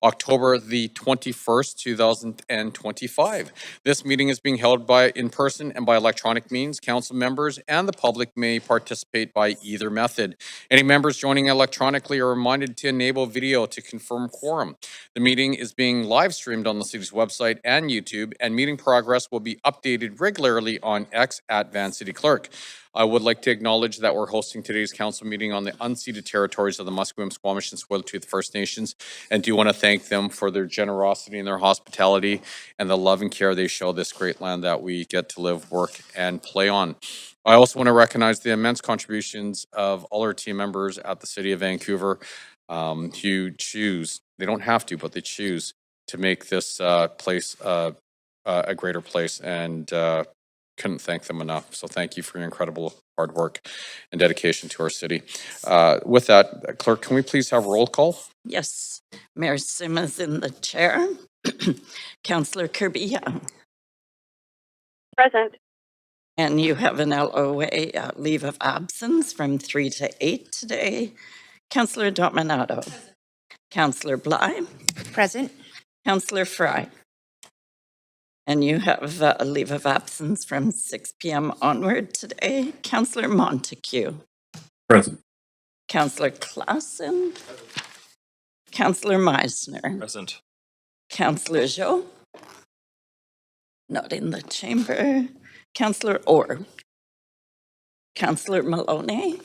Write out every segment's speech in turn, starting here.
October the 21st, 2025. This meeting is being held in person and by electronic means. Council members and the public may participate by either method. Any members joining electronically are reminded to enable video to confirm quorum. The meeting is being live streamed on the city's website and YouTube, and meeting progress will be updated regularly on X at Van City Clerk. I would like to acknowledge that we're hosting today's council meeting on the unceded territories of the Musqueam, Squamish, and Tsleil-Waututh First Nations, and do want to thank them for their generosity and their hospitality and the love and care they show this great land that we get to live, work, and play on. I also want to recognize the immense contributions of all our team members at the City of Vancouver who choose, they don't have to, but they choose to make this place a greater place, and couldn't thank them enough. So thank you for your incredible hard work and dedication to our city. With that, Clerk, can we please have roll call? Yes. Mayor Simmons in the chair. Councillor Kirby-Young. Present. And you have an LOA leave of absence from 3 to 8 today. Councillor Dominato. Councillor Bly. Present. Councillor Fry. And you have a leave of absence from 6 p.m. onward today. Councillor Montague. Present. Councillor Klassen. Councillor Meisner. Present. Councillor Jo. Not in the chamber. Councillor Orr. Councillor Maloney.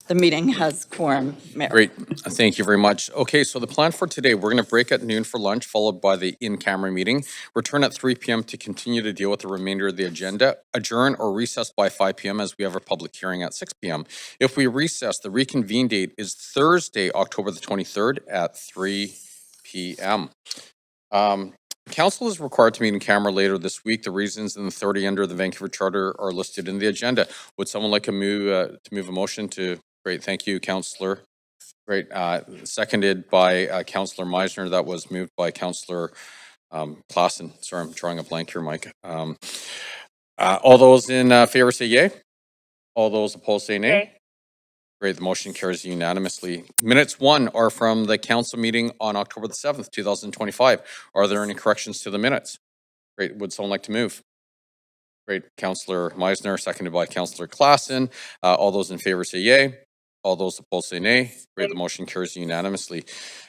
The meeting has quorum, Mayor. Great, thank you very much. Okay, so the plan for today, we're going to break at noon for lunch, followed by the in-camera meeting. Return at 3 p.m. to continue to deal with the remainder of the agenda. Adjourn or recess by 5 p.m. as we have a public hearing at 6 p.m. If we recess, the reconvene date is Thursday, October the 23rd at 3 p.m. Council is required to meet in camera later this week. The reasons and the authority under the Vancouver Charter are listed in the agenda. Would someone like to move a motion to? Great, thank you, Councillor. Great, seconded by Councillor Meisner. That was moved by Councillor Klassen. Sorry, I'm drawing a blank here, Mike. All those in favor say yay. All those opposed say nay. Yay. Great, the motion carries unanimously. Minutes 1 are from the council meeting on October the 7th, 2025. Are there any corrections to the minutes? Great, would someone like to move? Great, Councillor Meisner, seconded by Councillor Klassen. All those in favor say yay. All those opposed say nay. Great, the motion carries unanimously.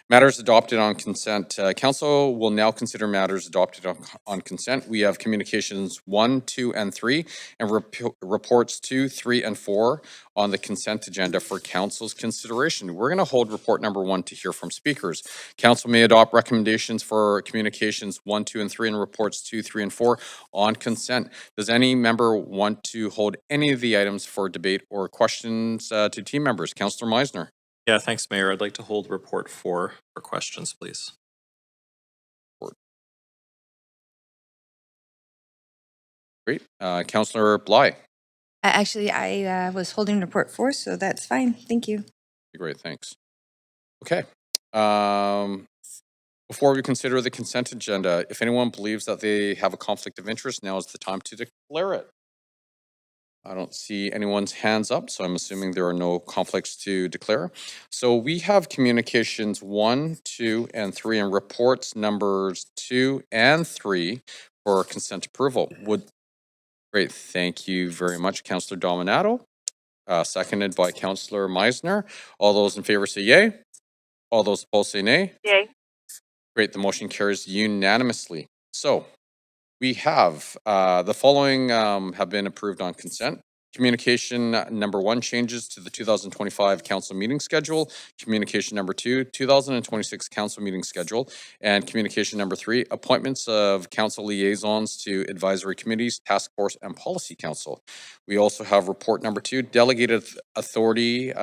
Matters adopted on consent. Council will now consider matters adopted on consent. We have communications 1, 2, and 3, and reports 2, 3, and 4 on the consent agenda for council's consideration. We're going to hold report number 1 to hear from speakers. Council may adopt recommendations for communications 1, 2, and 3, and reports 2, 3, and 4 on consent. Does any member want to hold any of the items for debate or questions to team members? Councillor Meisner. Yeah, thanks, Mayor. I'd like to hold report 4 for questions, please. Great. Councillor Bly. Actually, I was holding report 4, so that's fine. Thank you. Great, thanks. Okay. Before we consider the consent agenda, if anyone believes that they have a conflict of interest, now is the time to declare it. I don't see anyone's hands up, so I'm assuming there are no conflicts to declare. So we have communications 1, 2, and 3, and reports numbers 2 and 3 for consent approval. Great, thank you very much, Councillor Dominato. Seconded by Councillor Meisner. All those in favor say yay. All those opposed say nay. Yay. Great, the motion carries unanimously. So we have the following have been approved on consent. Communication number 1, changes to the 2025 council meeting schedule. Communication number 2, 2026 council meeting schedule. And communication number 3, appointments of council liaisons to advisory committees, task force, and policy council. We also have report number 2, delegated authority.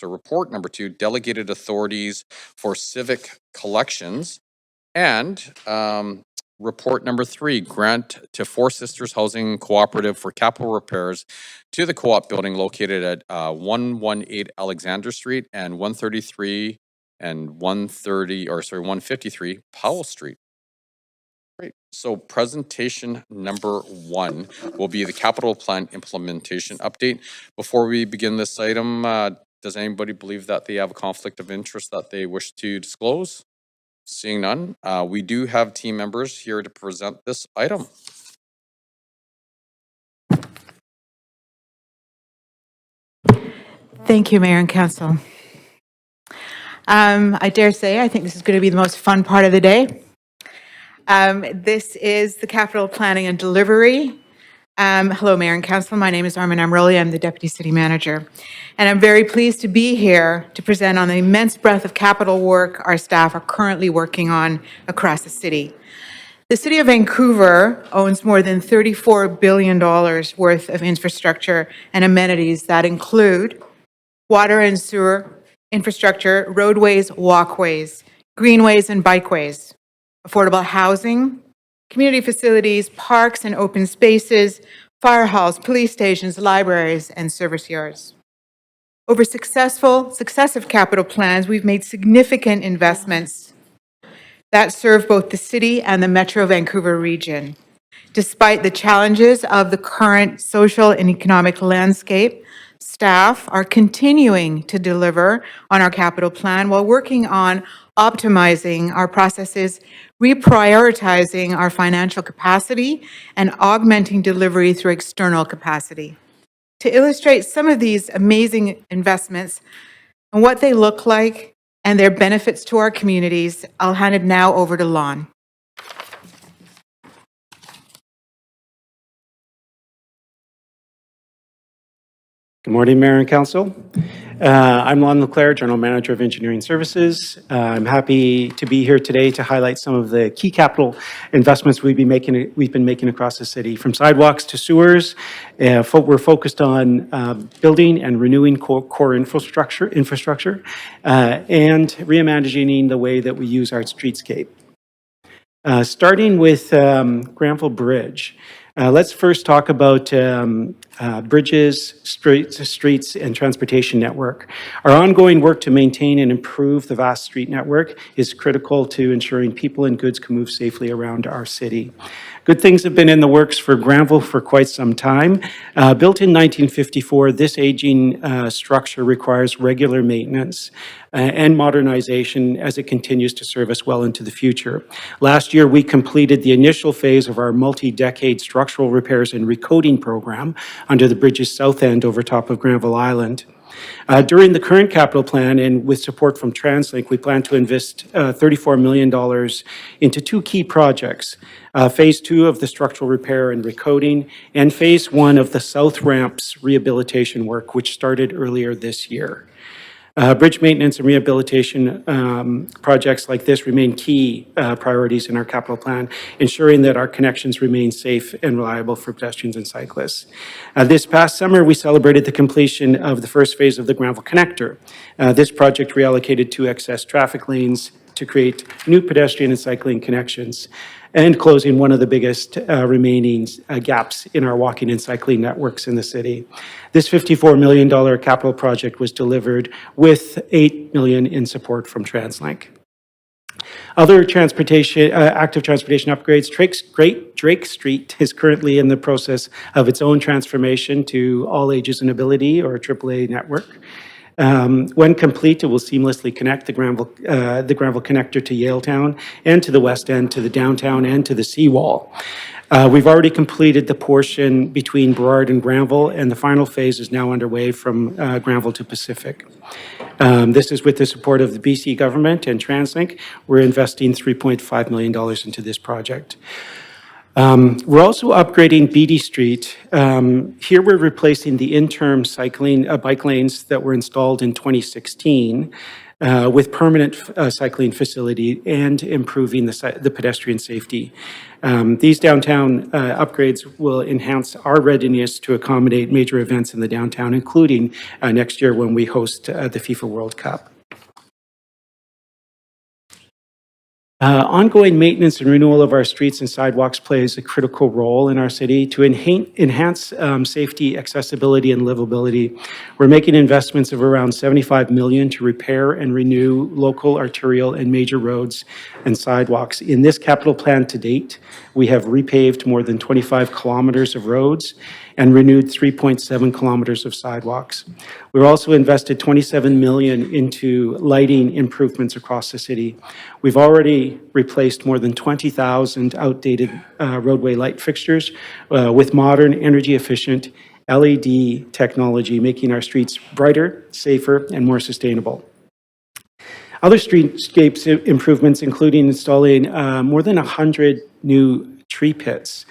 Report number 2, delegated authorities for civic collections. And report number 3, grant to Four Sisters Housing Cooperative for capital repairs to the co-op building located at 118 Alexander Street and 133 and 153 Powell Street. Great. So presentation number 1 will be the capital plan implementation update. Before we begin this item, does anybody believe that they have a conflict of interest that they wish to disclose? Seeing none, we do have team members here to present this item. Thank you, Mayor and Council. I dare say, I think this is going to be the most fun part of the day. This is the capital planning and delivery. Hello, Mayor and Council. My name is Armin Amroli. I'm the Deputy City Manager. And I'm very pleased to be here to present on the immense breadth of capital work our staff are currently working on across the city. The City of Vancouver owns more than $34 billion worth of infrastructure and amenities that include water and sewer infrastructure, roadways, walkways, greenways and bikeways, affordable housing, community facilities, parks and open spaces, fire halls, police stations, libraries, and service yards. Over successive capital plans, we've made significant investments that serve both the city and the Metro Vancouver region. Despite the challenges of the current social and economic landscape, staff are continuing to deliver on our capital plan while working on optimizing our processes, reprioritizing our financial capacity, and augmenting delivery through external capacity. To illustrate some of these amazing investments and what they look like and their benefits to our communities, I'll hand it now over to Lon. Good morning, Mayor and Council. I'm Lon Leclerc, General Manager of Engineering Services. I'm happy to be here today to highlight some of the key capital investments we've been making across the city, from sidewalks to sewers. We're focused on building and renewing core infrastructure, and reimagining the way that we use our streetscape. Starting with Granville Bridge. Let's first talk about bridges, streets, and transportation network. Our ongoing work to maintain and improve the vast street network is critical to ensuring people and goods can move safely around our city. Good things have been in the works for Granville for quite some time. Built in 1954, this aging structure requires regular maintenance and modernization as it continues to serve us well into the future. Last year, we completed the initial phase of our multi-decade structural repairs and recoating program under the bridge's south end over top of Granville Island. During the current capital plan and with support from TransLink, we plan to invest $34 million into two key projects, Phase 2 of the structural repair and recoating, and Phase 1 of the South Ramps rehabilitation work, which started earlier this year. Bridge maintenance and rehabilitation projects like this remain key priorities in our capital plan, ensuring that our connections remain safe and reliable for pedestrians and cyclists. This past summer, we celebrated the completion of the first phase of the Granville Connector. This project reallocated 2 excess traffic lanes to create new pedestrian and cycling connections, and closing one of the biggest remaining gaps in our walking and cycling networks in the city. This $54 million capital project was delivered with $8 million in support from TransLink. Other transportation, active transportation upgrades, Drake Street is currently in the process of its own transformation to all ages and ability, or AAA network. When complete, it will seamlessly connect the Granville Connector to Yaletown and to the West End, to the downtown, and to the seawall. We've already completed the portion between Burrard and Granville, and the final phase is now underway from Granville to Pacific. This is with the support of the BC government and TransLink. We're investing $3.5 million into this project. We're also upgrading Beatty Street. Here we're replacing the interim bike lanes that were installed in 2016 with permanent cycling facility and improving the pedestrian safety. These downtown upgrades will enhance our readiness to accommodate major events in the downtown, including next year when we host the FIFA World Cup. Ongoing maintenance and renewal of our streets and sidewalks plays a critical role in our city. To enhance safety, accessibility, and livability, we're making investments of around $75 million to repair and renew local, arterial, and major roads and sidewalks. In this capital plan to date, we have repaved more than 25 kilometers of roads and renewed 3.7 kilometers of sidewalks. We've also invested $27 million into lighting improvements across the city. We've already replaced more than 20,000 outdated roadway light fixtures with modern, energy-efficient LED technology, making our streets brighter, safer, and more sustainable. Other streetscapes improvements, including installing more than 100 new tree pits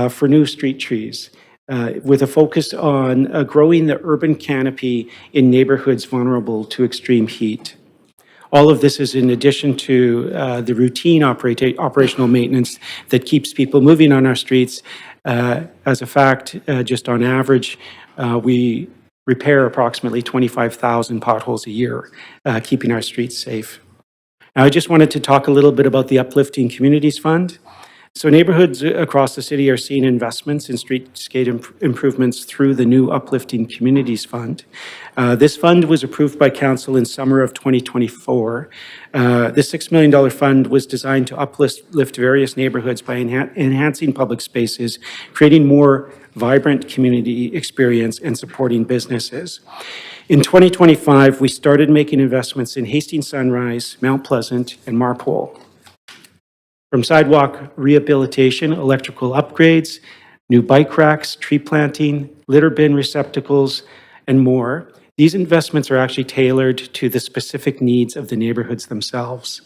for new street trees, with a focus on growing the urban canopy in neighborhoods vulnerable to extreme heat. All of this is in addition to the routine operational maintenance that keeps people moving on our streets. As a fact, just on average, we repair approximately 25,000 potholes a year, keeping our streets safe. Now, I just wanted to talk a little bit about the Uplifting Communities Fund. So neighborhoods across the city are seeing investments in streetscape improvements through the new Uplifting Communities Fund. This fund was approved by council in summer of 2024. This $6 million fund was designed to uplift various neighborhoods by enhancing public spaces, creating more vibrant community experience, and supporting businesses. In 2025, we started making investments in Hastings Sunrise, Mount Pleasant, and Marpole. From sidewalk rehabilitation, electrical upgrades, new bike racks, tree planting, litter bin receptacles, and more, these investments are actually tailored to the specific needs of the neighborhoods themselves.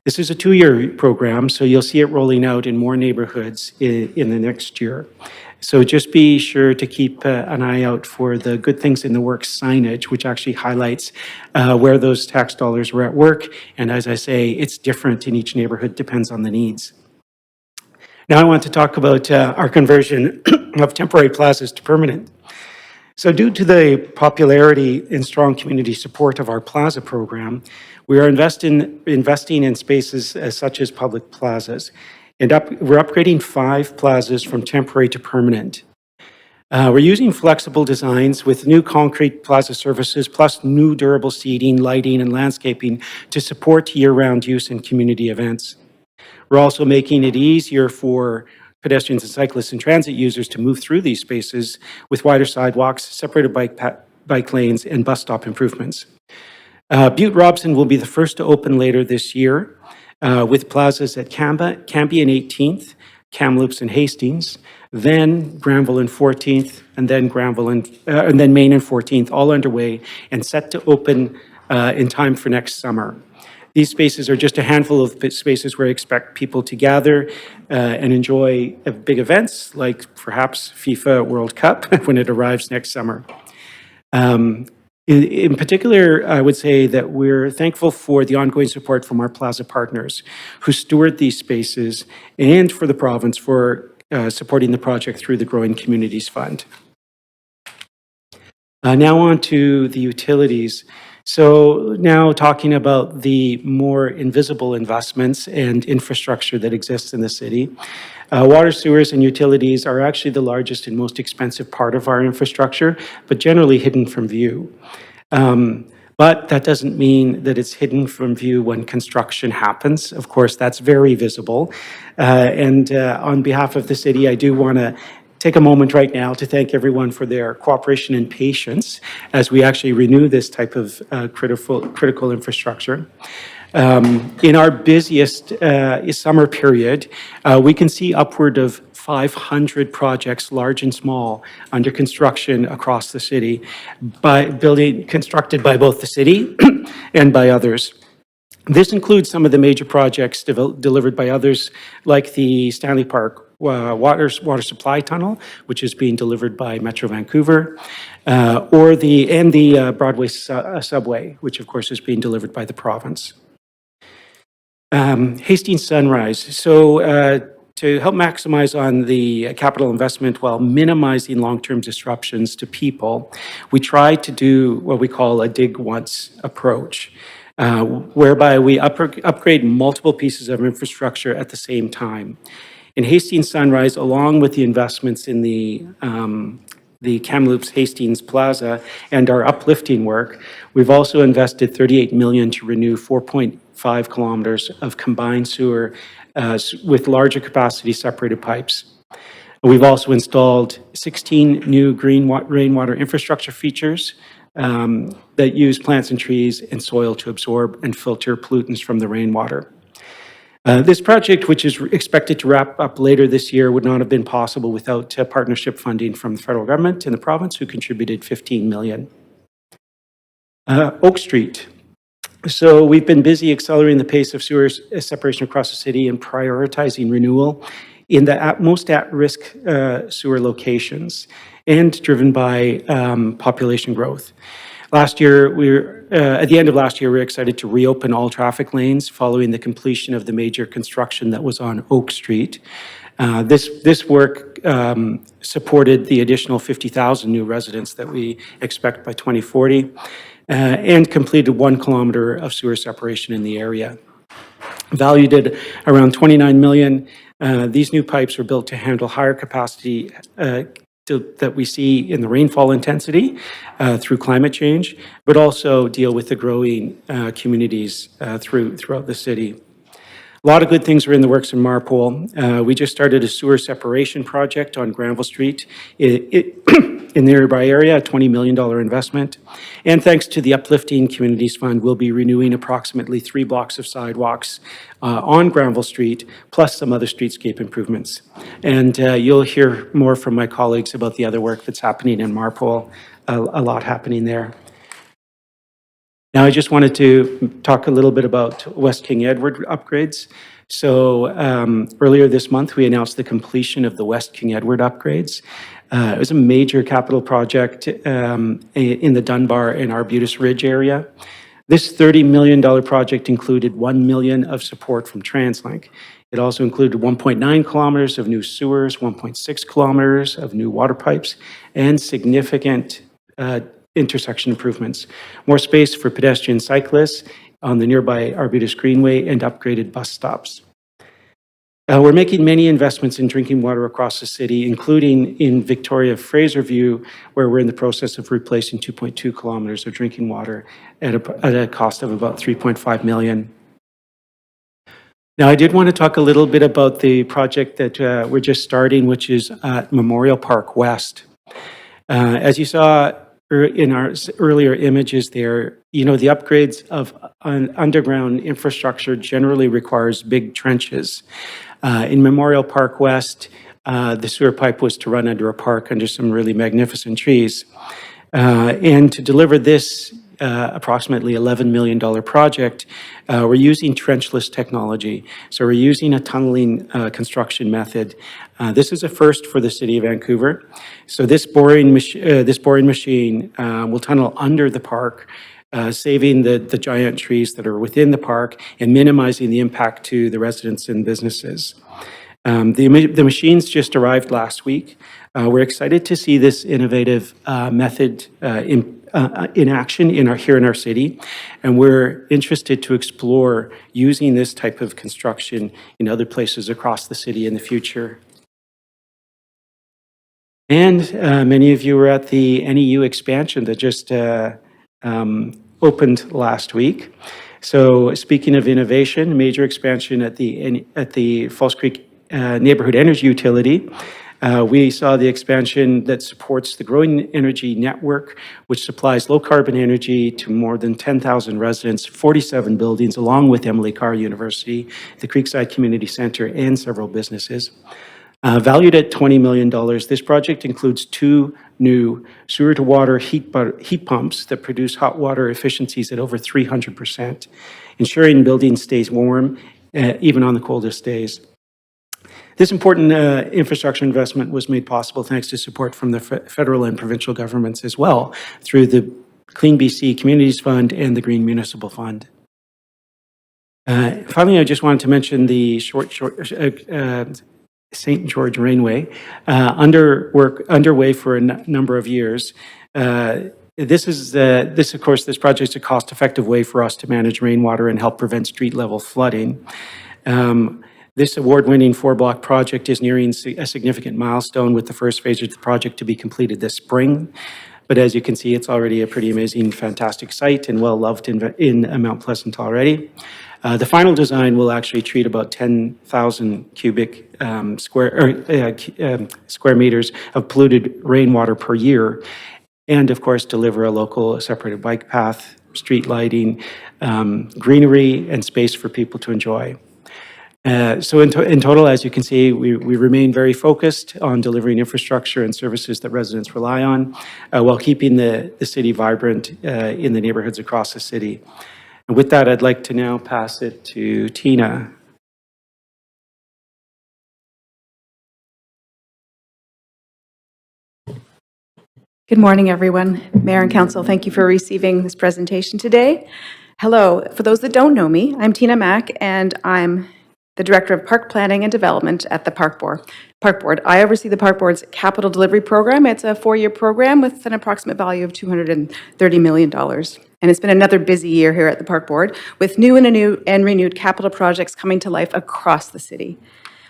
This is a 2-year program, so you'll see it rolling out in more neighborhoods in the next year. So just be sure to keep an eye out for the Good Things in the Works signage, which actually highlights where those tax dollars were at work. And as I say, it's different in each neighborhood, depends on the needs. Now I want to talk about our conversion of temporary plazas to permanent. So due to the popularity and strong community support of our plaza program, we are investing in spaces such as public plazas. And we're upgrading 5 plazas from temporary to permanent. We're using flexible designs with new concrete plaza surfaces, plus new durable seating, lighting, and landscaping to support year-round use in community events. We're also making it easier for pedestrians and cyclists and transit users to move through these spaces with wider sidewalks, separated bike lanes, and bus stop improvements. Butte Robson will be the first to open later this year, with plazas at Cambie and 18th, Kamloops and Hastings, then Granville and 14th, and then Main and 14th, all underway and set to open in time for next summer. These spaces are just a handful of spaces where I expect people to gather and enjoy big events like perhaps FIFA World Cup when it arrives next summer. In particular, I would say that we're thankful for the ongoing support from our plaza partners who steward these spaces, and for the province for supporting the project through the Growing Communities Fund. Now on to the utilities. So now talking about the more invisible investments and infrastructure that exists in the city. Water, sewers, and utilities are actually the largest and most expensive part of our infrastructure, but generally hidden from view. But that doesn't mean that it's hidden from view when construction happens. Of course, that's very visible. And on behalf of the city, I do want to take a moment right now to thank everyone for their cooperation and patience as we actually renew this type of critical infrastructure. In our busiest summer period, we can see upward of 500 projects, large and small, under construction across the city, constructed by both the city and by others. This includes some of the major projects delivered by others, like the Stanley Park water supply tunnel, which is being delivered by Metro Vancouver, or the Broadway subway, which of course is being delivered by the province. Hastings Sunrise. So to help maximize on the capital investment while minimizing long-term disruptions to people, we try to do what we call a dig once approach. whereby we upgrade multiple pieces of infrastructure at the same time. In Hastings Sunrise, along with the investments in the Kamloops Hastings Plaza and our uplifting work, we've also invested $38 million to renew 4.5 kilometers of combined sewer with larger capacity separated pipes. We've also installed 16 new rainwater infrastructure features that use plants and trees and soil to absorb and filter pollutants from the rainwater. This project, which is expected to wrap up later this year, would not have been possible without partnership funding from the federal government and the province, who contributed $15 million. Oak Street. So we've been busy accelerating the pace of sewer separation across the city and prioritizing renewal in the most at-risk sewer locations and driven by population growth. Last year, at the end of last year, we were excited to reopen all traffic lanes following the completion of the major construction that was on Oak Street. This work supported the additional 50,000 new residents that we expect by 2040 and completed 1 kilometer of sewer separation in the area. Valued at around $29 million, these new pipes are built to handle higher capacity that we see in the rainfall intensity through climate change, but also deal with the growing communities throughout the city. A lot of good things are in the works in Marpole. We just started a sewer separation project on Granville Street in the nearby area, a $20 million investment. And thanks to the Uplifting Communities Fund, we'll be renewing approximately 3 blocks of sidewalks on Granville Street, plus some other streetscape improvements. And you'll hear more from my colleagues about the other work that's happening in Marpole, a lot happening there. Now, I just wanted to talk a little bit about West King Edward upgrades. So earlier this month, we announced the completion of the West King Edward upgrades. It was a major capital project in the Dunbar and Arbutus Ridge area. This $30 million project included $1 million of support from TransLink. It also included 1.9 kilometers of new sewers, 1.6 kilometers of new water pipes, and significant intersection improvements, more space for pedestrian cyclists on the nearby Arbutus Greenway, and upgraded bus stops. We're making many investments in drinking water across the city, including in Victoria Fraser View, where we're in the process of replacing 2.2 kilometers of drinking water at a cost of about $3.5 million. Now, I did want to talk a little bit about the project that we're just starting, which is at Memorial Park West. As you saw in our earlier images there, you know, the upgrades of underground infrastructure generally requires big trenches. In Memorial Park West, the sewer pipe was to run under a park under some really magnificent trees. And to deliver this approximately $11 million project, we're using trenchless technology. So we're using a tunneling construction method. This is a first for the city of Vancouver. So this boring machine will tunnel under the park, saving the giant trees that are within the park and minimizing the impact to the residents and businesses. The machines just arrived last week. We're excited to see this innovative method in action here in our city, and we're interested to explore using this type of construction in other places across the city in the future. And many of you were at the NEU expansion that just opened last week. So speaking of innovation, major expansion at the False Creek Neighborhood Energy Utility. We saw the expansion that supports the growing energy network, which supplies low-carbon energy to more than 10,000 residents, 47 buildings, along with Emily Carr University, the Creekside Community Center, and several businesses. Valued at $20 million, this project includes 2 new sewer-to-water heat pumps that produce hot water efficiencies at over 300%, ensuring building stays warm even on the coldest days. This important infrastructure investment was made possible thanks to support from the federal and provincial governments as well, through the Clean BC Communities Fund and the Green Municipal Fund. Finally, I just wanted to mention the St. George Rainway, underway for a number of years. of course, this project is a cost-effective way for us to manage rainwater and help prevent street-level flooding. This award-winning 4-block project is nearing a significant milestone with the first phase of the project to be completed this spring. But as you can see, it's already a pretty amazing, fantastic site and well-loved in Mount Pleasant already. The final design will actually treat about 10,000 cubic square meters of polluted rainwater per year, and of course, deliver a local separated bike path, street lighting, greenery, and space for people to enjoy. So in total, as you can see, we remain very focused on delivering infrastructure and services that residents rely on, while keeping the city vibrant in the neighborhoods across the city. And with that, I'd like to now pass it to Tina. Good morning, everyone. Mayor and Council, thank you for receiving this presentation today. Hello. For those that don't know me, I'm Tina Mack, and I'm the Director of Park Planning and Development at the Park Board. I oversee the Park Board's capital delivery program. It's a 4-year program with an approximate value of $230 million. And it's been another busy year here at the Park Board with new and renewed capital projects coming to life across the city.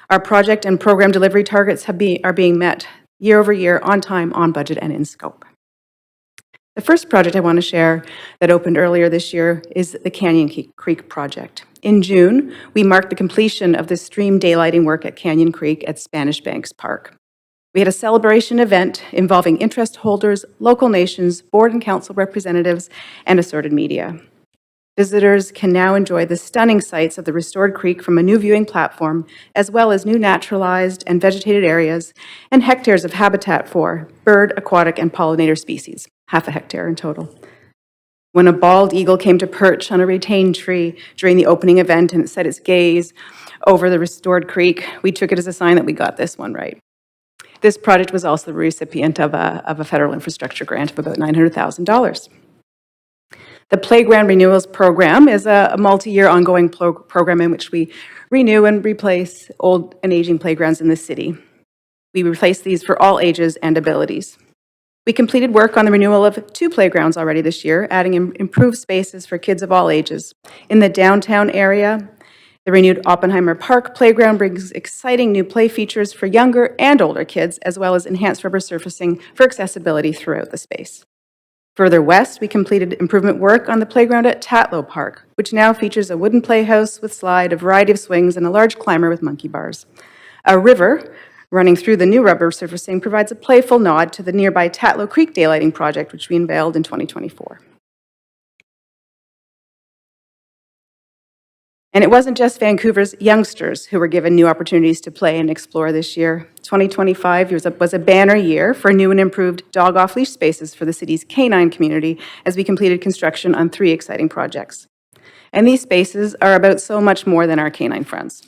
Our project and program delivery targets are being met year over year, on time, on budget, and in scope. The first project I want to share that opened earlier this year is the Canyon Creek project. In June, we marked the completion of the stream daylighting work at Canyon Creek at Spanish Banks Park. We had a celebration event involving interest holders, local nations, board and council representatives, and assorted media. Visitors can now enjoy the stunning sights of the restored creek from a new viewing platform, as well as new naturalized and vegetated areas and hectares of habitat for bird, aquatic, and pollinator species, half a hectare in total. When a bald eagle came to perch on a retained tree during the opening event and it set its gaze over the restored creek, we took it as a sign that we got this one right. This project was also the recipient of a federal infrastructure grant of about $900,000. The Playground Renewals Program is a multi-year ongoing program in which we renew and replace old and aging playgrounds in the city. We replace these for all ages and abilities. We completed work on the renewal of 2 playgrounds already this year, adding improved spaces for kids of all ages. In the downtown area, the renewed Oppenheimer Park playground brings exciting new play features for younger and older kids, as well as enhanced rubber surfacing for accessibility throughout the space. Further west, we completed improvement work on the playground at Tatlow Park, which now features a wooden playhouse with slide, a variety of swings, and a large climber with monkey bars. A river running through the new rubber surfacing provides a playful nod to the nearby Tatlow Creek daylighting project, which we unveiled in 2024. And it wasn't just Vancouver's youngsters who were given new opportunities to play and explore this year. 2025 was a banner year for new and improved dog off-leash spaces for the city's canine community as we completed construction on 3 exciting projects. And these spaces are about so much more than our canine friends.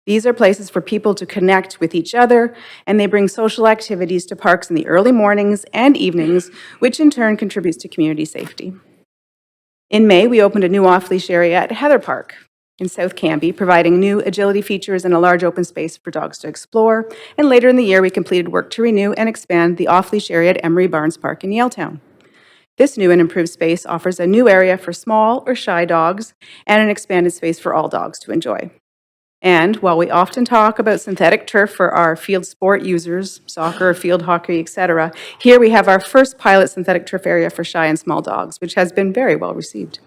These are places for people to connect with each other, and they bring social activities to parks in the early mornings and evenings, which in turn contributes to community safety. In May, we opened a new off-leash area at Heather Park in South Canby, providing new agility features and a large open space for dogs to explore. And later in the year, we completed work to renew and expand the off-leash area at Emery Barnes Park in Yaletown. This new and improved space offers a new area for small or shy dogs and an expanded space for all dogs to enjoy. And while we often talk about synthetic turf for our field sport users, soccer, field hockey, etc., here we have our first pilot synthetic turf area for shy and small dogs, which has been very well received.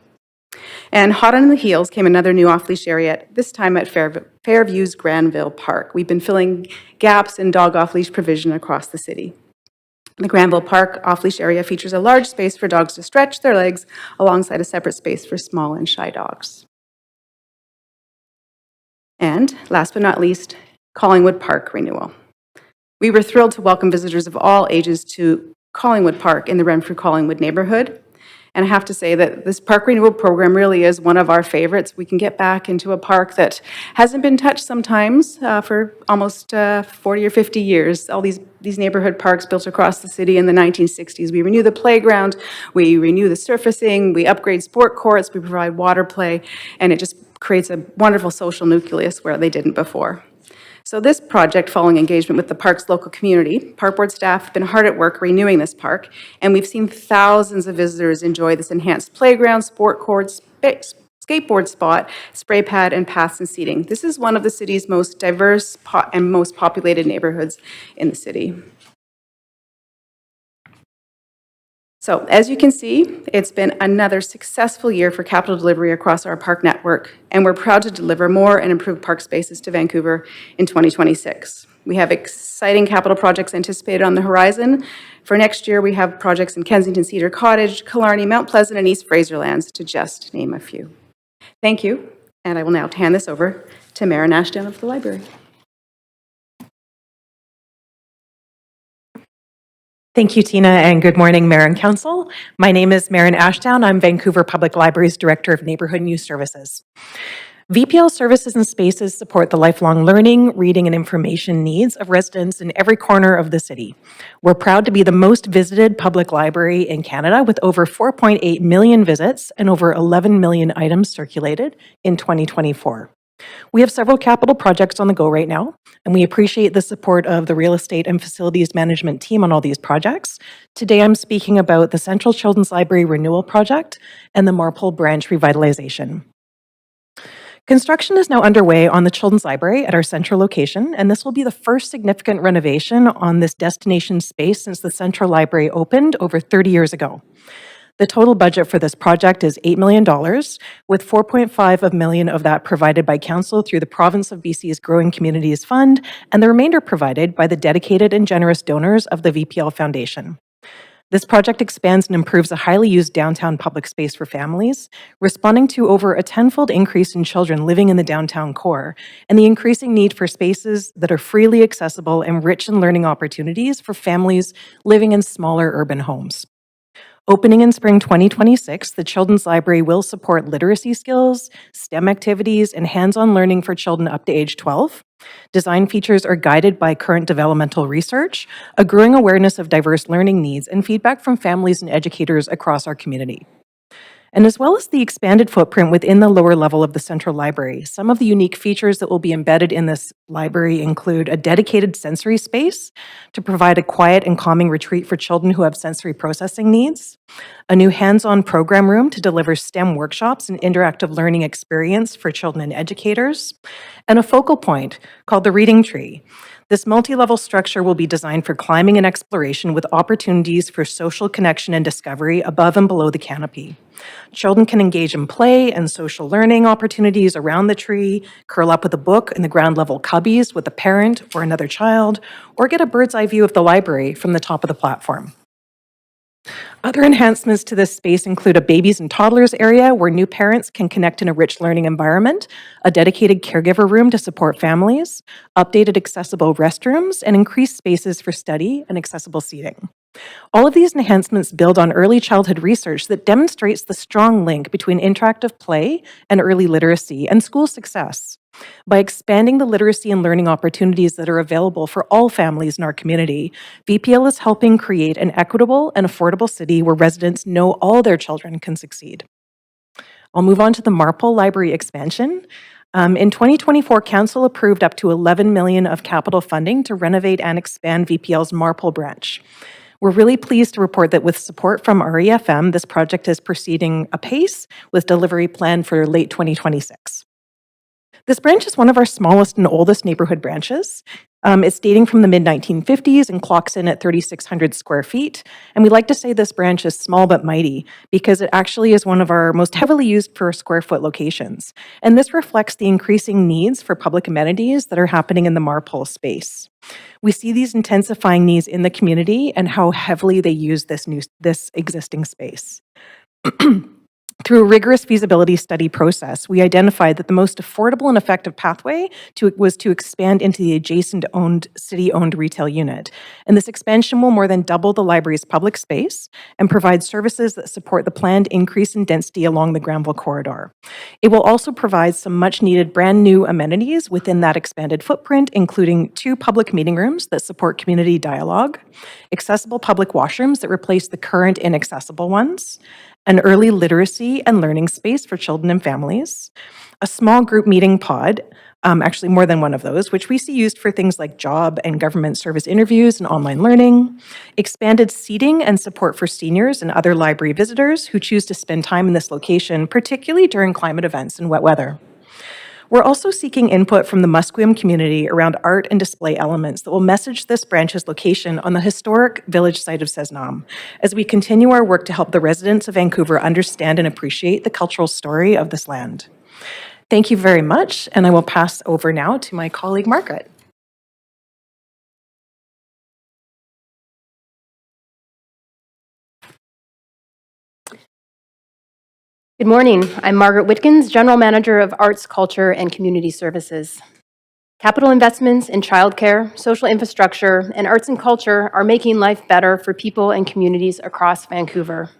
And hot on the heels came another new off-leash area, this time at Fairview's Granville Park. We've been filling gaps in dog off-leash provision across the city. The Granville Park off-leash area features a large space for dogs to stretch their legs alongside a separate space for small and shy dogs. And last but not least, Collingwood Park renewal. We were thrilled to welcome visitors of all ages to Collingwood Park in the Renfrew Collingwood neighborhood. And I have to say that this park renewal program really is one of our favorites. We can get back into a park that hasn't been touched sometimes for almost 40 or 50 years. All these neighborhood parks built across the city in the 1960s. We renew the playground, we renew the surfacing, we upgrade sport courts, we provide water play, and it just creates a wonderful social nucleus where they didn't before. So this project, following engagement with the park's local community, Park Board staff have been hard at work renewing this park, and we've seen thousands of visitors enjoy this enhanced playground, sport court, skateboard spot, spray pad, and paths and seating. This is one of the city's most diverse and most populated neighborhoods in the city. So as you can see, it's been another successful year for capital delivery across our park network, and we're proud to deliver more and improved park spaces to Vancouver in 2026. We have exciting capital projects anticipated on the horizon. For next year, we have projects in Kensington Cedar Cottage, Killarney, Mount Pleasant, and East Fraserlands, to just name a few. Thank you, and I will now hand this over to Maren Ashdown of the library. Thank you, Tina, and good morning, Mayor and Council. My name is Maren Ashdown. I'm Vancouver Public Library's Director of Neighborhood News Services. VPL services and spaces support the lifelong learning, reading, and information needs of residents in every corner of the city. We're proud to be the most visited public library in Canada, with over 4.8 million visits and over 11 million items circulated in 2024. We have several capital projects on the go right now, and we appreciate the support of the real estate and facilities management team on all these projects. Today, I'm speaking about the Central Children's Library Renewal Project and the Marpole Branch Revitalization. Construction is now underway on the Children's Library at our central location, and this will be the first significant renovation on this destination space since the Central Library opened over 30 years ago. The total budget for this project is $8 million, with $4.5 million of that provided by Council through the Province of BC's Growing Communities Fund, and the remainder provided by the dedicated and generous donors of the VPL Foundation. This project expands and improves a highly used downtown public space for families, responding to over a tenfold increase in children living in the downtown core, and the increasing need for spaces that are freely accessible and rich in learning opportunities for families living in smaller urban homes. Opening in spring 2026, the Children's Library will support literacy skills, STEM activities, and hands-on learning for children up to age 12. Design features are guided by current developmental research, a growing awareness of diverse learning needs, and feedback from families and educators across our community. And as well as the expanded footprint within the lower level of the Central Library, some of the unique features that will be embedded in this library include a dedicated sensory space to provide a quiet and calming retreat for children who have sensory processing needs, a new hands-on program room to deliver STEM workshops and interactive learning experience for children and educators, and a focal point called the Reading Tree. This multi-level structure will be designed for climbing and exploration with opportunities for social connection and discovery above and below the canopy. Children can engage in play and social learning opportunities around the tree, curl up with a book in the ground level cubbies with a parent or another child, or get a bird's eye view of the library from the top of the platform. Other enhancements to this space include a babies and toddlers area where new parents can connect in a rich learning environment, a dedicated caregiver room to support families, updated accessible restrooms, and increased spaces for study and accessible seating. All of these enhancements build on early childhood research that demonstrates the strong link between interactive play and early literacy and school success. By expanding the literacy and learning opportunities that are available for all families in our community, VPL is helping create an equitable and affordable city where residents know all their children can succeed. I'll move on to the Marpole Library expansion. In 2024, Council approved up to $11 million of capital funding to renovate and expand VPL's Marpole branch. We're really pleased to report that with support from REFM, this project is proceeding apace with delivery planned for late 2026. This branch is one of our smallest and oldest neighborhood branches. It's dating from the mid-1950s and clocks in at 3,600 square feet. And we like to say this branch is small but mighty because it actually is one of our most heavily used per square foot locations. And this reflects the increasing needs for public amenities that are happening in the Marpole space. We see these intensifying needs in the community and how heavily they use this existing space. Through a rigorous feasibility study process, we identified that the most affordable and effective pathway was to expand into the adjacent city-owned retail unit. And this expansion will more than double the library's public space and provide services that support the planned increase in density along the Granville corridor. It will also provide some much-needed brand new amenities within that expanded footprint, including 2 public meeting rooms that support community dialogue, accessible public washrooms that replace the current inaccessible ones, an early literacy and learning space for children and families, a small group meeting pod, actually more than one of those, which we see used for things like job and government service interviews and online learning, expanded seating and support for seniors and other library visitors who choose to spend time in this location, particularly during climate events and wet weather. We're also seeking input from the Musqueam community around art and display elements that will message this branch's location on the historic village site of Cesnam, as we continue our work to help the residents of Vancouver understand and appreciate the cultural story of this land. Thank you very much, and I will pass over now to my colleague, Margaret. Good morning. I'm Margaret Whitkins, General Manager of Arts, Culture, and Community Services. Capital investments in childcare, social infrastructure, and arts and culture are making life better for people and communities across Vancouver.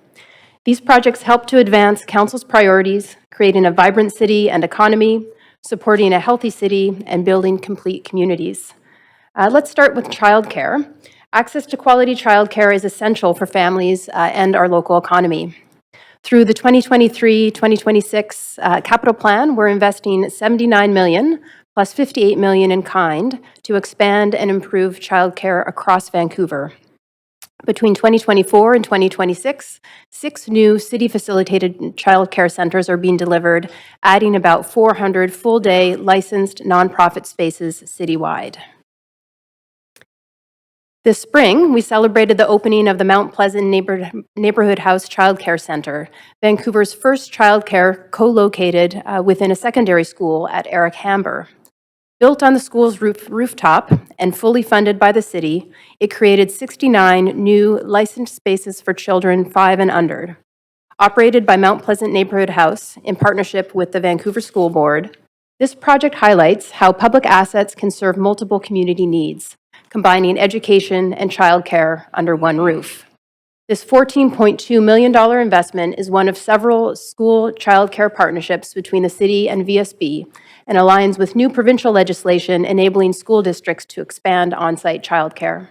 These projects help to advance Council's priorities, creating a vibrant city and economy, supporting a healthy city, and building complete communities. Let's start with childcare. Access to quality childcare is essential for families and our local economy. Through the 2023-2026 capital plan, we're investing $79 million plus $58 million in kind to expand and improve childcare across Vancouver. Between 2024 and 2026, 6 new city-facilitated childcare centers are being delivered, adding about 400 full-day licensed nonprofit spaces citywide. This spring, we celebrated the opening of the Mount Pleasant Neighborhood House Childcare Center, Vancouver's first childcare co-located within a secondary school at Eric Hamber. Built on the school's rooftop and fully funded by the city, it created 69 new licensed spaces for children 5 and under. Operated by Mount Pleasant Neighborhood House in partnership with the Vancouver School Board, this project highlights how public assets can serve multiple community needs, combining education and childcare under one roof. This $14.2 million investment is one of several school childcare partnerships between the city and VSB and aligns with new provincial legislation enabling school districts to expand on-site childcare.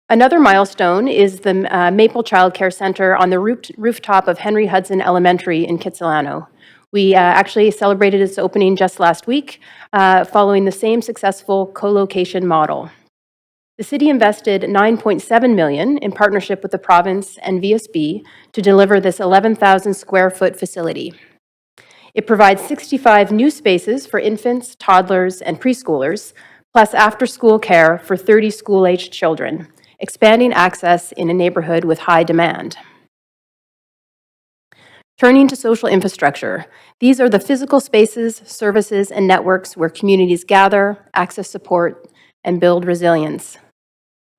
Another milestone is the Maple Childcare Center on the rooftop of Henry Hudson Elementary in Kitsilano. We actually celebrated its opening just last week, following the same successful co-location model. The city invested $9.7 million in partnership with the province and VSB to deliver this 11,000 square foot facility. It provides 65 new spaces for infants, toddlers, and preschoolers, plus after-school care for 30 school-aged children, expanding access in a neighborhood with high demand. Turning to social infrastructure, these are the physical spaces, services, and networks where communities gather, access support, and build resilience.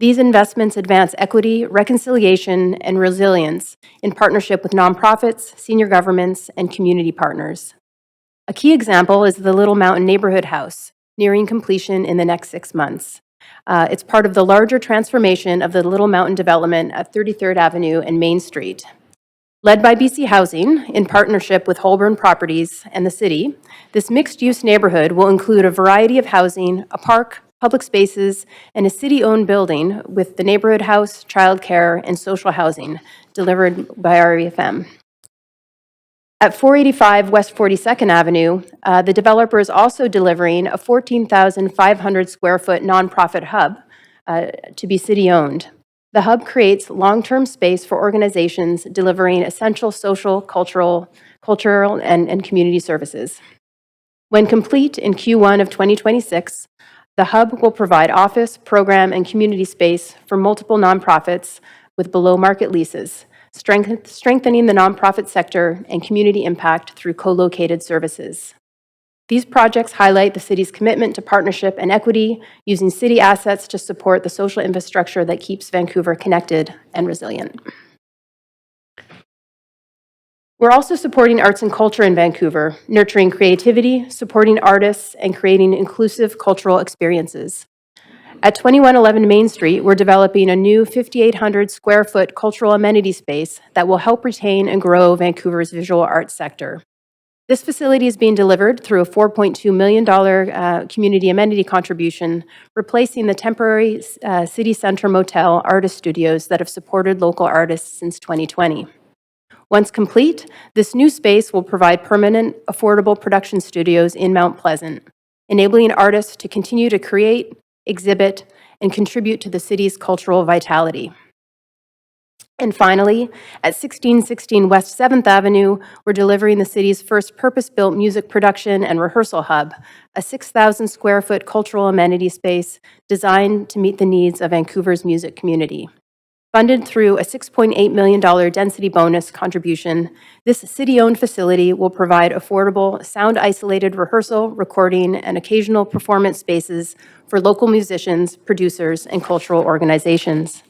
These investments advance equity, reconciliation, and resilience in partnership with nonprofits, senior governments, and community partners. A key example is the Little Mountain Neighborhood House, nearing completion in the next 6 months. It's part of the larger transformation of the Little Mountain development at 33rd Avenue and Main Street. Led by BC Housing, in partnership with Holborn Properties and the city, this mixed-use neighborhood will include a variety of housing, a park, public spaces, and a city-owned building with the neighborhood house, childcare, and social housing delivered by REFM. At 485 West 42nd Avenue, the developer is also delivering a 14,500 square foot nonprofit hub to be city-owned. The hub creates long-term space for organizations delivering essential social, cultural, and community services. When complete in Q1 of 2026, the hub will provide office, program, and community space for multiple nonprofits with below-market leases, strengthening the nonprofit sector and community impact through co-located services. These projects highlight the city's commitment to partnership and equity, using city assets to support the social infrastructure that keeps Vancouver connected and resilient. We're also supporting arts and culture in Vancouver, nurturing creativity, supporting artists, and creating inclusive cultural experiences. At 2111 Main Street, we're developing a new 5,800 square foot cultural amenity space that will help retain and grow Vancouver's visual arts sector. This facility is being delivered through a $4.2 million community amenity contribution, replacing the temporary City Center Motel artist studios that have supported local artists since 2020. Once complete, this new space will provide permanent, affordable production studios in Mount Pleasant, enabling artists to continue to create, exhibit, and contribute to the city's cultural vitality. And finally, at 1616 West 7th Avenue, we're delivering the city's first purpose-built music production and rehearsal hub, a 6,000 square foot cultural amenity space designed to meet the needs of Vancouver's music community. Funded through a $6.8 million density bonus contribution, this city-owned facility will provide affordable, sound-isolated rehearsal, recording, and occasional performance spaces for local musicians, producers, and cultural organizations.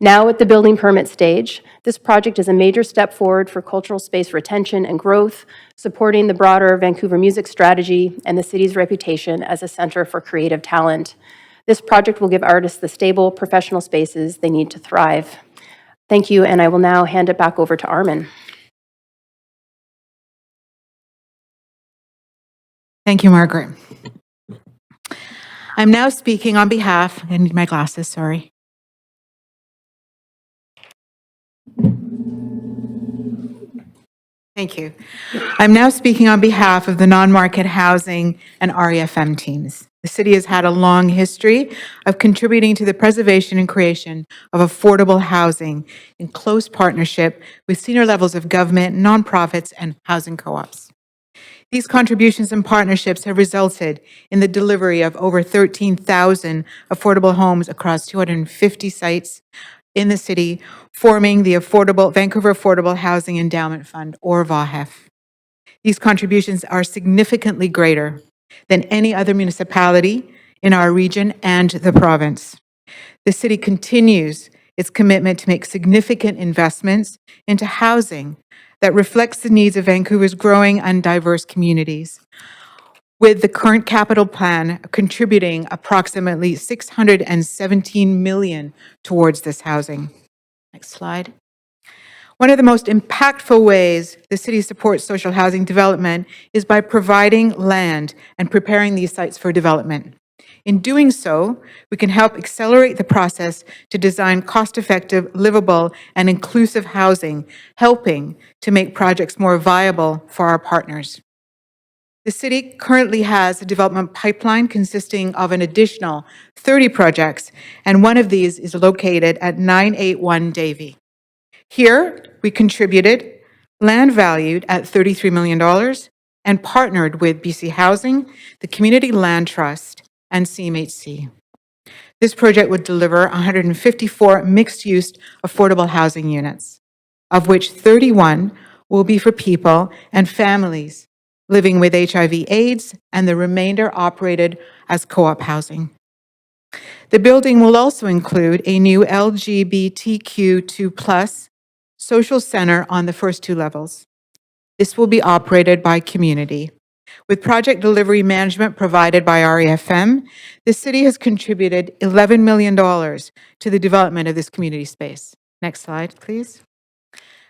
Now at the building permit stage, this project is a major step forward for cultural space retention and growth, supporting the broader Vancouver music strategy and the city's reputation as a center for creative talent. This project will give artists the stable, professional spaces they need to thrive. Thank you, and I will now hand it back over to Armin. Thank you, Margaret. I'm now speaking on behalf, I need my glasses, sorry. Thank you. I'm now speaking on behalf of the non-market housing and REFM teams. The city has had a long history of contributing to the preservation and creation of affordable housing in close partnership with senior levels of government, nonprofits, and housing co-ops. These contributions and partnerships have resulted in the delivery of over 13,000 affordable homes across 250 sites in the city, forming the Vancouver Affordable Housing Endowment Fund, or VAHEF. These contributions are significantly greater than any other municipality in our region and the province. The city continues its commitment to make significant investments into housing that reflects the needs of Vancouver's growing and diverse communities, with the current capital plan contributing approximately $617 million towards this housing. Next slide. One of the most impactful ways the city supports social housing development is by providing land and preparing these sites for development. In doing so, we can help accelerate the process to design cost-effective, livable, and inclusive housing, helping to make projects more viable for our partners. The city currently has a development pipeline consisting of an additional 30 projects, and one of these is located at 981 Davie. Here, we contributed land valued at $33 million and partnered with BC Housing, the Community Land Trust, and CMHC. This project would deliver 154 mixed-use affordable housing units, of which 31 will be for people and families living with HIV/AIDS, and the remainder operated as co-op housing. The building will also include a new LGBTQ2+ social center on the first two levels. This will be operated by community. With project delivery management provided by REFM, the city has contributed $11 million to the development of this community space. Next slide, please.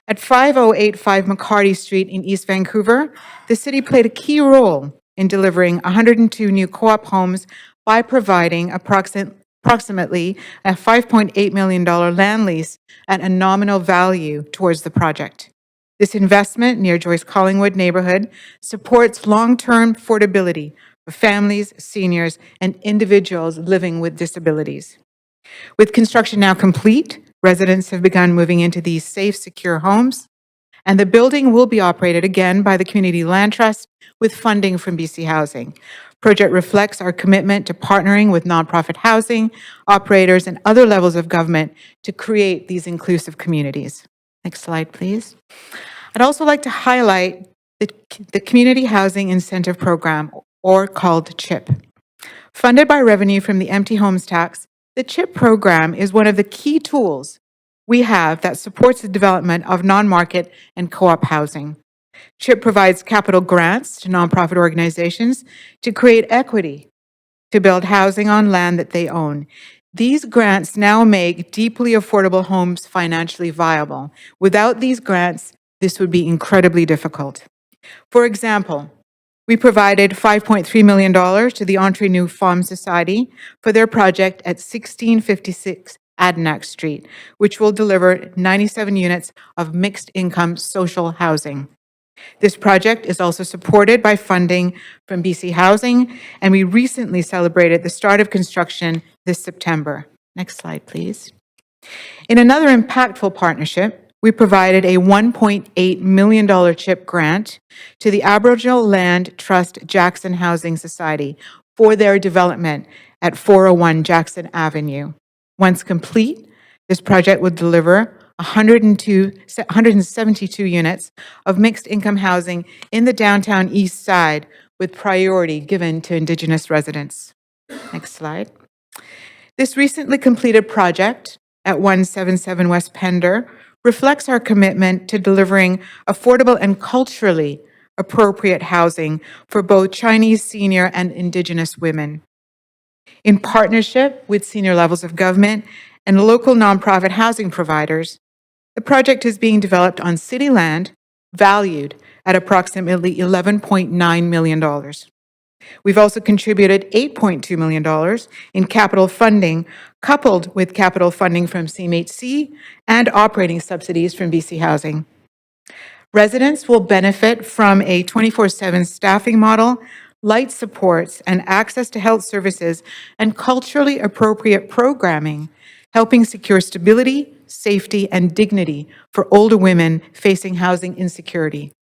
At 5085 McCarty Street in East Vancouver, the city played a key role in delivering 102 new co-op homes by providing approximately a $5.8 million land lease at a nominal value towards the project. This investment near Joyce Collingwood neighborhood supports long-term affordability for families, seniors, and individuals living with disabilities. With construction now complete, residents have begun moving into these safe, secure homes, and the building will be operated again by the Community Land Trust with funding from BC Housing. Project reflects our commitment to partnering with nonprofit housing operators and other levels of government to create these inclusive communities. Next slide, please. I'd also like to highlight the Community Housing Incentive Program, or called CHIP. Funded by revenue from the Empty Homes Tax, the CHIP program is one of the key tools we have that supports the development of non-market and co-op housing. CHIP provides capital grants to nonprofit organizations to create equity to build housing on land that they own. These grants now make deeply affordable homes financially viable. Without these grants, this would be incredibly difficult. For example, we provided $5.3 million to the Entre Nous Femmes Society for their project at 1656 Adanac Street, which will deliver 97 units of mixed-income social housing. This project is also supported by funding from BC Housing, and we recently celebrated the start of construction this September. Next slide, please. In another impactful partnership, we provided a $1.8 million CHIP grant to the Aboriginal Land Trust Jackson Housing Society for their development at 401 Jackson Avenue. Once complete, this project would deliver 172 units of mixed-income housing in the downtown east side, with priority given to Indigenous residents. Next slide. This recently completed project at 177 West Pender reflects our commitment to delivering affordable and culturally appropriate housing for both Chinese senior and Indigenous women. In partnership with senior levels of government and local nonprofit housing providers, the project is being developed on city land valued at approximately $11.9 million. We've also contributed $8.2 million in capital funding, coupled with capital funding from CMHC and operating subsidies from BC Housing. Residents will benefit from a 24/7 staffing model, light supports, and access to health services and culturally appropriate programming, helping secure stability, safety, and dignity for older women facing housing insecurity.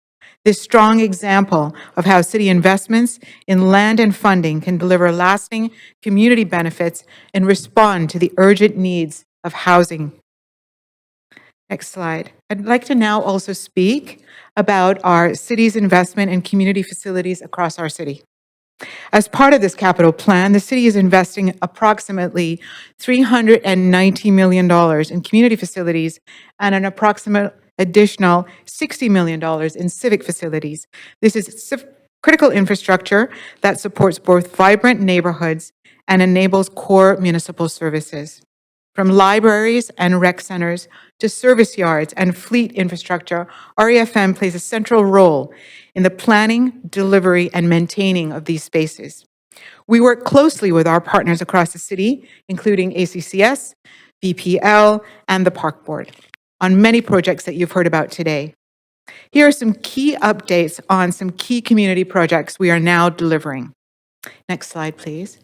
This strong example of how city investments in land and funding can deliver lasting community benefits and respond to the urgent needs of housing. Next slide. I'd like to now also speak about our city's investment in community facilities across our city. As part of this capital plan, the city is investing approximately $390 million in community facilities and an approximate additional $60 million in civic facilities. This is critical infrastructure that supports both vibrant neighborhoods and enables core municipal services. From libraries and rec centers to service yards and fleet infrastructure, REFM plays a central role in the planning, delivery, and maintaining of these spaces. We work closely with our partners across the city, including ACCS, BPL, and the Park Board, on many projects that you've heard about today. Here are some key updates on some key community projects we are now delivering. Next slide, please.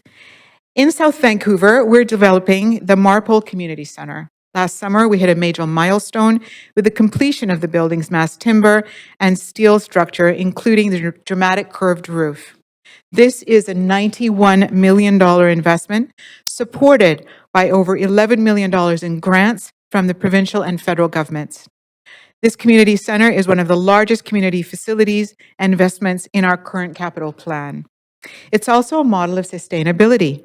In South Vancouver, we're developing the Marpole Community Centre. Last summer, we hit a major milestone with the completion of the building's mass timber and steel structure, including the dramatic curved roof. This is a $91 million investment, supported by over $11 million in grants from the provincial and federal governments. This community centre is one of the largest community facilities and investments in our current capital plan. It's also a model of sustainability,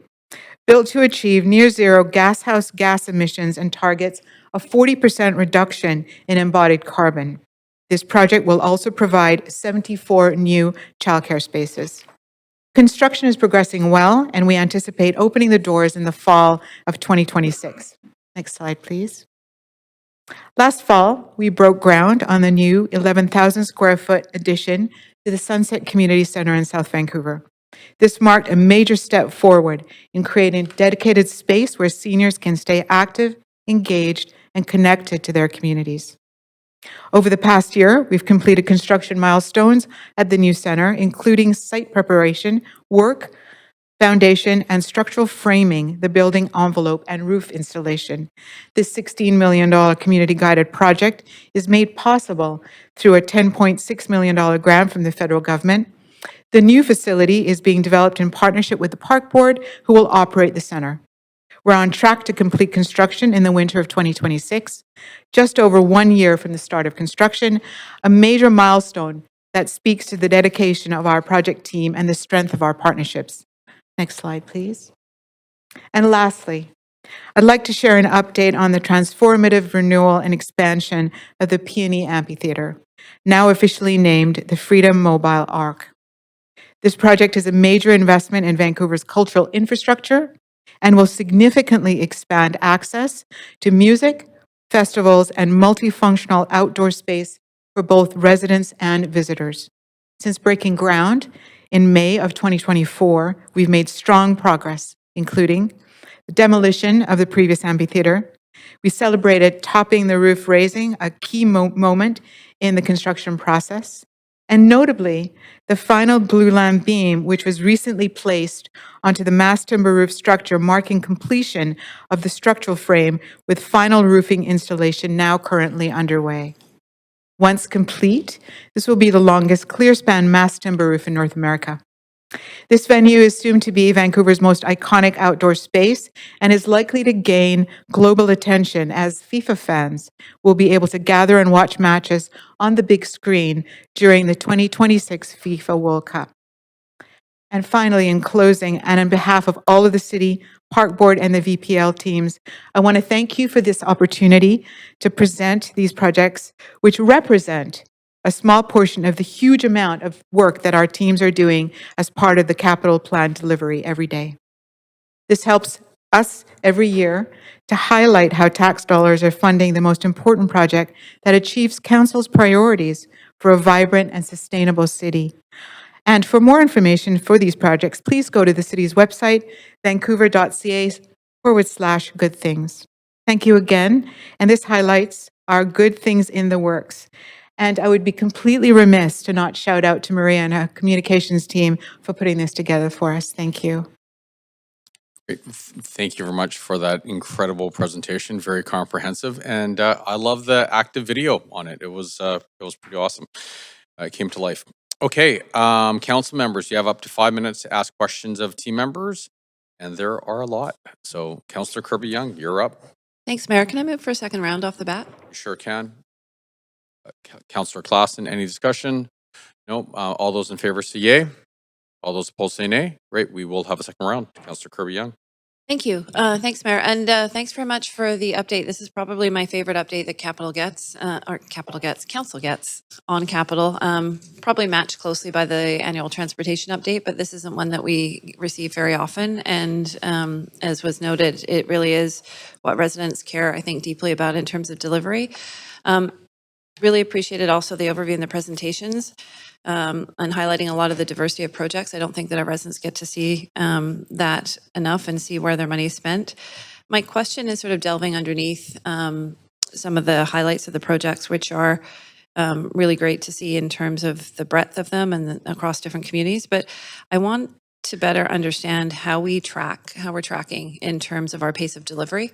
built to achieve near zero gashouse gas emissions and targets a 40% reduction in embodied carbon. This project will also provide 74 new childcare spaces. Construction is progressing well, and we anticipate opening the doors in the fall of 2026. Next slide, please. Last fall, we broke ground on the new 11,000 square foot addition to the Sunset Community Centre in South Vancouver. This marked a major step forward in creating dedicated space where seniors can stay active, engaged, and connected to their communities. Over the past year, we've completed construction milestones at the new center, including site preparation, work, foundation, and structural framing, the building envelope, and roof installation. This $16 million community-guided project is made possible through a $10.6 million grant from the federal government. The new facility is being developed in partnership with the Park Board, who will operate the center. We're on track to complete construction in the winter of 2026, just over 1 year from the start of construction, a major milestone that speaks to the dedication of our project team and the strength of our partnerships. Next slide, please. And lastly, I'd like to share an update on the transformative renewal and expansion of the Peony Amphitheatre, now officially named the Freedom Mobile Arc. This project is a major investment in Vancouver's cultural infrastructure and will significantly expand access to music, festivals, and multifunctional outdoor space for both residents and visitors. Since breaking ground in May of 2024, we've made strong progress, including the demolition of the previous amphitheater, We celebrated topping the roof raising, a key moment in the construction process. And notably, the final glulam beam, which was recently placed onto the mass timber roof structure, marking completion of the structural frame with final roofing installation now currently underway. Once complete, this will be the longest clear span mass timber roof in North America. This venue is soon to be Vancouver's most iconic outdoor space and is likely to gain global attention as FIFA fans will be able to gather and watch matches on the big screen during the 2026 FIFA World Cup. And finally, in closing, and on behalf of all of the City, Park Board, and the VPL teams, I want to thank you for this opportunity to present these projects, which represent a small portion of the huge amount of work that our teams are doing as part of the capital plan delivery every day. This helps us every year to highlight how tax dollars are funding the most important project that achieves Council's priorities for a vibrant and sustainable city. And for more information for these projects, please go to the city's website, vancouver.ca/good things. Thank you again, and this highlights our good things in the works. And I would be completely remiss to not shout out to Maria and her communications team for putting this together for us. Thank you. Great. Thank you very much for that incredible presentation. Very comprehensive, and I love the active video on it. It was pretty awesome. It came to life. Okay, council members, you have up to 5 minutes to ask questions of team members, and there are a lot. So, Councillor Kirby-Young, you're up. Thanks, Mayor. Can I move for a second round off the bat? You sure can. Councillor Klassen, any discussion? No. All those in favor say yay. All those opposed say nay. Great. We will have a second round. Councillor Kirby-Young. Thank you. Thanks, Mayor. And thanks very much for the update. This is probably my favorite update that Council gets on Capital. Probably matched closely by the annual transportation update, but this isn't one that we receive very often. And as was noted, it really is what residents care, I think, deeply about in terms of delivery. Really appreciated also the overview and the presentations and highlighting a lot of the diversity of projects. I don't think that our residents get to see that enough and see where their money is spent. My question is sort of delving underneath some of the highlights of the projects, which are really great to see in terms of the breadth of them and across different communities. But I want to better understand how we're tracking in terms of our pace of delivery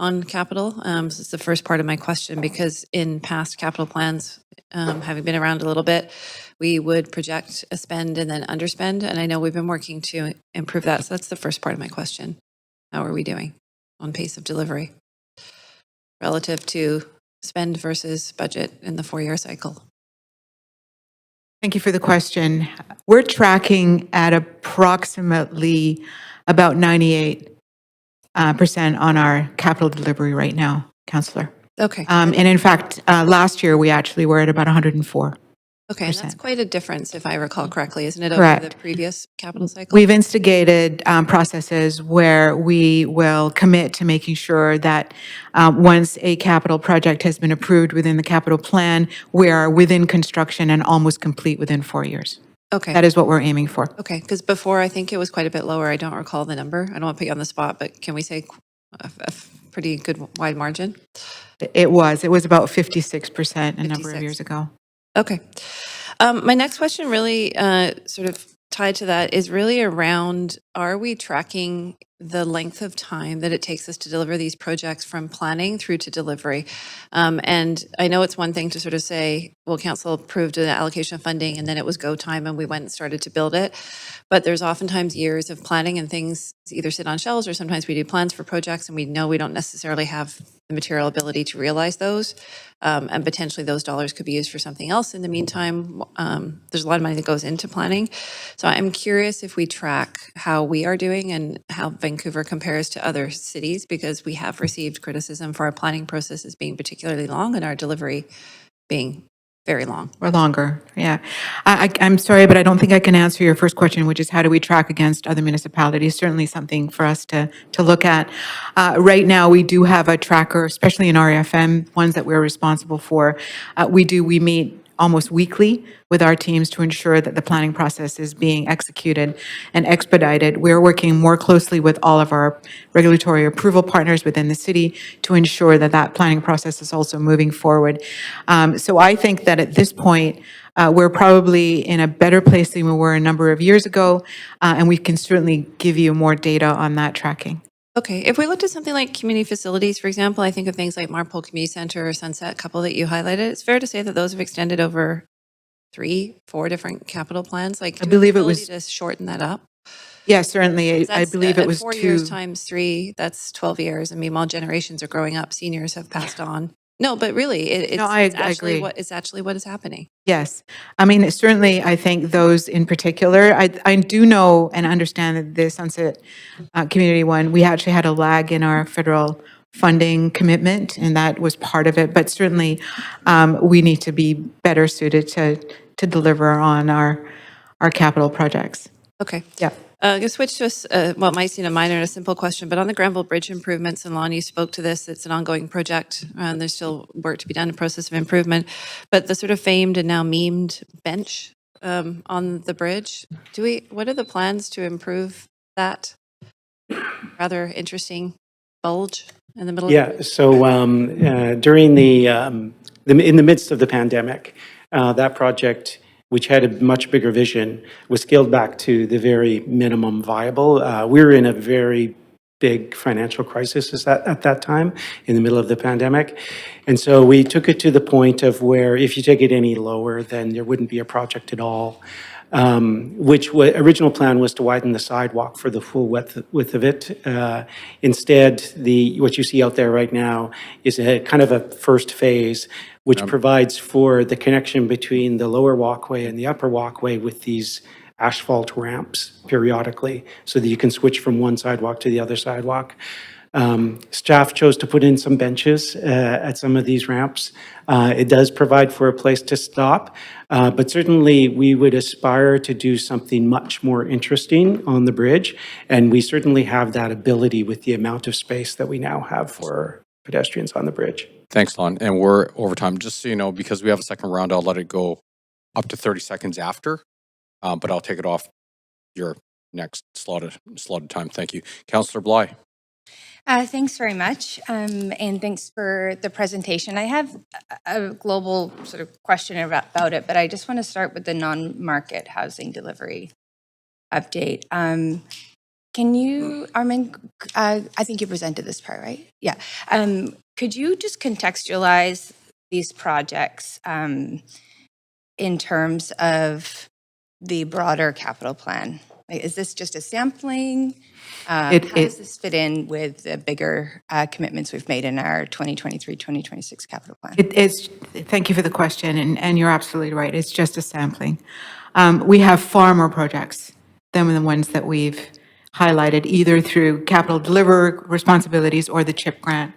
on capital. This is the first part of my question, because in past capital plans, having been around a little bit, we would project a spend and then underspend. And I know we've been working to improve that. So that's the first part of my question. How are we doing on pace of delivery relative to spend versus budget in the 4-year cycle? Thank you for the question. We're tracking at approximately about 98% on our capital delivery right now, Councillor. Okay. And in fact, last year we actually were at about 104. Okay, and that's quite a difference, if I recall correctly, isn't it, Correct. over the previous capital cycle? We've instigated processes where we will commit to making sure that once a capital project has been approved within the capital plan, we are within construction and almost complete within 4 years. Okay. That is what we're aiming for. Okay, because before I think it was quite a bit lower. I don't recall the number. I don't want to put you on the spot, but can we say a pretty good wide margin? It was about 56% a number of years ago. Okay. My next question really sort of tied to that is really around, are we tracking the length of time that it takes us to deliver these projects from planning through to delivery? And I know it's one thing to sort of say, well, council approved an allocation of funding and then it was go time and we went and started to build it. But there's oftentimes years of planning and things either sit on shelves or sometimes we do plans for projects and we know we don't necessarily have the material ability to realize those. And potentially those dollars could be used for something else. In the meantime, there's a lot of money that goes into planning. So I'm curious if we track how we are doing and how Vancouver compares to other cities, because we have received criticism for our planning processes being particularly long and our delivery being very long. Or longer, yeah. I'm sorry, but I don't think I can answer your first question, which is how do we track against other municipalities? Certainly something for us to look at. Right now, we do have a tracker, especially in RFM, ones that we're responsible for. We meet almost weekly with our teams to ensure that the planning process is being executed and expedited. We're working more closely with all of our regulatory approval partners within the city to ensure that that planning process is also moving forward. So I think that at this point, we're probably in a better place than we were a number of years ago, and we can certainly give you more data on that tracking. Okay, if we looked at something like community facilities, for example, I think of things like Marpole Community Center or Sunset, a couple that you highlighted. It's fair to say that those have extended over 3-4 different capital plans. Like, I believe it was- to shorten that up. Yeah, certainly. I believe it was 4 two. years times 3. That's 12 years. I mean, while generations are growing up, seniors have passed on. No, but really, No, I agree. It's actually what is happening. Yes. I mean, certainly, I think those in particular, I do know and understand that the Sunset Community one, we actually had a lag in our federal funding commitment, and that was part of it. But certainly, we need to be better suited to deliver on our capital projects. Okay. Yeah. I'm going to switch to what might seem a minor and a simple question, but on the Granville Bridge improvements, and Lonnie spoke to this, it's an ongoing project, and there's still work to be done, a process of improvement. But the sort of famed and now memed bench on the bridge, what are the plans to improve that rather interesting bulge in the middle? Yeah, so during in the midst of the pandemic, that project, which had a much bigger vision, was scaled back to the very minimum viable. We were in a very big financial crisis at that time, in the middle of the pandemic. And so we took it to the point of where if you take it any lower, then there wouldn't be a project at all. Original plan was to widen the sidewalk for the full width of it. Instead, what you see out there right now is a kind of a first phase, which provides for the connection between the lower walkway and the upper walkway with these asphalt ramps periodically, so that you can switch from one sidewalk to the other sidewalk. Staff chose to put in some benches at some of these ramps. It does provide for a place to stop, but certainly we would aspire to do something much more interesting on the bridge, and we certainly have that ability with the amount of space that we now have for pedestrians on the bridge. Thanks, Lon. And we're over time. Just so you know, because we have a second round, I'll let it go up to 30 seconds after, but I'll take it off your next slotted time. Thank you. Councillor Bly. Thanks very much, and thanks for the presentation. I have a global sort of question about it, but I just want to start with the non-market housing delivery update. Can you, Armin, I think you presented this part, right? Yeah. Could you just contextualize these projects in terms of the broader capital plan? Like, is this just a sampling? How does this fit in with the bigger commitments we've made in our 2023-2026 capital plan? Thank you for the question, and you're absolutely right. It's just a sampling. We have far more projects than the ones that we've highlighted, either through capital deliver responsibilities or the CHIP grant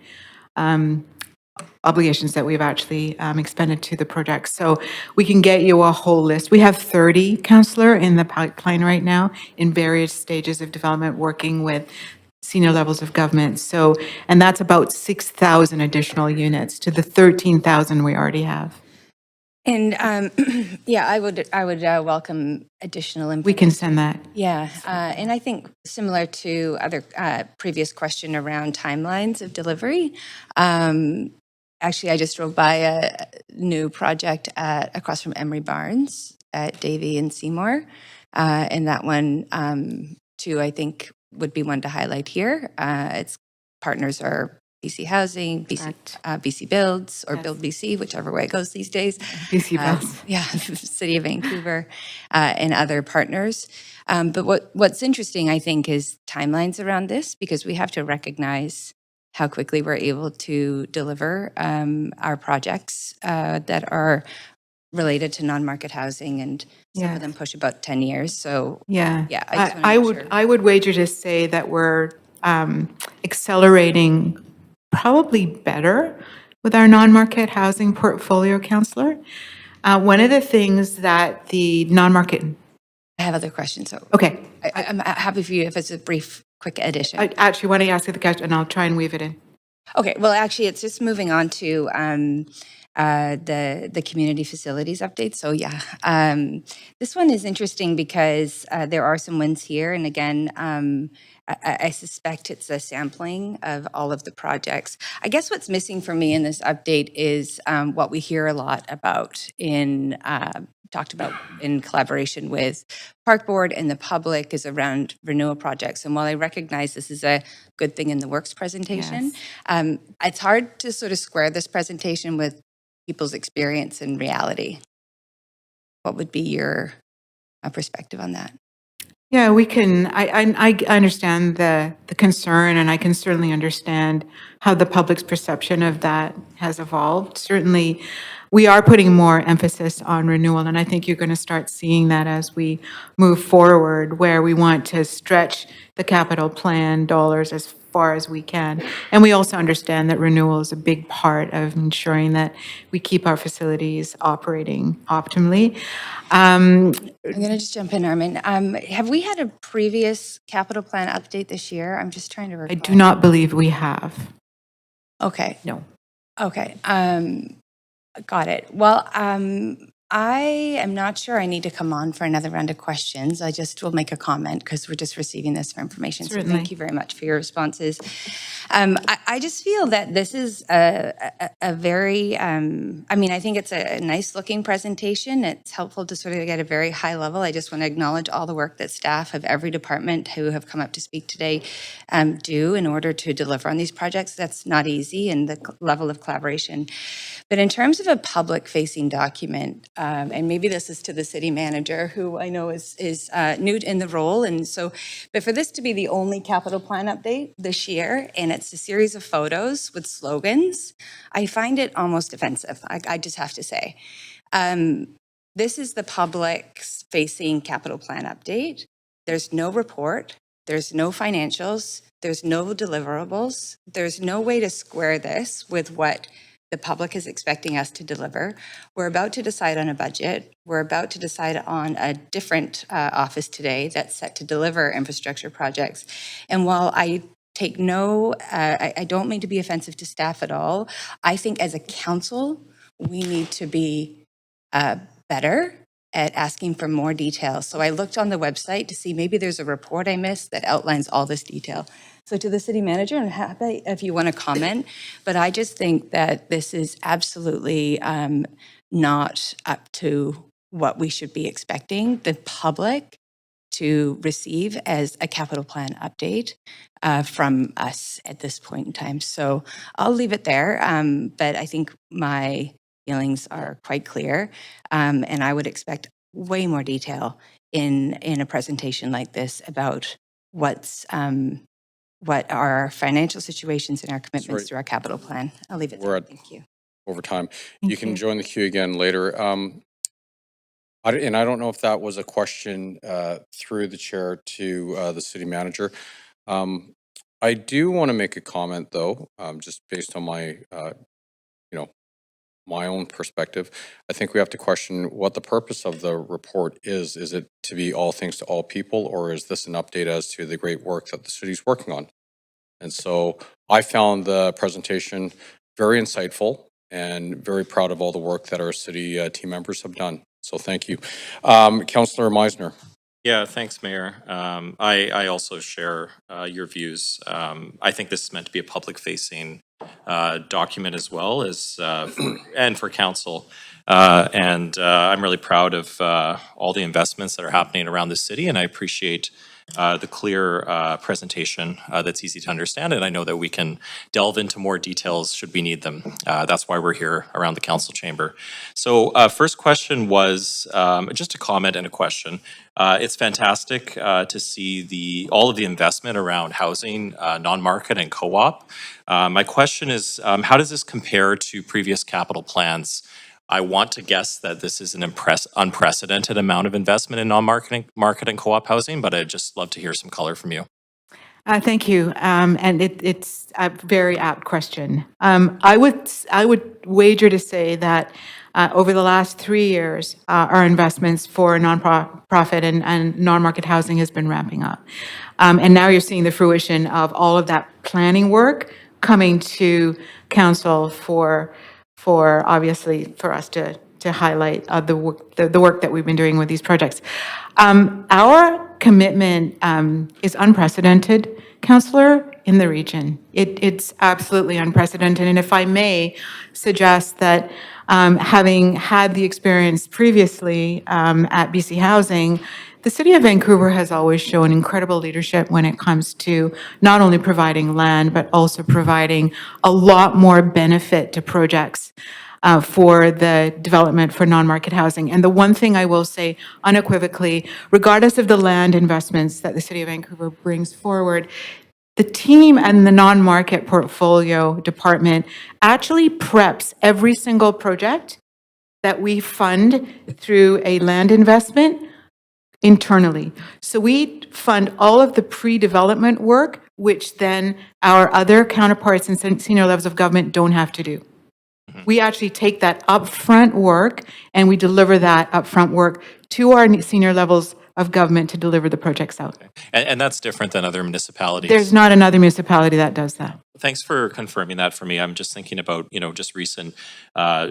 obligations that we've actually expended to the project. So we can get you a whole list. We have 30, Councillor, in the pipeline right now in various stages of development, working with senior levels of government. So, and that's about 6,000 additional units to the 13,000 we already have. And yeah, I would welcome additional information. We can send that. Yeah, and I think similar to other previous question around timelines of delivery. Actually, I just drove by a new project across from Emery Barnes at Davie and Seymour, and that one too, I think, would be one to highlight here. Its partners are BC Housing, BC Builds, or Build BC, whichever way it goes these days. BC Builds. Yeah, City of Vancouver, and other partners. But what's interesting, I think, is timelines around this, because we have to recognize how quickly we're able to deliver our projects that are related to non-market housing, and some of them push about 10 years. So yeah, I would wager to say that we're accelerating probably better with our non-market housing portfolio, Councillor. One of the things that the non-market... I have other questions. So okay. I'm happy for you if it's a brief, quick addition. I actually want to ask you the question, and I'll try and weave it in. Okay, well, actually, it's just moving on to the community facilities update. So yeah, this one is interesting because there are some wins here, and again, I suspect it's a sampling of all of the projects. I guess what's missing for me in this update is what we hear a lot about talked about in collaboration with Park Board and the public is around renewal projects. And while I recognize this is a good thing in the works presentation, Yes. it's hard to sort of square this presentation with people's experience and reality. What would be your perspective on that? Yeah, we can, I understand the concern, and I can certainly understand how the public's perception of that has evolved. Certainly, we are putting more emphasis on renewal, and I think you're going to start seeing that as we move forward, where we want to stretch the capital plan dollars as far as we can. And we also understand that renewal is a big part of ensuring that we keep our facilities operating optimally. I'm going to just jump in, Armin. Have we had a previous capital plan update this year? I'm just trying to recall. I do not believe we have. Okay. No. Okay. Got it. Well, I am not sure I need to come on for another round of questions. I just will make a comment because we're just receiving this for information. So Certainly. thank you very much for your responses. I just feel that this is a very, I mean, I think it's a nice looking presentation. It's helpful to sort of get a very high level. I just want to acknowledge all the work that staff of every department who have come up to speak today do in order to deliver on these projects. That's not easy, and the level of collaboration. But in terms of a public-facing document, and maybe this is to the city manager, who I know is new in the role, and so, but for this to be the only capital plan update this year, and it's a series of photos with slogans, I find it almost offensive. I just have to say, this is the public-facing capital plan update. There's no report. There's no financials. There's no deliverables. There's no way to square this with what the public is expecting us to deliver. We're about to decide on a budget. We're about to decide on a different office today that's set to deliver infrastructure projects. And while I take I don't mean to be offensive to staff at all. I think as a council, we need to be better at asking for more details. So I looked on the website to see maybe there's a report I missed that outlines all this detail. So to the city manager, I'm happy if you want to comment, but I just think that this is absolutely not up to what we should be expecting the public to receive as a capital plan update from us at this point in time. So I'll leave it there, but I think my feelings are quite clear, and I would expect way more detail in a presentation like this about what our financial situations and our commitments Sorry. to our capital plan. I'll leave it We're there. at- Thank you. Over time. Thank You can you. join the queue again later. And I don't know if that was a question through the chair to the city manager. I do want to make a comment, though, just based on my, my own perspective. I think we have to question what the purpose of the report is. Is it to be all things to all people, or is this an update as to the great work that the city's working on? And so I found the presentation very insightful and very proud of all the work that our city team members have done. So thank you. Councillor Meisner. Yeah, thanks, Mayor. I also share your views. I think this is meant to be a public-facing document as well as, and for council. And I'm really proud of all the investments that are happening around the city, and I appreciate the clear presentation that's easy to understand, and I know that we can delve into more details should we need them. That's why we're here around the council chamber. So first question was just a comment and a question. It's fantastic to see all of the investment around housing, non-market and co-op. My question is, how does this compare to previous capital plans? I want to guess that this is an unprecedented amount of investment in market and co-op housing, but I'd just love to hear some color from you. Thank you. And it's a very apt question. I would wager to say that over the last 3 years, our investments for nonprofit and non-market housing has been ramping up. And now you're seeing the fruition of all of that planning work coming to council for for, obviously, for us to highlight the work that we've been doing with these projects. Our commitment is unprecedented, Councillor, in the region. It's absolutely unprecedented. And if I may suggest that, having had the experience previously at BC Housing, the City of Vancouver has always shown incredible leadership when it comes to not only providing land, but also providing a lot more benefit to projects for the development for non-market housing. And the one thing I will say unequivocally, regardless of the land investments that the City of Vancouver brings forward, the team and the non-market portfolio department actually preps every single project that we fund through a land investment internally. So we fund all of the pre-development work, which then our other counterparts in senior levels of government don't have to do. We actually take that upfront work and we deliver that upfront work to our senior levels of government to deliver the projects out. And that's different than other municipalities. There's not another municipality that does that. Thanks for confirming that for me. I'm just thinking about, just recent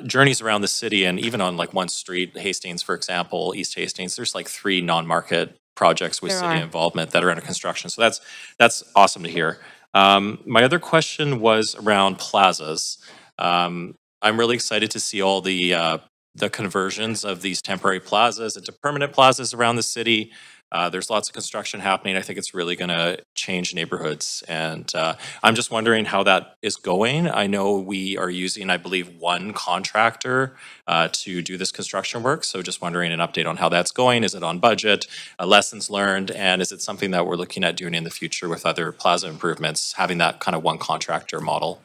journeys around the city, and even on like one street, Hastings, for example, East Hastings, there's like 3 non-market projects with There city are. involvement that are under construction. So that's awesome to hear. My other question was around plazas. I'm really excited to see all the conversions of these temporary plazas into permanent plazas around the city. There's lots of construction happening. I think it's really going to change neighborhoods. And I'm just wondering how that is going. I know we are using, I believe, one contractor to do this construction work. So just wondering an update on how that's going. Is it on budget? Lessons learned? And is it something that we're looking at doing in the future with other plaza improvements, having that kind of one contractor model?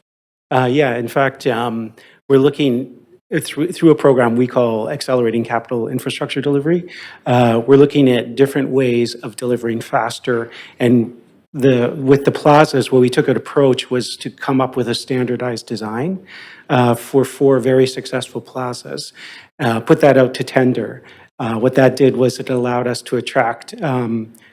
Yeah, in fact, we're looking through a program we call Accelerating Capital Infrastructure Delivery. We're looking at different ways of delivering faster. And with the plazas, what we took an approach was to come up with a standardized design for 4 very successful plazas, put that out to tender. What that did was it allowed us to attract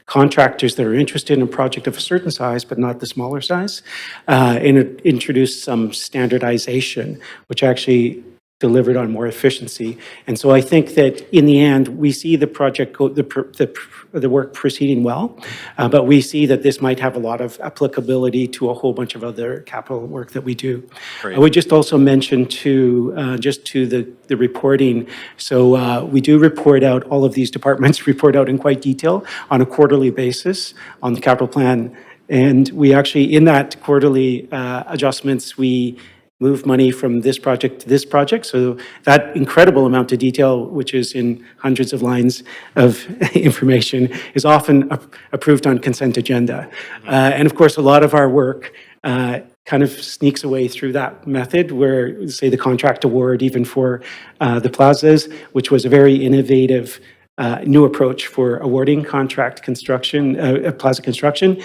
contractors that are interested in a project of a certain size, but not the smaller size, and it introduced some standardization, which actually delivered on more efficiency. And so I think that in the end, we see the project, the work proceeding well, but we see that this might have a lot of applicability to a whole bunch of other capital work that we do. Great. I would just also mention just to the reporting. So we do report out, all of these departments report out in quite detail on a quarterly basis on the capital plan. And we actually, in that quarterly adjustments, we move money from this project to this project. So that incredible amount of detail, which is in hundreds of lines of information, is often approved on consent agenda. And of course, a lot of our work kind of sneaks away through that method where, say, the contract award, even for the plazas, which was a very innovative new approach for awarding contract construction, plaza construction,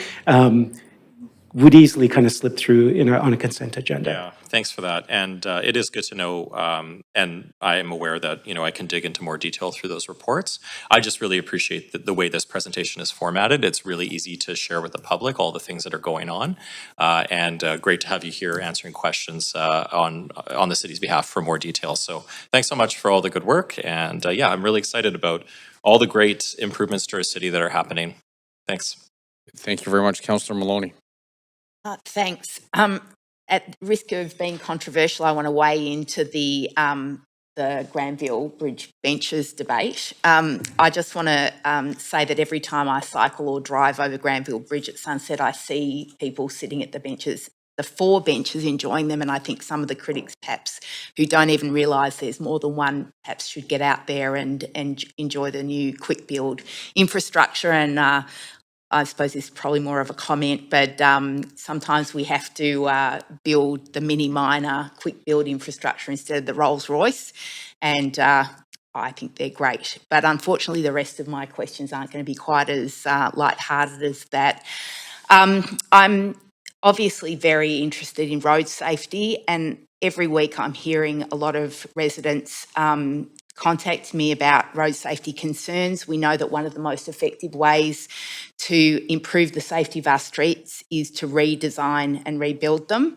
would easily kind of slip through on a consent agenda. Yeah, thanks for that. And it is good to know, and I am aware that, I can dig into more detail through those reports. I just really appreciate the way this presentation is formatted. It's really easy to share with the public all the things that are going on. And great to have you here answering questions on the city's behalf for more details. So thanks so much for all the good work. And yeah, I'm really excited about all the great improvements to our city that are happening. Thanks. Thank you very much, Councillor Maloney. Thanks. At risk of being controversial, I want to weigh into the Granville Bridge benches debate. I just want to say that every time I cycle or drive over Granville Bridge at sunset, I see people sitting at the benches, the 4 benches, enjoying them. And I think some of the critics, perhaps, who don't even realise there's more than one, perhaps should get out there and enjoy the new quick build infrastructure. And I suppose this is probably more of a comment, but sometimes we have to build the mini minor quick build infrastructure instead of the Rolls Royce, and I think they're great. But unfortunately, the rest of my questions aren't going to be quite as lighthearted as that. I'm obviously very interested in road safety, and every week I'm hearing a lot of residents contact me about road safety concerns. We know that one of the most effective ways to improve the safety of our streets is to redesign and rebuild them.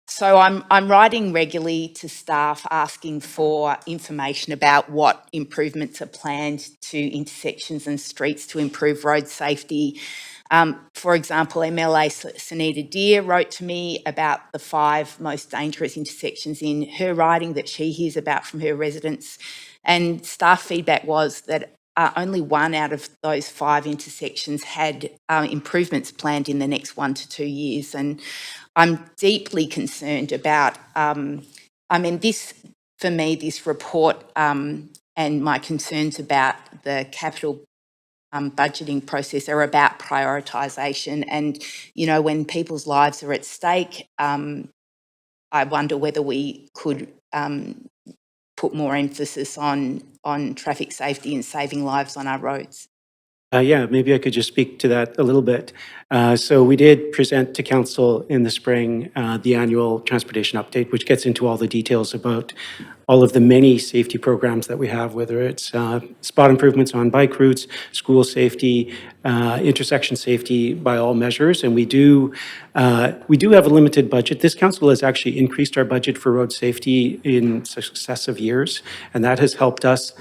So I'm writing regularly to staff asking for information about what improvements are planned to intersections and streets to improve road safety. For example, MLA Sunita Deer wrote to me about the 5 most dangerous intersections in her riding that she hears about from her residents. And staff feedback was that only 1 out of those 5 intersections had improvements planned in the next 1 to 2 years. And I'm deeply concerned about, this, for me, this report and my concerns about the capital budgeting process are about prioritisation. And, when people's lives are at stake, I wonder whether we could put more emphasis on traffic safety and saving lives on our roads. Yeah, maybe I could just speak to that a little bit. So we did present to council in the spring the annual transportation update, which gets into all the details about all of the many safety programs that we have, whether it's spot improvements on bike routes, school safety, intersection safety by all measures. And we do have a limited budget. This council has actually increased our budget for road safety in successive years, and that has helped us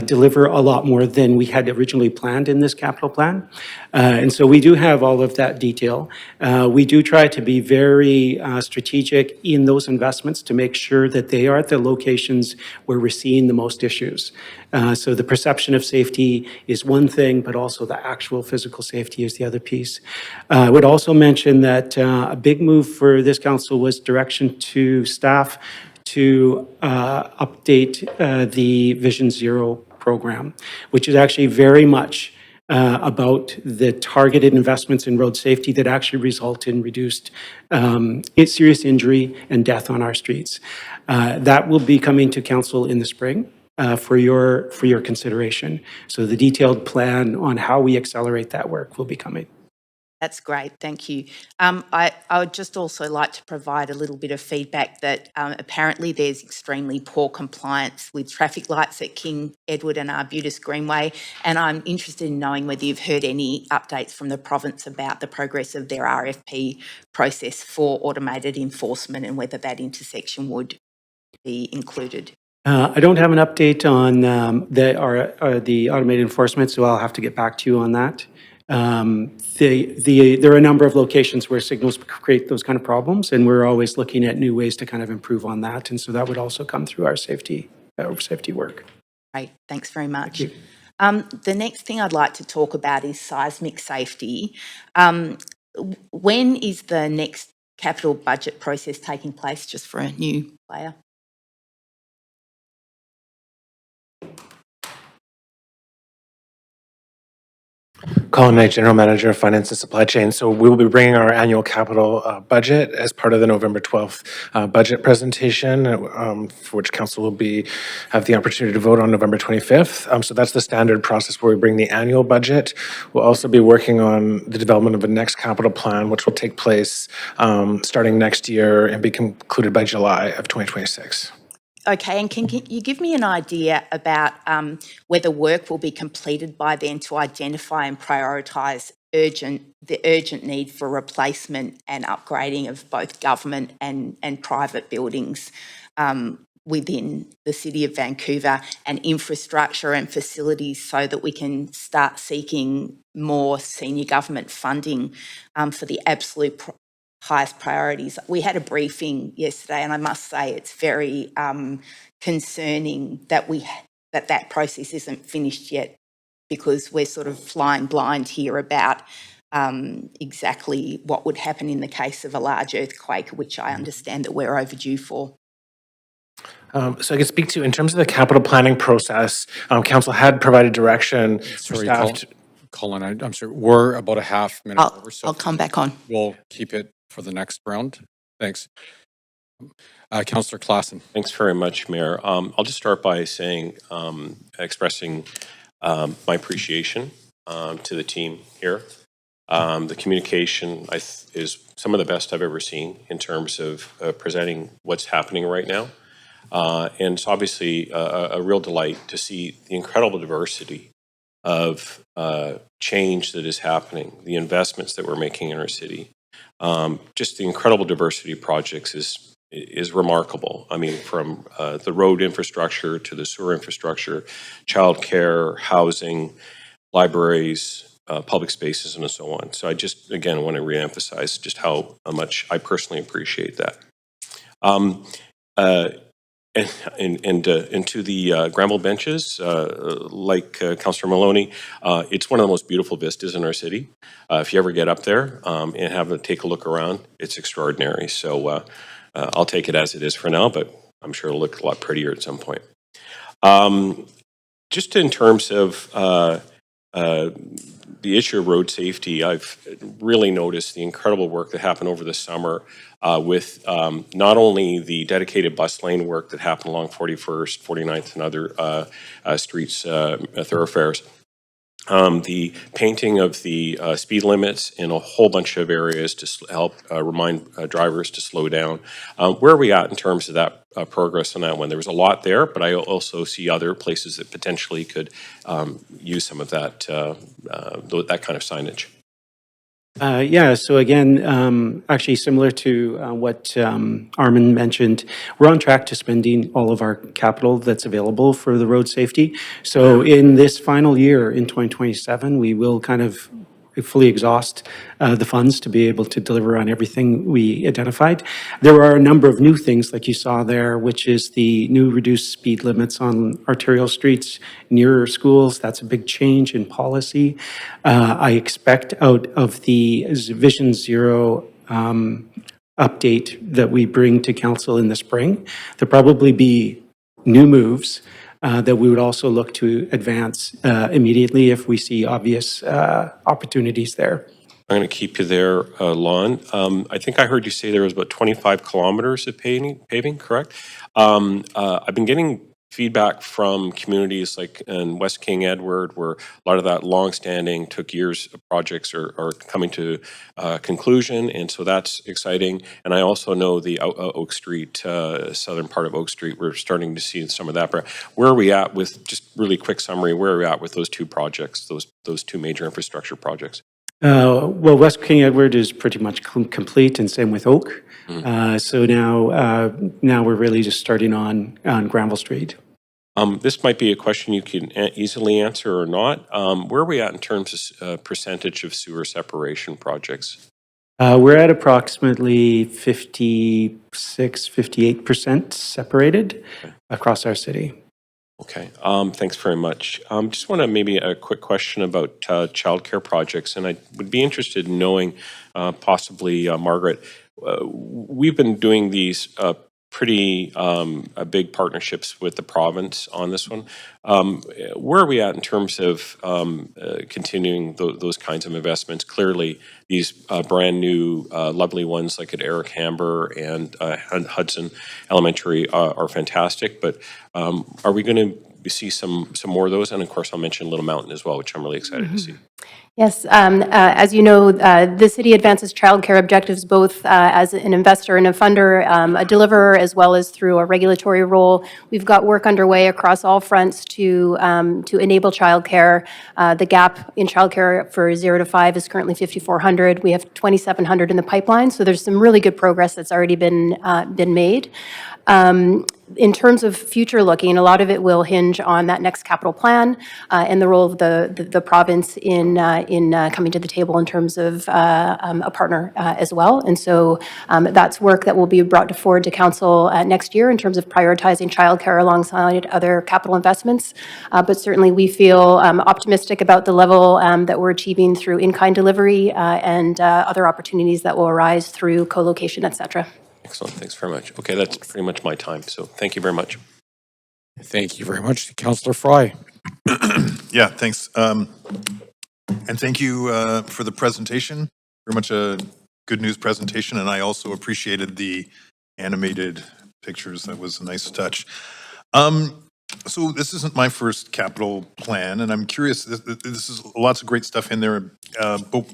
deliver a lot more than we had originally planned in this capital plan. And so we do have all of that detail. We do try to be very strategic in those investments to make sure that they are at the locations where we're seeing the most issues. So the perception of safety is one thing, but also the actual physical safety is the other piece. I would also mention that a big move for this council was direction to staff to update the Vision Zero program, which is actually very much about the targeted investments in road safety that actually result in reduced serious injury and death on our streets. That will be coming to council in the spring for your consideration. So the detailed plan on how we accelerate that work will be coming. That's great, thank you. I would just also like to provide a little bit of feedback that apparently there's extremely poor compliance with traffic lights at King Edward and Arbutus Greenway, and I'm interested in knowing whether you've heard any updates from the province about the progress of their RFP process for automated enforcement and whether that intersection would be included. I don't have an update on the automated enforcement, so I'll have to get back to you on that. There are a number of locations where signals create those kind of problems, and we're always looking at new ways to kind of improve on that. And so that would also come through our safety work. Great, thanks very much. Thank you. The next thing I'd like to talk about is seismic safety. When is the next capital budget process taking place, just for a new player? Colin Knight, General Manager of Finance and Supply Chain. So we will be bringing our annual capital budget as part of the November 12th budget presentation, for which Council will have the opportunity to vote on November 25th. So that's the standard process where we bring the annual budget. We'll also be working on the development of a next capital plan, which will take place starting next year and be concluded by July of 2026. Okay, and can you give me an idea about whether work will be completed by then to identify and prioritise the urgent need for replacement and upgrading of both government and private buildings within the City of Vancouver, and infrastructure and facilities, so that we can start seeking more senior government funding for the absolute highest priorities? We had a briefing yesterday, and I must say it's very concerning that that process isn't finished yet, because we're sort of flying blind here about exactly what would happen in the case of a large earthquake, which I understand that we're overdue for. So I can speak to, in terms of the capital planning process, Council had provided direction for Sorry, staff. Colin, I'm sorry, we're about a half minute over, so I'll come back on. we'll keep it for the next round. Thanks. Councillor Klassen. Thanks very much, Mayor. I'll just start by saying, expressing my appreciation to the team here. The communication is some of the best I've ever seen in terms of presenting what's happening right now. And it's obviously a real delight to see the incredible diversity of change that is happening, the investments that we're making in our city. Just the incredible diversity of projects is remarkable. I mean, from the road infrastructure to the sewer infrastructure, childcare, housing, libraries, public spaces, and so on. So I just, again, want to reemphasize just how much I personally appreciate that. Uh, and to the Granville benches, like Councillor Maloney, it's one of the most beautiful vistas in our city. If you ever get up there and have a take a look around, it's extraordinary. So I'll take it as it is for now, but I'm sure it'll look a lot prettier at some point. Just in terms of the issue of road safety, I've really noticed the incredible work that happened over the summer with not only the dedicated bus lane work that happened along 41st, 49th, and other streets, thoroughfares, the painting of the speed limits in a whole bunch of areas to help remind drivers to slow down. Where are we at in terms of that progress on that one? There was a lot there, but I also see other places that potentially could use some of that that kind of signage. Yeah, so again, actually similar to what Armin mentioned, we're on track to spending all of our capital that's available for the road safety. So in this final year, in 2027, we will kind of fully exhaust the funds to be able to deliver on everything we identified. There are a number of new things like you saw there, which is the new reduced speed limits on arterial streets nearer schools. That's a big change in policy. I expect out of the Vision Zero update that we bring to council in the spring, there'll probably be new moves that we would also look to advance immediately if we see obvious opportunities there. I'm going to keep you there, Lon. I think I heard you say there was about 25 kilometers of paving, correct? I've been getting feedback from communities like in West King Edward, where a lot of that long-standing, took years of projects are coming to conclusion, and so that's exciting. And I also know the Oak Street, southern part of Oak Street, we're starting to see some of that. But where are we at with, just really quick summary, where are we at with those two projects, those two major infrastructure projects? Well, West King Edward is pretty much complete, and same with Oak. So now we're really just starting on Granville Street. This might be a question you can easily answer or not. Where are we at in terms of percentage of sewer separation projects? We're at approximately 56, 58% separated across our city. Okay, thanks very much. Just want to maybe a quick question about childcare projects, and I would be interested in knowing, possibly, Margaret, we've been doing these pretty big partnerships with the province on this one. Where are we at in terms of continuing those kinds of investments? Clearly, these brand new lovely ones like at Eric Hamber and Hudson Elementary are fantastic, but are we going to see some more of those? And of course, I'll mention Little Mountain as well, which I'm really excited to see. Yes, as you know, the city advances childcare objectives both as an investor and a funder, a deliverer, as well as through a regulatory role. We've got work underway across all fronts to enable childcare. The gap in childcare for 0 to 5 is currently 5,400. We have 2,700 in the pipeline, so there's some really good progress that's already been made. In terms of future looking, a lot of it will hinge on that next capital plan and the role of the province in coming to the table in terms of a partner as well. And so that's work that will be brought forward to council next year in terms of prioritizing childcare alongside other capital investments. But certainly we feel optimistic about the level that we're achieving through in-kind delivery and other opportunities that will arise through co-location, et cetera. Excellent, thanks very much. Okay, that's pretty much my time, so thank you very much. Thank you very much, Councillor Fry. Yeah, thanks. And thank you for the presentation. Very much a good news presentation, and I also appreciated the animated pictures. That was a nice touch. So this isn't my first capital plan, and I'm curious, this is lots of great stuff in there, but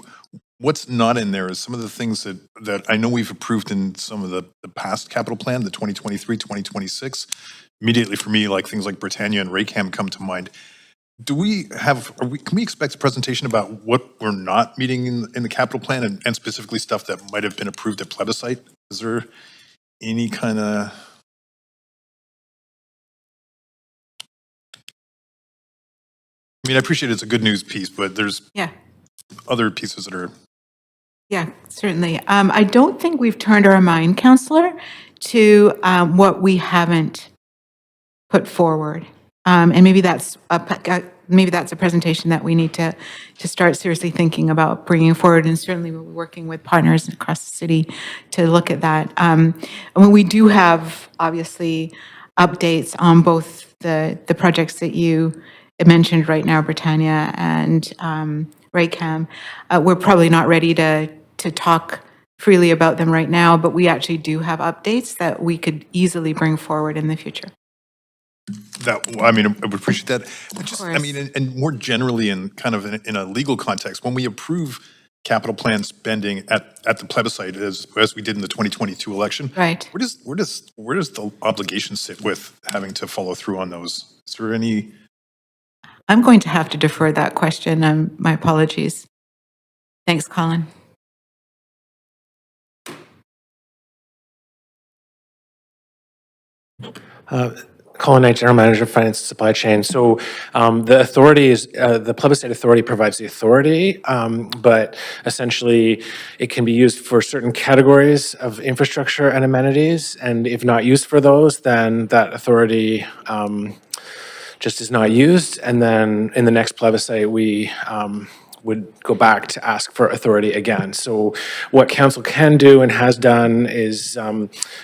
what's not in there is some of the things that I know we've approved in some of the past capital plan, the 2023, 2026. Immediately for me, like things like Britannia and Raycam come to mind. do we have, can we expect a presentation about what we're not meeting in the capital plan and specifically stuff that might have been approved at plebiscite? Is there any kind of, I mean, I appreciate it's a good news piece, but there's Yeah. other pieces that are, Yeah, certainly. I don't think we've turned our mind, Counselor, to what we haven't put forward. And maybe that's a presentation that we need to start seriously thinking about bringing forward, and certainly we're working with partners across the city to look at that. I mean, we do have, obviously, updates on both the projects that you mentioned right now, Britannia and RightCam. We're probably not ready to talk freely about them right now, but we actually do have updates that we could easily bring forward in the future. that, I mean, I would appreciate that. But just, I course. mean, and more generally in kind of in a legal context, when we approve capital plan spending at the plebiscite, as we did in the 2022 election, Right. where does the obligation sit with having to follow through on those? Is there any? I'm going to have to defer that question. My apologies. Thanks, Colin. Colin Knight, General Manager of Finance and Supply Chain. So the authority is, the plebiscite authority provides the authority, but essentially it can be used for certain categories of infrastructure and amenities. And if not used for those, then that authority just is not used. And then in the next plebiscite, we would go back to ask for authority again. So what council can do and has done is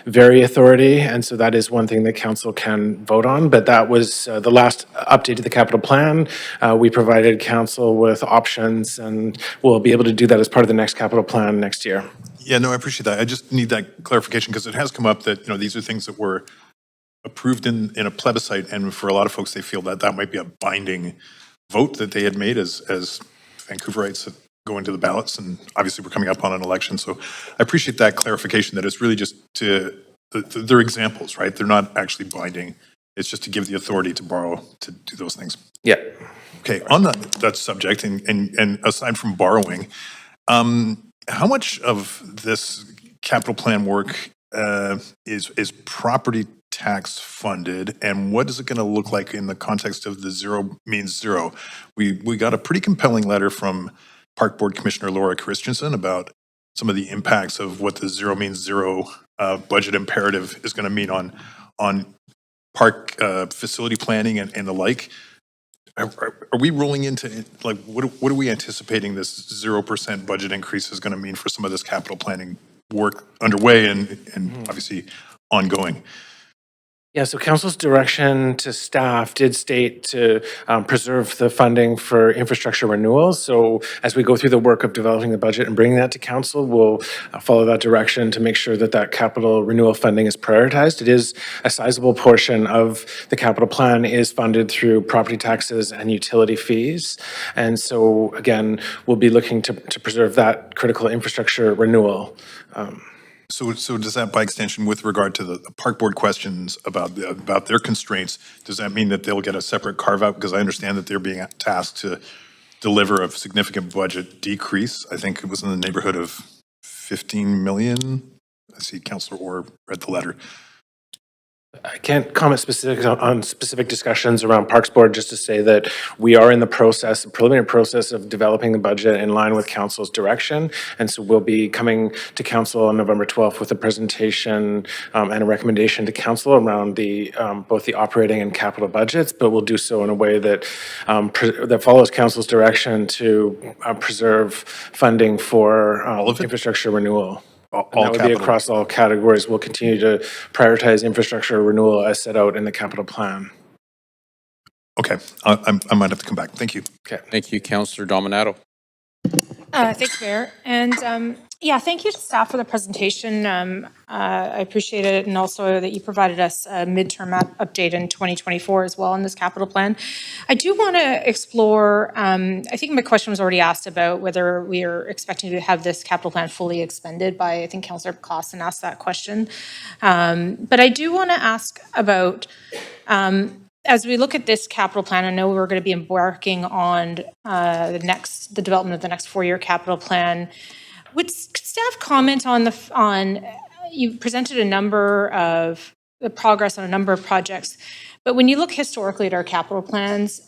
vary authority, and so that is one thing that council can vote on. But that was the last update to the capital plan. We provided council with options, and we'll be able to do that as part of the next capital plan next year. Yeah, no, I appreciate that. I just need that clarification because it has come up that, these are things that were approved in a plebiscite, and for a lot of folks, they feel that might be a binding vote that they had made as Vancouverites that go into the ballots, and obviously we're coming up on an election, so I appreciate that clarification that it's really just they're examples, right? They're not actually binding. It's just to give the authority to borrow to do those things. Yeah. Okay, on that subject, and aside from borrowing, how much of this capital plan work is property tax funded, and what is it going to look like in the context of the zero means zero? We got a pretty compelling letter from Park Board Commissioner Laura Christensen about some of the impacts of what the zero means zero budget imperative is going to mean on park facility planning and the like. Are we rolling into, like, what are we anticipating this 0% budget increase is going to mean for some of this capital planning work underway and obviously ongoing? Yeah, so council's direction to staff did state to preserve the funding for infrastructure renewals. So as we go through the work of developing the budget and bringing that to council, we'll follow that direction to make sure that that capital renewal funding is prioritized. It is a sizable portion of the capital plan is funded through property taxes and utility fees. And so again, we'll be looking to preserve that critical infrastructure renewal. So does that, by extension, with regard to the park board questions about their constraints, does that mean that they'll get a separate carve out? Because I understand that they're being tasked to deliver a significant budget decrease. I think it was in the neighborhood of 15 million. I see Councillor Orr read the letter. I can't comment specifics on specific discussions around Parks Board, just to say that we are in the preliminary process of developing the budget in line with council's direction. And so we'll be coming to council on November 12th with a presentation and a recommendation to council around both the operating and capital budgets, but we'll do so in a way that that follows council's direction to preserve funding for infrastructure renewal. And that would be across all categories. We'll continue to prioritize infrastructure renewal as set out in the capital plan. Okay, I might have to come back. Thank you. Okay. Thank you, Councillor Dominato. Thanks, Mayor. And yeah, thank you to staff for the presentation. I appreciate it, and also that you provided us a midterm update in 2024 as well on this capital plan. I do want to explore, I think my question was already asked about whether we are expecting to have this capital plan fully expended by, I think Councillor Clausen asked that question. But I do want to ask about as we look at this capital plan, I know we're going to be embarking on the development of the next 4-year capital plan. Would staff comment on you presented a number of the progress on a number of projects, but when you look historically at our capital plans,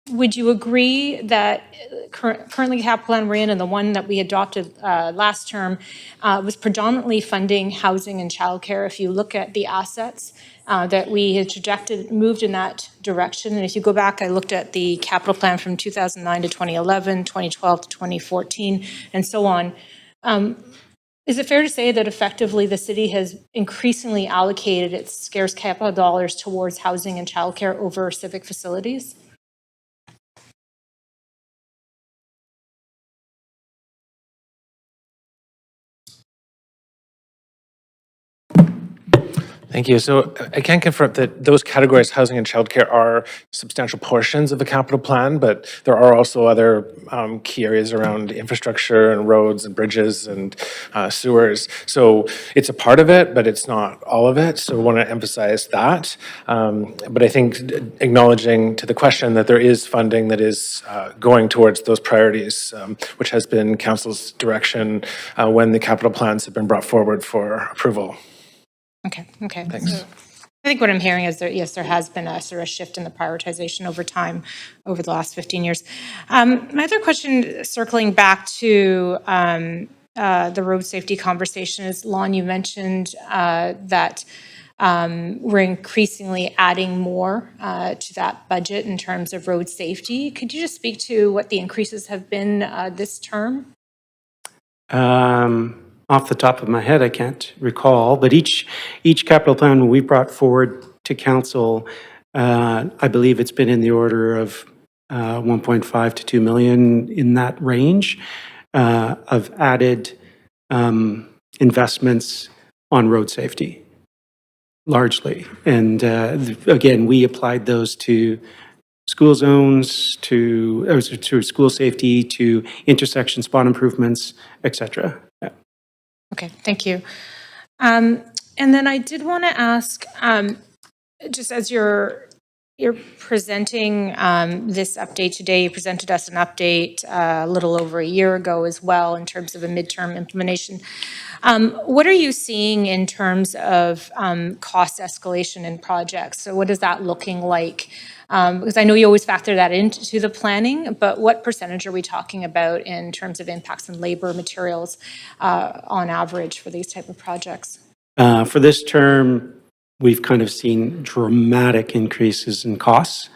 would you agree that currently the capital plan we're in and the one that we adopted last term was predominantly funding housing and childcare? If you look at the assets that we had moved in that direction. And if you go back, I looked at the capital plan from 2009 to 2011, 2012 to 2014, and so on. Is it fair to say that effectively the city has increasingly allocated its scarce capital dollars towards housing and childcare over civic facilities? Thank you. So I can confirm that those categories, housing and childcare, are substantial portions of the capital plan, but there are also other key areas around infrastructure and roads and bridges and sewers. So it's a part of it, but it's not all of it. So I want to emphasize that. But I think acknowledging to the question that there is funding that is going towards those priorities, which has been council's direction when the capital plans have been brought forward for approval. Okay. Thanks. So I think what I'm hearing is that, yes, there has been a sort of shift in the prioritization over time, over the last 15 years. My other question, circling back to the road safety conversation, is, Lon, you mentioned that we're increasingly adding more to that budget in terms of road safety. Could you just speak to what the increases have been this term? Off the top of my head, I can't recall, but each capital plan we brought forward to council, I believe it's been in the order of 1.5 to 2 million, in that range, of added investments on road safety, largely. And again, we applied those to school zones, to school safety, to intersection spot improvements, et cetera. Yeah. Okay, thank you. And then I did want to ask, just as you're presenting this update today, you presented us an update a little over a year ago as well in terms of a midterm implementation. What are you seeing in terms of cost escalation in projects? So what is that looking like? Because I know you always factor that into the planning, but what percentage are we talking about in terms of impacts on labor, materials on average for these type of projects? For this term, we've kind of seen dramatic increases in costs,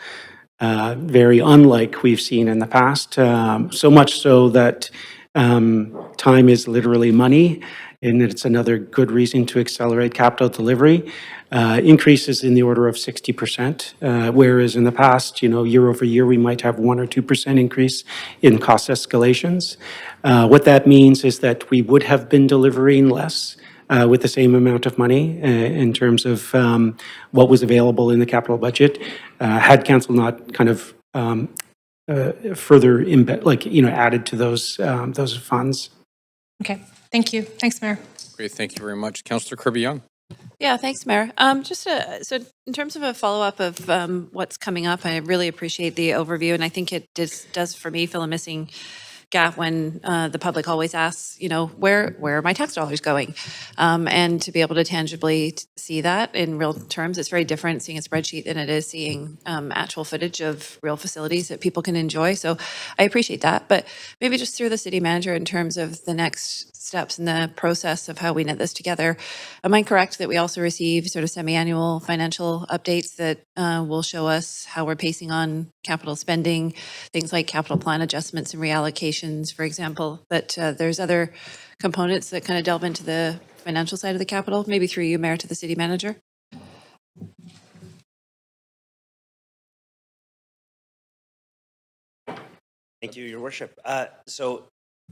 very unlike we've seen in the past. So much so that time is literally money, and it's another good reason to accelerate capital delivery. Increases in the order of 60%, whereas in the past, year over year, we might have 1 or 2% increase in cost escalations. What that means is that we would have been delivering less with the same amount of money in terms of what was available in the capital budget, had council not kind of further added to those funds. Okay, thank you. Thanks, Mayor. Great, thank you very much. Councillor Kirby-Young. Yeah, thanks, Mayor. So in terms of a follow-up of what's coming up, I really appreciate the overview, and I think it does for me fill a missing gap when the public always asks, where are my tax dollars going? And to be able to tangibly see that in real terms, it's very different seeing a spreadsheet than it is seeing actual footage of real facilities that people can enjoy. So I appreciate that. But maybe just through the city manager in terms of the next steps in the process of how we knit this together. Am I correct that we also receive sort of semi-annual financial updates that will show us how we're pacing on capital spending, things like capital plan adjustments and reallocations, for example, but there's other components that kind of delve into the financial side of the capital, maybe through you, Mayor, to the city manager? Thank you, Your Worship. So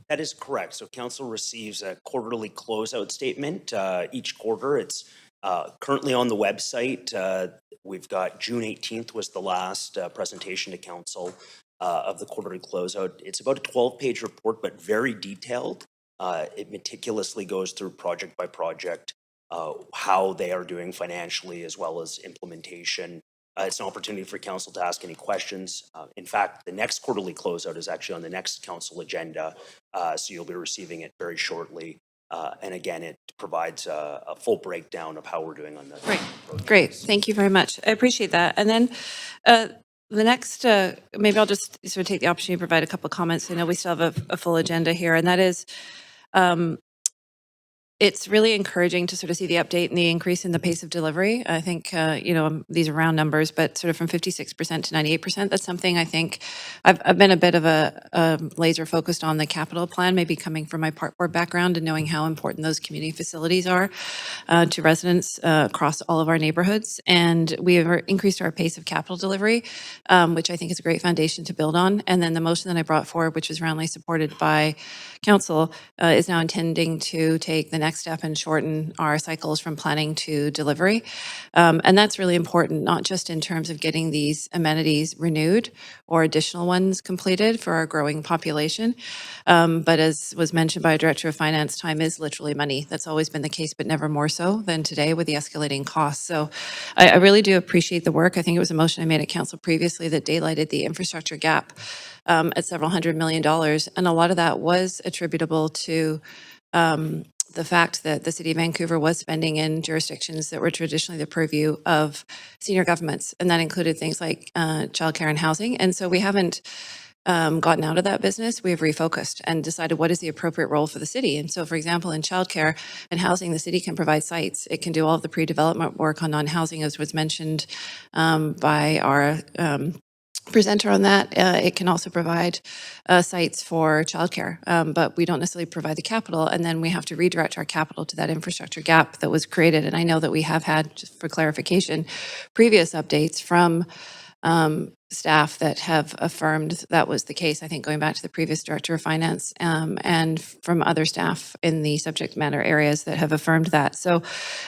that is correct. So council receives a quarterly closeout statement each quarter. It's currently on the website. We've got June 18th was the last presentation to council of the quarterly closeout. It's about a 12-page report, but very detailed. It meticulously goes through project by project, how they are doing financially, as well as implementation, It's an opportunity for council to ask any questions. In fact, the next quarterly closeout is actually on the next council agenda, so you'll be receiving it very shortly. And again, it provides a full breakdown of how we're doing on the project. Great, thank you very much. I appreciate that. And then the next, maybe I'll just sort of take the opportunity to provide a couple of comments. I know we still have a full agenda here, and that is, it's really encouraging to sort of see the update and the increase in the pace of delivery. I think, these are round numbers, but sort of from 56% to 98%, that's something I think I've been a bit of a laser focused on the capital plan, maybe coming from my park board background and knowing how important those community facilities are to residents across all of our neighborhoods. And we have increased our pace of capital delivery, which I think is a great foundation to build on. And then the motion that I brought forward, which was roundly supported by council, is now intending to take the next step and shorten our cycles from planning to delivery. And that's really important, not just in terms of getting these amenities renewed or additional ones completed for our growing population, but as was mentioned by a Director of Finance, time is literally money. That's always been the case, but never more so than today with the escalating costs. So I really do appreciate the work. I think it was a motion I made at council previously that daylighted the infrastructure gap at several $100 million. And a lot of that was attributable to the fact that the City of Vancouver was spending in jurisdictions that were traditionally the purview of senior governments, and that included things like childcare and housing. And so we haven't gotten out of that business. We have refocused and decided what is the appropriate role for the city. And so, for example, in childcare and housing, the city can provide sites. It can do all of the pre-development work on non-housing, as was mentioned by our presenter on that. It can also provide sites for childcare, but we don't necessarily provide the capital, and then we have to redirect our capital to that infrastructure gap that was created. And I know that we have had, just for clarification, previous updates from staff that have affirmed that was the case, I think going back to the previous Director of Finance, and from other staff in the subject matter areas that have affirmed that. So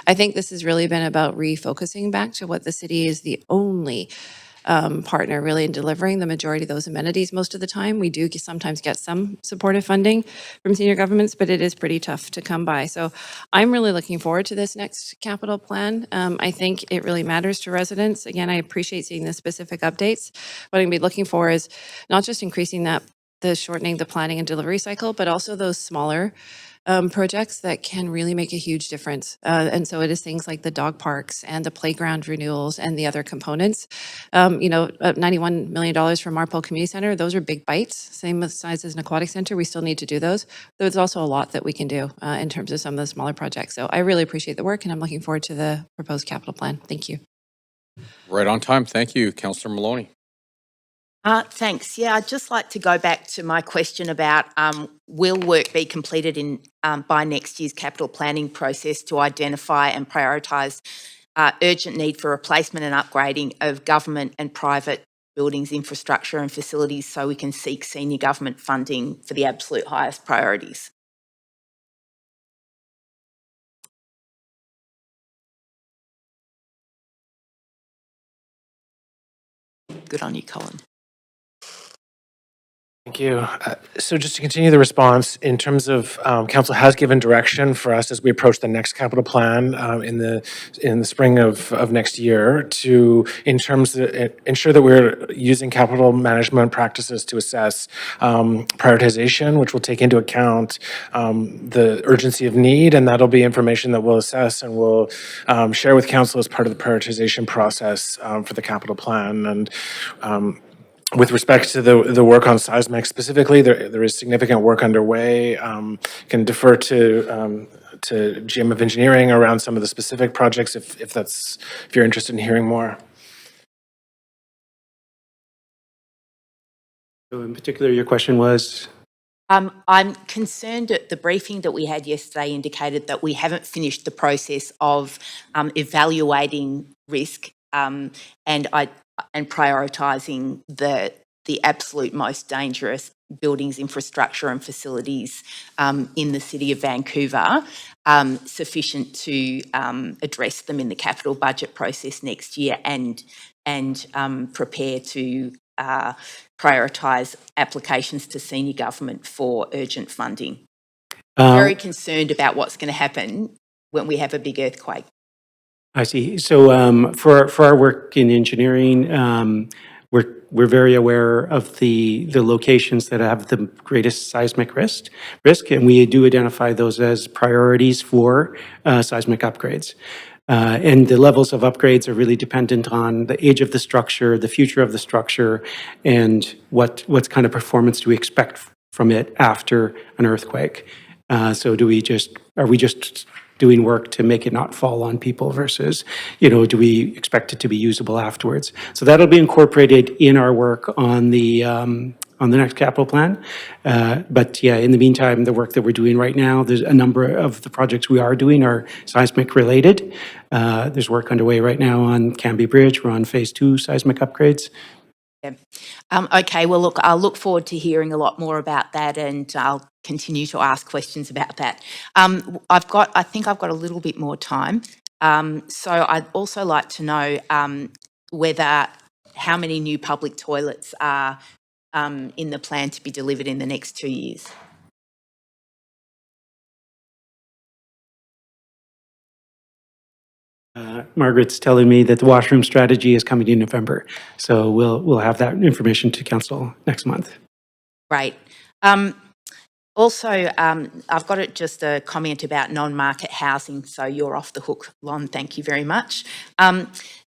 I think this has really been about refocusing back to what the city is the only partner really in delivering the majority of those amenities most of the time. We do sometimes get some supportive funding from senior governments, but it is pretty tough to come by. So I'm really looking forward to this next capital plan. I think it really matters to residents. Again, I appreciate seeing the specific updates. What I'm going to be looking for is not just increasing the shortening the planning and delivery cycle, but also those smaller projects that can really make a huge difference. And so it is things like the dog parks and the playground renewals and the other components. $91 million for Marpole Community Center, those are big bites, same size as an aquatic center. We still need to do those. There's also a lot that we can do in terms of some of the smaller projects. So I really appreciate the work, and I'm looking forward to the proposed capital plan. Thank you. Right on time. Thank you, Councillor Maloney. Thanks. Yeah, I'd just like to go back to my question about will work be completed in by next year's capital planning process to identify and prioritise urgent need for replacement and upgrading of government and private buildings, infrastructure and facilities so we can seek senior government funding for the absolute highest priorities. Good on you, Colin. Thank you. So just to continue the response, in terms of council has given direction for us as we approach the next capital plan in the spring of next year to ensure that we're using capital management practices to assess prioritization, which will take into account the urgency of need, and that'll be information that we'll assess and we'll share with council as part of the prioritization process for the capital plan. And with respect to the work on seismic specifically, there is significant work underway. Can defer to GM of Engineering around some of the specific projects if you're interested in hearing more. So in particular, your question was? I'm concerned that the briefing that we had yesterday indicated that we haven't finished the process of evaluating risk and prioritising the absolute most dangerous buildings, infrastructure and facilities in the City of Vancouver, sufficient to address them in the capital budget process next year and prepare to prioritise applications to senior government for urgent funding. Very concerned about what's going to happen when we have a big earthquake. I see. So for our work in engineering, we're very aware of the locations that have the greatest seismic risk, and we do identify those as priorities for seismic upgrades. And the levels of upgrades are really dependent on the age of the structure, the future of the structure, and what kind of performance do we expect from it after an earthquake. So are we just doing work to make it not fall on people versus, do we expect it to be usable afterwards? So that'll be incorporated in our work on the next capital plan. But yeah, in the meantime, the work that we're doing right now, there's a number of the projects we are doing are seismic related. There's work underway right now on Canby Bridge. We're on phase 2 seismic upgrades. Okay, well, look, I'll look forward to hearing a lot more about that, and I'll continue to ask questions about that. I think I've got a little bit more time. So I'd also like to know how many new public toilets are in the plan to be delivered in the next 2 years. Margaret's telling me that the washroom strategy is coming in November. So we'll have that information to council next month. Great. Also, I've got just a comment about non-market housing, so you're off the hook, Lon. Thank you very much.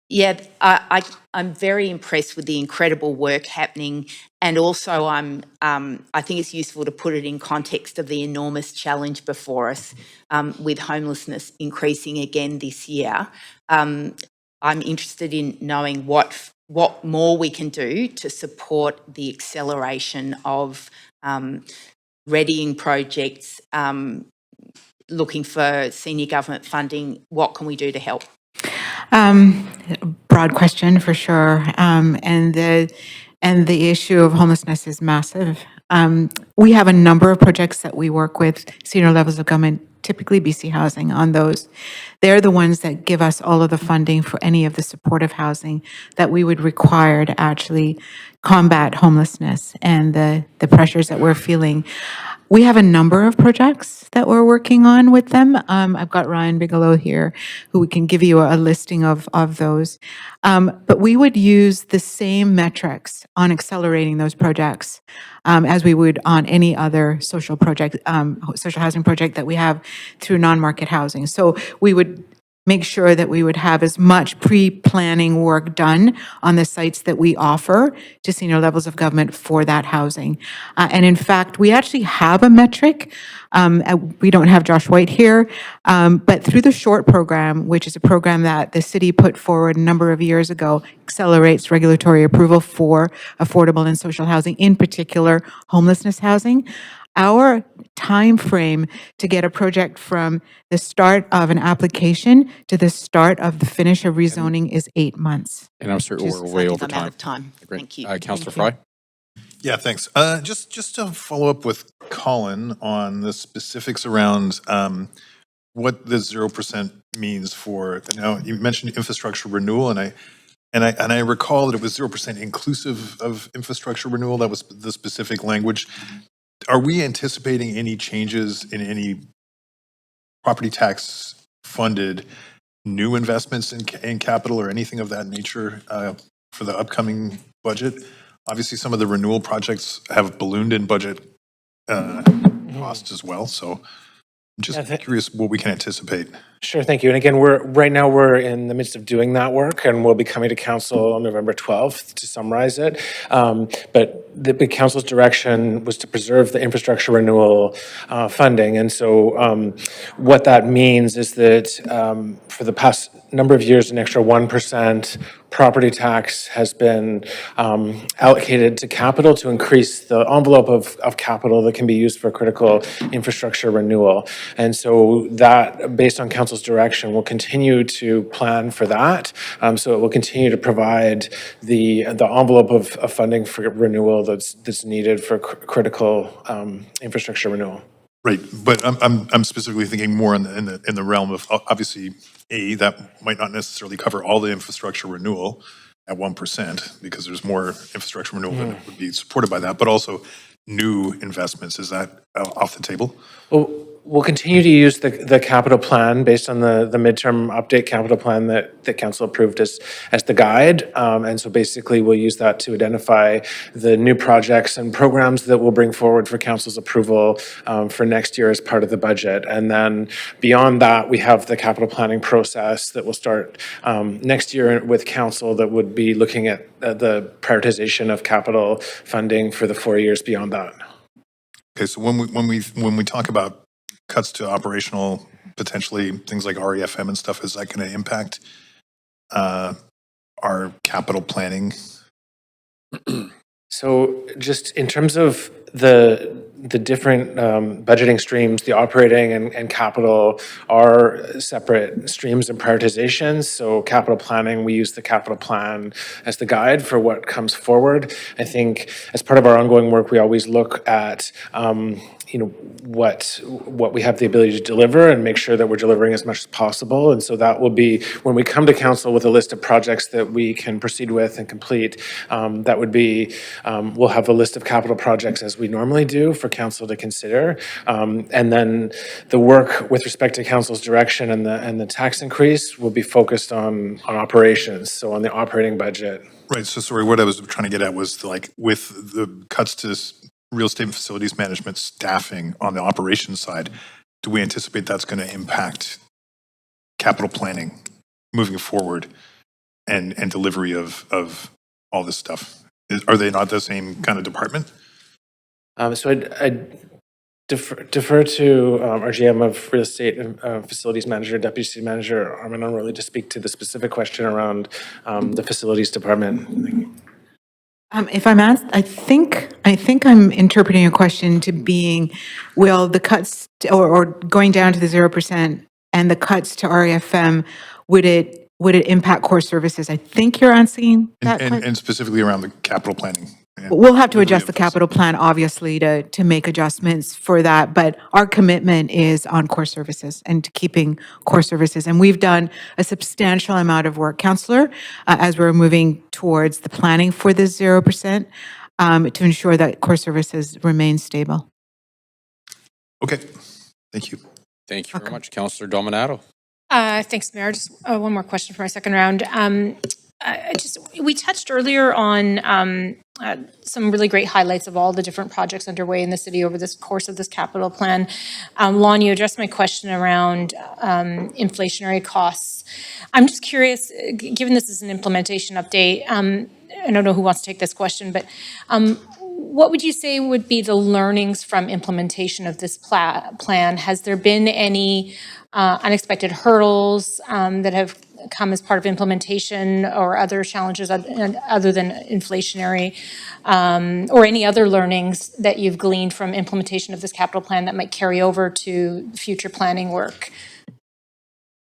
Yeah, I'm very impressed with the incredible work happening, and also I think it's useful to put it in context of the enormous challenge before us with homelessness increasing again this year. I'm interested in knowing what more we can do to support the acceleration of readying projects, looking for senior government funding. What can we do to help? Broad question for sure. And the issue of homelessness is massive. We have a number of projects that we work with senior levels of government, typically BC Housing, on those. They're the ones that give us all of the funding for any of the supportive housing that we would require to actually combat homelessness and the pressures that we're feeling. We have a number of projects that we're working on with them. I've got Ryan Bigelow here, who can give you a listing of those. But we would use the same metrics on accelerating those projects as we would on any other social project, social housing project that we have through non-market housing. So we would make sure that we would have as much pre-planning work done on the sites that we offer to senior levels of government for that housing. And in fact, we actually have a metric. We don't have Josh White here, but through the SHORT program, which is a program that the city put forward a number of years ago, accelerates regulatory approval for affordable and social housing, in particular homelessness housing. Our time frame to get a project from the start of an application to the start of the finish of rezoning is 8 months. And I'm certain we're Just way I over think I'm out time. of time. Great. Thank you. Councillor Thank Fry? Yeah, thanks. Just to follow up with Colin on the specifics around what the 0% means for, now you mentioned infrastructure renewal, and I recall that it was 0% inclusive of infrastructure renewal. That was the specific language. Are we anticipating any changes in any property tax funded new investments in capital or anything of that nature for the upcoming budget? Obviously, some of the renewal projects have ballooned in budget costs as well. So I'm just curious what we can anticipate. Sure, thank you. And again, right now we're in the midst of doing that work, and we'll be coming to council on November 12th to summarize it. But the council's direction was to preserve the infrastructure renewal funding. And so what that means is that for the past number of years, an extra 1% property tax has been allocated to capital to increase the envelope of capital that can be used for critical infrastructure renewal. And so that, based on council's direction, will continue to plan for that. So it will continue to provide the envelope of funding for renewal that's needed for critical infrastructure renewal. Right, but I'm specifically thinking more in the realm of, obviously, that might not necessarily cover all the infrastructure renewal at 1%, because there's more infrastructure renewal that would be supported by that, but also new investments. Is that off the table? Well, we'll continue to use the capital plan based on the midterm update capital plan that council approved as the guide. And so basically we'll use that to identify the new projects and programs that we'll bring forward for council's approval for next year as part of the budget. And then beyond that, we have the capital planning process that will start next year with council that would be looking at the prioritization of capital funding for the 4 years beyond that. Okay, so when we talk about cuts to operational, potentially things like REFM and stuff, is that going to impact our capital planning? So just in terms of the different budgeting streams, the operating and capital are separate streams and prioritizations. So capital planning, we use the capital plan as the guide for what comes forward. I think as part of our ongoing work, we always look at what we have the ability to deliver and make sure that we're delivering as much as possible. And so that will be when we come to council with a list of projects that we can proceed with and complete. That would be we'll have a list of capital projects as we normally do for council to consider. And then the work with respect to council's direction and the tax increase will be focused on operations, so on the operating budget. Right, so sorry, what I was trying to get at was like with the cuts to real estate and facilities management staffing on the operations side, do we anticipate that's going to impact capital planning moving forward and delivery of all this stuff? Are they not the same kind of department? So I'd defer to our GM of real estate and facilities manager, deputy city manager, Armin Unruly, to speak to the specific question around the facilities department. If I'm asked, I think I'm interpreting your question to being, will the cuts or going down to the 0% and the cuts to REFM, would it impact core services? I think you're asking that question. And specifically around the capital planning. We'll have to adjust the capital plan, obviously, to make adjustments for that. But our commitment is on core services and to keeping core services. And we've done a substantial amount of work, Councillor, as we're moving towards the planning for this 0%, to ensure that core services remain stable. Okay, thank you. Thank you very much. Councillor Dominato. Thanks, Mayor. Just one more question for my second round. We touched earlier on some really great highlights of all the different projects underway in the city over this course of this capital plan. Lon, you addressed my question around inflationary costs. I'm just curious, given this is an implementation update, I don't know who wants to take this question, but what would you say would be the learnings from implementation of this plan? Has there been any unexpected hurdles that have come as part of implementation or other challenges other than inflationary, or any other learnings that you've gleaned from implementation of this capital plan that might carry over to future planning work?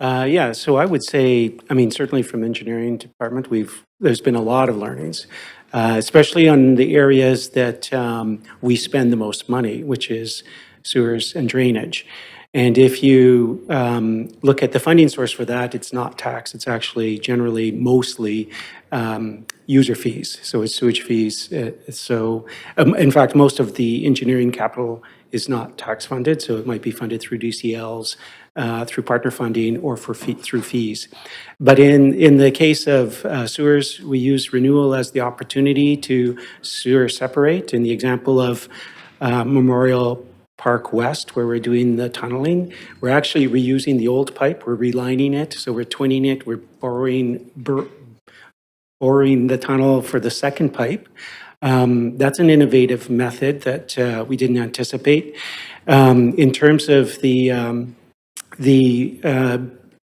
Yeah, so I would say, I mean, certainly from engineering department, there's been a lot of learnings, especially on the areas that we spend the most money, which is sewers and drainage. And if you look at the funding source for that, it's not tax. It's actually generally mostly user fees. So it's sewage fees. In fact, most of the engineering capital is not tax funded. So it might be funded through DCLs, through partner funding, or through fees. But in the case of sewers, we use renewal as the opportunity to sewer separate. In the example of Memorial Park West, where we're doing the tunneling, we're actually reusing the old pipe, we're relining it, so we're twinning it, we're boring the tunnel for the second pipe. That's an innovative method that we didn't anticipate. In terms of the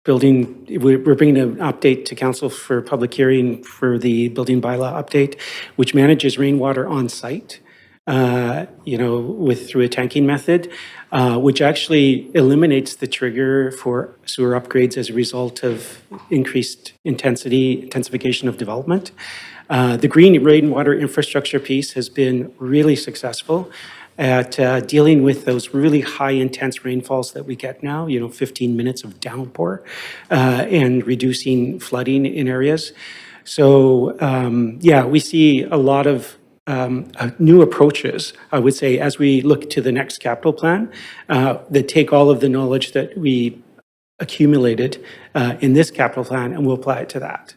building, we're bringing an update to council for public hearing for the building bylaw update, which manages rainwater on site. Through a tanking method, which actually eliminates the trigger for sewer upgrades as a result of increased intensification of development. The green rainwater infrastructure piece has been really successful at dealing with those really high intense rainfalls that we get now, 15 minutes of downpour, and reducing flooding in areas. So, we see a lot of new approaches, I would say, as we look to the next capital plan, that take all of the knowledge that we accumulated in this capital plan and we'll apply it to that.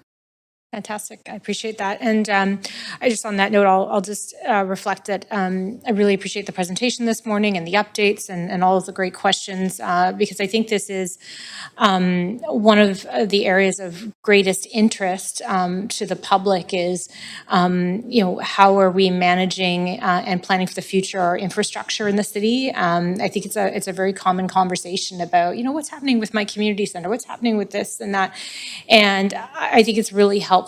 Fantastic. I appreciate that. And I just, on that note, I'll just reflect that I really appreciate the presentation this morning and the updates and all of the great questions, because I think this is one of the areas of greatest interest to the public is, how are we managing and planning for the future our infrastructure in the city? I think it's a very common conversation about, what's happening with my community center, what's happening with this and that. And I think it's really helpful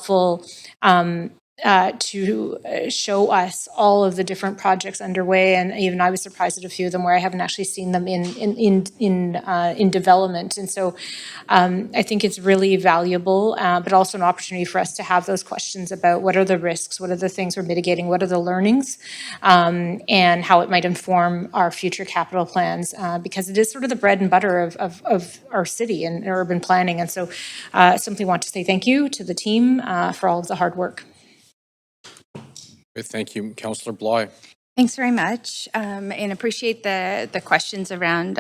to show us all of the different projects underway, and even I was surprised at a few of them where I haven't actually seen them in development. And so I think it's really valuable, but also an opportunity for us to have those questions about what are the risks, what are the things we're mitigating, what are the learnings, and how it might inform our future capital plans, because it is sort of the bread and butter of our city and urban planning. And so I simply want to say thank you to the team for all of the hard work. Thank you, Councillor Bly. Thanks very much, and appreciate the questions around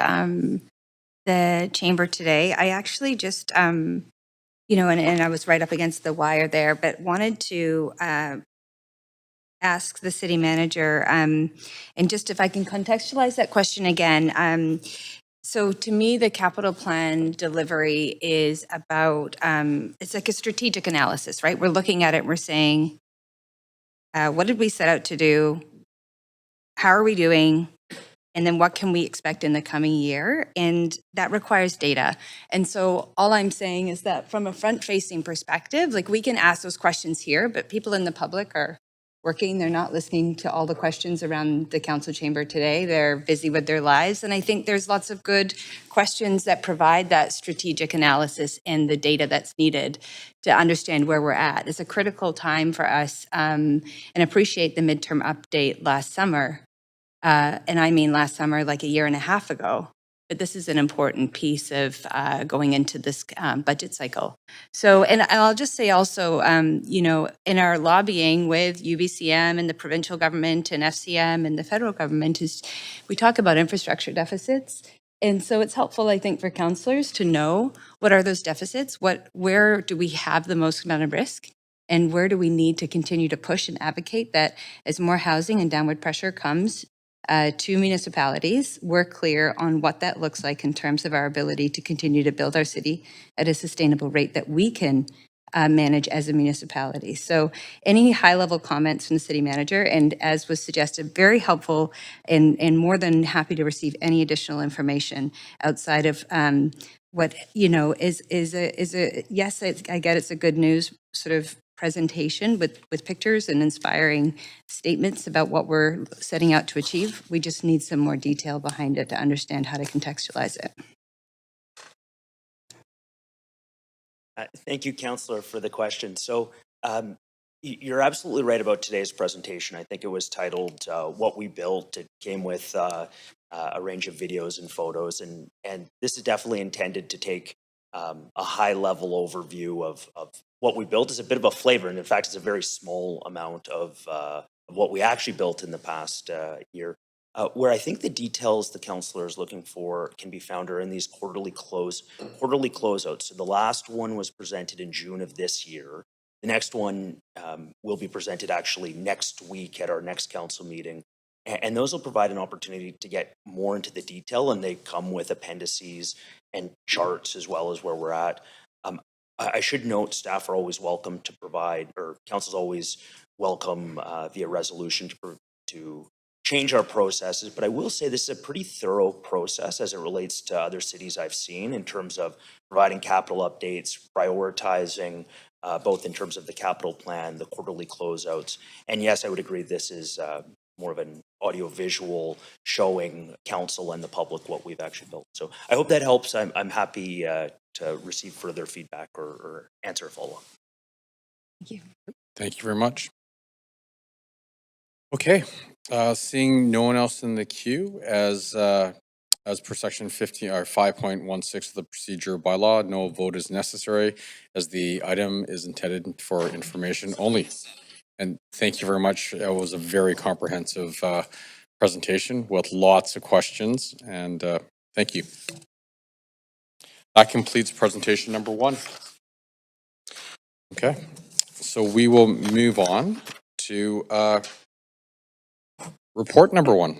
the chamber today. I actually just, and I was right up against the wire there, but wanted to ask the city manager, and just if I can contextualize that question again. So to me, the capital plan delivery is about, it's like a strategic analysis, right? We're looking at it, we're saying, what did we set out to do? How are we doing? And then what can we expect in the coming year? And that requires data. And so all I'm saying is that from a front-facing perspective, like we can ask those questions here, but people in the public are working. They're not listening to all the questions around the council chamber today. They're busy with their lives. And I think there's lots of good questions that provide that strategic analysis and the data that's needed to understand where we're at. It's a critical time for us, and appreciate the midterm update last summer. And I mean last summer, like a year and a half ago. But this is an important piece of going into this budget cycle. So, and I'll just say also, in our lobbying with UBCM and the provincial government and FCM and the federal government, we talk about infrastructure deficits. And so it's helpful, I think, for councillors to know what are those deficits, where do we have the most amount of risk, and where do we need to continue to push and advocate that as more housing and downward pressure comes to municipalities, we're clear on what that looks like in terms of our ability to continue to build our city at a sustainable rate that we can manage as a municipality. So any high-level comments from the city manager, and as was suggested, very helpful and more than happy to receive any additional information outside of what, is a yes, I get it's a good news sort of presentation with pictures and inspiring statements about what we're setting out to achieve. We just need some more detail behind it to understand how to contextualize it. Thank you, Councillor, for the question. So you're absolutely right about today's presentation. I think it was titled What We Built. It came with a range of videos and photos, and this is definitely intended to take a high-level overview of what we built. Is a bit of a flavor, and in fact, it's a very small amount of what we actually built in the past year. Where I think the details the councillor is looking for can be found are in these quarterly closeouts. So the last one was presented in June of this year. The next one will be presented actually next week at our next council meeting. And those will provide an opportunity to get more into the detail, and they come with appendices and charts as well as where we're at. I should note staff are always welcome to provide, or council's always welcome via resolution to change our processes, but I will say this is a pretty thorough process as it relates to other cities I've seen in terms of providing capital updates, prioritizing both in terms of the capital plan, the quarterly closeouts. And yes, I would agree this is more of an audio-visual showing council and the public what we've actually built. So I hope that helps. I'm happy to receive further feedback or answer a follow-up. Thank you. Thank you very much. Okay, seeing no one else in the queue, as per section 15 or 5.16 of the procedure bylaw, no vote is necessary as the item is intended for information only. And thank you very much. It was a very comprehensive presentation with lots of questions, and thank you. That completes presentation number 1. Okay, so we will move on to report number 1.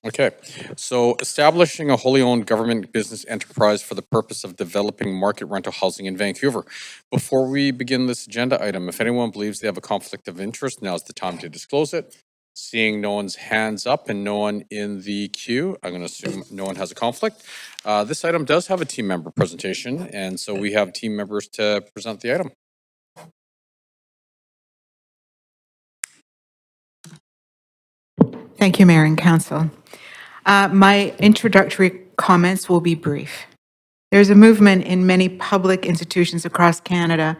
Okay, so establishing a wholly owned government business enterprise for the purpose of developing market rental housing in Vancouver. Before we begin this agenda item, if anyone believes they have a conflict of interest, now's the time to disclose it. Seeing no one's hands up and no one in the queue, I'm going to assume no one has a conflict. This item does have a team member presentation, and so we have team members to present the item. Thank you, Mayor and Council. My introductory comments will be brief. There's a movement in many public institutions across Canada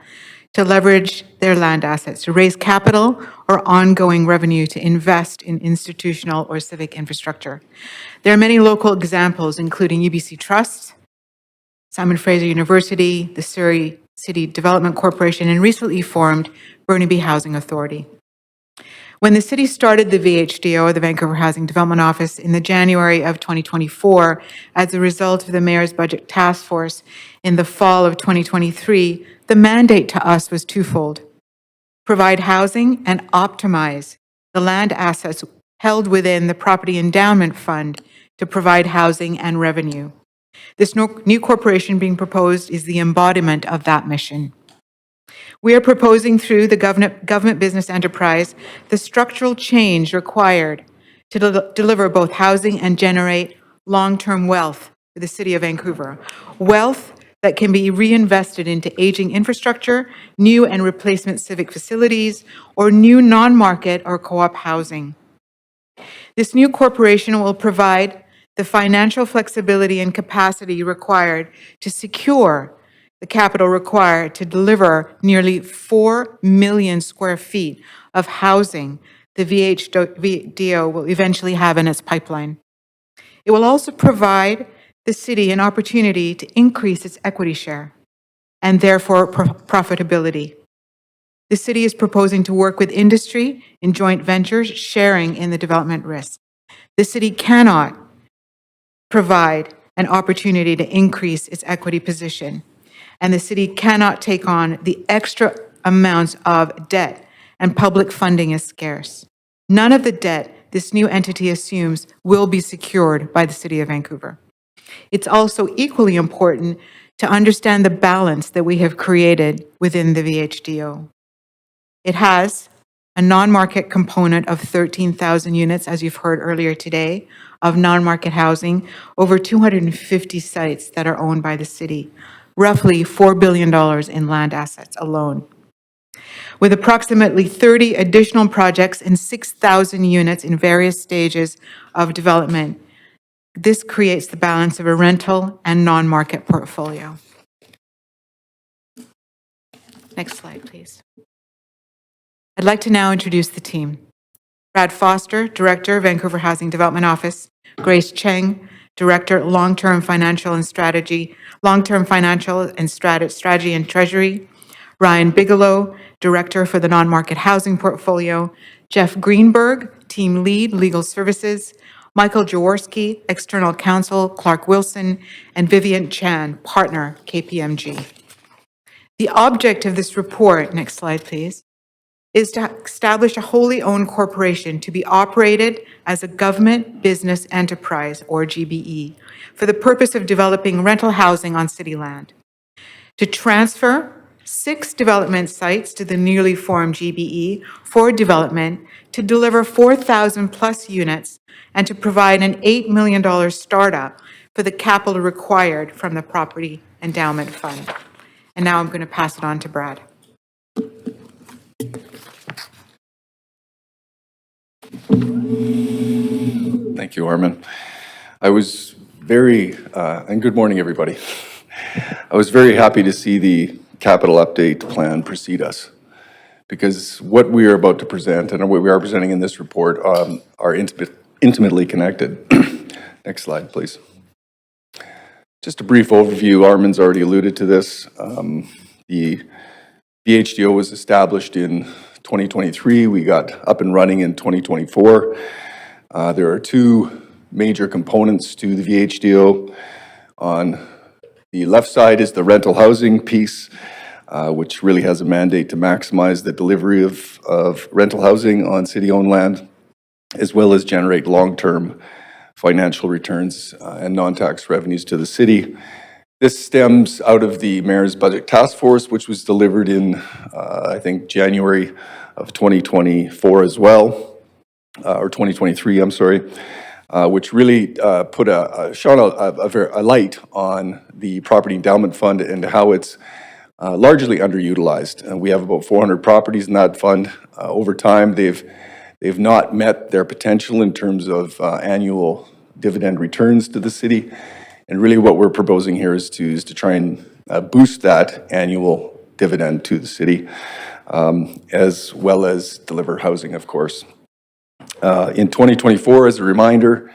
to leverage their land assets, to raise capital or ongoing revenue to invest in institutional or civic infrastructure. There are many local examples, including UBC Trust, Simon Fraser University, the Surrey City Development Corporation, and recently formed Burnaby Housing Authority. When the city started the VHDO, the Vancouver Housing Development Office, in the January of 2024, as a result of the Mayor's Budget Task Force in the fall of 2023, the mandate to us was twofold: provide housing and optimize the land assets held within the Property Endowment Fund to provide housing and revenue. This new corporation being proposed is the embodiment of that mission. We are proposing through the government business enterprise the structural change required to deliver both housing and generate long-term wealth for the City of Vancouver. Wealth that can be reinvested into aging infrastructure, new and replacement civic facilities, or new non-market or co-op housing. This new corporation will provide the financial flexibility and capacity required to secure the capital required to deliver nearly 4 million square feet of housing the VHDO will eventually have in its pipeline. It will also provide the city an opportunity to increase its equity share and therefore profitability. The city is proposing to work with industry in joint ventures, sharing in the development risk. The city cannot provide an opportunity to increase its equity position, and the city cannot take on the extra amounts of debt, and public funding is scarce. None of the debt this new entity assumes will be secured by the City of Vancouver. It's also equally important to understand the balance that we have created within the VHDO. It has a non-market component of 13,000 units, as you've heard earlier today, of non-market housing, over 250 sites that are owned by the city, roughly $4 billion in land assets alone. With approximately 30 additional projects and 6,000 units in various stages of development, this creates the balance of a rental and non-market portfolio. Next slide, please. I'd like to now introduce the team. Brad Foster, Director, Vancouver Housing Development Office. Grace Cheng, Director, Long-Term Financial and Strategy and Treasury. Ryan Bigelow, Director for the Non-Market Housing Portfolio. Jeff Greenberg, Team Lead, Legal Services. Michael Jaworski, External Counsel, Clark Wilson, and Vivian Chan, Partner, KPMG. The object of this report, next slide please, is to establish a wholly owned corporation to be operated as a government business enterprise, or GBE, for the purpose of developing rental housing on city land. To transfer 6 development sites to the newly formed GBE for development, to deliver 4,000 plus units, and to provide an $8 million startup for the capital required from the Property Endowment Fund. And now I'm going to pass it on to Brad. Thank you, Armin. I was very, and good morning, everybody. I was very happy to see the capital update plan precede us, because what we are about to present and what we are presenting in this report are intimately connected. Next slide, please. Just a brief overview. Armin's already alluded to this. The VHDO was established in 2023. We got up and running in 2024. There are two major components to the VHDO. On the left side is the rental housing piece, which really has a mandate to maximize the delivery of rental housing on city-owned land, as well as generate long-term financial returns and non-tax revenues to the city. This stems out of the Mayor's Budget Task Force, which was delivered in, I think, January of 2024 as well, or 2023, I'm sorry, which really shone a light on the Property Endowment Fund and how it's largely underutilized. We have about 400 properties in that fund. Over time, they've not met their potential in terms of annual dividend returns to the city. And really what we're proposing here is to try and boost that annual dividend to the city, as well as deliver housing, of course. In 2024, as a reminder,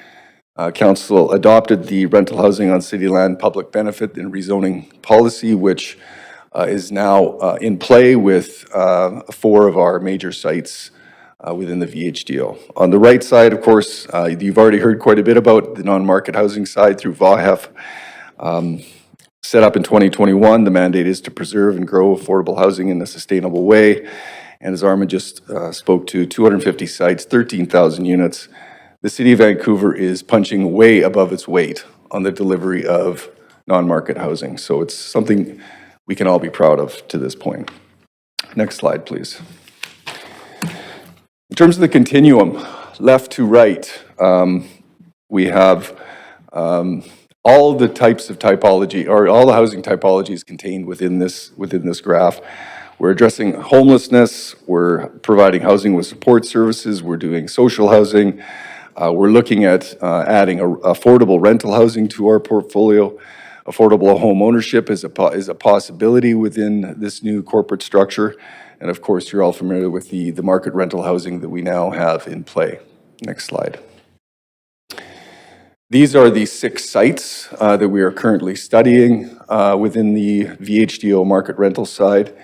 Council adopted the rental housing on city land public benefit and rezoning policy, which is now in play with 4 of our major sites within the VHDO. On the right side, of course, you've already heard quite a bit about the non-market housing side through VAHEF. Set up in 2021, the mandate is to preserve and grow affordable housing in a sustainable way. And as Armin just spoke to, 250 sites, 13,000 units. The City of Vancouver is punching way above its weight on the delivery of non-market housing. So it's something we can all be proud of to this point. Next slide, please. In terms of the continuum, left to right, we have all the types of typology, or all the housing typologies contained within this graph. We're addressing homelessness, we're providing housing with support services, we're doing social housing, we're looking at adding affordable rental housing to our portfolio. Affordable home ownership is a possibility within this new corporate structure. And of course, you're all familiar with the market rental housing that we now have in play. Next slide. These are the 6 sites that we are currently studying within the VHDO market rental side.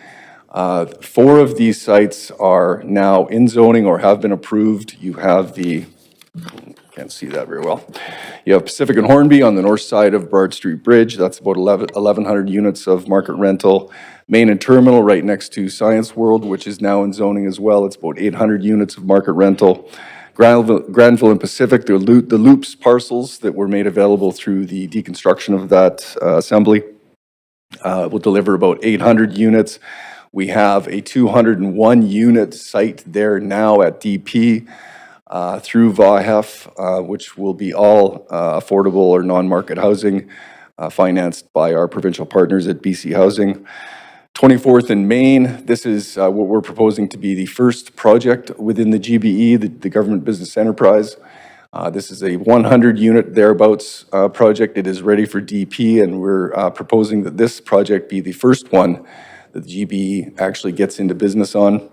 4 of these sites are now in zoning or have been approved. You have can't see that very well. You have Pacific and Hornby on the north side of Broad Street Bridge. That's about 1,100 units of market rental. Main and Terminal right next to Science World, which is now in zoning as well. It's about 800 units of market rental. Granville and Pacific, the Loops parcels that were made available through the deconstruction of that assembly will deliver about 800 units. We have a 201 unit site there now at DP through VAHEF, which will be all affordable or non-market housing financed by our provincial partners at BC Housing. 24th and Main, this is what we're proposing to be the first project within the GBE, the Government Business Enterprise. This is a 100 unit thereabouts project. It is ready for DP, and we're proposing that this project be the first one that the GBE actually gets into business on.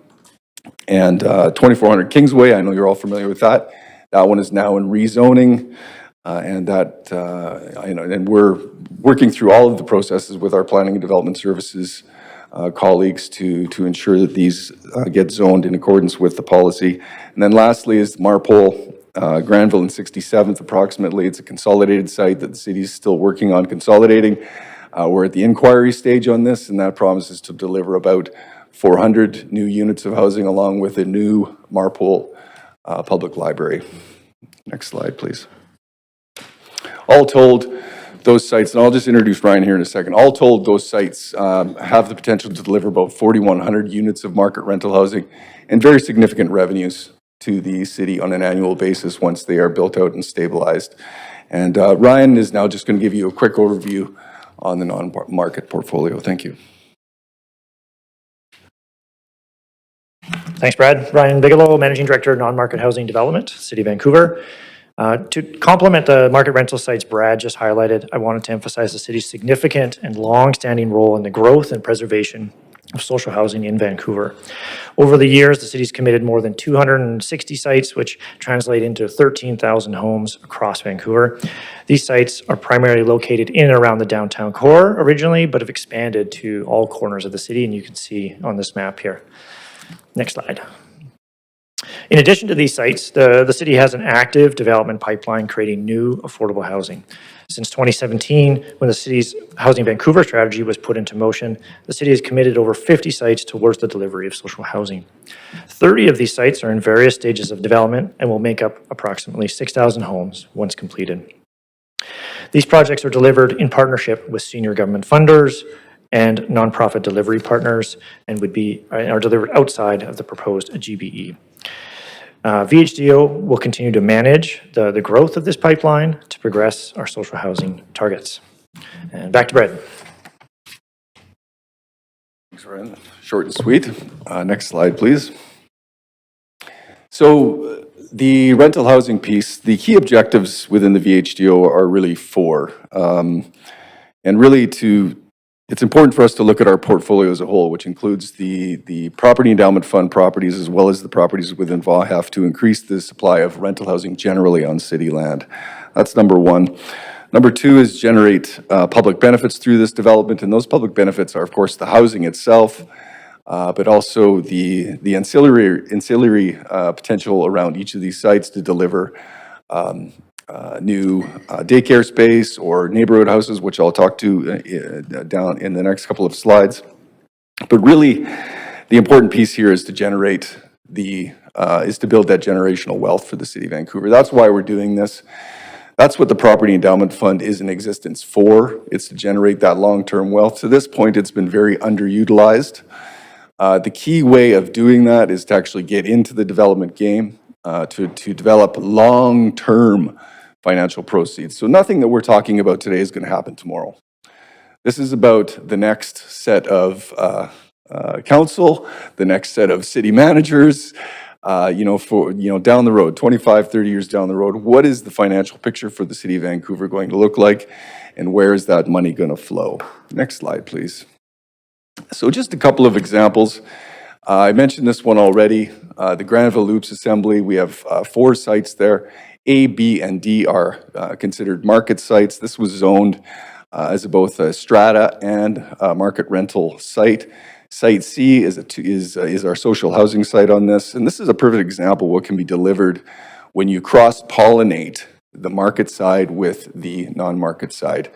And 2400 Kingsway, I know you're all familiar with that. That one is now in rezoning, and and we're working through all of the processes with our planning and development services colleagues to ensure that these get zoned in accordance with the policy. And then lastly is Marpole, Granville and 67th approximately. It's a consolidated site that the city is still working on consolidating. We're at the inquiry stage on this, and that promises to deliver about 400 new units of housing along with a new Marpole public library. Next slide, please. All told, those sites, and I'll just introduce Ryan here in a second, all told, those sites have the potential to deliver about 4,100 units of market rental housing and very significant revenues to the city on an annual basis once they are built out and stabilized. And Ryan is now just going to give you a quick overview on the non-market portfolio. Thank you. Thanks, Brad. Ryan Bigelow, Managing Director, Non-Market Housing Development, City of Vancouver. To complement the market rental sites Brad just highlighted, I wanted to emphasize the city's significant and long-standing role in the growth and preservation of social housing in Vancouver. Over the years, the city's committed more than 260 sites, which translate into 13,000 homes across Vancouver. These sites are primarily located in and around the downtown core originally, but have expanded to all corners of the city, and you can see on this map here. Next slide. In addition to these sites, the city has an active development pipeline creating new affordable housing. Since 2017, when the city's Housing Vancouver strategy was put into motion, the city has committed over 50 sites towards the delivery of social housing. 30 of these sites are in various stages of development and will make up approximately 6,000 homes once completed. These projects are delivered in partnership with senior government funders and nonprofit delivery partners and are delivered outside of the proposed GBE. VHDO will continue to manage the growth of this pipeline to progress our social housing targets. And back to Brad. Thanks, Ryan. Short and sweet. Next slide, please. So the rental housing piece, the key objectives within the VHDO are really four. And really it's important for us to look at our portfolio as a whole, which includes the property endowment fund properties as well as the properties within VAHF to increase the supply of rental housing generally on city land. That's number one. Number two is generate public benefits through this development, and those public benefits are, of course, the housing itself, but also the ancillary potential around each of these sites to deliver new daycare space or neighborhood houses, which I'll talk to down in the next couple of slides. But really, the important piece here is to generate is to build that generational wealth for the City of Vancouver. That's why we're doing this. That's what the Property Endowment Fund is in existence for. It's to generate that long-term wealth. To this point, it's been very underutilized. The key way of doing that is to actually get into the development game, to develop long-term financial proceeds. So nothing that we're talking about today is going to happen tomorrow. This is about the next set of council, the next set of city managers, down the road, 25, 30 years down the road. What is the financial picture for the City of Vancouver going to look like, and where is that money going to flow? Next slide, please. So just a couple of examples. I mentioned this one already, the Granville Loops Assembly. We have 4 sites there. A, B, and D are considered market sites. This was zoned as both a strata and a market rental site. Site C is our social housing site on this, and this is a perfect example of what can be delivered when you cross-pollinate the market side with the non-market side.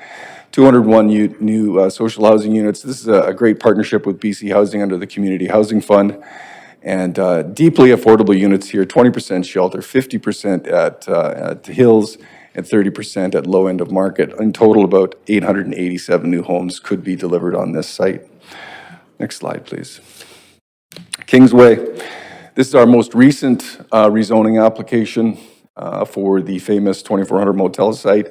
201 new social housing units. This is a great partnership with BC Housing under the Community Housing Fund. And deeply affordable units here, 20% shelter, 50% at Hills, and 30% at low end of market. In total, about 887 new homes could be delivered on this site. Next slide, please. Kingsway. This is our most recent rezoning application for the famous 2400 motel site.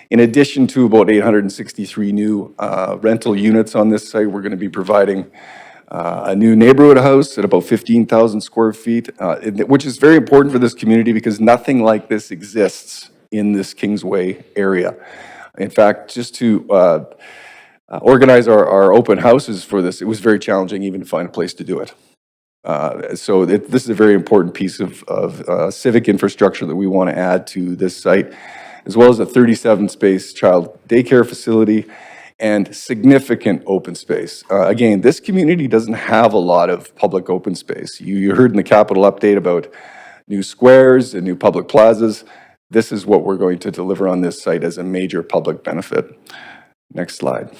In addition to about 863 new rental units on this site, we're going to be providing a new neighborhood house at about 15,000 square feet, which is very important for this community because nothing like this exists in this Kingsway area. In fact, just to organize our open houses for this, it was very challenging even to find a place to do it. So this is a very important piece of civic infrastructure that we want to add to this site, as well as a 37-space child daycare facility and significant open space. Again, this community doesn't have a lot of public open space. You heard in the capital update about new squares and new public plazas. This is what we're going to deliver on this site as a major public benefit. Next slide.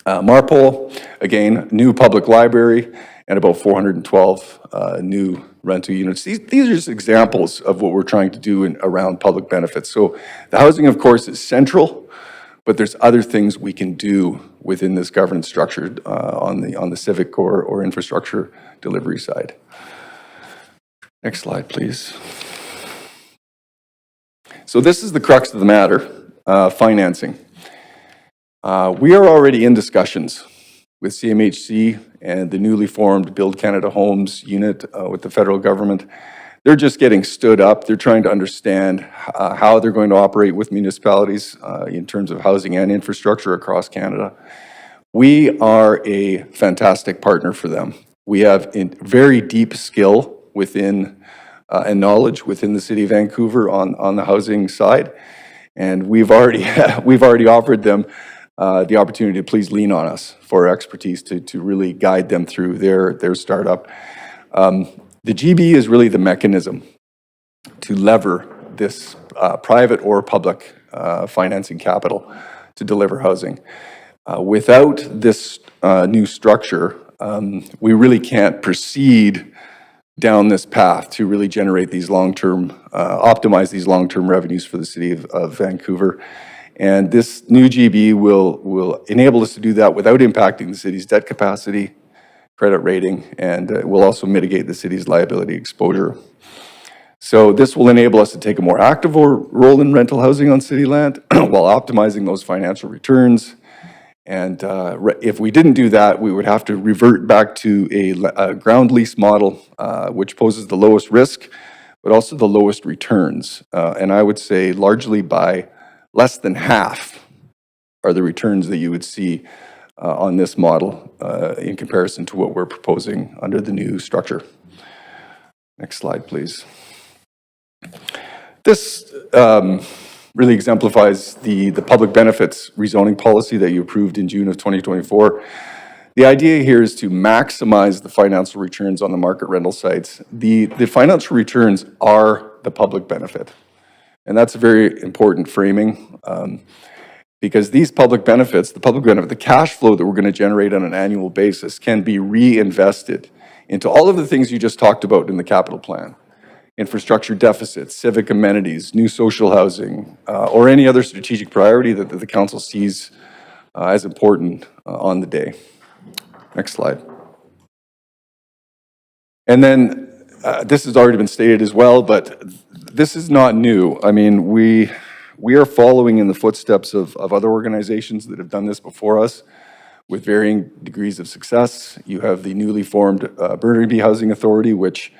Marpole, again, new public library and about 412 new rental units. These are just examples of what we're trying to do around public benefits. So the housing, of course, is central, but there's other things we can do within this governance structure on the civic or infrastructure delivery side. Next slide, please. So this is the crux of the matter, financing. We are already in discussions with CMHC and the newly formed Build Canada Homes unit with the federal government. They're just getting stood up. They're trying to understand how they're going to operate with municipalities in terms of housing and infrastructure across Canada. We are a fantastic partner for them. We have very deep skill within and knowledge within the City of Vancouver on the housing side. And we've already offered them the opportunity to please lean on us for our expertise to really guide them through their startup. The GB is really the mechanism to lever this private or public financing capital to deliver housing. Without this new structure, we really can't proceed down this path to really generate these long-term, optimize these long-term revenues for the City of Vancouver. And this new GB will enable us to do that without impacting the city's debt capacity, credit rating, and will also mitigate the city's liability exposure. So this will enable us to take a more active role in rental housing on city land while optimizing those financial returns. And if we didn't do that, we would have to revert back to a ground lease model, which poses the lowest risk, but also the lowest returns. And I would say largely by less than half are the returns that you would see on this model in comparison to what we're proposing under the new structure. Next slide, please. This really exemplifies the public benefits rezoning policy that you approved in June of 2024. The idea here is to maximize the financial returns on the market rental sites. The financial returns are the public benefit. And that's a very important framing because these public benefits, the cash flow that we're going to generate on an annual basis can be reinvested into all of the things you just talked about in the capital plan. Infrastructure deficits, civic amenities, new social housing, or any other strategic priority that the council sees as important on the day. Next slide. And then this has already been stated as well, but this is not new. I mean, we are following in the footsteps of other organizations that have done this before us with varying degrees of success. You have the newly formed Burnaby Housing Authority, which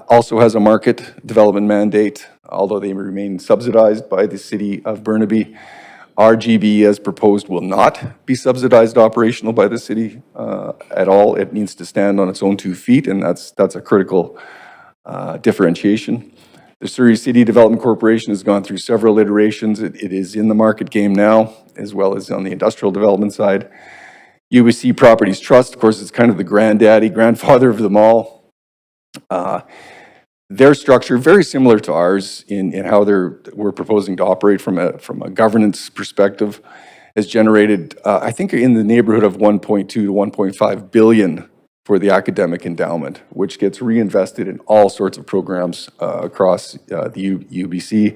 also has a market development mandate, although they remain subsidized by the City of Burnaby. Our GB, as proposed, will not be subsidized operational by the city at all. It needs to stand on its own 2 feet, and that's a critical differentiation. The Surrey City Development Corporation has gone through several iterations. It is in the market game now, as well as on the industrial development side. UBC Properties Trust, of course, is kind of the grandfather of them all. Their structure, very similar to ours in how we're proposing to operate from a governance perspective, has generated, I think, in the neighborhood of 1.2 to 1.5 billion for the academic endowment, which gets reinvested in all sorts of programs across the UBC,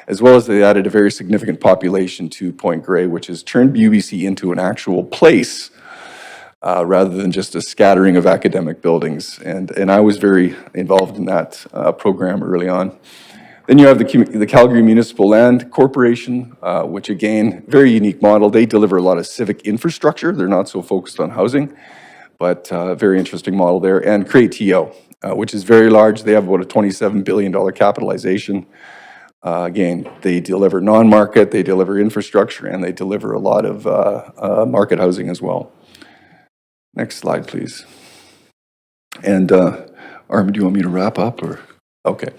as well as they added a very significant population to Point Grey, which has turned UBC into an actual place rather than just a scattering of academic buildings. And I was very involved in that program early on. Then you have the Calgary Municipal Land Corporation, which again, very unique model. They deliver a lot of civic infrastructure. They're not so focused on housing, but very interesting model there. And Creatio, which is very large. They have about a $27 billion capitalization. Again, they deliver non-market, they deliver infrastructure, and they deliver a lot of market housing as well. Next slide, please. And Armin, do you want me to wrap up or? Okay.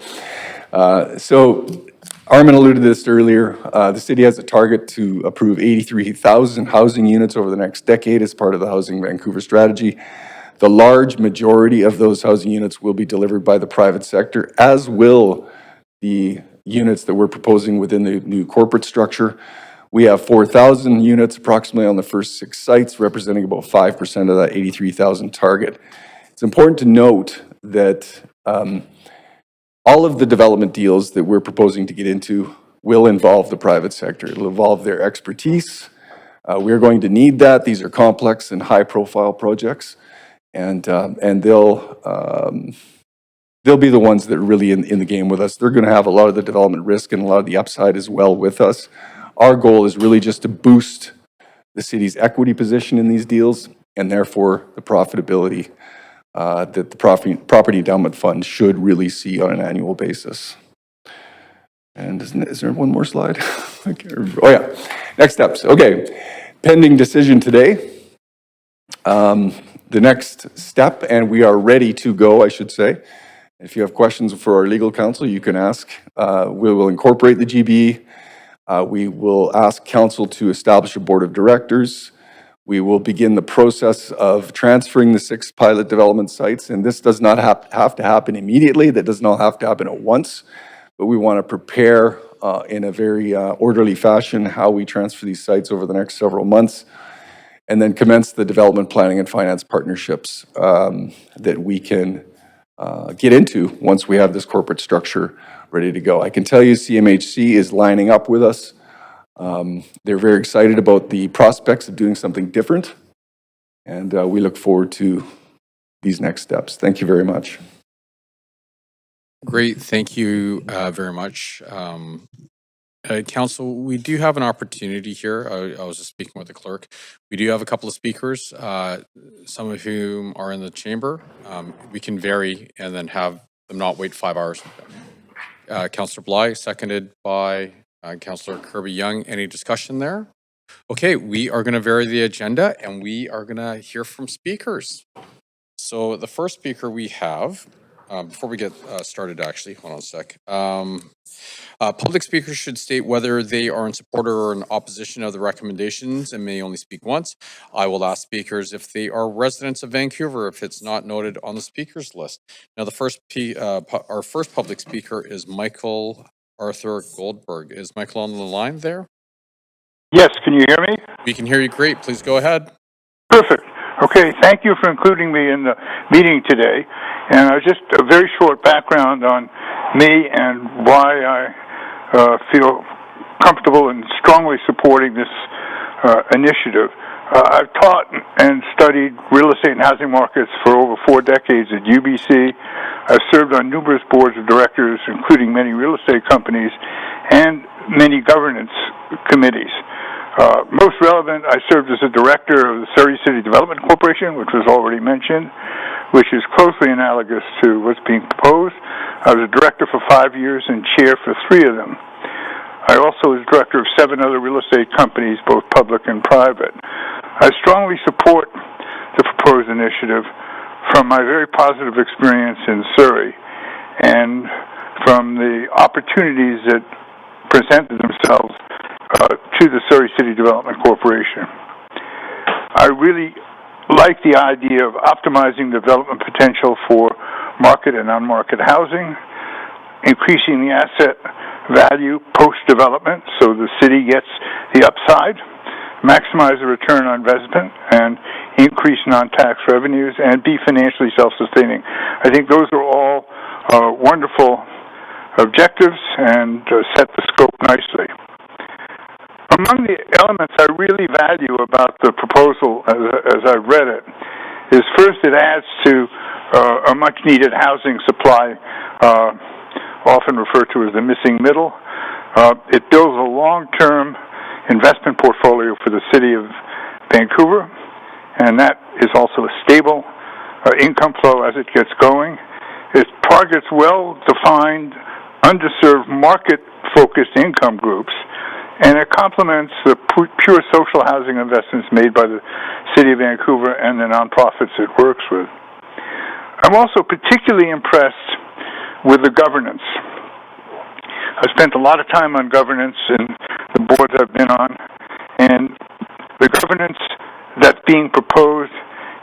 So Armin alluded to this earlier. The city has a target to approve 83,000 housing units over the next decade as part of the Housing Vancouver strategy. The large majority of those housing units will be delivered by the private sector, as will the units that we're proposing within the new corporate structure. We have 4,000 units approximately on the first 6 sites, representing about 5% of that 83,000 target. It's important to note that all of the development deals that we're proposing to get into will involve the private sector. It'll involve their expertise. We're going to need that. These are complex and high-profile projects, and they'll be the ones that are really in the game with us. They're going to have a lot of the development risk and a lot of the upside as well with us. Our goal is really just to boost the city's equity position in these deals, and therefore the profitability that the property endowment fund should really see on an annual basis. And is there one more slide? Oh yeah, next steps. Okay, pending decision today, The next step, and we are ready to go, I should say. If you have questions for our legal counsel, you can ask. We will incorporate the GB. We will ask council to establish a board of directors. We will begin the process of transferring the 6 pilot development sites, and this does not have to happen immediately. That does not have to happen at once, but we want to prepare in a very orderly fashion how we transfer these sites over the next several months, and then commence the development planning and finance partnerships that we can get into once we have this corporate structure ready to go. I can tell you CMHC is lining up with us. They're very excited about the prospects of doing something different, and we look forward to these next steps. Thank you very much. Great, thank you very much. Council, we do have an opportunity here. I was just speaking with the clerk. We do have a couple of speakers, some of whom are in the chamber. We can vary and then have them not wait 5 hours. Councillor Bly, seconded by Councillor Kirby-Young. Any discussion there? Okay, we are going to vary the agenda and we are going to hear from speakers. So the first speaker we have, before we get started actually, hold on a sec. Public speakers should state whether they are in support or in opposition of the recommendations and may only speak once. I will ask speakers if they are residents of Vancouver if it's not noted on the speakers list. Now our first public speaker is Michael Arthur Goldberg. Is Michael on the line there? Yes, can you hear me? We can hear you great. Please go ahead. Perfect. Okay, thank you for including me in the meeting today. And just a very short background on me and why I feel comfortable and strongly supporting this initiative. I've taught and studied real estate and housing markets for over 4 decades at UBC. I've served on numerous boards of directors, including many real estate companies and many governance committees. Most relevant, I served as a director of the Surrey City Development Corporation, which was already mentioned, which is closely analogous to what's being proposed. I was a director for 5 years and chair for 3 of them. I also was director of 7 other real estate companies, both public and private. I strongly support the proposed initiative from my very positive experience in Surrey and from the opportunities that presented themselves to the Surrey City Development Corporation. I really like the idea of optimizing development potential for market and on-market housing, increasing the asset value post-development so the city gets the upside, maximize the return on investment, and increase non-tax revenues, and be financially self-sustaining. I think those are all wonderful objectives and set the scope nicely. Among the elements I really value about the proposal as I've read it is first it adds to a much-needed housing supply, often referred to as the missing middle. It builds a long-term investment portfolio for the city of Vancouver, and that is also a stable income flow as it gets going. It targets well-defined, underserved, market-focused income groups, and it complements the pure social housing investments made by the City of Vancouver and the nonprofits it works with. I'm also particularly impressed with the governance. I've spent a lot of time on governance in the boards I've been on, and the governance that's being proposed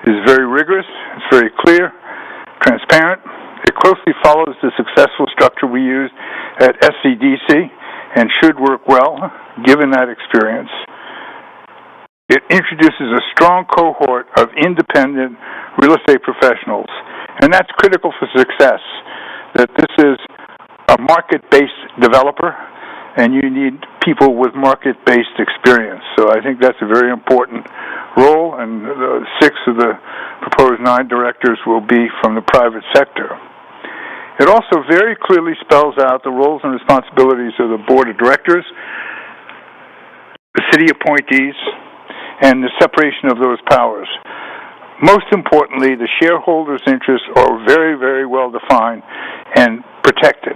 is very rigorous, it's very clear, transparent. It closely follows the successful structure we used at SCDC and should work well, given that experience. It introduces a strong cohort of independent real estate professionals, and that's critical for success, that this is a market-based developer, and you need people with market-based experience. So I think that's a very important role, and 6 of the proposed 9 directors will be from the private sector. It also very clearly spells out the roles and responsibilities of the board of directors, the city appointees, and the separation of those powers. Most importantly, the shareholders' interests are very, very well defined and protected.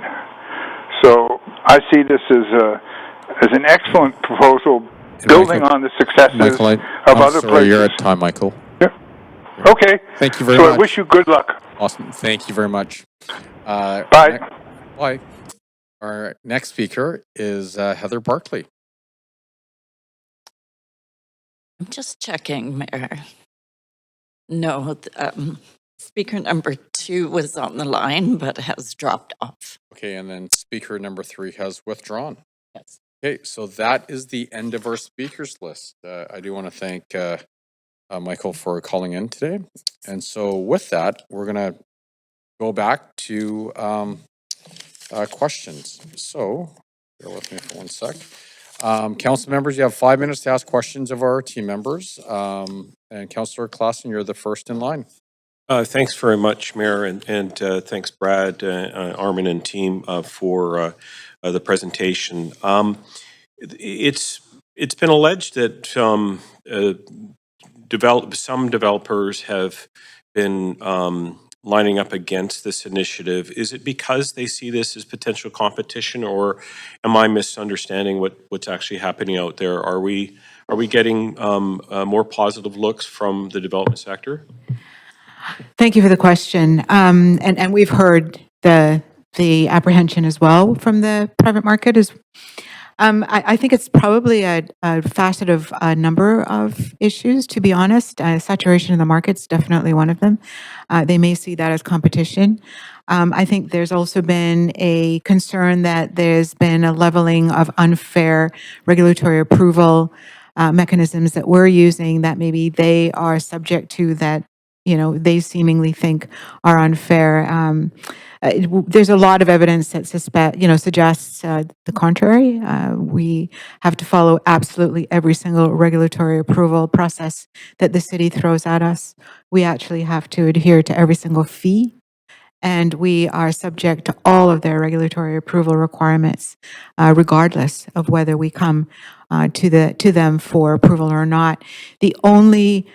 So I see this as an excellent proposal, building on the successes of other places. You're at time, Michael. Yeah. Okay. Thank you very So much. I wish you good luck. Awesome. Thank you very much. Bye. Bye. Our next speaker is Heather Barkley. I'm just checking, Mayor. No, speaker number 2 was on the line, but has dropped off. Okay, and then speaker number 3 has withdrawn. Yes. Okay, so that is the end of our speakers list. I do want to thank Michael for calling in today. And so with that, we're going to go back to questions. So bear with me for 1 sec. Council members, you have 5 minutes to ask questions of our team members. And Councillor Klassen, you're the first in line. Thanks very much, Mayor, and thanks, Brad, Armin, and team for the presentation. It's been alleged that some developers have been lining up against this initiative. Is it because they see this as potential competition, or am I misunderstanding what's actually happening out there? Are we getting more positive looks from the development sector? Thank you for the question. And we've heard the apprehension as well from the private market. I think it's probably a facet of a number of issues, to be honest. Saturation in the market's definitely one of them. They may see that as competition. I think there's also been a concern that there's been a leveling of unfair regulatory approval mechanisms that we're using that maybe they are subject to that, they seemingly think are unfair. There's a lot of evidence that suggests the contrary. We have to follow absolutely every single regulatory approval process that the city throws at us. We actually have to adhere to every single fee, and we are subject to all of their regulatory approval requirements, regardless of whether we come to them for approval or not. The only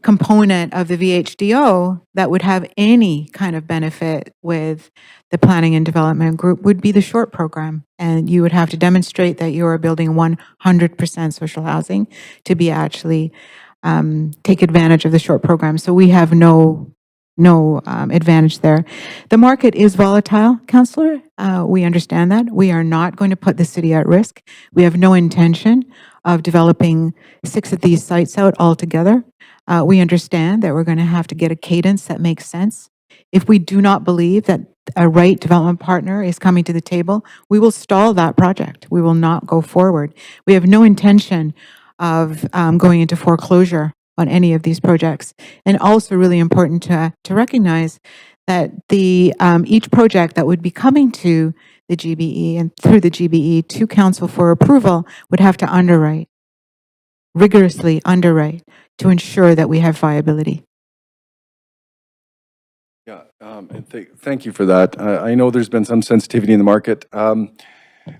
component of the VHDO that would have any kind of benefit with the planning and development group would be the short program. And you would have to demonstrate that you are building 100% social housing to be actually take advantage of the short program. So we have no advantage there. The market is volatile, Councillor. We understand that. We are not going to put the city at risk. We have no intention of developing 6 of these sites out altogether. We understand that we're going to have to get a cadence that makes sense. If we do not believe that a right development partner is coming to the table, we will stall that project. We will not go forward. We have no intention of going into foreclosure on any of these projects. And also really important to recognize that each project that would be coming to the GBE and through the GBE to council for approval would have to rigorously underwrite to ensure that we have viability. Yeah, and thank you for that. I know there's been some sensitivity in the market.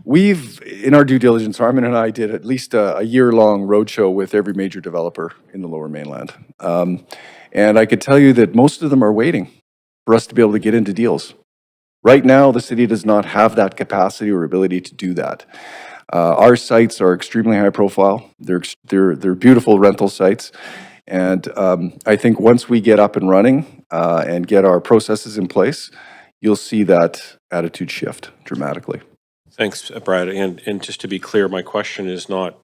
We've, in our due diligence, Armin and I did at least a year-long roadshow with every major developer in the Lower Mainland. And I could tell you that most of them are waiting for us to be able to get into deals. Right now, the city does not have that capacity or ability to do that. Our sites are extremely high profile. They're beautiful rental sites. And I think once we get up and running and get our processes in place, you'll see that attitude shift dramatically. Thanks, Brad. And just to be clear, my question is not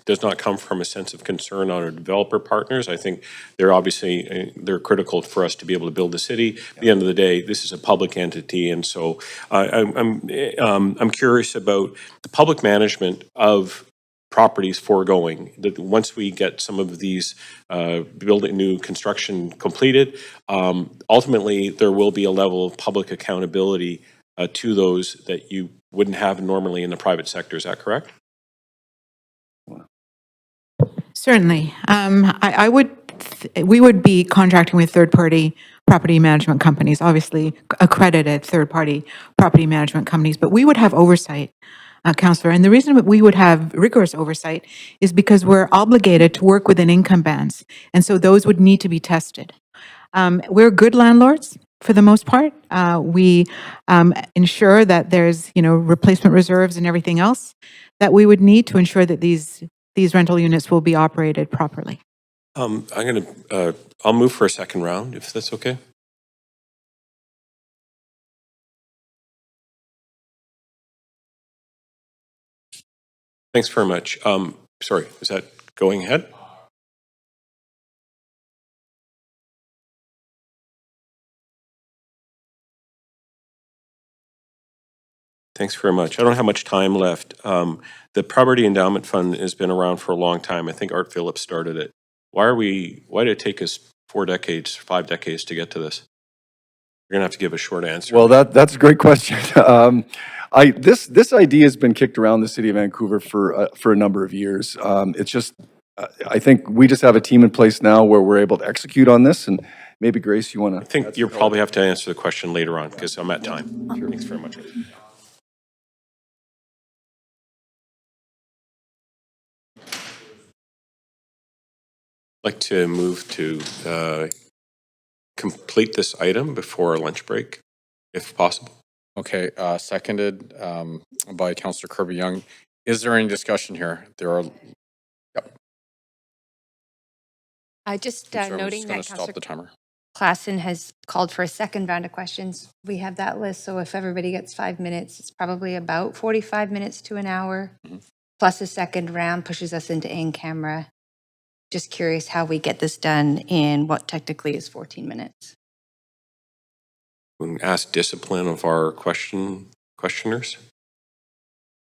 does not come from a sense of concern on our developer partners. I think they're obviously they're critical for us to be able to build the city. At the end of the day, this is a public entity, and so I'm curious about the public management of properties foregoing. That once we get some of these building new construction completed, ultimately there will be a level of public accountability to those that you wouldn't have normally in the private sector. Is that correct? Certainly. We would be contracting with third-party property management companies, obviously accredited third-party property management companies, but we would have oversight, Councillor. And the reason that we would have rigorous oversight is because we're obligated to work within income bands. And so those would need to be tested. We're good landlords for the most part. We ensure that there's, replacement reserves and everything else that we would need to ensure that these rental units will be operated properly. I'll move for a second round, if that's okay. Thanks very much. Sorry, is that going ahead? Thanks very much. I don't have much time left. The Property Endowment Fund has been around for a long time. I think Art Phillips started it. Why did it take us 4 decades, 5 decades to get to this? You're gonna have to give a short answer. Well, that's a great question. This idea has been kicked around the city of Vancouver for a number of years. It's just, I think we just have a team in place now where we're able to execute on this, and maybe Grace, you want to? I think you'll probably have to answer the question later on because I'm at time. Thanks very much. I'd like to move to complete this item before our lunch break, if possible. Okay, seconded by Councillor Kirby-Young. Is there any discussion here? There are. Yep. Just I'm noting just that going to stop Councillor the timer. Klassen has called for a second round of questions. We have that list, so if everybody gets 5 minutes, it's probably about 45 minutes to an hour. Plus a second round pushes us into in-camera. Just curious how we get this done in what technically is 14 minutes. We can ask discipline of our questioners.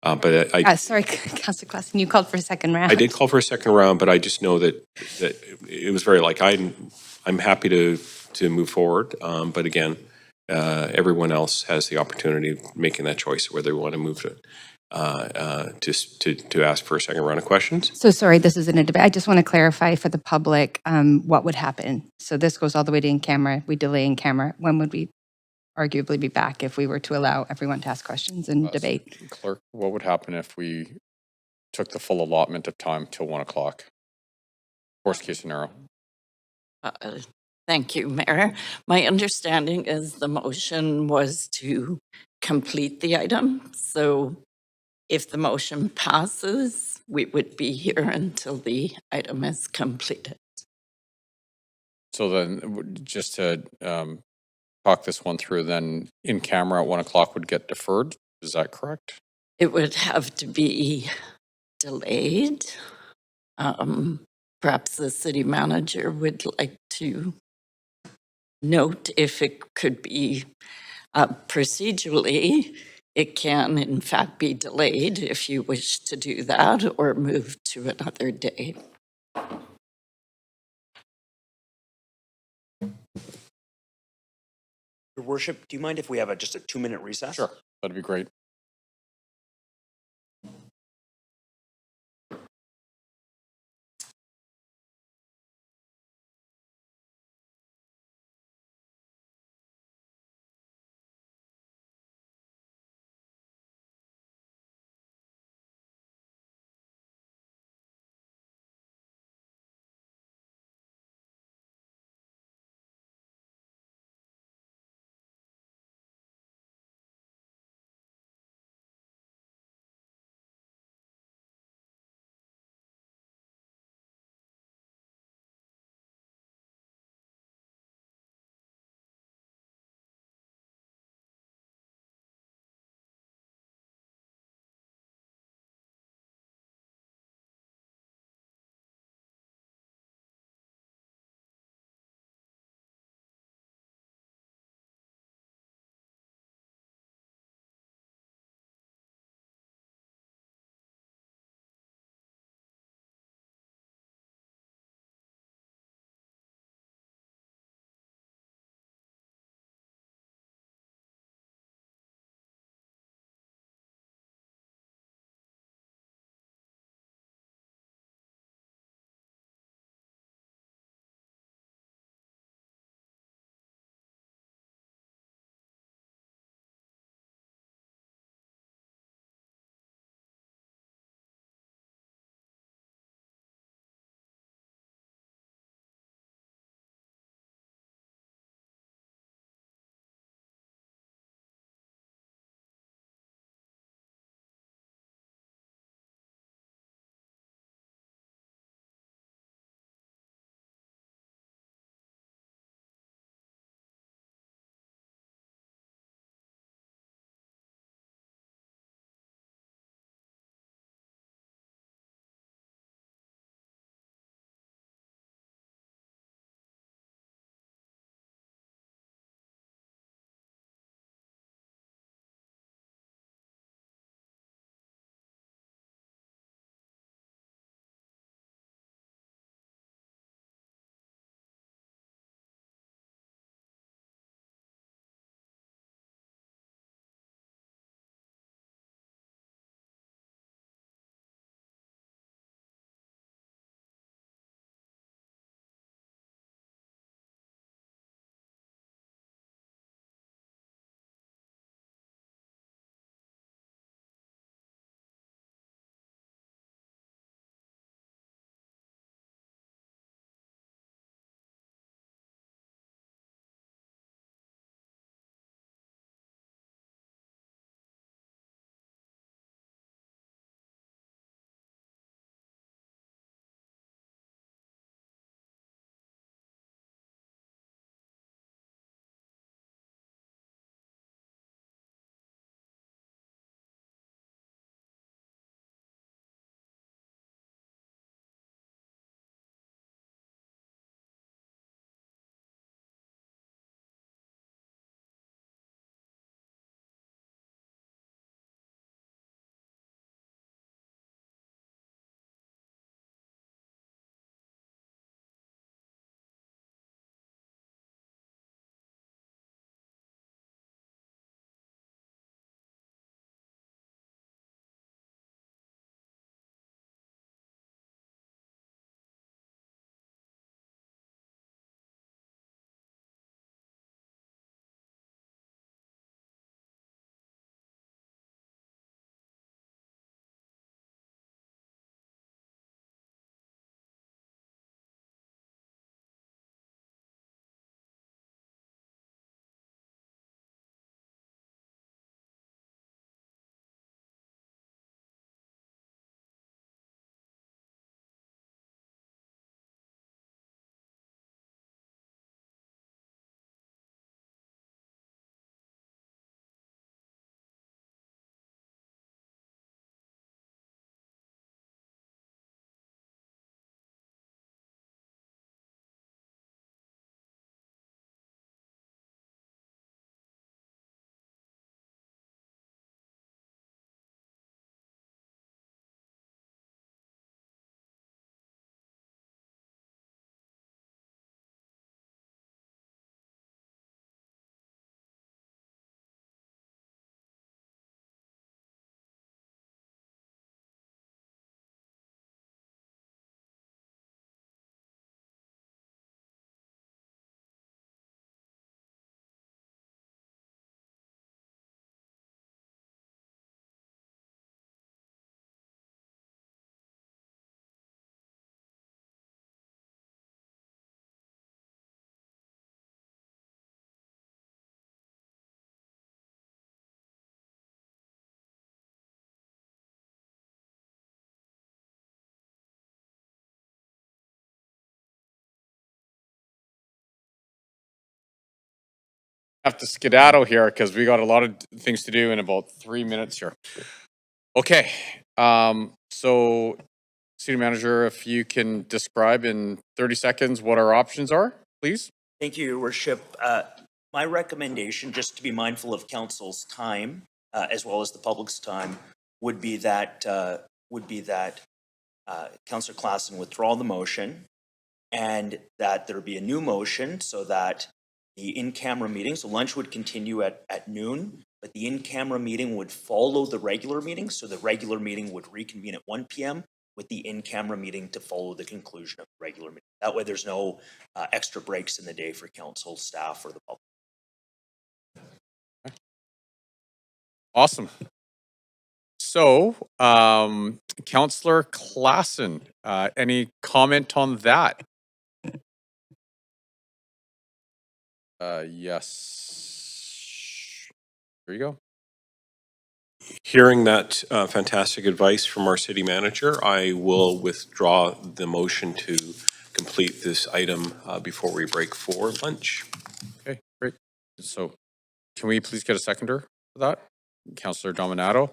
But Sorry, Councillor Klassen, you called for a second round. I did call for a second round, but I just know that it was very I'm happy to move forward. But again, everyone else has the opportunity of making that choice whether they want to move it to ask for a second round of questions. So sorry, this isn't a debate. I just want to clarify for the public what would happen. So this goes all the way to in-camera. We delay in-camera. When would we arguably be back if we were to allow everyone to ask questions and debate? Clerk, what would happen if we took the full allotment of time till 1 o'clock? Worst case scenario. Thank you, Mayor. My understanding is the motion was to complete the item. So if the motion passes, we would be here until the item is completed. So then, just to talk this one through, then in camera at 1 o'clock would get deferred. Is that correct? It would have to be delayed. Perhaps the city manager would like to note if it could be procedurally, it can in fact be delayed if you wish to do that or move to another day. Your worship, do you mind if we have just a 2-minute recess? Sure, that'd be great. Have to skedaddle here because we got a lot of things to do in about 3 minutes here. Okay, so City Manager, if you can describe in 30 seconds what our options are, please. Thank you, Your Worship. My recommendation, just to be mindful of council's time, as well as the public's time, would be that Councillor Klassen withdraw the motion, and that there be a new motion so that the in-camera meeting, so lunch would continue at noon, but the in-camera meeting would follow the regular meeting, so the regular meeting would reconvene at 1 p.m. with the in-camera meeting to follow the conclusion of the regular meeting. That way there's no extra breaks in the day for council, staff, or the public. Awesome. So, Councillor Klassen, any comment on that? Yes. There you go. Hearing that fantastic advice from our city manager, I will withdraw the motion to complete this item before we break for lunch. Okay, great. So, can we please get a seconder for that? Councillor Dominato.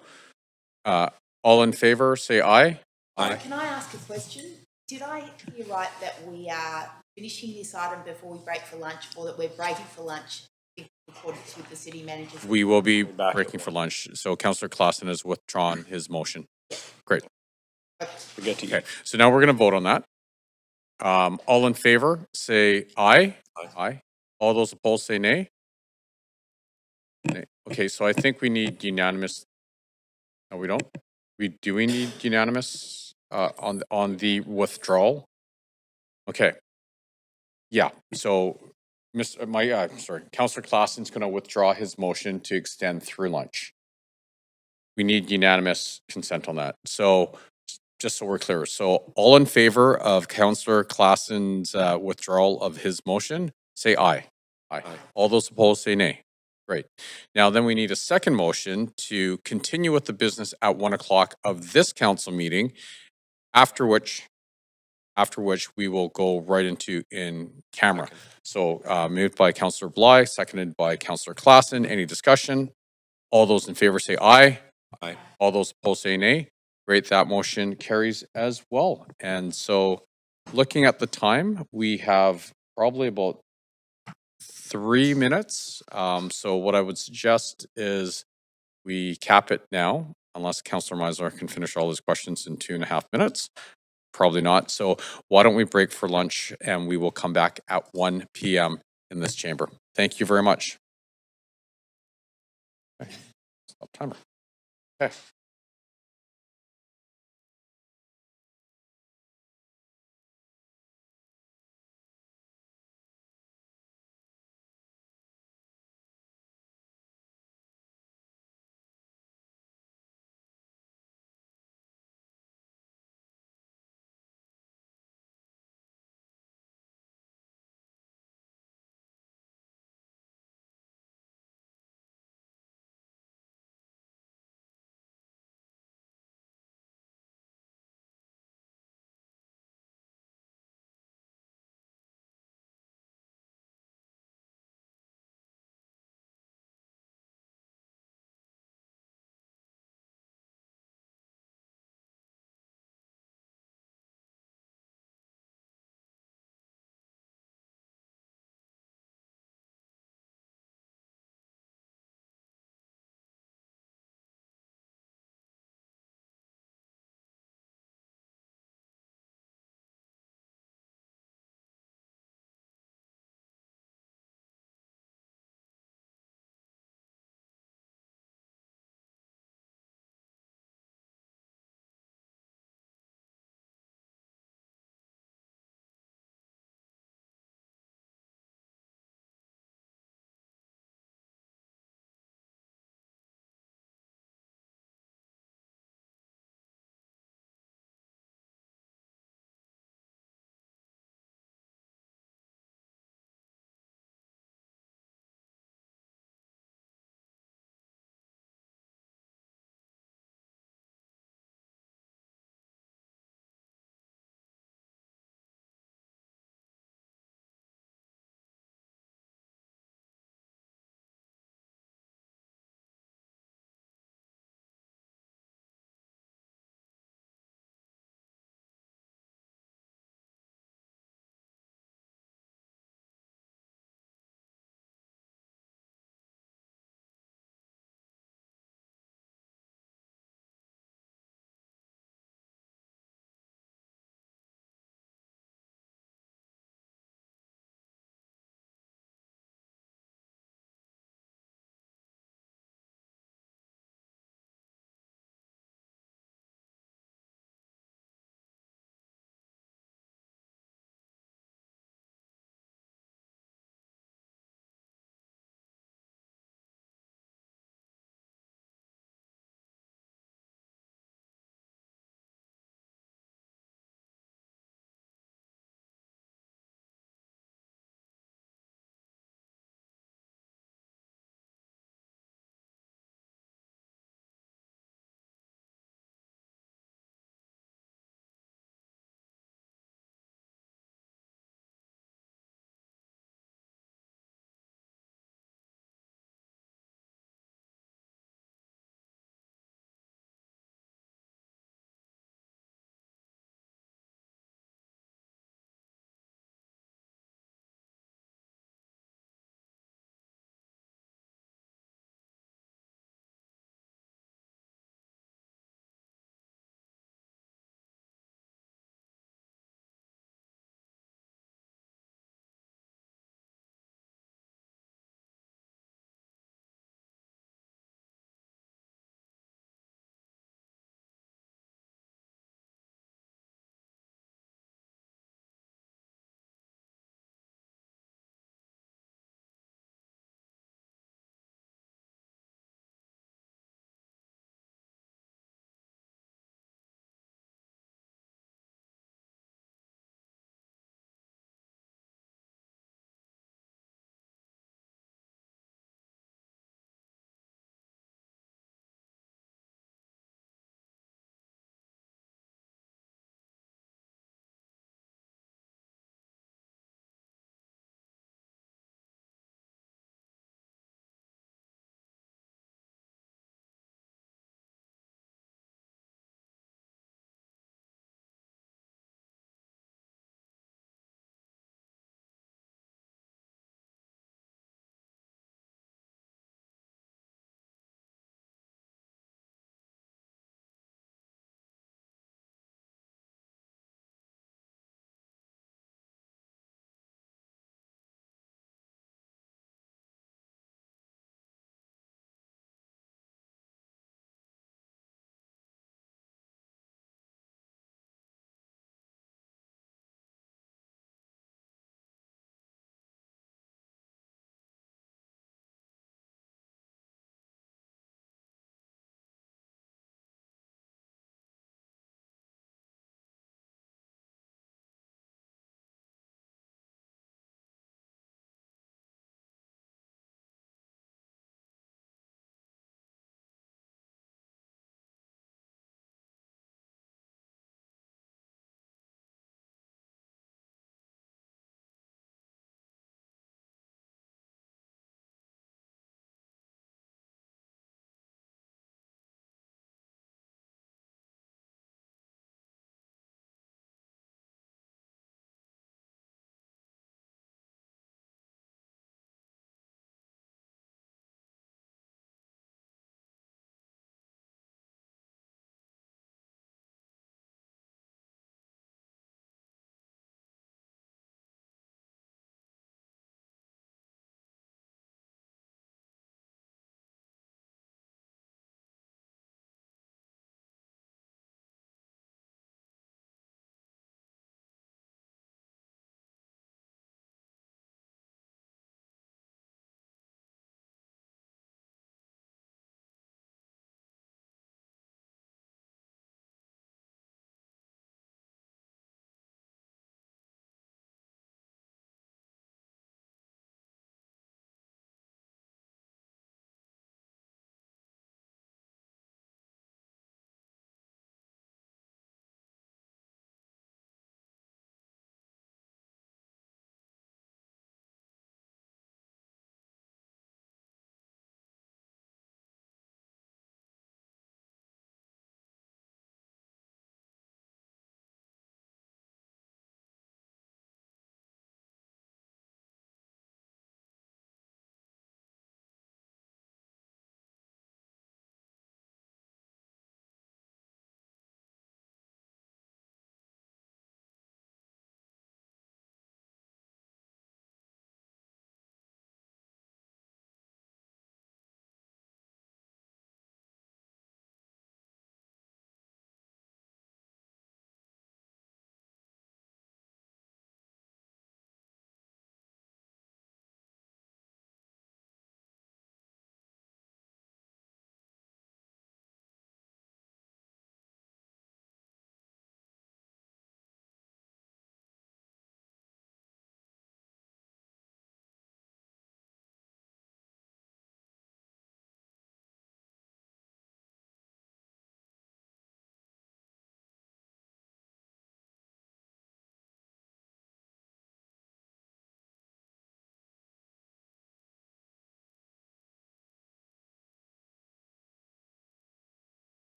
All in favor, say aye. Aye. Can I ask a question? Did I hear right that we are finishing this item before we break for lunch, or that we're breaking for lunch in accordance with the city manager's? We will be breaking for lunch. So Councillor Klassen has withdrawn his motion. Great. Forget to Okay, so now we're going to vote on that. All in favor, say aye. Aye. All those opposed, say nay. Nay. Okay, so I think we need unanimous. No, we don't. Do we need unanimous on the withdrawal? Okay. Yeah. So, Councillor Klassen's going to withdraw his motion to extend through lunch. We need unanimous consent on that. So, just so we're clear, so all in favor of Councillor Klassen's withdrawal of his motion, say aye. Aye. All those opposed, say nay. Great. Now then we need a second motion to continue with the business at 1 o'clock of this council meeting, after which we will go right into in camera. So moved by Councillor Bly, seconded by Councillor Klassen. Any discussion? All those in favor say aye. Aye. All those opposed say nay. Great, that motion carries as well. And so looking at the time, we have probably about 3 minutes. So what I would suggest is we cap it now, unless Councillor Meisler can finish all his questions in 2.5 minutes. Probably not. So why don't we break for lunch and we will come back at 1 p.m. in this chamber. Thank you very much. Okay. Stop timer. Okay.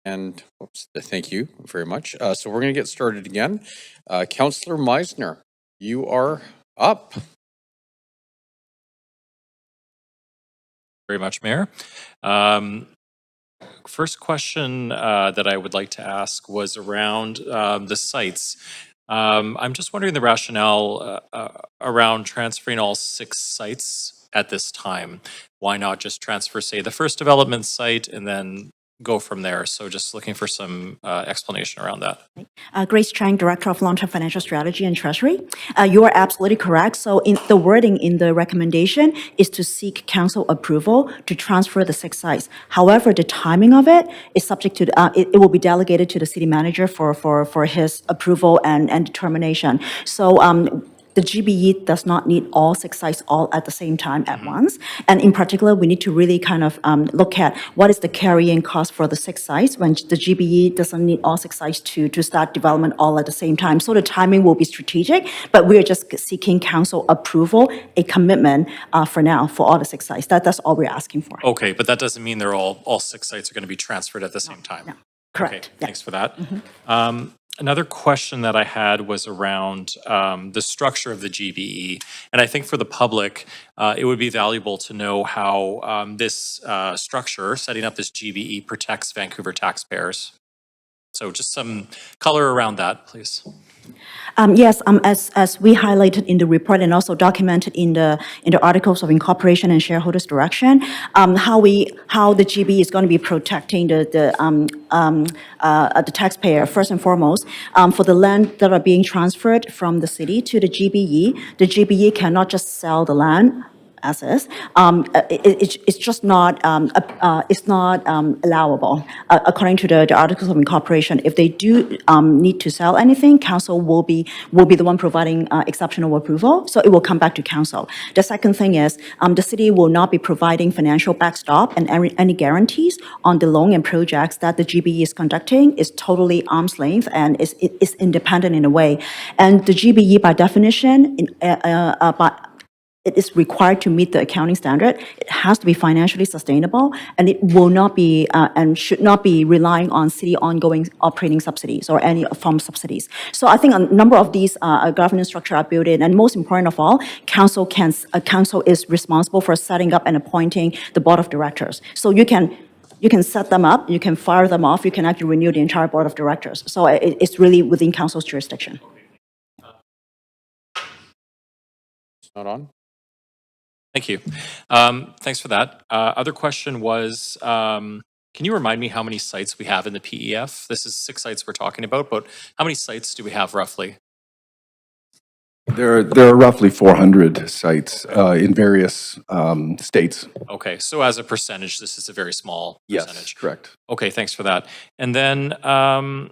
And oops, thank you very much. So we're going to get started again. Councillor Meisner, you are up. Very much, Mayor. First question that I would like to ask was around the sites. I'm just wondering the rationale around transferring all 6 sites at this time. Why not just transfer, say, the first development site and then go from there? So just looking for some explanation around that. Grace Chang, Director of Long-Term Financial Strategy and Treasury. You are absolutely correct. So in the wording in the recommendation is to seek council approval to transfer the 6 sites. However, the timing of it is subject to, it will be delegated to the city manager for his approval and determination. So the GBE does not need all 6 sites all at the same time at once. And in particular, we need to really kind of look at what is the carrying cost for the 6 sites when the GBE doesn't need all 6 sites to start development all at the same time. So the timing will be strategic, but we're just seeking council approval, a commitment for now for all the 6 sites. That's all we're asking for. Okay, but that doesn't mean they're all 6 sites are going to be transferred at the same time. No. Correct. Okay, Yeah. thanks for that. Another question that I had was around the structure of the GBE. And I think for the public, it would be valuable to know how this structure, setting up this GBE, protects Vancouver taxpayers. So just some color around that, please. Yes, as we highlighted in the report and also documented in the articles of incorporation and shareholders direction, how the GB is going to be protecting the taxpayer first and foremost. For the land that are being transferred from the city to the GBE cannot just sell the land as is. It's just not allowable according to the articles of incorporation. If they do need to sell anything, council will be the one providing exceptional approval. So it will come back to council. The second thing is the city will not be providing financial backstop and any guarantees on the loan and projects that the GBE is conducting. Is totally arm's length and is independent in a way. And the GBE by definition it is required to meet the accounting standard. It has to be financially sustainable, and it will not be and should not be relying on city ongoing operating subsidies or any form of subsidies. So I think a number of these governance structure are built in, and most important of all, council is responsible for setting up and appointing the board of directors. So you can set them up, you can fire them off, you can actually renew the entire board of directors. So it's really within council's jurisdiction. It's not on. Thank you. Thanks for that. Other question was, can you remind me how many sites we have in the PEF? This is 6 sites we're talking about, but how many sites do we have roughly? There are roughly 400 sites in various states. Okay, so as a percentage, this is a very small percentage. Yes, correct. Okay, thanks for that. And then a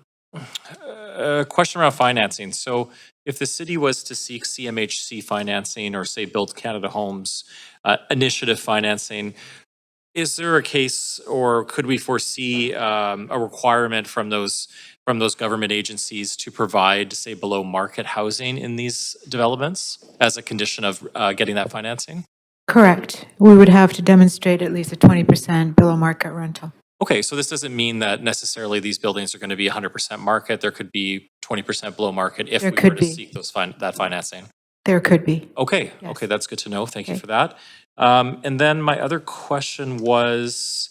question around financing. So if the city was to seek CMHC financing or say Build Canada Homes initiative financing, is there a case or could we foresee a requirement from those government agencies to provide, say, below market housing in these developments as a condition of getting that financing? Correct. We would have to demonstrate at least a 20% below market rental. Okay, so this doesn't mean that necessarily these buildings are going to be 100% market. There could be 20% below market if we were to seek that financing. There could be. Okay, okay, that's good to know. Thank you for that. And then my other question was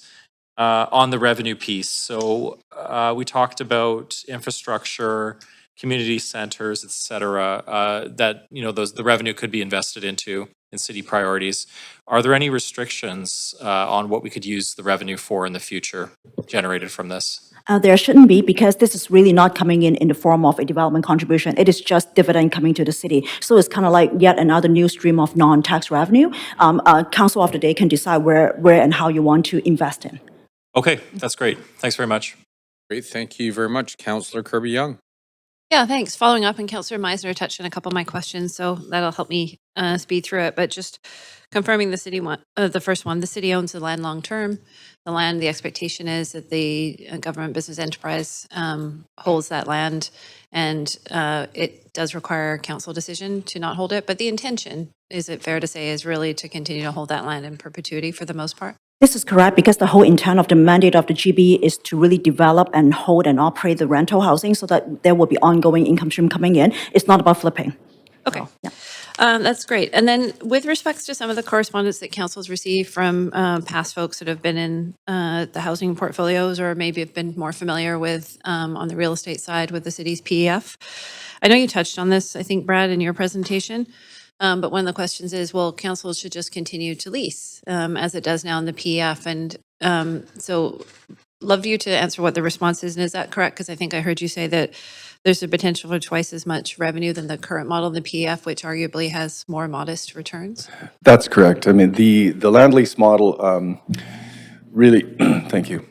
on the revenue piece. So we talked about infrastructure, community centers, et cetera, that the revenue could be invested into in city priorities. Are there any restrictions on what we could use the revenue for in the future generated from this? There shouldn't be, because this is really not coming in the form of a development contribution. It is just dividend coming to the city. So it's kind of like yet another new stream of non-tax revenue. Council of the day can decide where and how you want to invest in. Okay, that's great. Thanks very much. Great, thank you very much. Councillor Kirby-Young. Yeah, thanks. Following up, and Councillor Meisner touched on a couple of my questions, so that'll help me speed through it. But just confirming the city one, the first one, the city owns the land long term. The land, the expectation is that the government business enterprise holds that land, and it does require a council decision to not hold it. But the intention, is it fair to say, is really to continue to hold that land in perpetuity for the most part? This is correct, because the whole intent of the mandate of the GB is to really develop and hold and operate the rental housing so that there will be ongoing income stream coming in. It's not about flipping. Okay. That's great. And then with respects to some of the correspondence that council's received from past folks that have been in the housing portfolios or maybe have been more familiar with on the real estate side with the city's PEF. I know you touched on this, I think, Brad, in your presentation. But one of the questions is, well, council should just continue to lease as it does now in the PEF. And so love you to answer what the response is. And is that correct? Because I think I heard you say that there's a potential for twice as much revenue than the current model in the PEF, which arguably has more modest returns. That's correct. I mean, the land lease model really, thank you,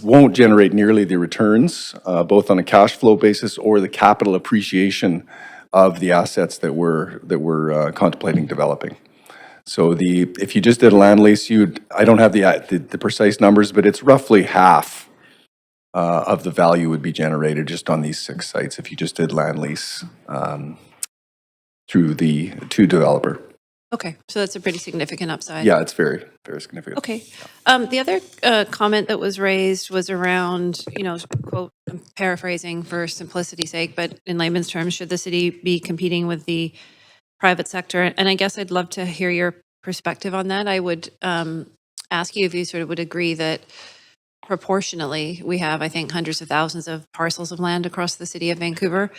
won't generate nearly the returns, both on a cash flow basis or the capital appreciation of the assets that we're contemplating developing. So if you just did a land lease, I don't have the precise numbers, but it's roughly half of the value would be generated just on these 6 sites if you just did land lease through the developer. Okay, so that's a pretty significant upside. Yeah, it's very, very significant. Okay. The other comment that was raised was around, quote, I'm paraphrasing for simplicity's sake, but in layman's terms, should the city be competing with the private sector? And I guess I'd love to hear your perspective on that. I would ask you if you sort of would agree that proportionally, we have, I think, hundreds of thousands of parcels of land across the city of Vancouver.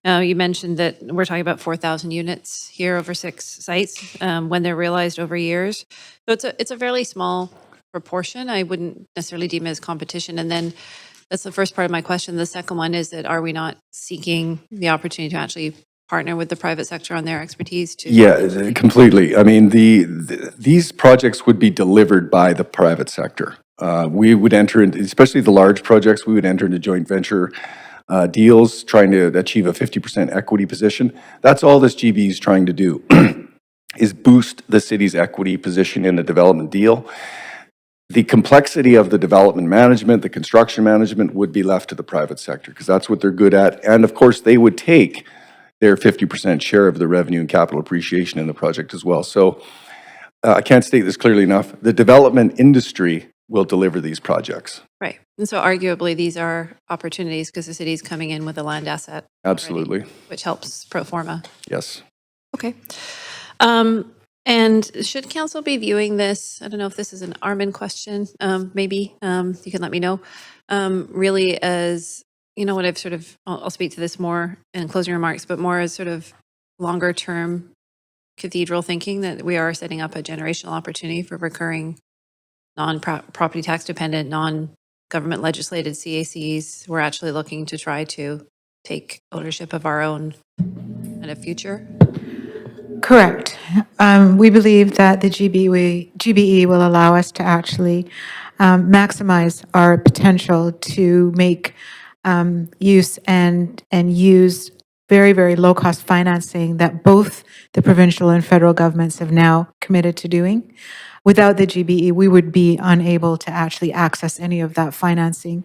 You mentioned that we're talking about 4,000 units here over 6 sites when they're realized over years. So it's a fairly small proportion. I wouldn't necessarily deem it as competition. And then that's the first part of my question. The second one is that are we not seeking the opportunity to actually partner with the private sector on their expertise to? Yeah, completely. I mean, these projects would be delivered by the private sector. We would enter into, especially the large projects, we would enter into joint venture deals, trying to achieve a 50% equity position. That's all this GB is trying to do, is boost the city's equity position in a development deal. The complexity of the development management, the construction management would be left to the private sector because that's what they're good at. And of course, they would take their 50% share of the revenue and capital appreciation in the project as well. So I can't state this clearly enough. The development industry will deliver these projects. Right. And so arguably these are opportunities because the city's coming in with a land asset. Absolutely. Already, which helps pro forma. Yes. Okay. And should council be viewing this, I don't know if this is an Armin question, maybe you can let me know, really as, what I've sort of, I'll speak to this more in closing remarks, but more as sort of longer term cathedral thinking that we are setting up a generational opportunity for recurring non-property tax dependent, non-government legislated CACs. We're actually looking to try to take ownership of our own kind of future. Correct. We believe that the GBE will allow us to actually maximize our potential to make use and use very, very low-cost financing that both the provincial and federal governments have now committed to doing. Without the GBE, we would be unable to actually access any of that financing.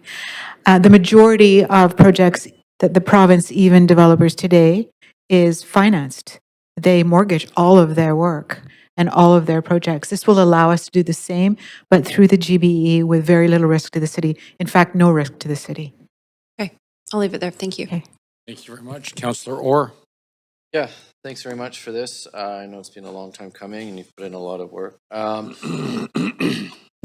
The majority of projects that the province even developers today is financed. They mortgage all of their work and all of their projects. This will allow us to do the same, but through the GBE with very little risk to the city. In fact, no risk to the city. Okay, I'll leave it there. Thank you. Okay. Thank you very much. Councillor Orr. Yeah, thanks very much for this. I know it's been a long time coming and you've put in a lot of work.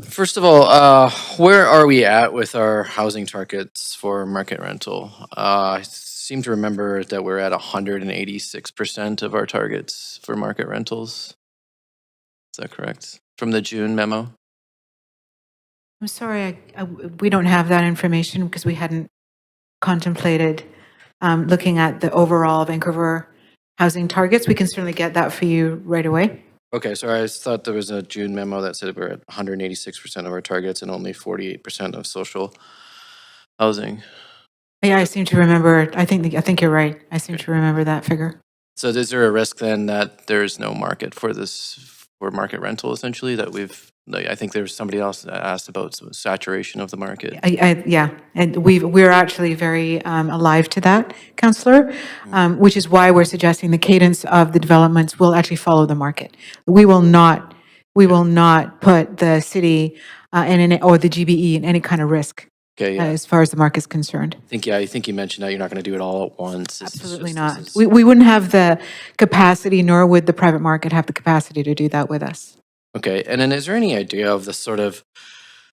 First of all, where are we at with our housing targets for market rental? I seem to remember that we're at 186% of our targets for market rentals. Is that correct? From the June memo? I'm sorry, we don't have that information because we hadn't contemplated looking at the overall Vancouver housing targets. We can certainly get that for you right away. Okay, sorry, I just thought there was a June memo that said we're at 186% of our targets and only 48% of social housing. Yeah, I seem to remember. I think you're right. I seem to remember that figure. So is there a risk then that there's no market for this, for market rental essentially, that I think there was somebody else that asked about some saturation of the market. Yeah, and we're actually very alive to that, Councillor, which is why we're suggesting the cadence of the developments will actually follow the market. We will not We will not put the city or the GBE in any kind of risk Okay, yeah. as far as the market's concerned. I think you mentioned that you're not going to do it all at once. Absolutely not. We wouldn't have the capacity, nor would the private market have the capacity to do that with us. Okay, and then is there any idea of the sort of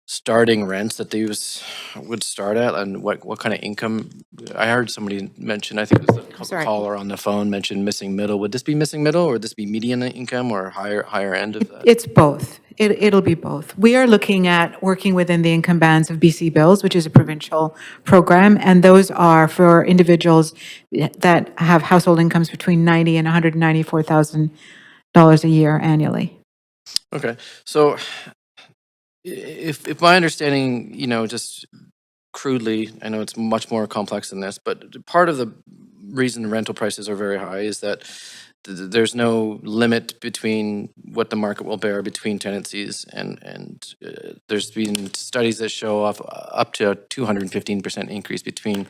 starting rents that these would start at, and what kind of income? I heard somebody mention, I think it was the Sorry. caller on the phone mentioned missing middle. Would this be missing middle, or would this be median income, or higher end of that? It's both. It'll be both. We are looking at working within the income bands of BC Bills, which is a provincial program, and those are for individuals that have household incomes between $90,000 and $194,000 a year annually. Okay, so if my understanding, just crudely, I know it's much more complex than this, but part of the reason rental prices are very high is that there's no limit between what the market will bear between tenancies, and there's been studies that show up to a 215% increase between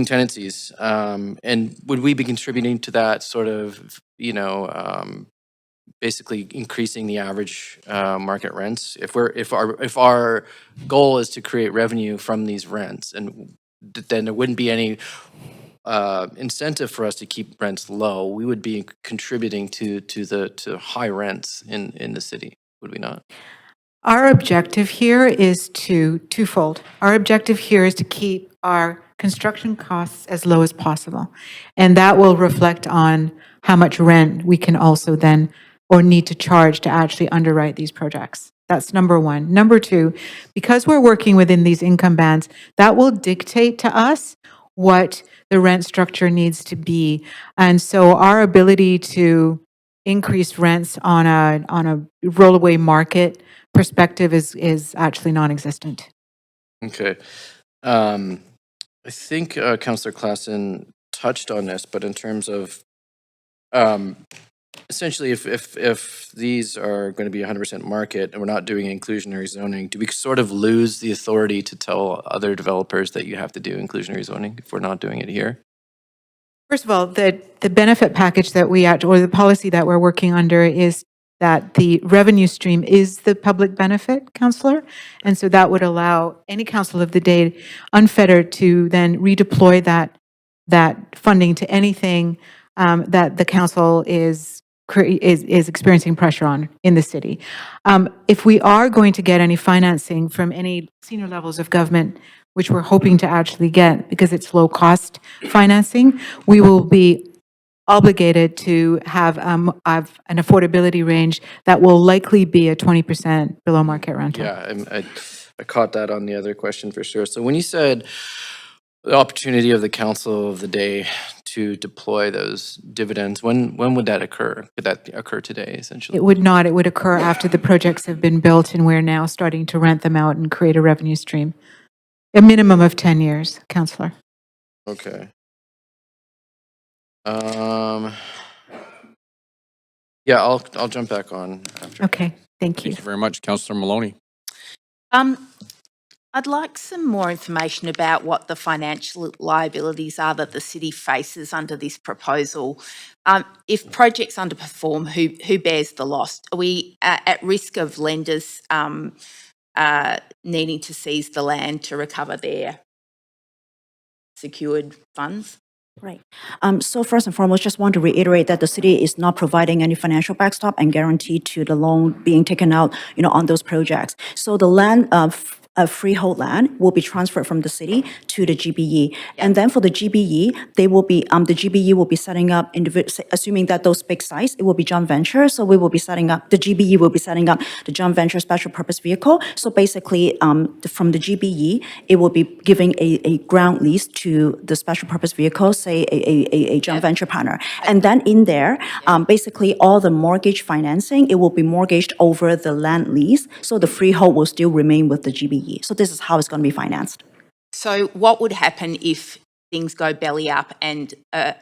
tenancies. And would we be contributing to that sort of, basically increasing the average market rents? If our goal is to create revenue from these rents, and then there wouldn't be any incentive for us to keep rents low, we would be contributing to high rents in the city, would we not? Our objective here is twofold. Our objective here is to keep our construction costs as low as possible. And that will reflect on how much rent we can also then or need to charge to actually underwrite these projects. That's number one. Number two, because we're working within these income bands, that will dictate to us what the rent structure needs to be. And so our ability to increase rents on a rollaway market perspective is actually non-existent. Okay. I think Councillor Klassen touched on this, but in terms of essentially, if these are going to be 100% market and we're not doing inclusionary zoning, do we sort of lose the authority to tell other developers that you have to do inclusionary zoning if we're not doing it here? First of all, the benefit package that or the policy that we're working under is that the revenue stream is the public benefit, Councillor. And so that would allow any council of the day unfettered to then redeploy that funding to anything that the council is experiencing pressure on in the city. If we are going to get any financing from any senior levels of government, which we're hoping to actually get because it's low cost financing, we will be obligated to have an affordability range that will likely be a 20% below market rental. Yeah, I caught that on the other question for sure. So when you said the opportunity of the council of the day to deploy those dividends, when would that occur? Could that occur today, essentially? It would not. It would occur after the projects have been built and we're now starting to rent them out and create a revenue stream. A minimum of 10 years, Councillor. Okay. Yeah, I'll jump back on after. Okay, thank you. Thank you very much, Councillor Maloney. I'd like some more information about what the financial liabilities are that the city faces under this proposal. If projects underperform, who bears the loss? Are we at risk of lenders needing to seize the land to recover their secured funds? Right. So first and foremost, just want to reiterate that the city is not providing any financial backstop and guarantee to the loan being taken out, on those projects. So the land freehold land will be transferred from the city to the GBE. And then for the GBE, they will be, the GBE will be setting up, assuming that those big sites, it will be joint venture. So we will be setting up, the GBE will be setting up the joint venture special purpose vehicle. So basically, from the GBE, it will be giving a ground lease to the special purpose vehicle, say a joint venture partner. And then in there, basically all the mortgage financing, it will be mortgaged over the land lease. So the freehold will still remain with the GBE. So this is how it's going to be financed. So what would happen if things go belly up and a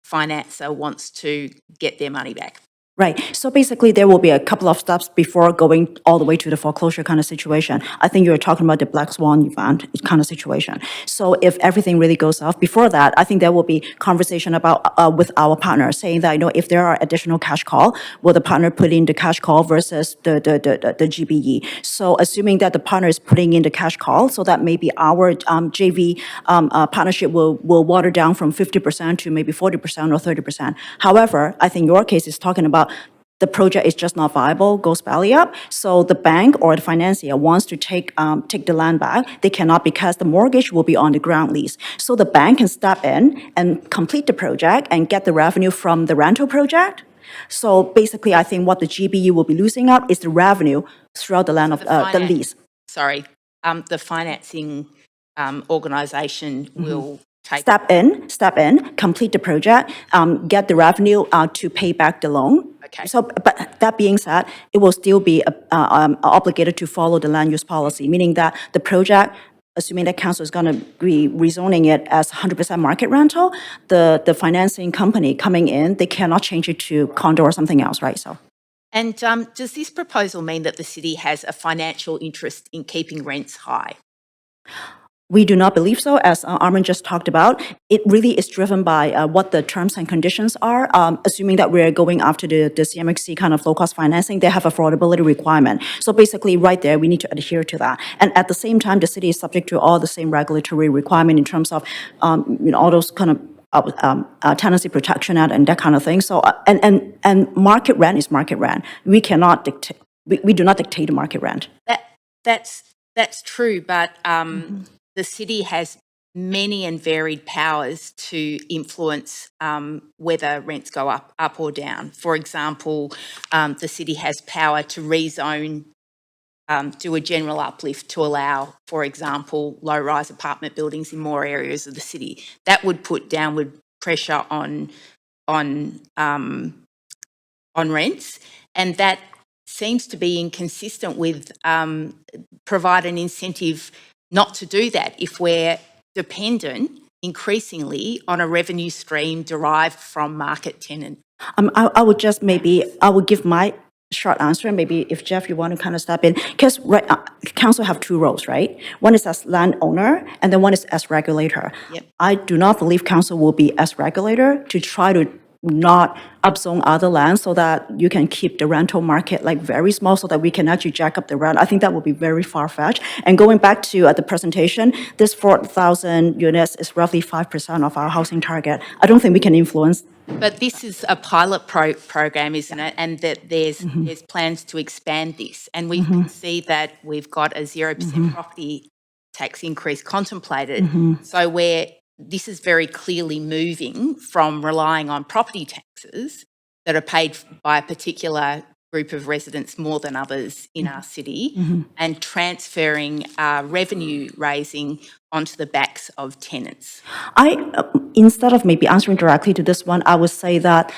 financer wants to get their money back? Right. So basically, there will be a couple of steps before going all the way to the foreclosure kind of situation. I think you're talking about the black swan event kind of situation. So if everything really goes off before that, I think there will be conversation about with our partner saying that, if there are additional cash call, will the partner put in the cash call versus the GBE? So assuming that the partner is putting in the cash call, so that maybe our JV partnership will water down from 50% to maybe 40% or 30%. However, I think your case is talking about the project is just not viable, goes belly up. So the bank or the financier wants to take the land back. They cannot because the mortgage will be on the ground lease. So the bank can step in and complete the project and get the revenue from the rental project. So basically, I think what the GBU will be losing out is the revenue throughout the land of the lease. Sorry, the financing organisation will take. Step in, complete the project, get the revenue to pay back the loan. Okay. So, but that being said, it will still be obligated to follow the land use policy, meaning that the project, assuming that council is going to be rezoning it as 100% market rental, the financing company coming in, they cannot change it to condo or something else, right? So. And does this proposal mean that the city has a financial interest in keeping rents high? We do not believe so. As Armin just talked about, it really is driven by what the terms and conditions are. Assuming that we're going after the CMHC kind of low-cost financing, they have affordability requirement. So basically, right there, we need to adhere to that. And at the same time, the city is subject to all the same regulatory requirement in terms of all those kind of tenancy protection act and that kind of thing. So and market rent is market rent. We cannot dictate. We do not dictate the market rent. That's true, but the city has many and varied powers to influence whether rents go up or down. For example, the city has power to rezone, do a general uplift to allow, for example, low-rise apartment buildings in more areas of the city. That would put downward pressure on rents, and that seems to be inconsistent with provide an incentive not to do that if we're dependent increasingly on a revenue stream derived from market tenant. I would give my short answer, and maybe if Jeff, you want to kind of step in, because council have two roles, right? One is as landowner, and then one is as regulator. Yep. I do not believe council will be as regulator to try to not upzone other land so that you can keep the rental market like very small so that we can actually jack up the rent. I think that would be very far-fetched. And going back to the presentation, this 4,000 units is roughly 5% of our housing target. I don't think we can influence. But this is a pilot program, isn't it? And that there's plans to expand this. And we can see that we've got a 0% property tax increase contemplated. So this is very clearly moving from relying on property taxes that are paid by a particular group of residents more than others in our city and transferring revenue raising onto the backs of tenants. Instead of maybe answering directly to this one, I would say that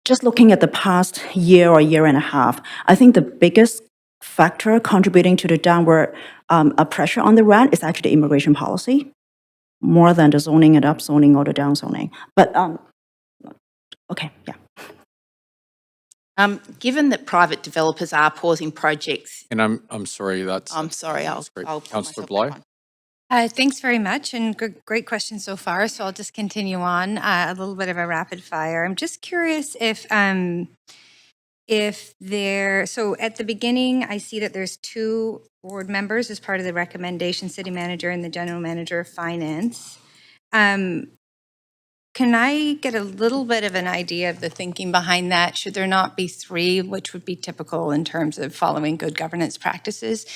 just looking at the past year or year and a half, I think the biggest factor contributing to the downward pressure on the rent is actually the immigration policy, more than the zoning and upzoning or the downzoning. But, okay, yeah. Given that private developers are pausing projects. And I'm sorry, that's. I'm sorry, I'll Councillor Bly. Thanks very much, and great question so far. So I'll just continue on a little bit of a rapid fire. I'm just curious if so at the beginning, I see that there's 2 board members as part of the recommendation, city manager and the general manager of finance. Can I get a little bit of an idea of the thinking behind that? Should there not be 3, which would be typical in terms of following good governance practices?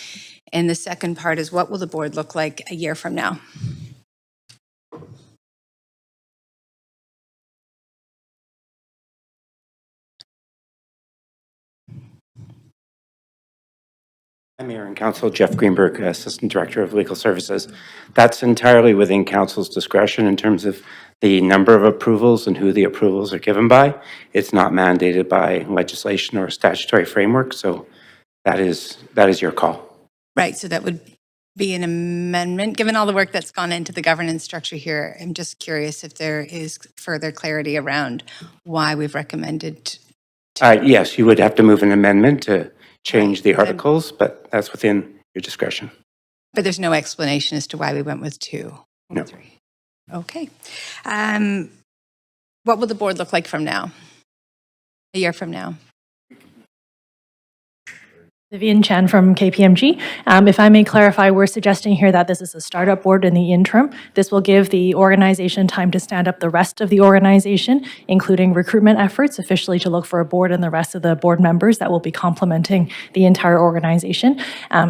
And the second part is, what will the board look like a year from now? I'm Mayor and Council Jeff Greenberg, Assistant Director of Legal Services. That's entirely within Council's discretion in terms of the number of approvals and who the approvals are given by. It's not mandated by legislation or statutory framework, so that is your call. Right, so that would be an amendment. Given all the work that's gone into the governance structure here, I'm just curious if there is further clarity around why we've recommended Yes, you would have to move an amendment to change the articles, but that's within your discretion. But there's no explanation as to why we went with 2 No. and 3. Okay. What will the board look like from now? A year from now? Vivian Chen from KPMG. If I may clarify, we're suggesting here that this is a startup board in the interim. This will give the organization time to stand up the rest of the organization, including recruitment efforts, officially to look for a board and the rest of the board members that will be complementing the entire organization.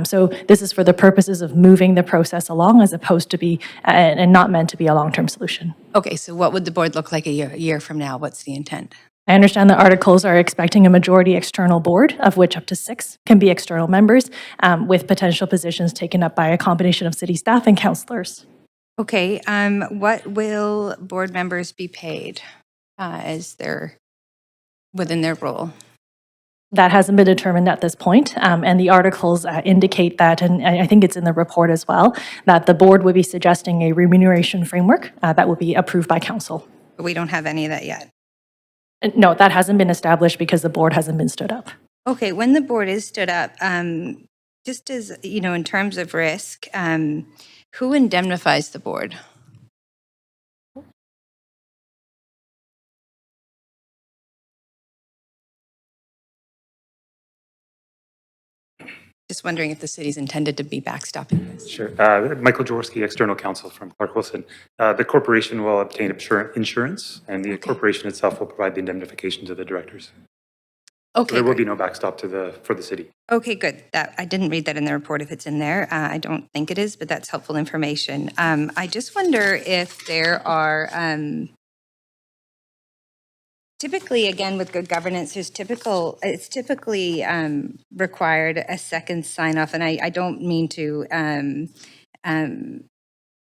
So this is for the purposes of moving the process along as opposed to be, and not meant to be a long-term solution. Okay, so what would the board look like a year from now? What's the intent? I understand the articles are expecting a majority external board, of which up to 6 can be external members, with potential positions taken up by a combination of city staff and councillors. Okay, what will board members be paid as they're within their role? That hasn't been determined at this point, and the articles indicate that, and I think it's in the report as well, that the board would be suggesting a remuneration framework that will be approved by council. But we don't have any of that yet. No, that hasn't been established because the board hasn't been stood up. Okay, when the board is stood up, just as, you know, in terms of risk, who indemnifies the board? Just wondering if the city's intended to be backstopping this. Sure. Michael Jaworski, external counsel from Clark Wilson. The corporation will obtain insurance, and the corporation itself will provide the indemnification to the directors. Okay, So there will be no backstop for the city. Okay, good. That I didn't read that in the report if it's in there. I don't think it is, but that's helpful information. I just wonder if there are typically, again, with good governance, it's typically required a second sign off, and I don't mean to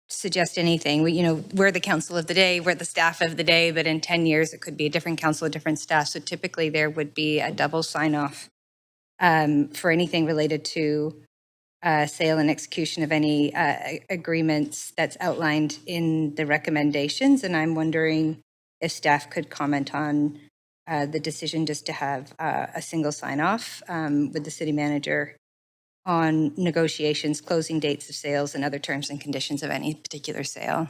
suggest anything. We're the council of the day, we're the staff of the day, but in 10 years, it could be a different council, a different staff. So typically there would be a double sign off for anything related to sale and execution of any agreements that's outlined in the recommendations. And I'm wondering if staff could comment on the decision just to have a single sign off with the city manager on negotiations, closing dates of sales, and other terms and conditions of any particular sale.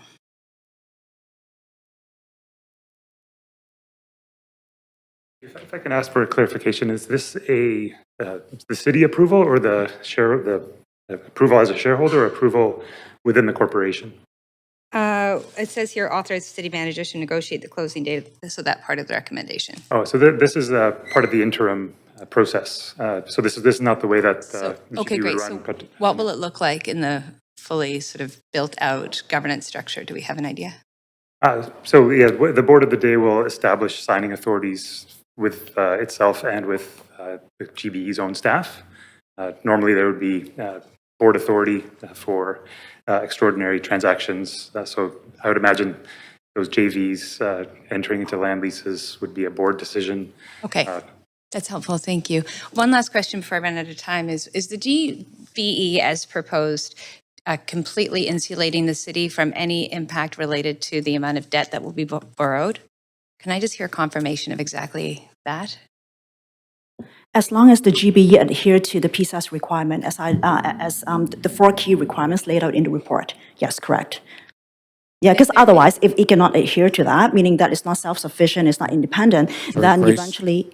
If I can ask for a clarification, is this the city approval or the approval as a shareholder or approval within the corporation? It says here, authorize the city manager to negotiate the closing date, so that part of the recommendation. Oh, so this is part of the interim process. So this is not the way that Okay, you would great. run, So but what will it look like in the fully sort of built out governance structure? Do we have an idea? So yeah, the board of the day will establish signing authorities with itself and with the GBE's own staff. Normally, there would be board authority for extraordinary transactions. So I would imagine those JVs entering into land leases would be a board decision. Okay, that's helpful. Thank you. One last question before I run out of time is the GBE as proposed completely insulating the city from any impact related to the amount of debt that will be borrowed? Can I just hear confirmation of exactly that? As long as the GBE adhere to the PSAS requirement, as the 4 key requirements laid out in the report. Yes, correct. Yeah, because otherwise, if it cannot adhere to that, meaning that it's not self-sufficient, it's not independent, then Grace, eventually.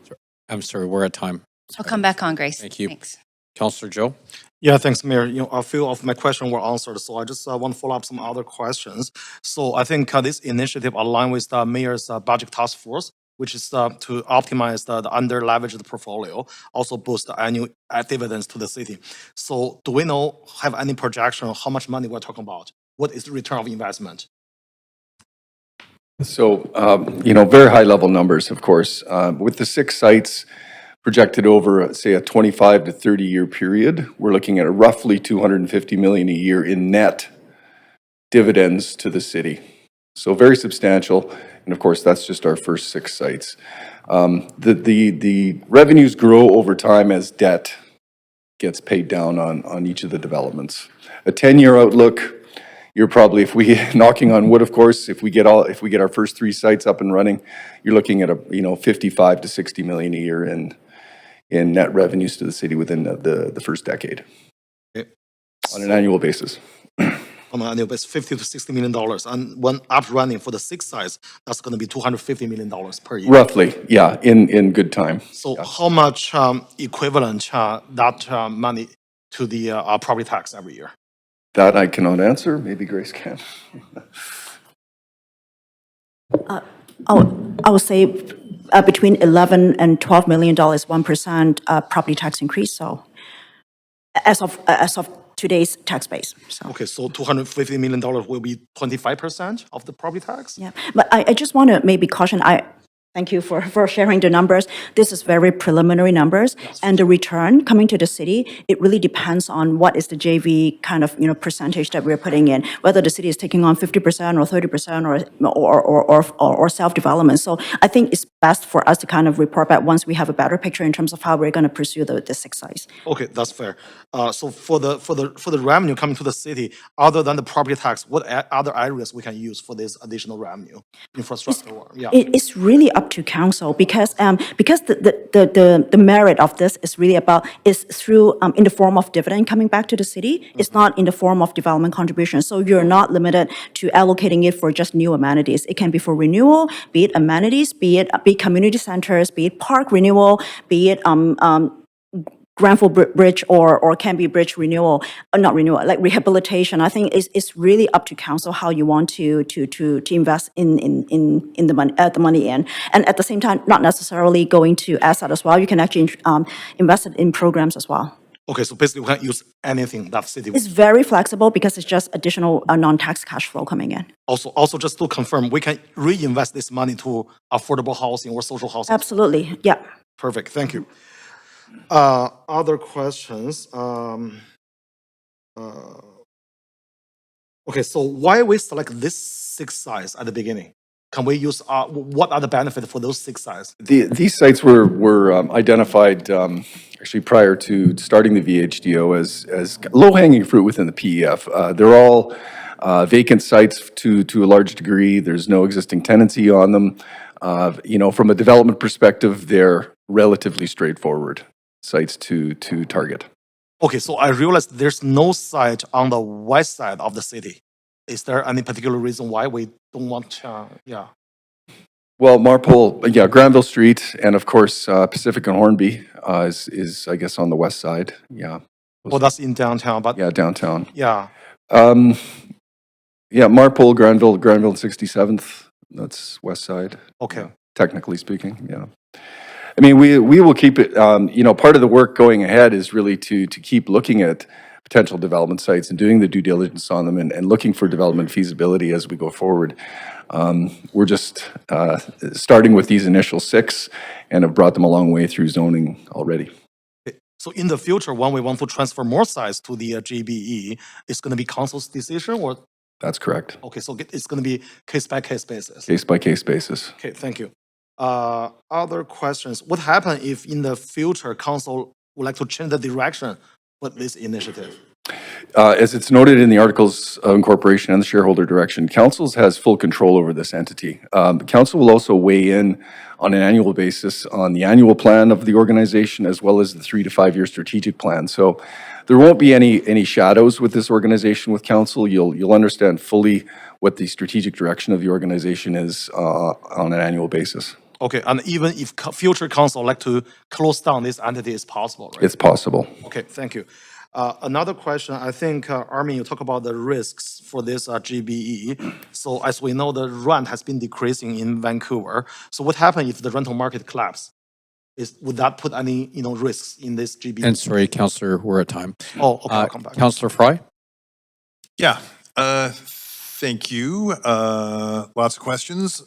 I'm sorry, we're at time. I'll come back on, Grace. Thank you. Thanks. Councillor Joe? Yeah, thanks, Mayor. A few of my questions were answered, so I just want to follow up some other questions. So I think this initiative aligns with the Mayor's budget task force, which is to optimize the under-leveraged portfolio, also boost the annual dividends to the city. So do we have any projection of how much money we're talking about? What is the return of investment? So, very high level numbers, of course. With the 6 sites projected over, say, a 25 to 30 year period, we're looking at roughly $250 million a year in net dividends to the city. So very substantial. And of course, that's just our first 6 sites. The revenues grow over time as debt gets paid down on each of the developments. A 10-year outlook, you're probably, if we, knocking on wood, of course, if we get our first 3 sites up and running, you're looking at 55 to 60 million a year in net revenues to the city within the first decade on an annual basis. On an annual basis, $50 to $60 million. And when up running for the 6 sites, that's going to be $250 million per year. Roughly, yeah, in good time. So how much equivalent that money to the property tax every year? That I cannot answer. Maybe Grace can. I would say between 11 and 12 million dollars, 1% property tax increase. So as of today's tax base. So. Okay, so $250 million will be 25% of the property tax? Yeah, but I just want to maybe caution, thank you for sharing the numbers. This is very preliminary numbers, and the return coming to the city, it really depends on what is the JV kind of, percentage that we're putting in, whether the city is taking on 50% or 30% or self-development. So I think it's best for us to kind of report back once we have a better picture in terms of how we're going to pursue the 6 sites. Okay, that's fair. So for the revenue coming to the city, other than the property tax, what other areas we can use for this additional revenue, infrastructure? It's really up to council because the merit of this is really is through in the form of dividend coming back to the city. It's not in the form of development contribution. So you're not limited to allocating it for just new amenities. It can be for renewal, be it amenities, be it community centers, be it park renewal, be it Granville Bridge or Canby Bridge renewal, not renewal, like rehabilitation. I think it's really up to council how you want to invest in the money in, and at the same time, not necessarily going to asset as well. You can actually invest it in programs as well. Okay, so basically we can't use anything that city. It's very flexible because it's just additional non-tax cash flow coming in. Also, just to confirm, we can reinvest this money to affordable housing or social housing. Absolutely, yeah. Perfect, thank you. Other questions? Okay, so why we select this 6 sites at the beginning? Can we use, what are the benefits for those 6 sites? These sites were identified actually prior to starting the VHDO as low-hanging fruit within the PEF. They're all vacant sites to a large degree. There's no existing tenancy on them. From a development perspective, they're relatively straightforward sites to target. Okay, so I realized there's no site on the west side of the city. Is there any particular reason why we don't want, Well, Marpole, Granville Street, and of course, Pacific and Hornby is, I guess, on the west side, yeah. Well, that's in downtown, but... Yeah, downtown. Yeah. Marpole, Granville and 67th, that's west side. Okay. Technically speaking, yeah. I mean, we will keep it, part of the work going ahead is really to keep looking at potential development sites and doing the due diligence on them and looking for development feasibility as we go forward. We're just starting with these initial 6 and have brought them a long way through zoning already. So in the future, when we want to transfer more sites to the GBE, it's going to be council's decision or? That's correct. Okay, so it's going to be case-by-case basis. Case-by-case basis. Okay, thank you. Other questions? What happens if in the future council would like to change the direction for this initiative? As it's noted in the Articles of Incorporation and the shareholder direction, council has full control over this entity. The council will also weigh in on an annual basis on the annual plan of the organization as well as the 3 to 5 year strategic plan. So there won't be any shadows with this organization with council. You'll understand fully what the strategic direction of the organization is on an annual basis. Okay, and even if future council like to close down this entity, it's possible, right? It's possible. Okay, thank you. Another question, I think, Armin, you talk about the risks for this GBE. So as we know, the rent has been decreasing in Vancouver. So what happens if the rental market collapses? Would that put any risks in this GBE? And sorry, Councillor, we're at time. Oh, okay, I'll come back. Councillor Fry? Yeah, thank you. Lots of questions.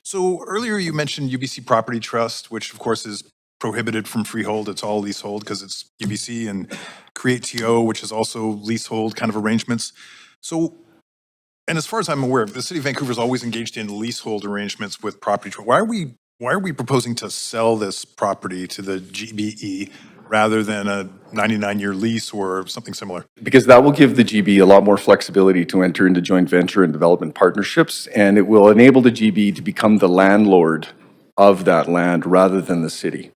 So earlier you mentioned UBC Property Trust, which of course is prohibited from freehold. It's all leasehold because it's UBC, and Create TO, which is also leasehold kind of arrangements. So, and as far as I'm aware, the City of Vancouver is always engaged in leasehold arrangements with property trust. Why are we proposing to sell this property to the GBE rather than a 99-year lease or something similar? Because that will give the GB a lot more flexibility to enter into joint venture and development partnerships, and it will enable the GB to become the landlord of that land rather than the city,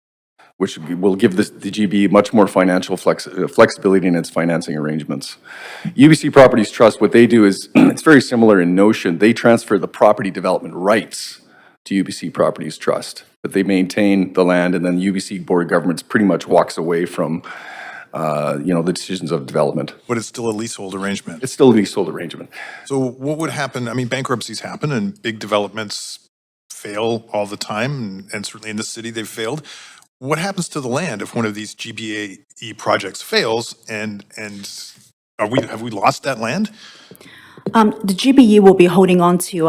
which will give the GB much more financial flexibility in its financing arrangements. UBC Properties Trust, what they do is, it's very similar in notion. They transfer the property development rights to UBC Properties Trust, but they maintain the land, and then UBC Board of Governments pretty much walks away from the decisions of development. But it's still a leasehold arrangement. It's still a leasehold arrangement. So what would happen? I mean, bankruptcies happen and big developments fail all the time, and certainly in the city they've failed. What happens to the land if one of these GBAE projects fails, and have we lost that land? The GBE will be holding on to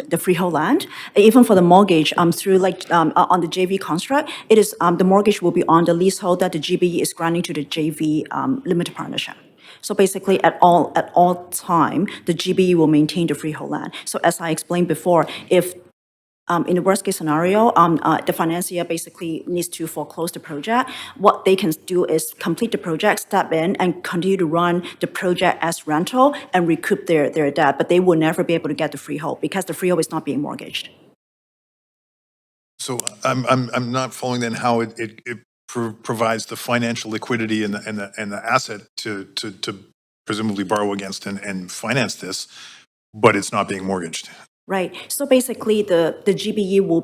the freehold land. Even for the mortgage, through on the JV construct, it is the mortgage will be on the leasehold that the GBE is granting to the JV limited partnership. So basically, at all time, the GBE will maintain the freehold land. So as I explained before, if in the worst case scenario, the financier basically needs to foreclose the project. What they can do is complete the project, step in, and continue to run the project as rental and recoup their debt. But they will never be able to get the freehold because the freehold is not being mortgaged. So I'm not following then how it provides the financial liquidity and the asset to presumably borrow against and finance this, but it's not being mortgaged. Right. So basically, the GBE will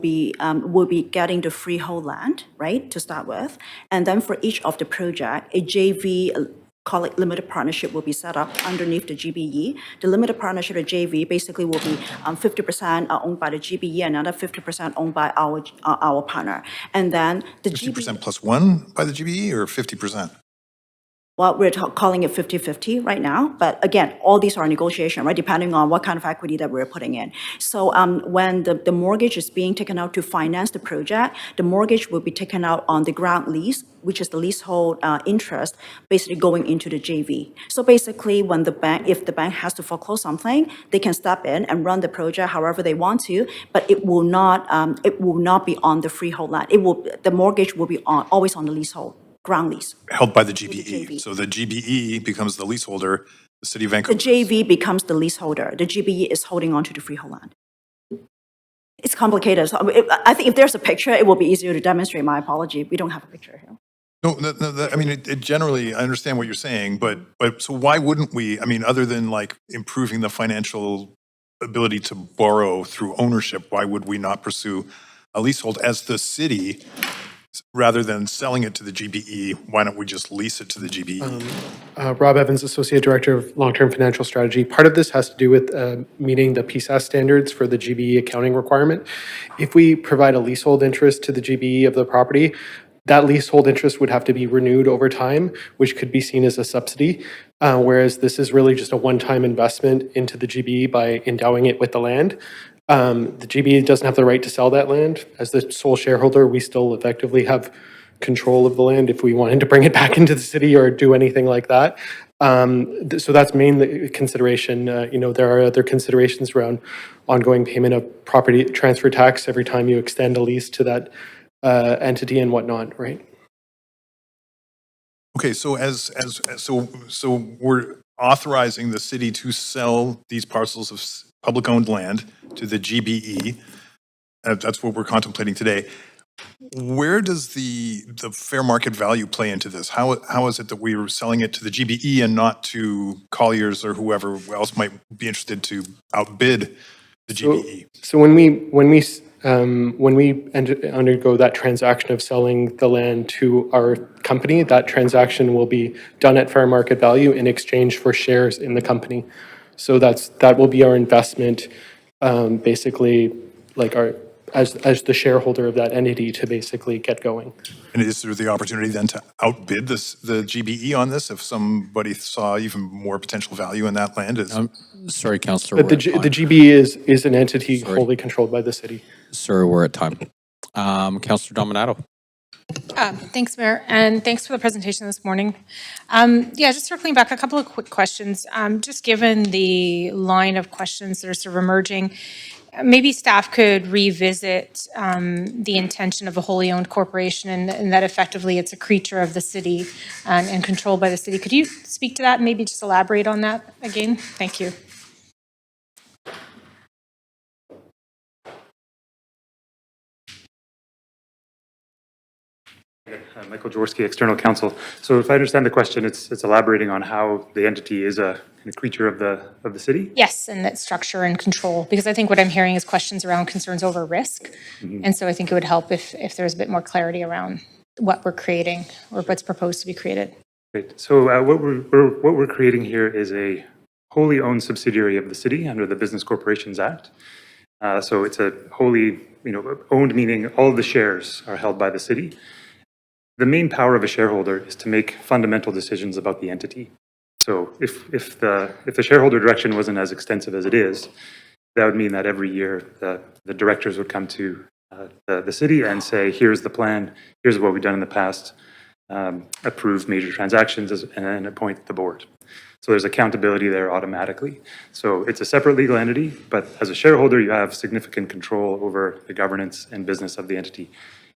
be getting the freehold land, right, to start with, and then for each of the project, a JV, call it limited partnership, will be set up underneath the GBE. The limited partnership, the JV, basically will be 50% owned by the GBE, and another 50% owned by our partner, and then the 50% plus one by the GBE, or 50%? Well, we're calling it 50-50 right now, but again, all these are negotiation, right, depending on what kind of equity that we're putting in. So when the mortgage is being taken out to finance the project, the mortgage will be taken out on the ground lease, which is the leasehold interest, basically going into the JV. So basically, when if the bank has to foreclose something, they can step in and run the project however they want to, but it will not be on the freehold land. The mortgage will be always on the leasehold. Ground lease. Held by the GBE. So the GBE becomes the leaseholder, the city of Vancouver. The JV becomes the leaseholder. The GBE is holding on to the freehold land. It's complicated. So I think if there's a picture, it will be easier to demonstrate. My apology. We don't have a picture here. No, I mean, it generally, I understand what you're saying, but so why wouldn't we, I mean, other than like improving the financial ability to borrow through ownership, why would we not pursue a leasehold as the city? Rather than selling it to the GBE, why don't we just lease it to the GBE? Rob Evans, Associate Director of Long-Term Financial Strategy. Part of this has to do with meeting the PSAS standards for the GBE accounting requirement. If we provide a leasehold interest to the GBE of the property, that leasehold interest would have to be renewed over time, which could be seen as a subsidy, whereas this is really just a one-time investment into the GBE by endowing it with the land. The GBE doesn't have the right to sell that land. As the sole shareholder, we still effectively have control of the land if we wanted to bring it back into the city or do anything like that. So that's mainly consideration. There are other considerations around ongoing payment of property transfer tax every time you extend a lease to that entity and whatnot, right? Okay, so so we're authorizing the city to sell these parcels of public-owned land to the GBE. That's what we're contemplating today. Where does the fair market value play into this? How is it that we are selling it to the GBE and not to Colliers or whoever else might be interested to outbid the GBE? So when we undergo that transaction of selling the land to our company, that transaction will be done at fair market value in exchange for shares in the company. So that will be our investment, basically, like as the shareholder of that entity to basically get going. And is there the opportunity then to outbid the GBE on this if somebody saw even more potential value in that land? Sorry, Councillor. But the GBE is an entity wholly controlled by the city. Sir, we're at time. Councillor Dominato. Thanks, Mayor, and thanks for the presentation this morning. Just circling back, a couple of quick questions. Just given the line of questions that are sort of emerging, maybe staff could revisit the intention of a wholly owned corporation and that effectively it's a creature of the city and controlled by the city. Could you speak to that and maybe just elaborate on that again? Thank you. Michael Jaworski, External Counsel. So if I understand the question, it's elaborating on how the entity is a creature of the city? Yes, and that structure and control, because I think what I'm hearing is questions around concerns over risk. And so I think it would help if there's a bit more clarity around what we're creating or what's proposed to be created. Great. So what we're creating here is a wholly owned subsidiary of the city under the Business Corporations Act. So it's a wholly, owned, meaning all of the shares are held by the city. The main power of a shareholder is to make fundamental decisions about the entity. So if the shareholder direction wasn't as extensive as it is, that would mean that every year the directors would come to the city and say, here's the plan, here's what we've done in the past, approve major transactions, and then appoint the board. So there's accountability there automatically. So it's a separate legal entity, but as a shareholder, you have significant control over the governance and business of the entity.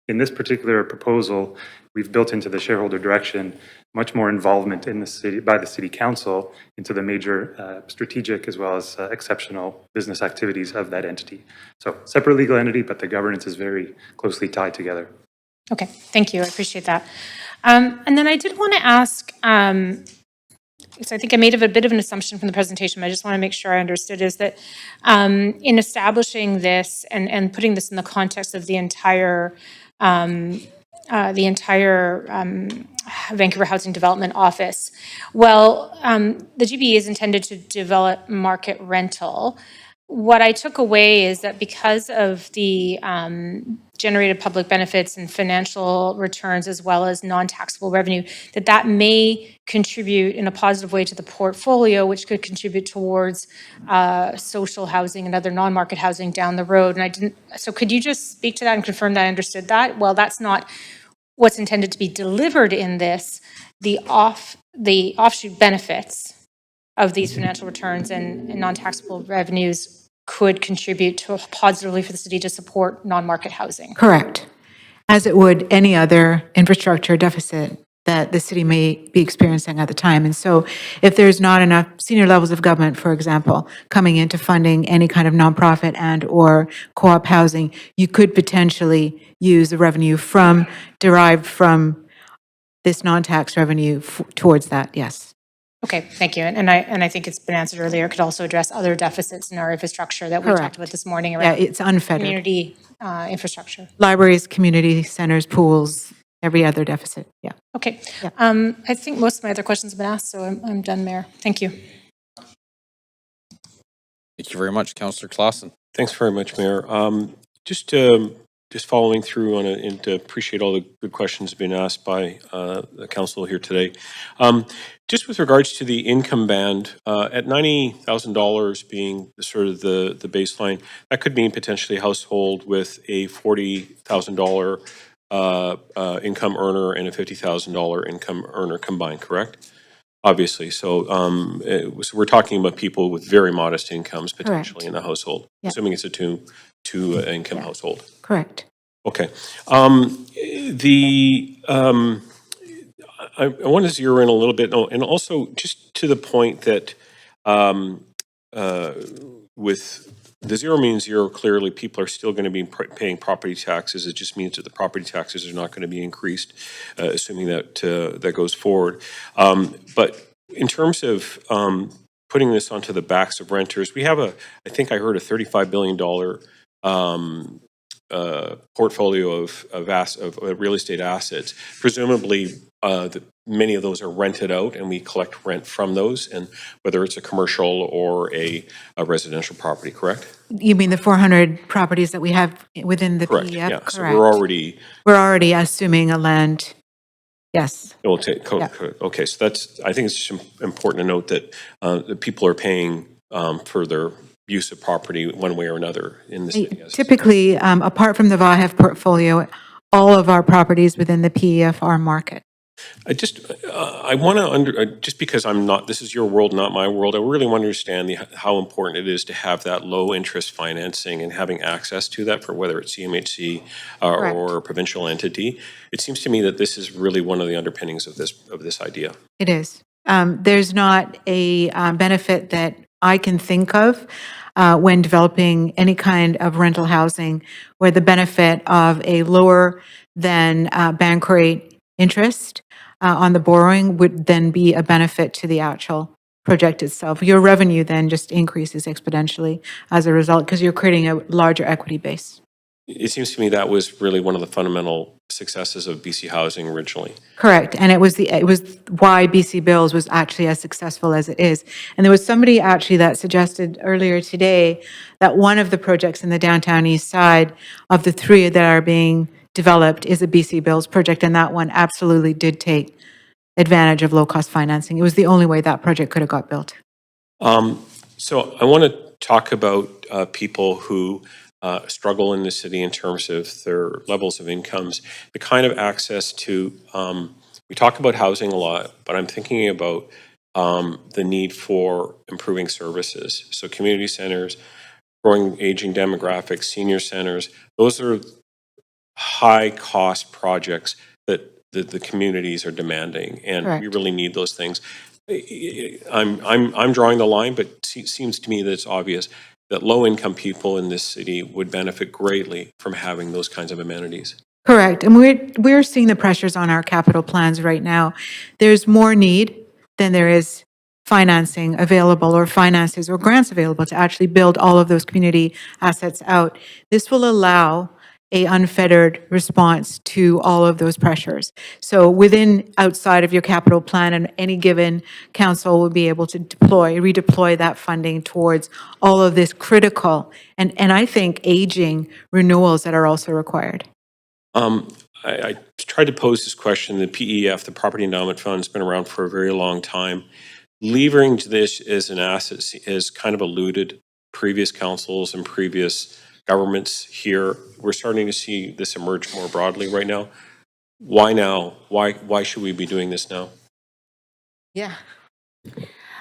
In this particular proposal, we've built into the shareholder direction much more involvement in the city by the city council into the major strategic as well as exceptional business activities of that entity. So separate legal entity, but the governance is very closely tied together. Okay, thank you. I appreciate that. And then I did want to ask, so I think I made a bit of an assumption from the presentation, but I just want to make sure I understood, is that in establishing this and putting this in the context of the entire Vancouver Housing Development Office, well, the GBE is intended to develop market rental. What I took away is that because of the generated public benefits and financial returns as well as non-taxable revenue, that may contribute in a positive way to the portfolio, which could contribute towards social housing and other non-market housing down the road. And so could you just speak to that and confirm that I understood that? Well, that's not what's intended to be delivered in this. The offshoot benefits of these financial returns and non-taxable revenues could contribute positively for the city to support non-market housing. Correct. As it would any other infrastructure deficit that the city may be experiencing at the time. And so if there's not enough senior levels of government, for example, coming into funding any kind of nonprofit and or co-op housing, you could potentially use the revenue derived from this non-tax revenue towards that, yes. Okay, thank you. And I think it's been answered earlier. It could also address other deficits in our infrastructure that we talked about this morning around it's unfettered. Community infrastructure. Libraries, community centers, pools, every other deficit, yeah. Okay. Yeah. I think most of my other questions have been asked, so I'm done, Mayor. Thank you. Thank you very much, Councillor Clausen. Thanks very much, Mayor. Just following through on it, and to appreciate all the good questions being asked by the council here today. Just with regards to the income band, at $90,000 being sort of the baseline, that could mean potentially a household with a $40,000 income earner and a $50,000 income earner combined, correct? Obviously, so we're talking about people with very modest incomes potentially in the household, assuming it's a two income household. Correct. Okay. I want to zero in a little bit, and also just to the point that with the zero means zero, clearly people are still going to be paying property taxes. It just means that the property taxes are not going to be increased, assuming that that goes forward. But in terms of putting this onto the backs of renters, we have I think I heard a $35 billion portfolio of real estate assets. Presumably, many of those are rented out, and we collect rent from those, and whether it's a commercial or a residential property, correct? You mean the 400 properties that we have within the correct. PEF? Yeah. Correct. So we're already assuming a land. Yes. Okay. So I think it's just important to note that the people are paying for their use of property one way or another in the city. Typically, apart from the VAHEF portfolio, all of our properties within the PEF are market. I want to just because I'm not, this is your world, not my world, I really want to understand how important it is to have that low interest financing and having access to that for whether it's CMHC or a provincial entity. It seems to me that this is really one of the underpinnings of this idea. It is. There's not a benefit that I can think of when developing any kind of rental housing where the benefit of a lower than bank rate interest on the borrowing would then be a benefit to the actual project itself. Your revenue then just increases exponentially as a result because you're creating a larger equity base. It seems to me that was really one of the fundamental successes of BC Housing originally. Correct, and it was why BC Bills was actually as successful as it is. And there was somebody actually that suggested earlier today that one of the projects in the downtown east side of the three that are being developed is a BC Bills project, and that one absolutely did take advantage of low-cost financing. It was the only way that project could have got built. So I want to talk about people who struggle in the city in terms of their levels of incomes, the kind of access to, we talk about housing a lot, but I'm thinking about the need for improving services. So community centers, growing aging demographics, senior centers, those are high cost projects that the communities are demanding, and we Correct. really need those things. I'm drawing the line, but it seems to me that it's obvious that low-income people in this city would benefit greatly from having those kinds of amenities. Correct, and we're seeing the pressures on our capital plans right now. There's more need than there is financing available or finances or grants available to actually build all of those community assets out. This will allow a unfettered response to all of those pressures. So outside of your capital plan, and any given council will be able to redeploy that funding towards all of this critical and I think aging renewals that are also required. I tried to pose this question. The PEF, the Property Endowment Fund, has been around for a very long time. Leveraging this as an asset has kind of eluded previous councils and previous governments here. We're starting to see this emerge more broadly right now. Why now? Why should we be doing this now? Yeah.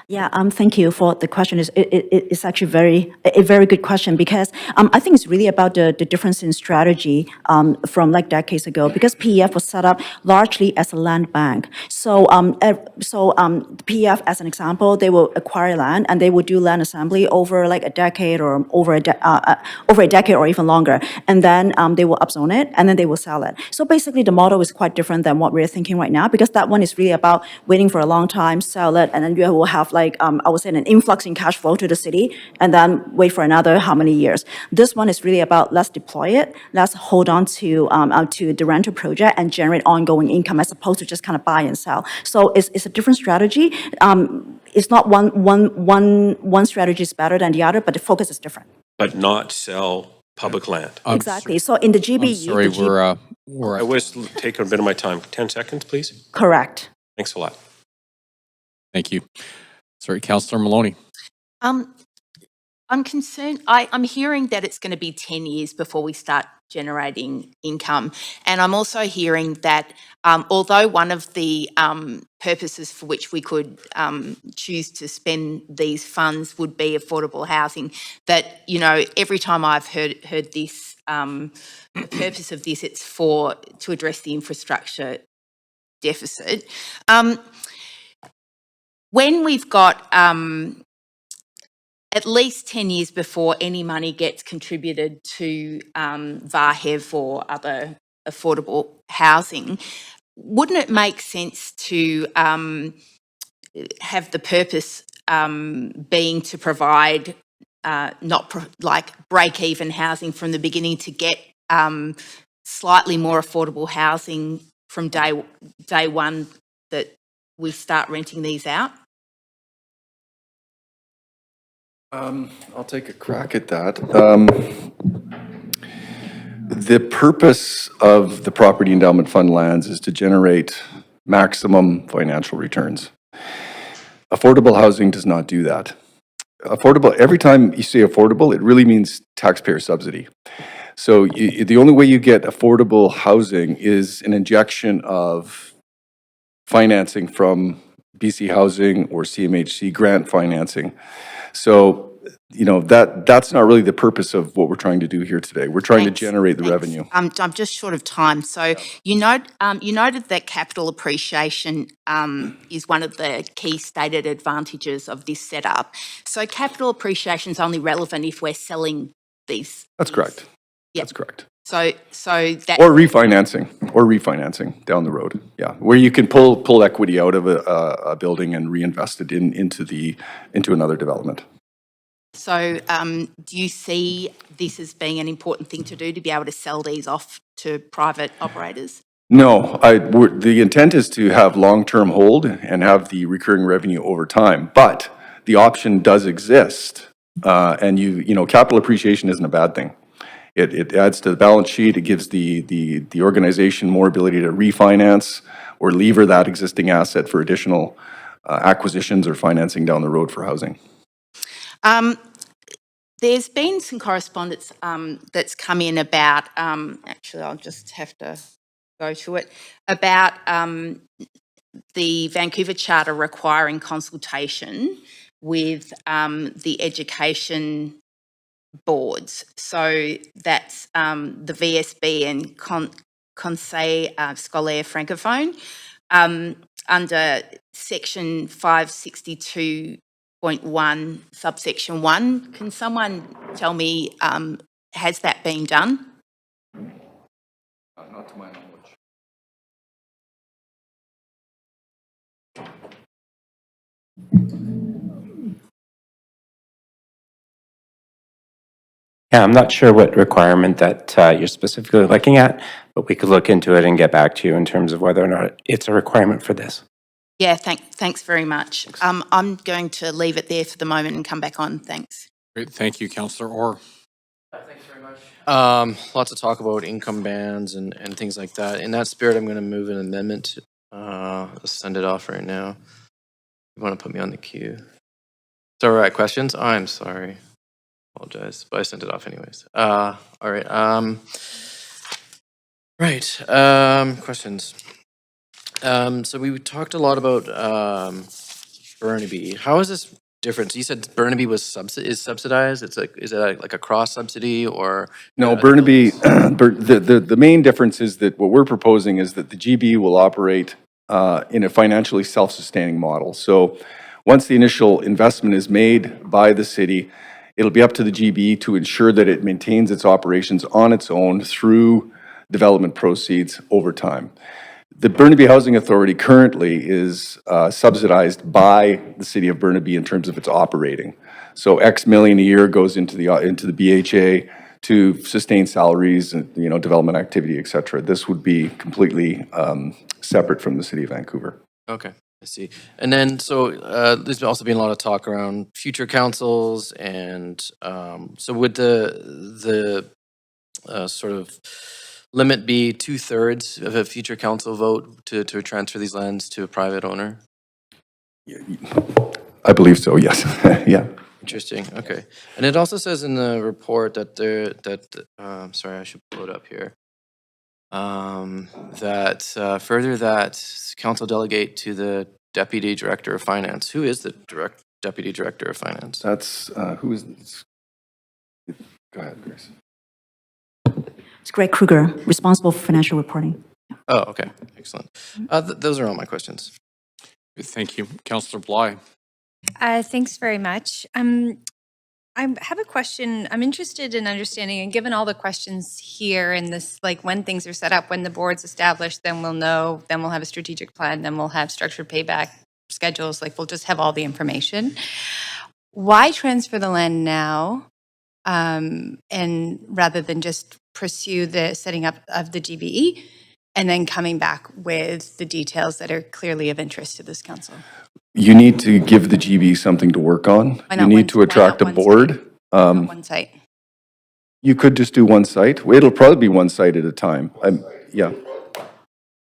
Yeah, thank you for the question. It's actually a very good question because I think it's really about the difference in strategy from like decades ago, because PEF was set up largely as a land bank. So PEF, as an example, they will acquire land and they will do land assembly over like a decade or over a decade or even longer, and then they will upzone it and then they will sell it. So basically, the model is quite different than what we're thinking right now, because that one is really about waiting for a long time, sell it, and then you will have I would say an influx in cash flow to the city, and then wait for another how many years. This one is really about let's deploy it, let's hold on to the rental project and generate ongoing income as opposed to just kind of buy and sell. So it's a different strategy. It's not one strategy is better than the other, but the focus is different. But not sell public land. Exactly. So in the GBU, Sorry, I was taking a bit of my time. 10 seconds, please. correct. Thanks a lot. Thank you. Sorry, Councillor Maloney. I'm concerned, I'm hearing that it's going to be 10 years before we start generating income. And I'm also hearing that although one of the purposes for which we could choose to spend these funds would be affordable housing, that, every time I've heard this, the purpose of this, it's to address the infrastructure deficit. When we've got at least 10 years before any money gets contributed to VAHEV or other affordable housing, wouldn't it make sense to have the purpose being to provide break-even housing from the beginning to get slightly more affordable housing from day one that we start renting these out? I'll take a crack at that. The purpose of the Property Endowment Fund lands is to generate maximum financial returns. Affordable housing does not do that. Every time you say affordable, it really means taxpayer subsidy. So the only way you get affordable housing is an injection of financing from BC Housing or CMHC grant financing. So, you know, that's not really the purpose of what we're trying to do here today. We're trying to generate the revenue. I'm just short of time. So you noted that capital appreciation is one of the key stated advantages of this setup. So capital appreciation is only relevant if we're selling these. That's correct. Yeah. That's correct. So that. Or refinancing down the road. Yeah, where you can pull equity out of a building and reinvest it into another development. So do you see this as being an important thing to do, to be able to sell these off to private operators? No, the intent is to have long-term hold and have the recurring revenue over time, but the option does exist. And you know, capital appreciation isn't a bad thing. It adds to the balance sheet. It gives the organization more ability to refinance or lever that existing asset for additional acquisitions or financing down the road for housing. There's been some correspondence that's come in about, actually I'll just have to go to it, about the Vancouver Charter requiring consultation with the education boards. So that's the VSB and Conseil Scolaire Francophone. Under section 562.1 subsection 1. Can someone tell me, has that been done? Not to my knowledge. Yeah, I'm not sure what requirement that you're specifically looking at, but we could look into it and get back to you in terms of whether or not it's a requirement for this. Yeah, thanks very much. I'm going to leave it there for the moment and come back on. Thanks. Great, thank you, Councillor Orr. Thanks very much. Lots of talk about income bands and things like that. In that spirit, I'm going to move an amendment. Let's send it off right now. You want to put me on the queue? So, all right, questions? I'm sorry. Apologize, but I sent it off anyways. All right. Questions. So we talked a lot about Burnaby. How is this different? So you said Burnaby is subsidized. Is it like a cross subsidy or? No, Burnaby. The main difference is that what we're proposing is that the GB will operate in a financially self-sustaining model. So once the initial investment is made by the city, it'll be up to the GB to ensure that it maintains its operations on its own through development proceeds over time. The Burnaby Housing Authority currently is subsidized by the city of Burnaby in terms of its operating. So X million a year goes into the BHA to sustain salaries and, you know, development activity, et cetera. This would be completely separate from the city of Vancouver. Okay, I see. And then, so there's also been a lot of talk around future councils, and so would the sort of limit be 2/3 of a future council vote to transfer these lands to a private owner? I believe so, yes. Yeah. Interesting, okay. And it also says in the report that sorry, I should pull it up here. Further that council delegate to the Deputy Director of Finance. Who is the Deputy Director of Finance? That's, who is this? Go ahead, Grace. It's Greg Kruger, responsible for financial reporting. Oh, okay, excellent. Those are all my questions. Thank you. Councillor Bly. Thanks very much. I have a question. I'm interested in understanding, and given all the questions here in this, like when things are set up, when the board's established, then we'll know, then we'll have a strategic plan, then we'll have structured payback schedules, like we'll just have all the information. Why transfer the land now, and rather than just pursue the setting up of the GBE and then coming back with the details that are clearly of interest to this council? You need to give the GB something to work on. You need to attract a board. One site. You could just do one site. It'll probably be one site at a time. Yeah.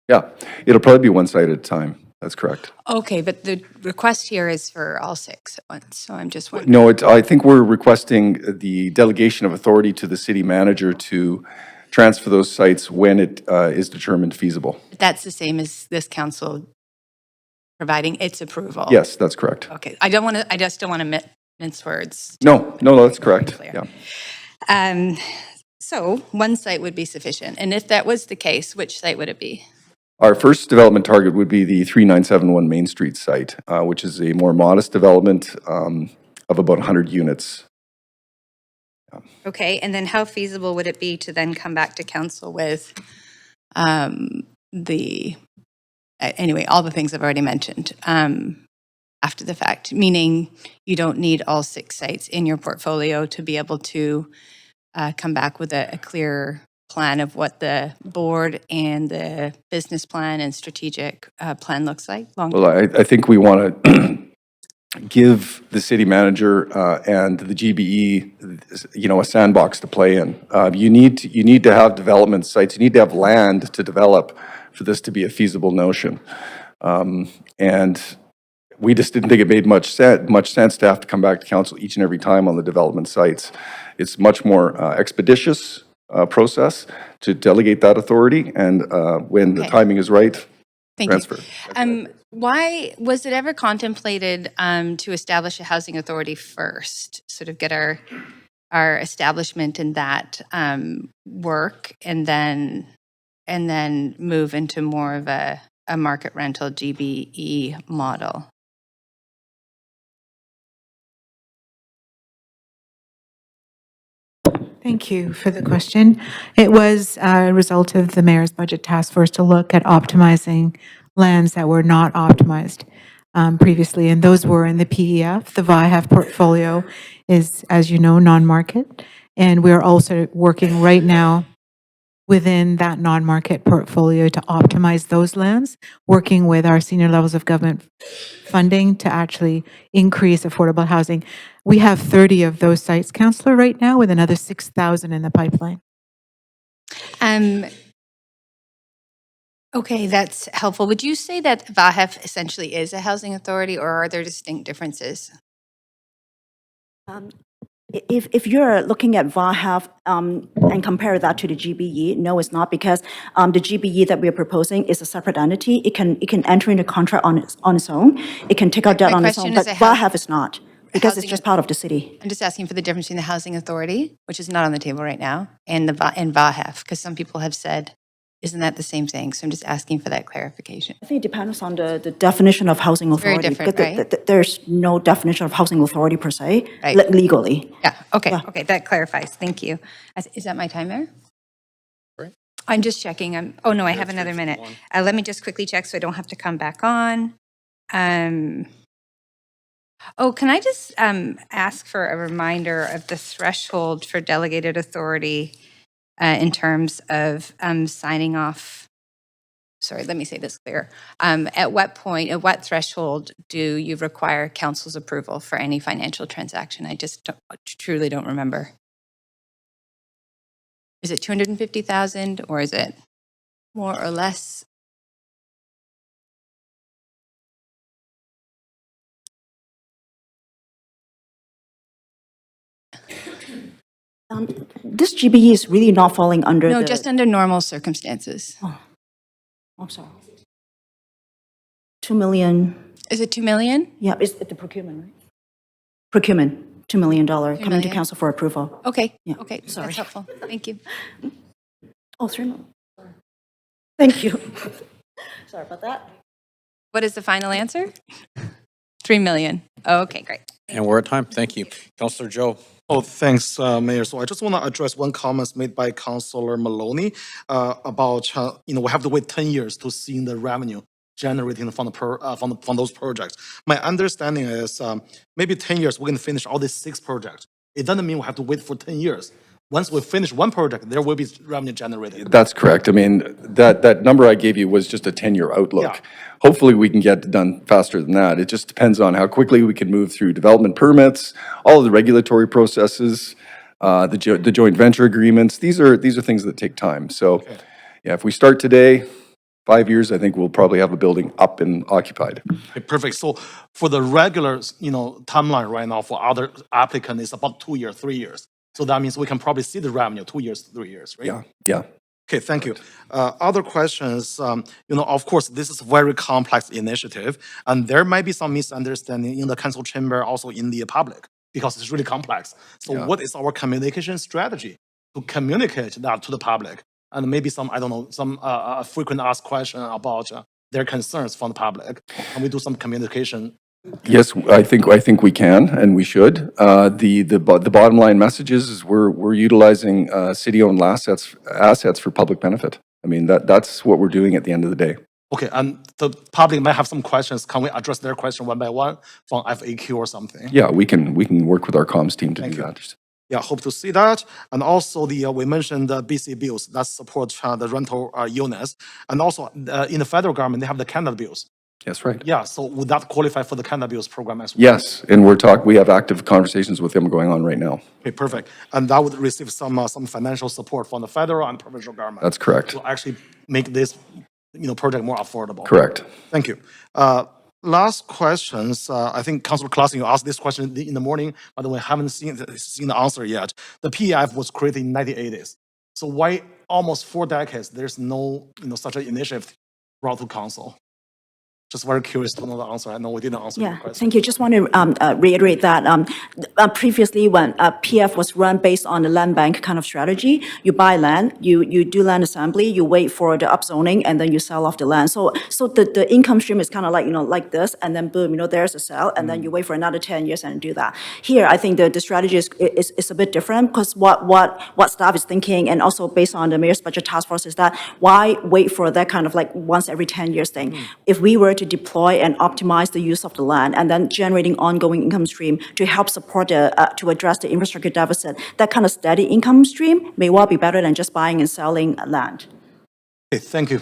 Yeah, it'll probably be one site at a time. That's correct. Okay, but the request here is for all 6 at once, so I'm just wondering. No, I think we're requesting the delegation of authority to the city manager to transfer those sites when it is determined feasible. That's the same as this council providing its approval? Yes, that's correct. Okay, I just don't want to mince words. No, that's correct. Clear. Yeah. So one site would be sufficient, and if that was the case, which site would it be? Our first development target would be the 3971 Main Street site, which is a more modest development of about 100 units. Okay, and then how feasible would it be to then come back to council with anyway, all the things I've already mentioned after the fact, meaning you don't need all 6 sites in your portfolio to be able to come back with a clear plan of what the board and the business plan and strategic plan looks like? Well, I think we want to give the city manager and the GBE, a sandbox to play in. You need to have development sites. You need to have land to develop for this to be a feasible notion. And we just didn't think it made much sense to have to come back to council each and every time on the development sites. It's much more expeditious process to delegate that authority, and when the timing is right, transfer. Why was it ever contemplated to establish a housing authority first, sort of get our establishment in that work, and then move into more of a market rental GBE model? Thank you for the question. It was a result of the mayor's budget task force to look at optimizing lands that were not optimized previously, and those were in the PEF. The VIHAF portfolio is, as you know, non-market, and we're also working right now within that non-market portfolio to optimize those lands, working with our senior levels of government funding to actually increase affordable housing. We have 30 of those sites, Councillor, right now, with another 6,000 in the pipeline. Okay, that's helpful. Would you say that VAHF essentially is a housing authority, or are there distinct differences? If you're looking at VAHF and compare that to the GBE, no, it's not, because the GBE that we are proposing is a separate entity. It can enter into contract on its own. It can take out debt on its own, but VAHF is not, because it's just part of the city. I'm just asking for the difference between the housing authority, which is not on the table right now, and VAHF, because some people have said, isn't that the same thing? So I'm just asking for that clarification. I think it depends on the definition of housing authority. Very different, right? There's no definition of housing authority per se, legally. Yeah, okay, that clarifies. Thank you. Is that my time there? Right. I'm just checking. Oh, no, I have another minute. Let me just quickly check so I don't have to come back on. Can I just ask for a reminder of the threshold for delegated authority in terms of signing off? Sorry, let me say this clear. At what threshold do you require council's approval for any financial transaction? I just truly don't remember. Is it 250,000 or is it more or less? This GBE is really not falling under No, just under normal circumstances. Oh, I'm sorry. 2 million. Is it 2 million? Yeah, it's the procurement, right? Procurement, $2 million coming to million? council for approval. Okay, Yeah, okay, sorry. that's helpful. Thank you. Oh, 3 million. Thank you. Sorry about that. What is the final answer? 3 million. Okay, great. And we're at time. Thank you. Councillor Joe. Oh, thanks, Mayor. So I just want to address one comment made by Councillor Maloney about, we have to wait 10 years to see the revenue generating from those projects. My understanding is maybe 10 years, we're going to finish all these 6 projects. It doesn't mean we have to wait for 10 years. Once we finish one project, there will be revenue generated. That's correct. I mean, that number I gave you was just a 10-year outlook. Yeah. Hopefully, we can get it done faster than that. It just depends on how quickly we can move through development permits, all of the regulatory processes, the joint venture agreements. These are things that take time. So, yeah, if we start today, 5 years, I think we'll probably have a building up and occupied. Okay, perfect. So for the regular, timeline right now for other applicants is about 2 years, 3 years. So that means we can probably see the revenue 2 years, 3 years, right? Yeah. Okay, thank you. Other questions, of course, this is a very complex initiative, and there might be some misunderstanding in the council chamber, also in the public, because it's really complex. So Yeah. what is our communication strategy to communicate that to the public? And maybe some, I don't know, some frequent asked question about their concerns from the public. Can we do some communication? Yes, I think we can and we should. The bottom line message is we're utilizing city-owned assets for public benefit. I mean, that's what we're doing at the end of the day. Okay, and the public might have some questions. Can we address their question one by one from FAQ or something? Yeah, we can work with our comms team to do that. Yeah, hope to see that. And also we mentioned the BC bills that support the rental units. And also in the federal government, they have the Canada bills. That's right. Yeah, so would that qualify for the Canada bills program as well? Yes, and we have active conversations with them going on right now. Okay, perfect. And that would receive some financial support from the federal and provincial government. That's correct. To actually make this project more affordable. Correct. Thank you. Last questions. I think Councilor Clausen, you asked this question in the morning, but we haven't seen the answer yet. The PEF was created in 1980s. So why almost 4 decades there's no such an initiative brought to council? Just very curious to know the answer. I know we didn't answer your Yeah, question. thank you. Just want to reiterate that previously when PF was run based on the land bank kind of strategy, you buy land, you do land assembly, you wait for the upzoning, and then you sell off the land. So the income stream is kind of like this, and then boom, there's a sale, and then you wait for another 10 years and do that. Here, I think the strategy is a bit different because what staff is thinking, and also based on the mayor's budget task force, is that why wait for that kind of like once every 10 years thing? If we were to deploy and optimize the use of the land and then generating ongoing income stream to help support to address the infrastructure deficit, that kind of steady income stream may well be better than just buying and selling land. Okay, thank you.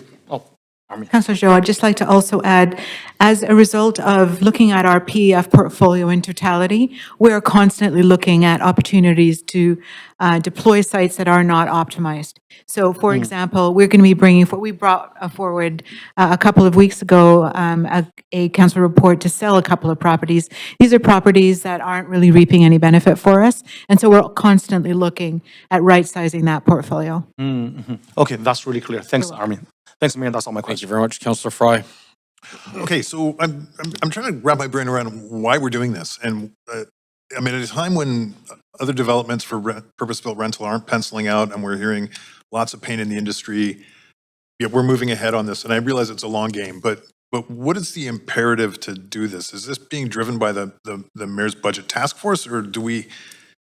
Councillor Zhou, I'd just like to also add, as a result of looking at our PEF portfolio in totality, we are constantly looking at opportunities to deploy sites that are not optimized. So, for example, we're going to be we brought forward a couple of weeks ago a council report to sell a couple of properties. These are properties that aren't really reaping any benefit for us, and so we're constantly looking at right-sizing that portfolio. Okay, that's really clear. Thanks, Armin. Thanks, Mayor. That's all my questions. Thank you very much, Councillor Fry. Okay, so I'm trying to wrap my brain around why we're doing this. And I mean, at a time when other developments for purpose-built rental aren't penciling out and we're hearing lots of pain in the industry, yeah, we're moving ahead on this. And I realize it's a long game, but what is the imperative to do this? Is this being driven by the mayor's budget task force, or do we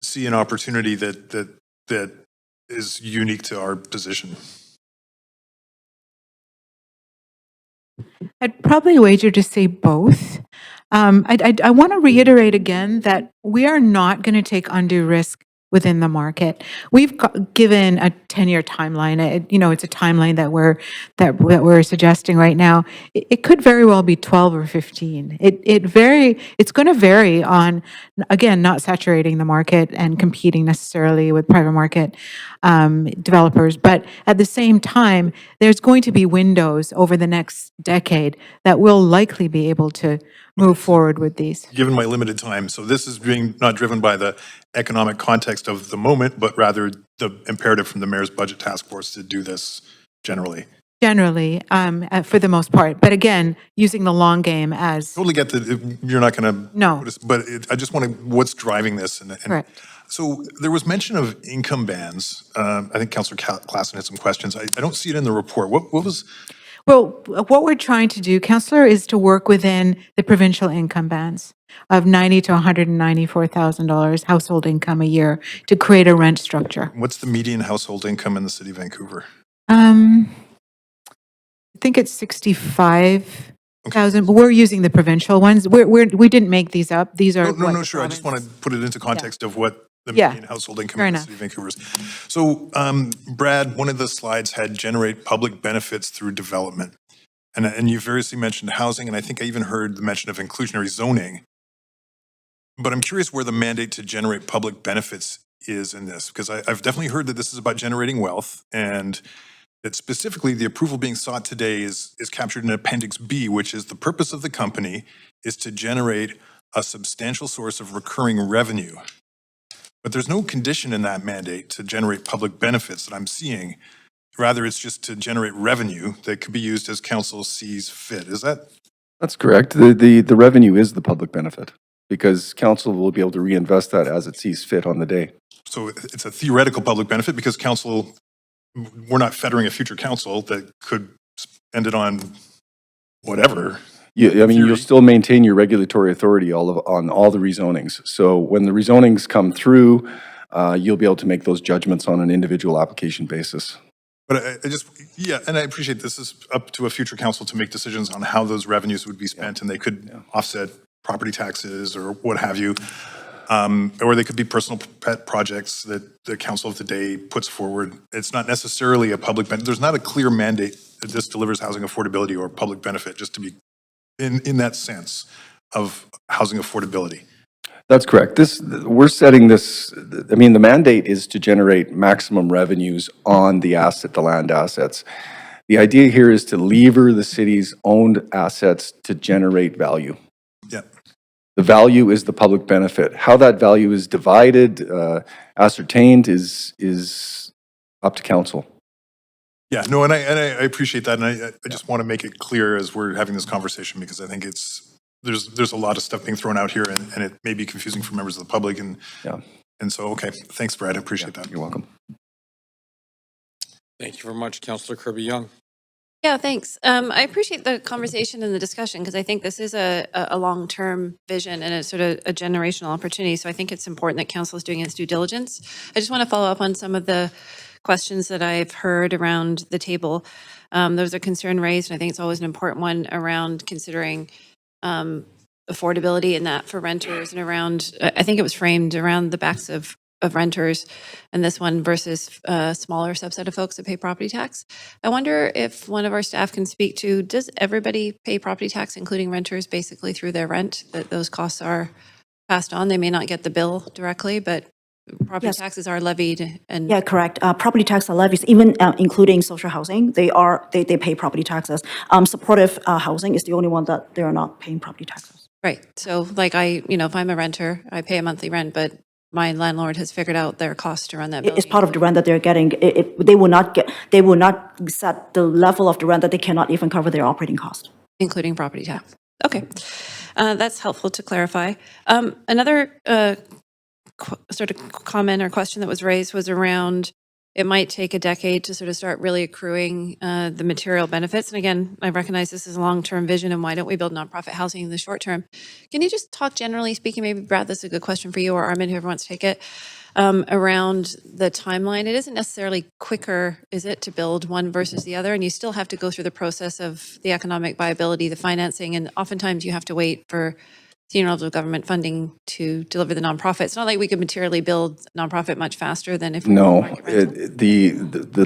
see an opportunity that is unique to our position? I'd probably wager to say both. I want to reiterate again that we are not going to take undue risk within the market. We've given a 10-year timeline. It's a timeline that we're suggesting right now. It could very well be 12 or 15. It's going to vary on, again, not saturating the market and competing necessarily with private market developers. But at the same time, there's going to be windows over the next decade that will likely be able to move forward with these. Given my limited time, so this is being not driven by the economic context of the moment, but rather the imperative from the mayor's budget task force to do this generally. Generally, for the most part. But again, using the long game as... Totally get that you're not going to... No. But I just want to, what's driving this? Correct. So there was mention of income bans. I think Councillor Clausen had some questions. I don't see it in the report. What was... Well, what we're trying to do, Councillor, is to work within the provincial income bands of $90,000 to $194,000 household income a year to create a rent structure. What's the median household income in the city of Vancouver? I think it's 65,000, but we're using the provincial ones. We didn't make these up. These are No, sure. I just want to put it into context of what the median household income in the city of Vancouver is. So, Brad, one of the slides had generate public benefits through development. And you variously mentioned housing, and I think I even heard the mention of inclusionary zoning. But I'm curious where the mandate to generate public benefits is in this, because I've definitely heard that this is about generating wealth, and that specifically the approval being sought today is captured in Appendix B, which is the purpose of the company is to generate a substantial source of recurring revenue. But there's no condition in that mandate to generate public benefits that I'm seeing. Rather, it's just to generate revenue that could be used as council sees fit. Is that? That's correct. The revenue is the public benefit because council will be able to reinvest that as it sees fit on the day. So it's a theoretical public benefit because council, we're not fettering a future council that could spend it on whatever. Yeah, I mean, you'll still maintain your regulatory authority on all the rezonings. So when the rezonings come through, you'll be able to make those judgments on an individual application basis. But I just, yeah, and I appreciate this is up to a future council to make decisions on how those revenues would be spent, and they could offset property taxes or what have you. Or they could be personal pet projects that the council of the day puts forward. It's not necessarily a public benefit. There's not a clear mandate that this delivers housing affordability or public benefit, just to be in that sense of housing affordability. That's correct. We're setting this, I mean, the mandate is to generate maximum revenues on the land assets. The idea here is to lever the city's owned assets to generate value. Yeah. The value is the public benefit. How that value is divided, ascertained is up to council. Yeah, no, and I appreciate that, and I just want to make it clear as we're having this conversation, because I think there's a lot of stuff being thrown out here, and it may be confusing for members of the public, and so, okay, thanks, Brad, I appreciate that. You're welcome. Thank you very much, Councillor Kirby-Young. Yeah, thanks. I appreciate the conversation and the discussion because I think this is a long-term vision and it's sort of a generational opportunity. So I think it's important that council is doing its due diligence. I just want to follow up on some of the questions that I've heard around the table. There was a concern raised, and I think it's always an important one around considering affordability and that for renters and around, I think it was framed around the backs of renters and this one versus a smaller subset of folks that pay property tax. I wonder if one of our staff can speak to, does everybody pay property tax, including renters, basically through their rent, that those costs are passed on? They may not get the bill directly, but property taxes are levied and... Yeah, correct. Property tax are levies, even including social housing, they pay property taxes. Supportive housing is the only one that they are not paying property taxes. Right. So like if I'm a renter, I pay a monthly rent, but my landlord has figured out their cost to run that building. It's part of the rent that they're getting. They will not set the level of the rent that they cannot even cover their operating cost. Including property tax. Okay. That's helpful to clarify. Another sort of comment or question that was raised was around it might take a decade to sort of start really accruing the material benefits. And again, I recognize this is a long-term vision, and why don't we build nonprofit housing in the short term? Can you just talk generally speaking, maybe Brad, this is a good question for you, or Armin, whoever wants to take it, around the timeline? It isn't necessarily quicker, is it, to build one versus the other? And you still have to go through the process of the economic viability, the financing, and oftentimes you have to wait for senior levels of government funding to deliver the nonprofit. It's not like we could materially build nonprofit much faster than if we No, the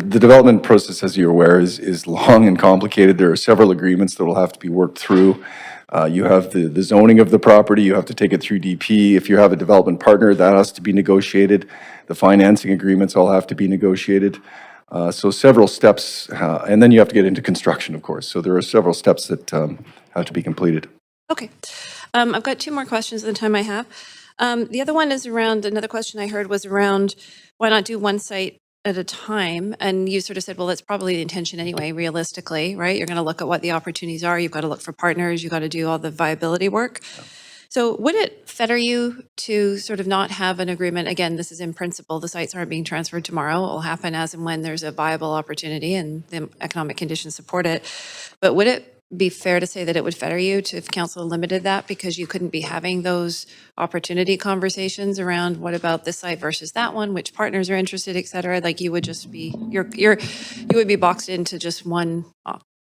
development process, as you're aware, is long and complicated. There are several agreements that will have to be worked through. You have the zoning of the property, you have to take it through DP. If you have a development partner, that has to be negotiated. The financing agreements all have to be negotiated. So several steps, and then you have to get into construction, of course. So there are several steps that have to be completed. Okay. I've got two more questions in the time I have. The other one is around, another question I heard was around why not do one site at a time? And you sort of said, well, that's probably the intention anyway, realistically, right? You're going to look at what the opportunities are. You've got to look for partners. You've got to do all the viability work. Yeah. So would it fetter you to sort of not have an agreement? Again, this is in principle. The sites aren't being transferred tomorrow. It will happen as and when there's a viable opportunity and the economic conditions support it. But would it be fair to say that it would fetter you to if council limited that because you couldn't be having those opportunity conversations around what about this site versus that one, which partners are interested, et cetera? Like you would just be, you would be boxed into just one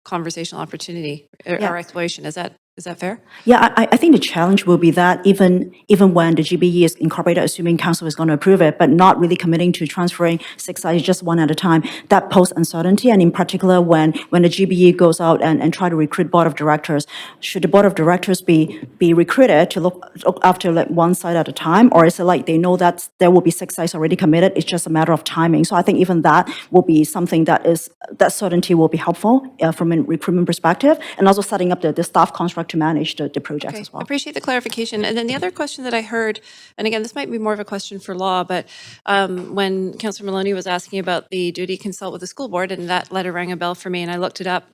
conversational opportunity or exploration. Is that fair? Yeah, I think the challenge will be that even when the GBE is incorporated, assuming council is going to approve it, but not really committing to transferring 6 sites just one at a time, that poses uncertainty. And in particular, when the GBE goes out and try to recruit board of directors, should the board of directors be recruited to look after like one site at a time, or is it like they know that there will be 6 sites already committed? It's just a matter of timing. So I think even that will be something that certainty will be helpful from a recruitment perspective, and also setting up the staff construct to manage the projects Okay, as well. appreciate the clarification. And then the other question that I heard, and again, this might be more of a question for law, but when Councillor Maloney was asking about the duty to consult with the school board, and that letter rang a bell for me, and I looked it up.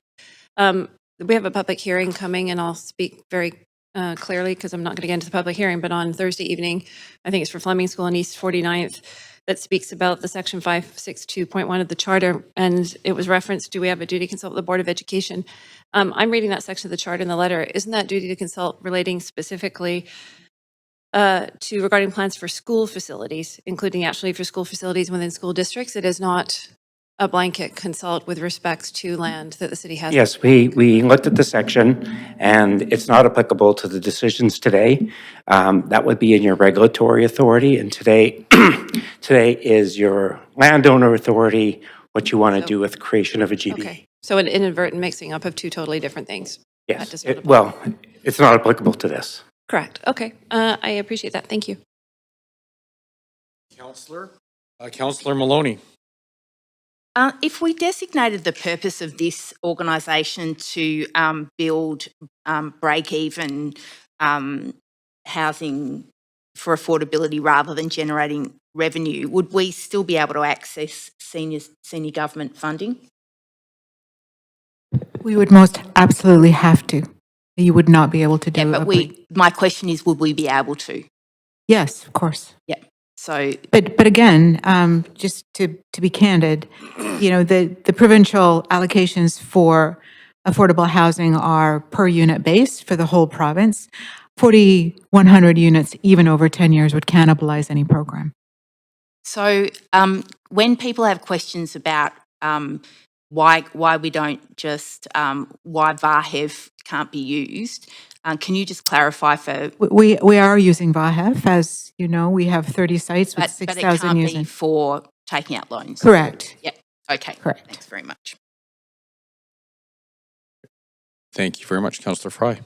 We have a public hearing coming, and I'll speak very clearly because I'm not going to get into the public hearing, but on Thursday evening, I think it's for Fleming School on East 49th, that speaks about the section 562.1 of the charter, and it was referenced, do we have a duty to consult with the Board of Education? I'm reading that section of the charter in the letter. Isn't that duty to consult relating specifically to regarding plans for school facilities, including actually for school facilities within school districts? It is not a blanket consult with respects to land that the city has. Yes, we looked at the section, and it's not applicable to the decisions today. That would be in your regulatory authority, and today is your landowner authority, what you want to do with creation of a GB. Okay, so an inadvertent mixing up of two totally different things. That Yes, does not apply. well, it's not applicable to this. Correct. Okay, I appreciate that. Thank you. Councillor Maloney. If we designated the purpose of this organisation to build break-even housing for affordability rather than generating revenue, would we still be able to access senior government funding? We would most absolutely have to. You would not be able to do Yeah, it. but my question is, would we be able to? Yes, of course. Yeah. So, But again, just to be candid, you know, the provincial allocations for affordable housing are per unit based for the whole province. 4,100 units, even over 10 years, would cannibalize any program. So when people have questions about why we don't just, why VAHEV can't be used, can you just clarify for... We are using VAHEV, as you know, we have 30 sites with But it 6,000 can't users. be for taking out loans? Correct. Yep, okay. Correct. Thanks very much. Thank you very much, Councillor Fry.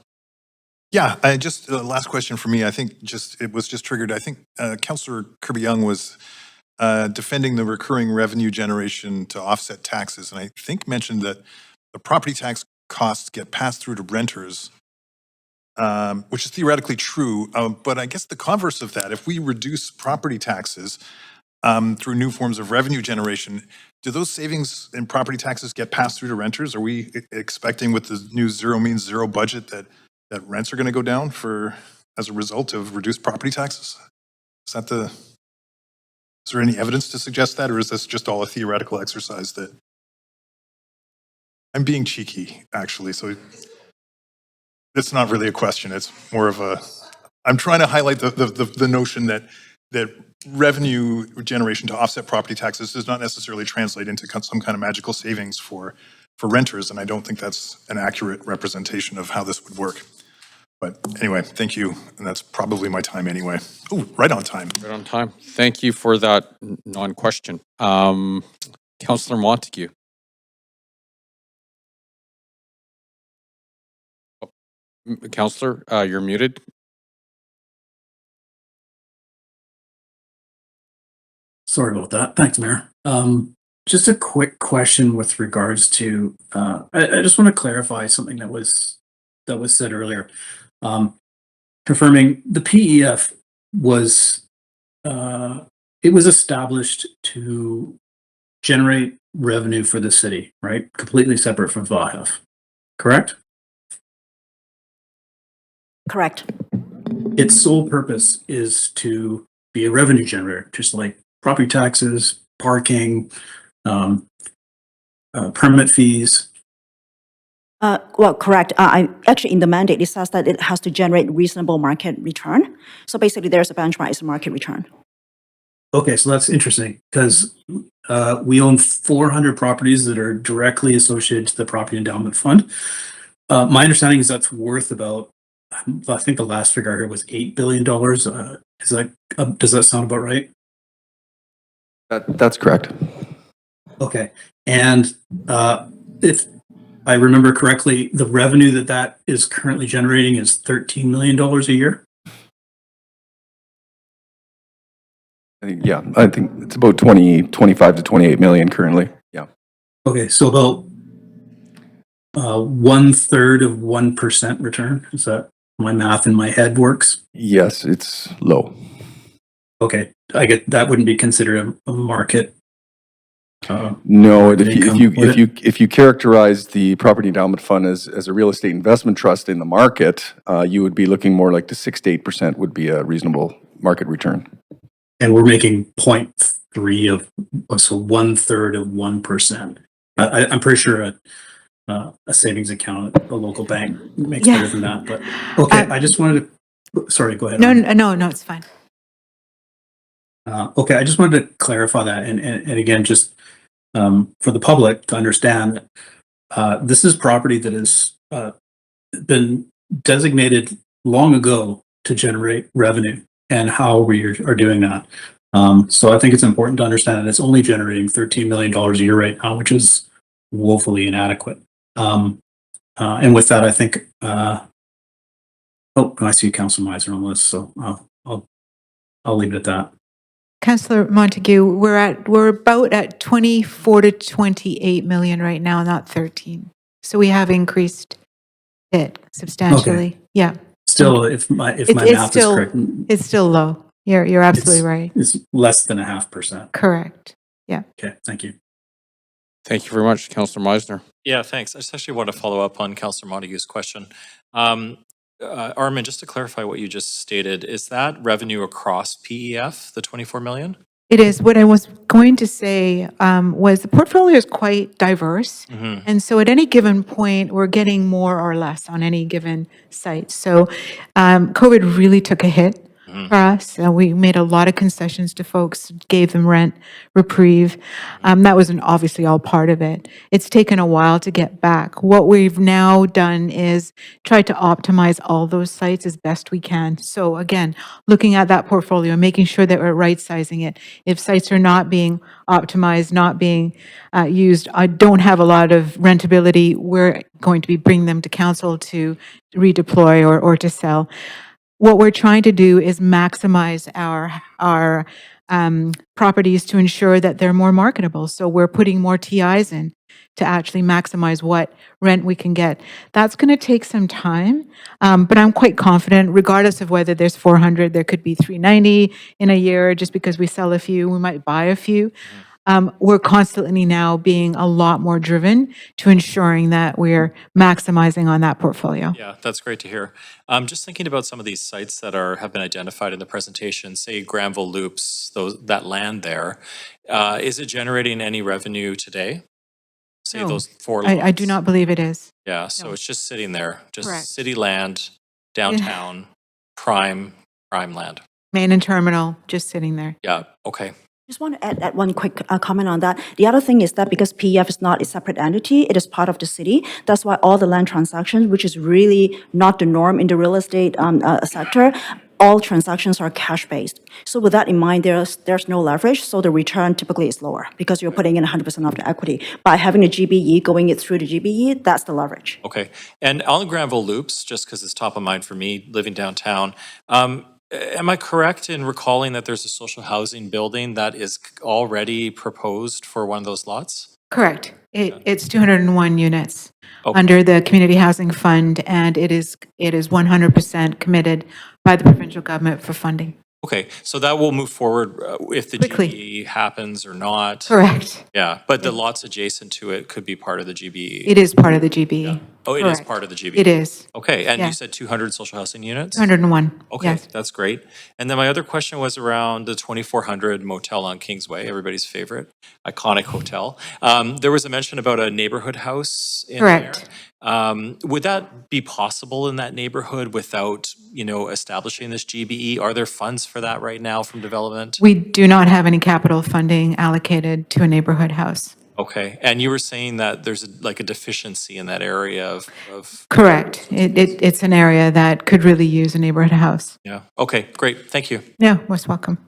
Yeah, just last question for me. I think it was just triggered. I think Councillor Kirby-Young was defending the recurring revenue generation to offset taxes, and I think mentioned that the property tax costs get passed through to renters, which is theoretically true. But I guess the converse of that, if we reduce property taxes through new forms of revenue generation, do those savings in property taxes get passed through to renters? Are we expecting with the new zero means zero budget that rents are going to go down as a result of reduced property taxes? Is there any evidence to suggest that, or is this just all a theoretical exercise that I'm being cheeky, actually? So it's not really a question. It's more of I'm trying to highlight the notion that revenue generation to offset property taxes does not necessarily translate into some kind of magical savings for renters, and I don't think that's an accurate representation of how this would work. But anyway, thank you, and that's probably my time anyway. Oh, right on time. Right on time. Thank you for that non-question. Councillor Montague. Oh, Councillor, you're muted. Sorry about that. Thanks, Mayor. Just a quick question with regards to, I just want to clarify something that was said earlier. Confirming the PEF was, it was established to generate revenue for the city, right? Completely separate from VAHEV, correct? Correct. Its sole purpose is to be a revenue generator, just like property taxes, parking, permit fees. Well, correct. Actually, in the mandate, it says that it has to generate reasonable market return. So basically, there's a benchmark, it's a market return. Okay, so that's interesting because we own 400 properties that are directly associated to the Property Endowment Fund. My understanding is that's worth about, I think the last figure I heard was $8 billion. Is that does that sound about right? That's correct. Okay, and if I remember correctly, the revenue that is currently generating is $13 million a year. I think it's about 25 to 28 million currently. Yeah. Okay, so about 1/3 of 1% return. Is that my math in my head works? Yes, it's low. Okay, I get that wouldn't be considered a market. No, market income, would it? if you characterize the property endowment fund as a real estate investment trust in the market, you would be looking more like the 6 to 8% would be a reasonable market return. And we're making 0.3 of, so 1/3 of 1%. I'm pretty sure a savings account at a local bank makes Yeah. better than that, but okay, I just wanted to, sorry, go ahead. No, Armin. no, it's fine. Okay, I just wanted to clarify that, and again, just for the public to understand, this is property that has been designated long ago to generate revenue, and how we are doing that. So I think it's important to understand that it's only generating $13 million a year right now, which is woefully inadequate. And with that, I think, I see Council Miser on the list, so I'll leave it at that. Councillor Montague, we're about at 24 to 28 million right now, not 13. So we have increased it substantially. Yeah. Still, if my It's math is still, correct, it's still low. You're absolutely right. it's less than 0.5%. Correct. Yeah. Okay, thank you. Thank you very much, Councillor Meisner. Yeah, thanks. I just actually want to follow up on Councillor Montague's question. Armin, just to clarify what you just stated, is that revenue across PEF, the 24 million? It is. What I was going to say was the portfolio is quite diverse. Mhm. And so at any given point, we're getting more or less on any given site. So COVID really took a hit for us. We made a lot of concessions to folks, gave them rent reprieve. That wasn't obviously all part of it. It's taken a while to get back. What we've now done is try to optimize all those sites as best we can. So again, looking at that portfolio, making sure that we're right sizing it. If sites are not being optimized, not being used, I don't have a lot of rentability, we're going to be bringing them to council to redeploy or to sell. What we're trying to do is maximize our properties to ensure that they're more marketable. So we're putting more TIs in to actually maximize what rent we can get. That's going to take some time, but I'm quite confident, regardless of whether there's 400, there could be 390 in a year. Just because we sell a few, we might buy a few. We're constantly now being a lot more driven to ensuring that we're maximizing on that portfolio. Yeah, that's great to hear. Just thinking about some of these sites that have been identified in the presentation, say Granville Loops, that land there, is it generating any revenue today? Say No, those 4 I do lots? not believe it is. Yeah, so it's just sitting there, just Correct. city land, downtown, prime land. Main and terminal, just sitting there. Yeah, okay. Just want to add one quick comment on that. The other thing is that because PEF is not a separate entity, it is part of the city. That's why all the land transactions, which is really not the norm in the real estate sector, all transactions are cash-based. So with that in mind, there's no leverage, so the return typically is lower because you're putting in 100% of the equity. By having a GBE going it through the GBE, that's the leverage. Okay, and on Granville Loops, just because it's top of mind for me living downtown, am I correct in recalling that there's a social housing building that is already proposed for one of those lots? Correct. It's 201 units Okay. under the Community Housing Fund, and it is 100% committed by the provincial government for funding. Okay, so that will move forward if the Quickly. GBE happens or not? Correct. Yeah, but the lots adjacent to it could be part of the GBE? It is part of the GBE. Oh, it is Correct. part of the GBE? It is. Okay, and Yeah. you said 200 social housing units? 201. Okay, Yes. that's great. And then my other question was around the 2400 motel on Kingsway, everybody's favorite, iconic hotel. There was a mention about a neighborhood house in there. Correct. Would that be possible in that neighborhood without, establishing this GBE? Are there funds for that right now from development? We do not have any capital funding allocated to a neighborhood house. Okay, and you were saying that there's a deficiency in that area of Correct. It's an area that could really use a neighborhood house. yeah. Okay, great. Thank you. Yeah, most welcome.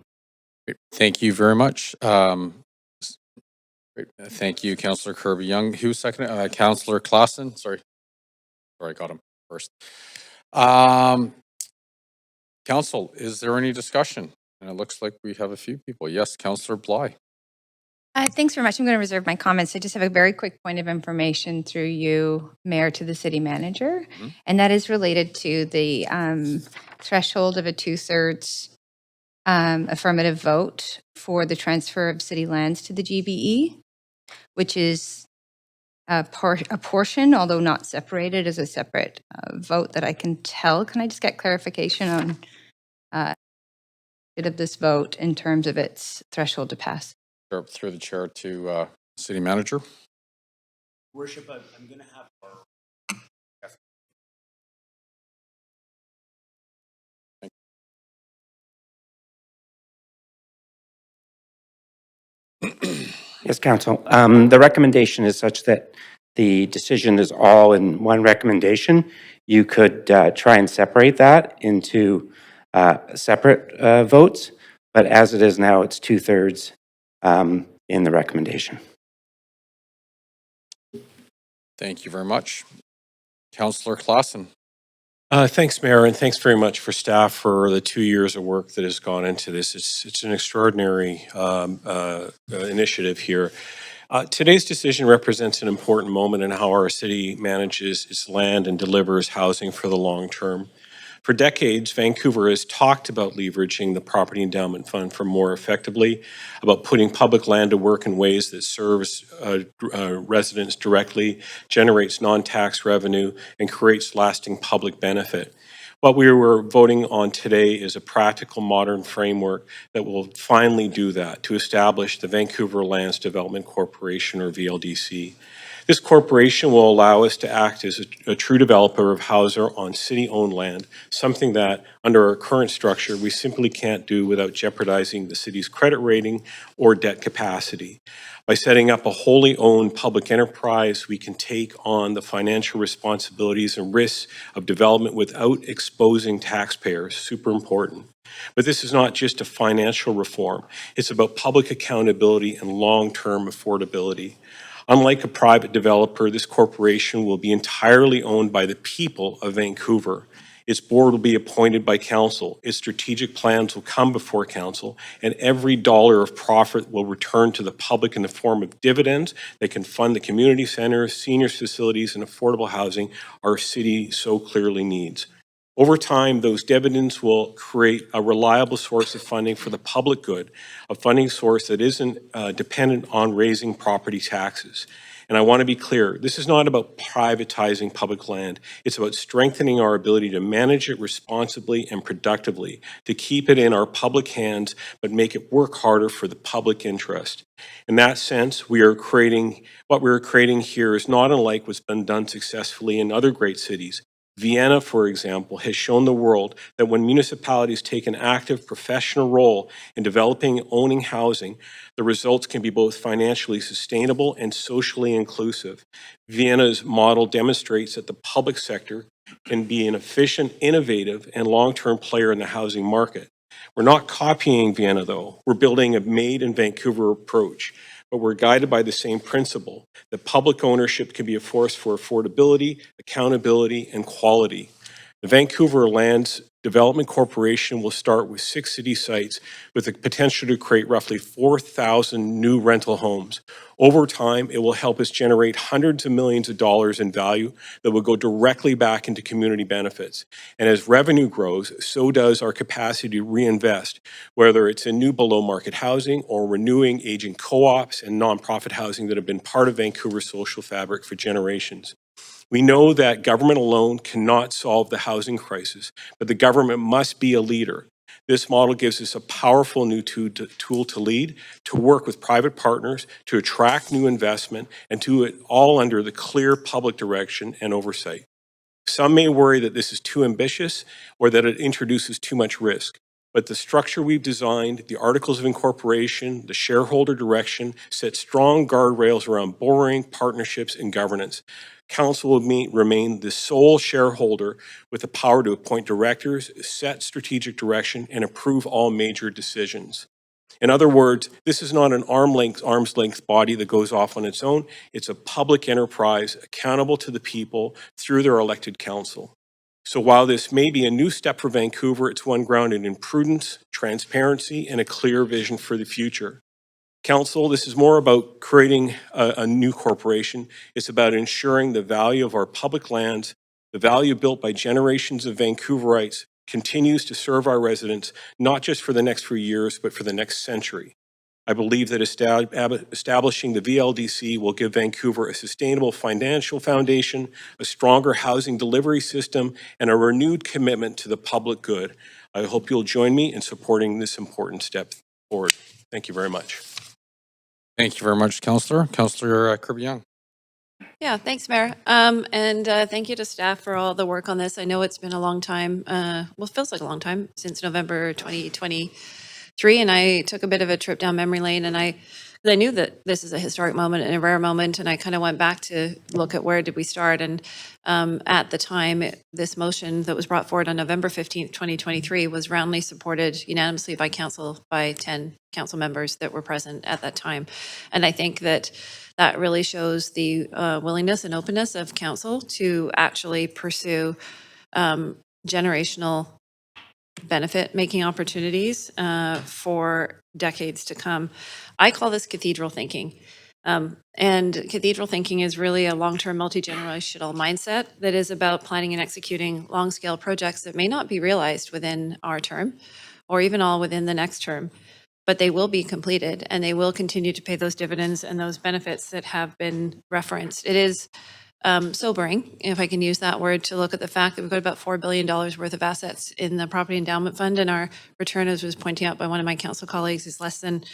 Great. Thank you very much. Great. Thank you, Councillor Kirby Young. Who seconded? Councillor Claassen. Sorry, I got him first. Council, is there any discussion? And it looks like we have a few people. Yes, Councillor Bly. Thanks very much. I'm going to reserve my comments. I just have a very quick point of information through you, Mayor, to the city manager. And that is related to the threshold of a 2/3 affirmative vote for the transfer of city lands to the GBE, which is a portion, although not separated, as a separate vote that I can tell. Can I just get clarification on of this vote in terms of its threshold to pass? Sure, through the chair to city manager. Worship, I'm going to have our Yes, Council. The recommendation is such that the decision is all in one recommendation. You could try and separate that into separate votes, but as it is now, it's 2/3 in the recommendation. Thank you very much. Councillor Claassen. Thanks, Mayor, and thanks very much for staff for the 2 years of work that has gone into this. It's an extraordinary initiative here. Today's decision represents an important moment in how our city manages its land and delivers housing for the long term. For decades, Vancouver has talked about leveraging the Property Endowment Fund for more effectively, about putting public land to work in ways that serves residents directly, generates non-tax revenue, and creates lasting public benefit. What we were voting on today is a practical modern framework that will finally do that, to establish the Vancouver Lands Development Corporation, or VLDC. This corporation will allow us to act as a true developer of housing on city-owned land, something that, under our current structure, we simply can't do without jeopardizing the city's credit rating or debt capacity. By setting up a wholly owned public enterprise, we can take on the financial responsibilities and risks of development without exposing taxpayers. Super important. But this is not just a financial reform. It's about public accountability and long-term affordability. Unlike a private developer, this corporation will be entirely owned by the people of Vancouver. Its board will be appointed by council. Its strategic plans will come before council, and every dollar of profit will return to the public in the form of dividends that can fund the community centers, seniors facilities, and affordable housing our city so clearly needs. Over time, those dividends will create a reliable source of funding for the public good, a funding source that isn't dependent on raising property taxes. And I want to be clear, this is not about privatizing public land. It's about strengthening our ability to manage it responsibly and productively, to keep it in our public hands, but make it work harder for the public interest. In that sense, what we're creating here is not unlike what's been done successfully in other great cities. Vienna, for example, has shown the world that when municipalities take an active professional role in developing and owning housing, the results can be both financially sustainable and socially inclusive. Vienna's model demonstrates that the public sector can be an efficient, innovative, and long-term player in the housing market. We're not copying Vienna, though. We're building a made-in-Vancouver approach, but we're guided by the same principle, that public ownership can be a force for affordability, accountability, and quality. The Vancouver Lands Development Corporation will start with 6 city sites with the potential to create roughly 4,000 new rental homes. Over time, it will help us generate hundreds of millions of dollars in value that will go directly back into community benefits. And as revenue grows, so does our capacity to reinvest, whether it's in new below-market housing or renewing aging co-ops and nonprofit housing that have been part of Vancouver's social fabric for generations. We know that government alone cannot solve the housing crisis, but the government must be a leader. This model gives us a powerful new tool to lead, to work with private partners, to attract new investment, and do it all under the clear public direction and oversight. Some may worry that this is too ambitious or that it introduces too much risk. But the structure we've designed, the articles of incorporation, the shareholder direction, set strong guardrails around borrowing, partnerships, and governance. Council will remain the sole shareholder with the power to appoint directors, set strategic direction, and approve all major decisions. In other words, this is not an arm's length body that goes off on its own. It's a public enterprise accountable to the people through their elected council. So while this may be a new step for Vancouver, it's one grounded in prudence, transparency, and a clear vision for the future. Council, this is more about creating a new corporation. It's about ensuring the value of our public lands, the value built by generations of Vancouverites, continues to serve our residents, not just for the next few years, but for the next century. I believe that establishing the VLDC will give Vancouver a sustainable financial foundation, a stronger housing delivery system, and a renewed commitment to the public good. I hope you'll join me in supporting this important step forward. Thank you very much. Thank you very much, Councillor. Councillor Kirby-Young. Yeah, thanks, Mayor. And thank you to staff for all the work on this. I know it's been a long time, well, it feels like a long time, since November 2023. And I took a bit of a trip down memory lane, and I knew that this is a historic moment and a rare moment. And I kind of went back to look at where did we start. And at the time, this motion that was brought forward on November 15th, 2023 was roundly supported unanimously by council, by 10 council members that were present at that time. And I think that that really shows the willingness and openness of council to actually pursue generational benefit-making opportunities for decades to come. I call this cathedral thinking. And cathedral thinking is really a long-term multi-generational mindset that is about planning and executing long-scale projects that may not be realized within our term or even all within the next term, but they will be completed and they will continue to pay those dividends and those benefits that have been referenced. It is sobering, if I can use that word, to look at the fact that we've got about $4 billion worth of assets in the Property Endowment Fund, and our return, as was pointing out by one of my council colleagues, is less than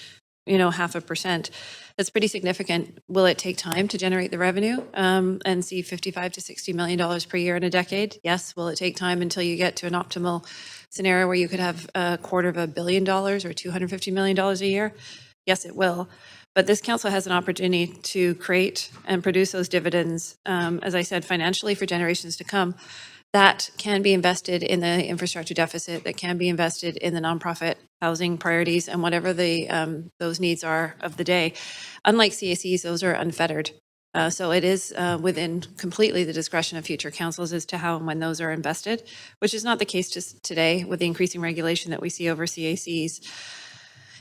0.5%. That's pretty significant. Will it take time to generate the revenue and see $55 to $60 million per year in a decade? Yes. Will it take time until you get to an optimal scenario where you could have $250 million or $250 million a year? Yes, it will. But this council has an opportunity to create and produce those dividends, as I said, financially for generations to come, that can be invested in the infrastructure deficit, that can be invested in the nonprofit housing priorities and whatever those needs are of the day. Unlike CACs, those are unfettered. So it is within completely the discretion of future councils as to how and when those are invested, which is not the case just today with the increasing regulation that we see over CACs.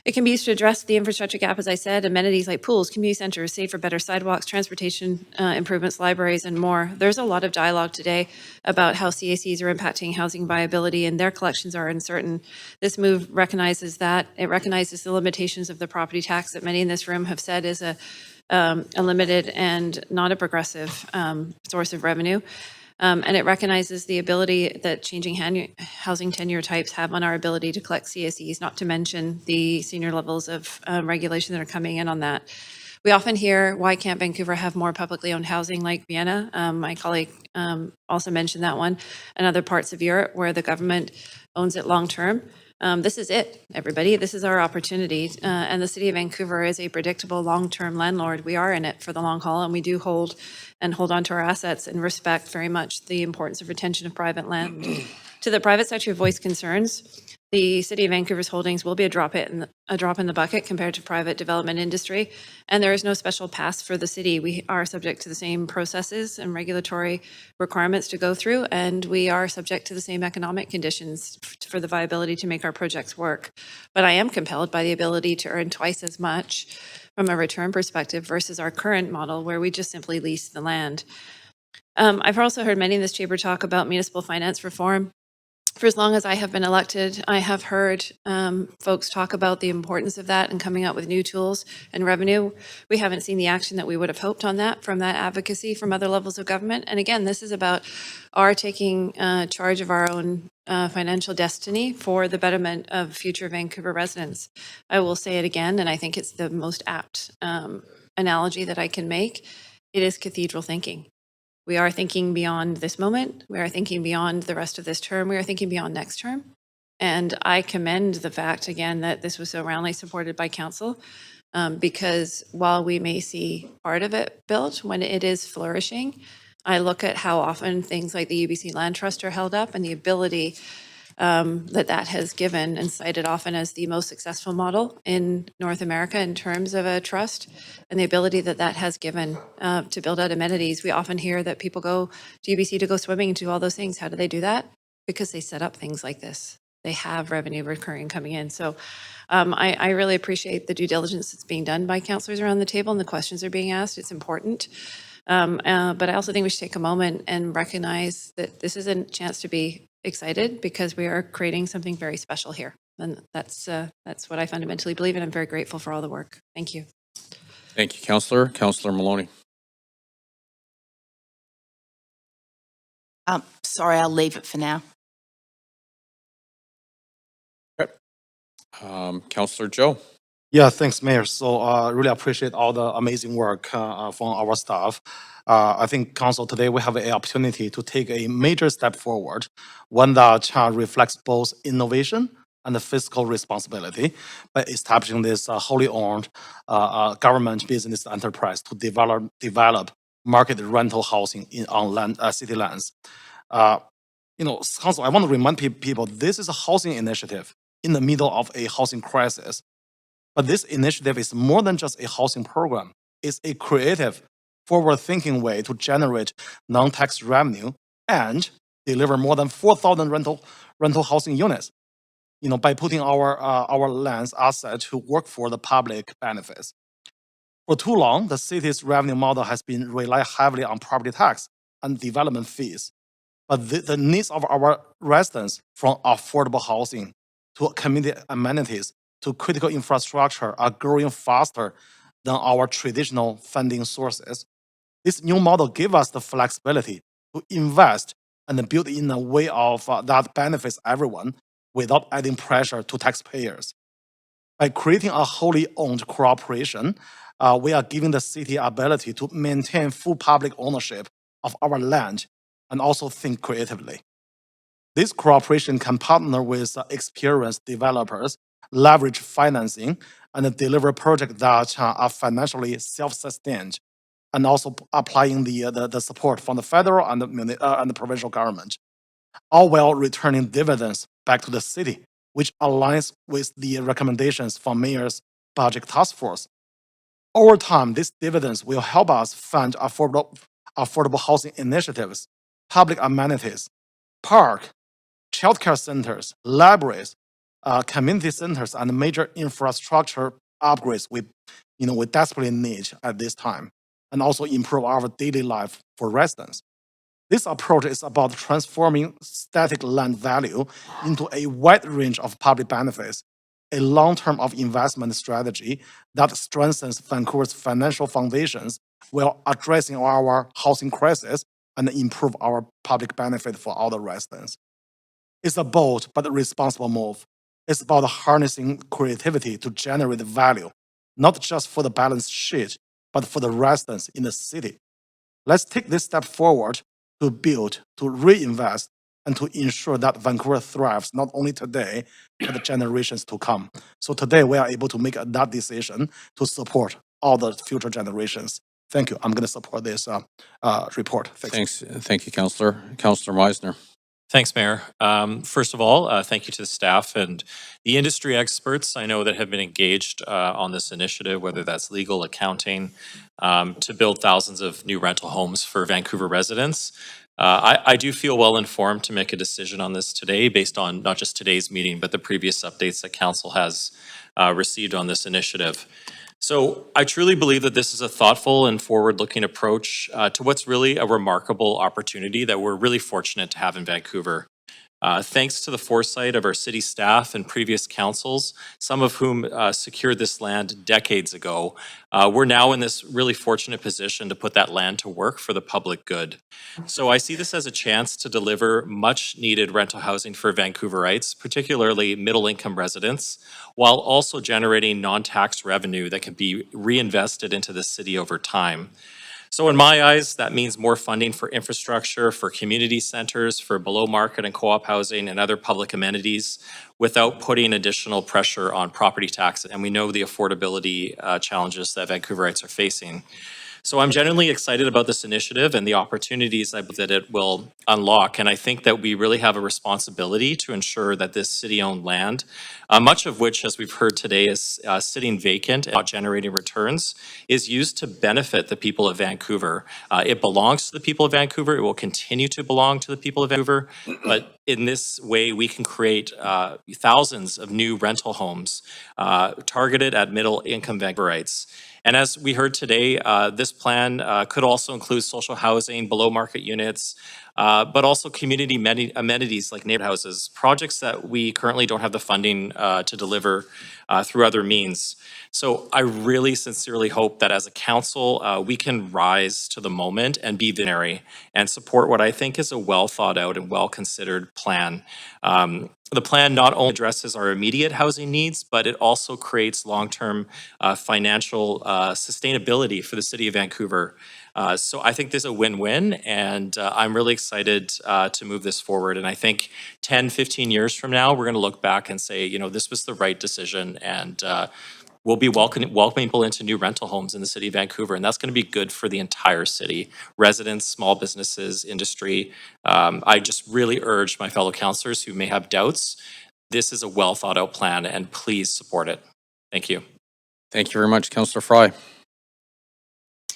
It can be used to address the infrastructure gap, as I said, amenities like pools, community centers, safer, better sidewalks, transportation improvements, libraries, and more. There's a lot of dialogue today about how CACs are impacting housing viability and their collections are uncertain. This move recognizes that. It recognizes the limitations of the property tax that many in this room have said is a limited and not a progressive source of revenue. And it recognizes the ability that changing housing tenure types have on our ability to collect CSEs, not to mention the senior levels of regulation that are coming in on that. We often hear, why can't Vancouver have more publicly owned housing like Vienna? My colleague also mentioned that one, and other parts of Europe where the government owns it long-term. This is it, everybody. This is our opportunity. And the City of Vancouver is a predictable long-term landlord. We are in it for the long haul, and we do hold on to our assets and respect very much the importance of retention of private land. To the private sector who voice concerns, the City of Vancouver's holdings will be a drop in the bucket compared to private development industry, and there is no special pass for the city. We are subject to the same processes and regulatory requirements to go through, and we are subject to the same economic conditions for the viability to make our projects work. But I am compelled by the ability to earn twice as much from a return perspective versus our current model where we just simply lease the land. I've also heard many in this chamber talk about municipal finance reform. For as long as I have been elected, I have heard folks talk about the importance of that and coming up with new tools and revenue. We haven't seen the action that we would have hoped on that from that advocacy from other levels of government. And again, this is about our taking charge of our own financial destiny for the betterment of future Vancouver residents. I will say it again, and I think it's the most apt analogy that I can make. It is cathedral thinking. We are thinking beyond this moment. We are thinking beyond the rest of this term. We are thinking beyond next term. And I commend the fact, again, that this was so roundly supported by council, because while we may see part of it built when it is flourishing, I look at how often things like the UBC Land Trust are held up and the ability that has given and cited often as the most successful model in North America in terms of a trust, and the ability that has given to build out amenities. We often hear that people go to UBC to go swimming and do all those things. How do they do that? Because they set up things like this. they have revenue recurring coming in. So I really appreciate the due diligence that's being done by councillors around the table and the questions are being asked. It's important. But I also think we should take a moment and recognize that this is a chance to be excited because we are creating something very special here. And that's what I fundamentally believe, and I'm very grateful for all the work. Thank you. Thank you, Councillor. Councillor Maloney. Sorry, I'll leave it for now. Councillor Joe. Yeah, thanks, Mayor. So really appreciate all the amazing work from our staff. I think Council today we have an opportunity to take a major step forward, one that reflects both innovation and the fiscal responsibility by establishing this wholly owned government business enterprise to develop market rental housing on land, city lands. Council, I want to remind people this is a housing initiative in the middle of a housing crisis. But this initiative is more than just a housing program. It's a creative, forward-thinking way to generate non-tax revenue and deliver more than 4,000 rental housing units. By putting our lands asset to work for the public benefits. For too long, the city's revenue model has been rely heavily on property tax and development fees. But the needs of our residents, from affordable housing to community amenities to critical infrastructure, are growing faster than our traditional funding sources. This new model gives us the flexibility to invest and build in a way of that benefits everyone without adding pressure to taxpayers. By creating a wholly owned corporation, we are giving the city ability to maintain full public ownership of our land and also think creatively. This cooperation can partner with experienced developers, leverage financing, and deliver projects that are financially self-sustained, and also applying the support from the federal and the provincial government, all while returning dividends back to the city, which aligns with the recommendations from Mayor's Budget Task Force. Over time, these dividends will help us fund affordable housing initiatives, public amenities, park, childcare centers, libraries, community centers, and major infrastructure upgrades we desperately need at this time, and also improve our daily life for residents. This approach is about transforming static land value into a wide range of public benefits, a long-term of investment strategy that strengthens Vancouver's financial foundations while addressing our housing crisis and improve our public benefit for all the residents. It's a bold but responsible move. It's about harnessing creativity to generate value, not just for the balance sheet, but for the residents in the city. Let's take this step forward to build, to reinvest, and to ensure that Vancouver thrives not only today, but the generations to come. So today we are able to make that decision to support all the future generations. Thank you. I'm going to support this report. Thanks. Thank you, Councillor. Councillor Meisner. Thanks, Mayor. First of all, thank you to the staff and the industry experts I know that have been engaged on this initiative, whether that's legal, accounting, to build thousands of new rental homes for Vancouver residents. I do feel well informed to make a decision on this today based on not just today's meeting, but the previous updates that Council has received on this initiative. So I truly believe that this is a thoughtful and forward-looking approach to what's really a remarkable opportunity that we're really fortunate to have in Vancouver. Thanks to the foresight of our city staff and previous councils, some of whom secured this land decades ago, we're now in this really fortunate position to put that land to work for the public good. So I see this as a chance to deliver much needed rental housing for Vancouverites, particularly middle income residents, while also generating non-tax revenue that can be reinvested into the city over time. So in my eyes, that means more funding for infrastructure, for community centers, for below market and co-op housing and other public amenities without putting additional pressure on property tax. And we know the affordability challenges that Vancouverites are facing. So I'm genuinely excited about this initiative and the opportunities I believe that it will unlock. And I think that we really have a responsibility to ensure that this city-owned land, much of which, as we've heard today, is sitting vacant and not generating returns, is used to benefit the people of Vancouver. It belongs to the people of Vancouver. It will continue to belong to the people of Vancouver. But in this way, we can create thousands of new rental homes targeted at middle-income Vancouverites. And as we heard today, this plan could also include social housing, below-market units, but also community amenities like neighborhood houses, projects that we currently don't have the funding to deliver through other means. So I really sincerely hope that as a council, we can rise to the moment and be visionary and support what I think is a well-thought-out and well-considered plan. The plan not only addresses our immediate housing needs, but it also creates long-term financial sustainability for the city of Vancouver. So I think this is a win-win, and I'm really excited to move this forward. And I think 10, 15 years from now, we're going to look back and say, you know, this was the right decision, and we'll be welcoming people into new rental homes in the city of Vancouver, and that's going to be good for the entire city. Residents, small businesses, industry. I just really urge my fellow councillors who may have doubts, this is a well-thought-out plan, and please support it. Thank you. Thank you very much, Councillor Fry.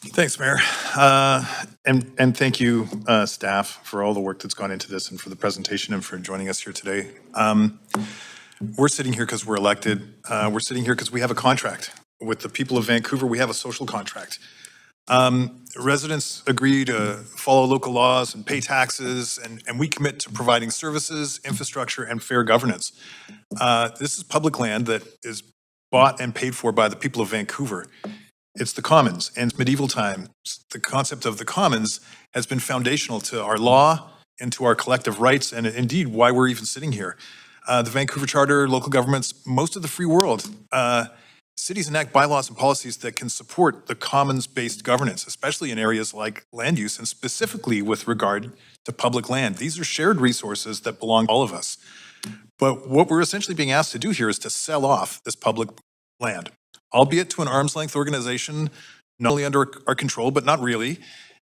Thanks, Mayor. And thank you, staff, for all the work that's gone into this and for the presentation and for joining us here today. We're sitting here because we're elected. We're sitting here because we have a contract with the people of Vancouver. We have a social contract. Residents agree to follow local laws and pay taxes, and we commit to providing services, infrastructure, and fair governance. This is public land that is bought and paid for by the people of Vancouver. It's the commons, and medieval times, the concept of the commons has been foundational to our law and to our collective rights, and indeed why we're even sitting here. The Vancouver Charter, local governments, most of the free world, cities enact bylaws and policies that can support the commons-based governance, especially in areas like land use and specifically with regard to public land. These are shared resources that belong to all of us. But what we're essentially being asked to do here is to sell off this public land, albeit to an arm's length organization, not only under our control, but not really.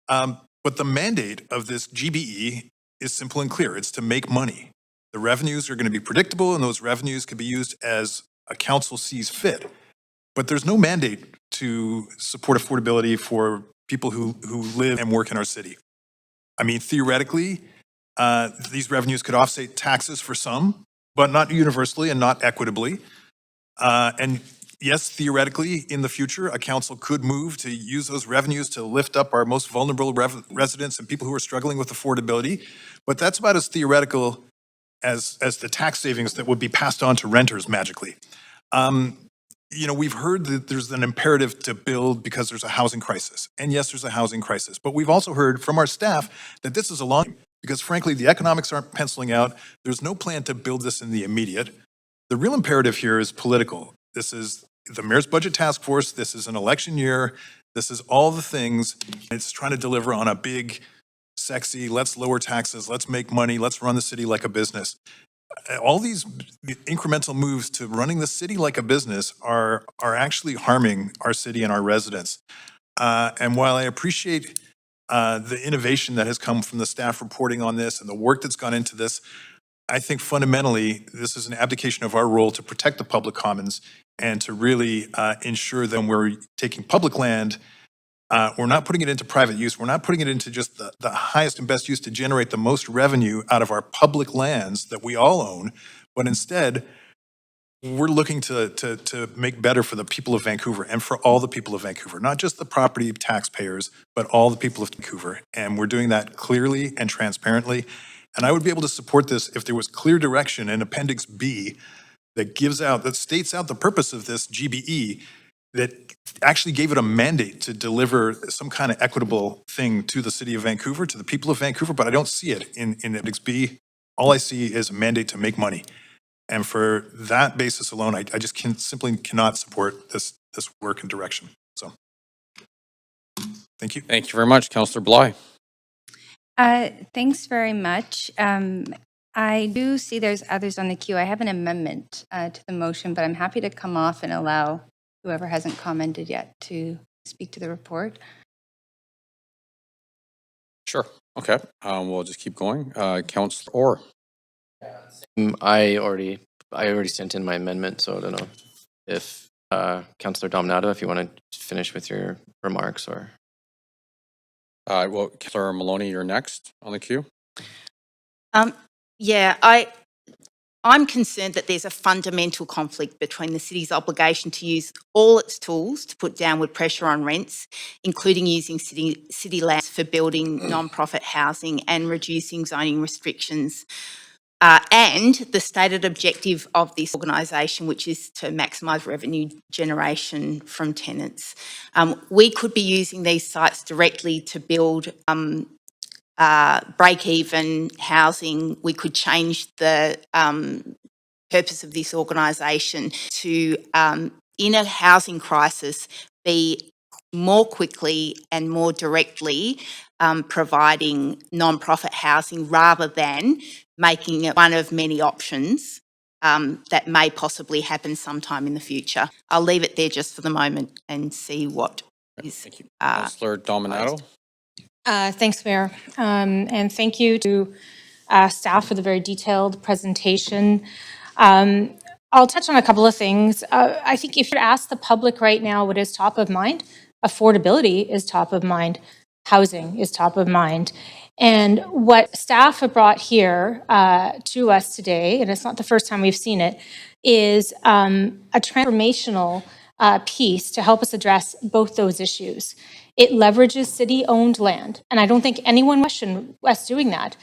But the mandate of this GBE is simple and clear. It's to make money. The revenues are going to be predictable, and those revenues can be used as a council sees fit. But there's no mandate to support affordability for people who live and work in our city. I mean, theoretically, these revenues could offset taxes for some, but not universally and not equitably. And yes, theoretically, in the future, a council could move to use those revenues to lift up our most vulnerable residents and people who are struggling with affordability. But that's about as theoretical as the tax savings that would be passed on to renters magically. You know, we've heard that there's an imperative to build because there's a housing crisis. And yes, there's a housing crisis. But we've also heard from our staff that this is a long, because frankly, the economics aren't penciling out. There's no plan to build this in the immediate. The real imperative here is political. This is the Mayor's Budget Task Force. This is an election year. This is all the things. It's trying to deliver on a big, sexy, let's lower taxes, let's make money, let's run the city like a business. All these incremental moves to running the city like a business are actually harming our city and our residents. And while I appreciate the innovation that has come from the staff reporting on this and the work that's gone into this, I think fundamentally this is an abdication of our role to protect the public commons and to really ensure that when we're taking public land, we're not putting it into private use. We're not putting it into just the highest and best use to generate the most revenue out of our public lands that we all own, but instead, we're looking to make better for the people of Vancouver and for all the people of Vancouver, not just the property taxpayers, but all the people of Vancouver. And we're doing that clearly and transparently. And I would be able to support this if there was clear direction in Appendix B that states out the purpose of this GBE, that actually gave it a mandate to deliver some kind of equitable thing to the city of Vancouver, to the people of Vancouver, but I don't see it in Appendix B. All I see is a mandate to make money. And for that basis alone, I just simply cannot support this work and direction. So, thank you. Thank you very much, Councillor Bly. Thanks very much. I do see there's others on the queue. I have an amendment to the motion, but I'm happy to come off and allow whoever hasn't commented yet to speak to the report. Sure. Okay. We'll just keep going. Councillor Orr. I already sent in my amendment, so I don't know if Councillor Dominato, if you want to finish with your remarks or. Well, Councillor Maloney, you're next on the queue. Yeah, I'm concerned that there's a fundamental conflict between the city's obligation to use all its tools to put downward pressure on rents, including using city lands for building non-profit housing and reducing zoning restrictions, and the stated objective of this organisation, which is to maximise revenue generation from tenants. We could be using these sites directly to build break-even housing. We could change the purpose of this organisation to, in a housing crisis, be more quickly and more directly providing non-profit housing rather than making it one of many options that may possibly happen sometime in the future. I'll leave it there just for the moment and see what is. Thank you. Councillor Dominato. Thanks, Mayor. And thank you to staff for the very detailed presentation. I'll touch on a couple of things. I think if you ask the public right now what is top of mind, affordability is top of mind, housing is top of mind. And what staff have brought here to us today, and it's not the first time we've seen it, is a transformational piece to help us address both those issues. It leverages city-owned land, and I don't think anyone questioned us doing that.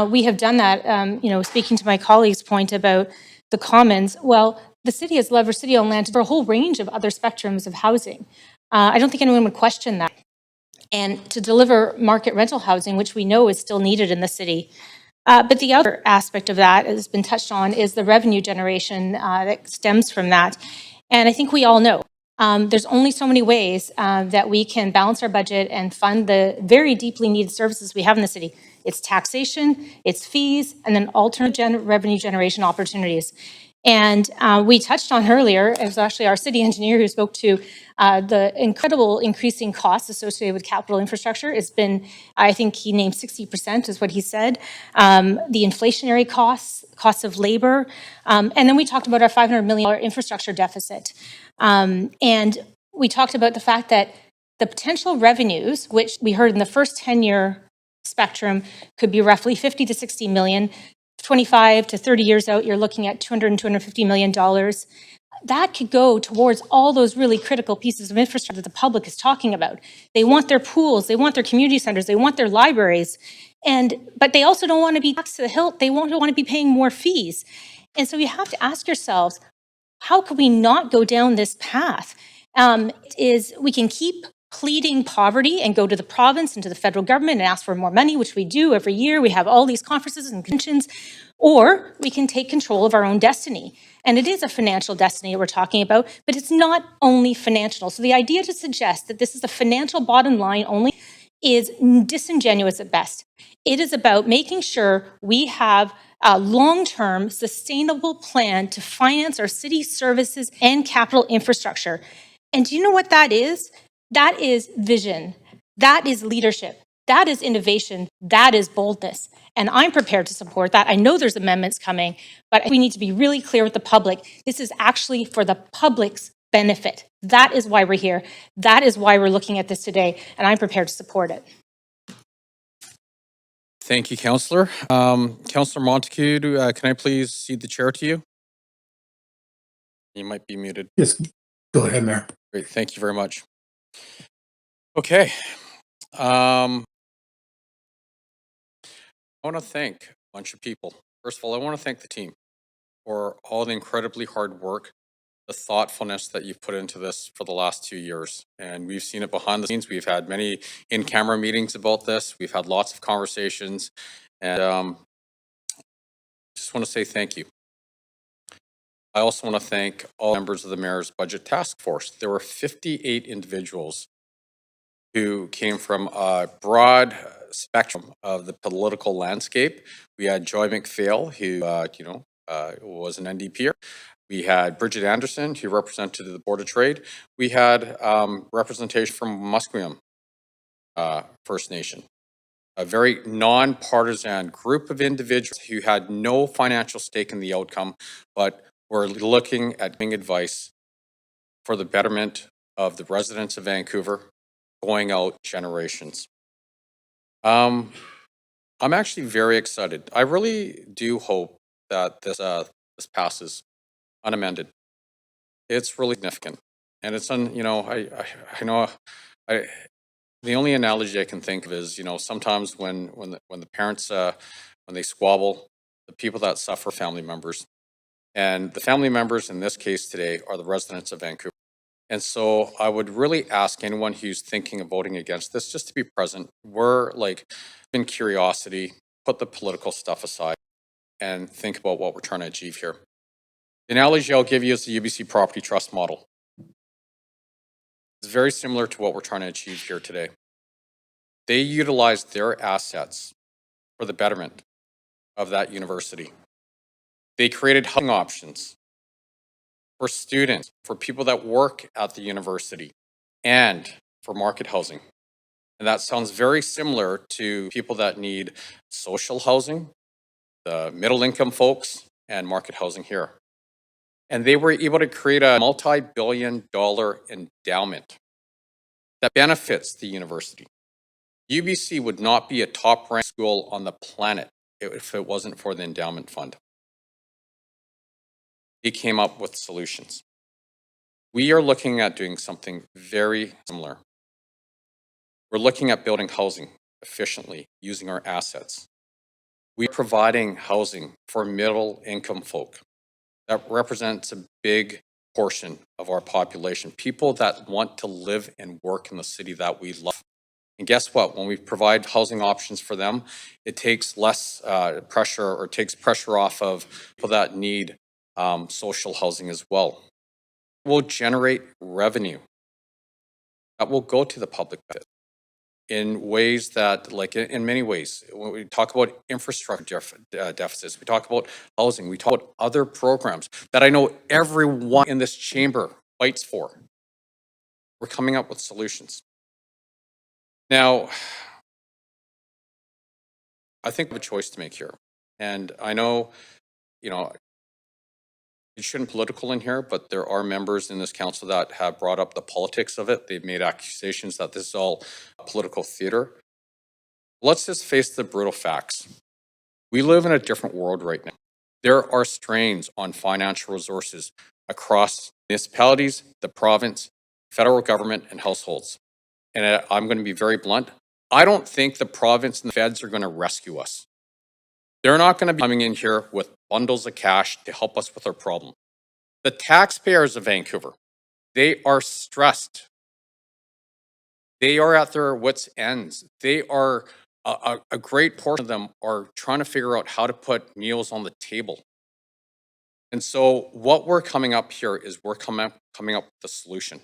We have done that, speaking to my colleague's point about the commons. Well, the city has leveraged city-owned land for a whole range of other spectrums of housing. I don't think anyone would question that. And to deliver market rental housing, which we know is still needed in the city. But the other aspect of that has been touched on is the revenue generation that stems from that. And I think we all know there's only so many ways that we can balance our budget and fund the very deeply needed services we have in the city. It's taxation, it's fees, and then alternate revenue generation opportunities. And we touched on earlier, it was actually our city engineer who spoke to the incredible increasing costs associated with capital infrastructure. It's been, I think he named 60% is what he said. The inflationary costs of labor. And then we talked about our $500 million infrastructure deficit. And we talked about the fact that the potential revenues, which we heard in the first 10-year spectrum, could be roughly 50 to 60 million. 25 to 30 years out, you're looking at $200 and $250 million. That could go towards all those really critical pieces of infrastructure that the public is talking about. They want their pools, they want their community centers, they want their libraries, but they also don't want to be taxed to the hilt. They won't want to be paying more fees. And so you have to ask yourselves, how could we not go down this path? We can keep pleading poverty and go to the province and to the federal government and ask for more money, which we do every year. We have all these conferences and conventions, or we can take control of our own destiny. And it is a financial destiny that we're talking about, but it's not only financial. So the idea to suggest that this is a financial bottom line only is disingenuous at best. It is about making sure we have a long-term sustainable plan to finance our city services and capital infrastructure. And do you know what that is? That is vision. That is leadership. That is innovation. That is boldness. And I'm prepared to support that. I know there's amendments coming, but we need to be really clear with the public. This is actually for the public's benefit. That is why we're here. That is why we're looking at this today, and I'm prepared to support it. Thank you, Councillor. Councillor Montague, can I please cede the chair to you? You might be muted. Yes, go ahead, Mayor. Great, thank you very much. Okay. I want to thank a bunch of people. First of all, I want to thank the team for all the incredibly hard work, the thoughtfulness that you've put into this for the last 2 years. And we've seen it behind the scenes. We've had many in-camera meetings about this. We've had lots of conversations. And just want to say thank you. I also want to thank all members of the Mayor's Budget Task Force. There were 58 individuals who came from a broad spectrum of the political landscape. We had Joy McPhail, who, was an NDPer. We had Bridget Anderson, who represented the Board of Trade. We had representation from Musqueam First Nation. a very nonpartisan group of individuals who had no financial stake in the outcome, but were looking at giving advice for the betterment of the residents of Vancouver, going out generations. I'm actually very excited. I really do hope that this passes unamended. It's really significant, and it's I know I the only analogy I can think of is, sometimes when the parents when they squabble, the people that suffer are family members, and the family members in this case today are the residents of Vancouver. And so I would really ask anyone who's thinking of voting against this just to be present. We're like, in curiosity, put the political stuff aside and think about what we're trying to achieve here. The analogy I'll give you is the UBC Property Trust model. It's very similar to what we're trying to achieve here today. They utilized their assets for the betterment of that university. They created housing options for students, for people that work at the university, and for market housing. And that sounds very similar to people that need social housing, the middle income folks, and market housing here. And they were able to create a multi-billion-dollar endowment that benefits the university. UBC would not be a top-ranked school on the planet if it wasn't for the endowment fund. They came up with solutions. We are looking at doing something very similar. We're looking at building housing efficiently using our assets. We're providing housing for middle income folk. That represents a big portion of our population, people that want to live and work in the city that we love. And guess what? When we provide housing options for them, it takes less pressure, or takes pressure off of people that need social housing as well. It will generate revenue that will go to the public budget in ways that, like in many ways, when we talk about infrastructure deficits, we talk about housing, we talk about other programs that I know everyone in this chamber fights for. We're coming up with solutions. Now, I think we have a choice to make here. And I know, it shouldn't be political in here, but there are members in this council that have brought up the politics of it. They've made accusations that this is all political theater. Let's just face the brutal facts. We live in a different world right now. There are strains on financial resources across municipalities, the province, federal government, and households. And I'm going to be very blunt. I don't think the province and the feds are going to rescue us. They're not going to be coming in here with bundles of cash to help us with our problem. The taxpayers of Vancouver, they are stressed. They are at their wits' ends. They are, a great portion of them are trying to figure out how to put meals on the table. And so what we're coming up here is we're coming up with a solution.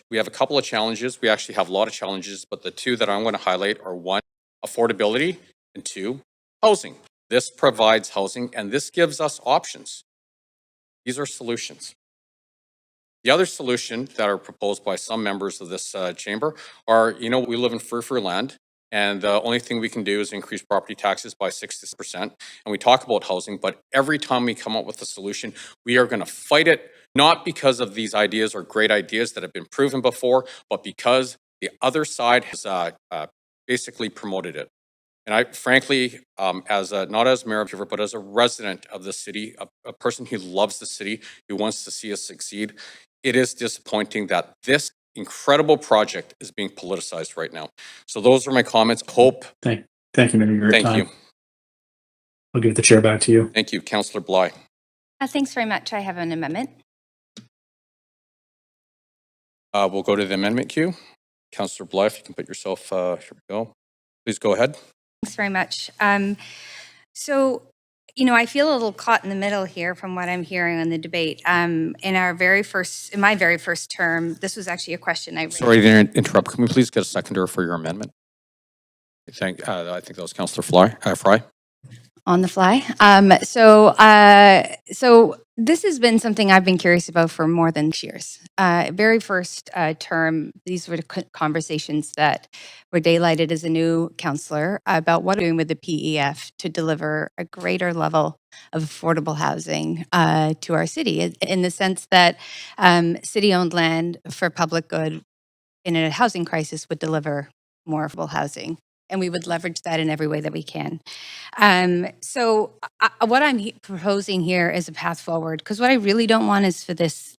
We have a couple of challenges. We actually have a lot of challenges, but the two that I'm going to highlight are one, affordability, and two, housing. This provides housing, and this gives us options. These are solutions. The other solution that are proposed by some members of this chamber are, we live in free land, and the only thing we can do is increase property taxes by 6%. And we talk about housing, but every time we come up with a solution, we are going to fight it, not because of these ideas or great ideas that have been proven before, but because the other side has basically promoted it. And I, frankly, not as mayor of Vancouver, but as a resident of the city, a person who loves the city, who wants to see us succeed, it is disappointing that this incredible project is being politicized right now. So those are my comments. Hope. Thank you, Mayor. Your Thank time. you. I'll give the chair back to you. Thank you, Councillor Bly. Thanks very much. I have an amendment. We'll go to the amendment queue. Councillor Bly, if you can put yourself, here we go. Please go ahead. Thanks very much. So, I feel a little caught in the middle here from what I'm hearing on the debate. In my very first term, this was actually a question I raised. Sorry to interrupt. Can we please get a seconder for your amendment? I think that was Councillor Fry. On the fly. So This has been something I've been curious about for more than years. Very first term, these were the conversations that were daylighted as a new councillor about what we're doing with the PEF to deliver a greater level of affordable housing to our city, in the sense that city-owned land for public good in a housing crisis would deliver more affordable housing. And we would leverage that in every way that we can. So what I'm proposing here is a path forward, because what I really don't want is for this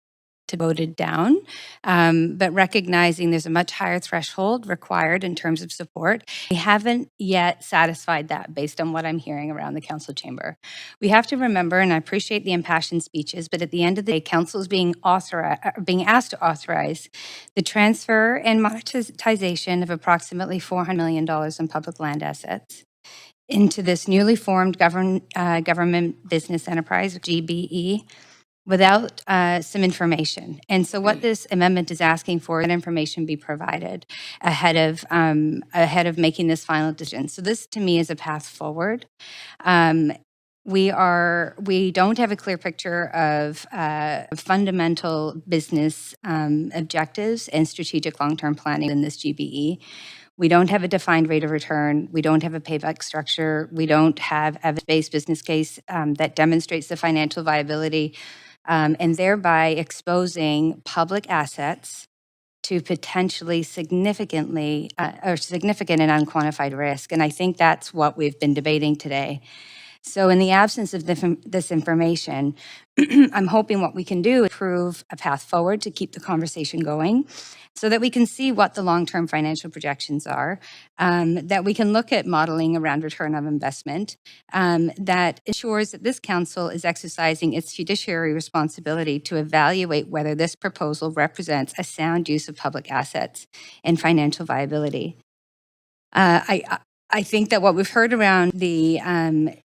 to be voted down, but recognizing there's a much higher threshold required in terms of support. We haven't yet satisfied that based on what I'm hearing around the council chamber. We have to remember, and I appreciate the impassioned speeches, but at the end of the day, council is being asked to authorize the transfer and monetization of approximately $400 million in public land assets into this newly formed government business enterprise, GBE, without some information. And so what this amendment is asking for, that information be provided ahead of making this final decision. So this, to me, is a path forward. We don't have a clear picture of fundamental business objectives and strategic long-term planning in this GBE. We don't have a defined rate of return. We don't have a payback structure. We don't have a evidence-based business case that demonstrates the financial viability, and thereby exposing public assets to potentially significant and unquantified risk. And I think that's what we've been debating today. So in the absence of this information, I'm hoping what we can do is prove a path forward to keep the conversation going so that we can see what the long-term financial projections are, that we can look at modeling around return of investment, that ensures that this council is exercising its fiduciary responsibility to evaluate whether this proposal represents a sound use of public assets and financial viability. I think that what we've heard around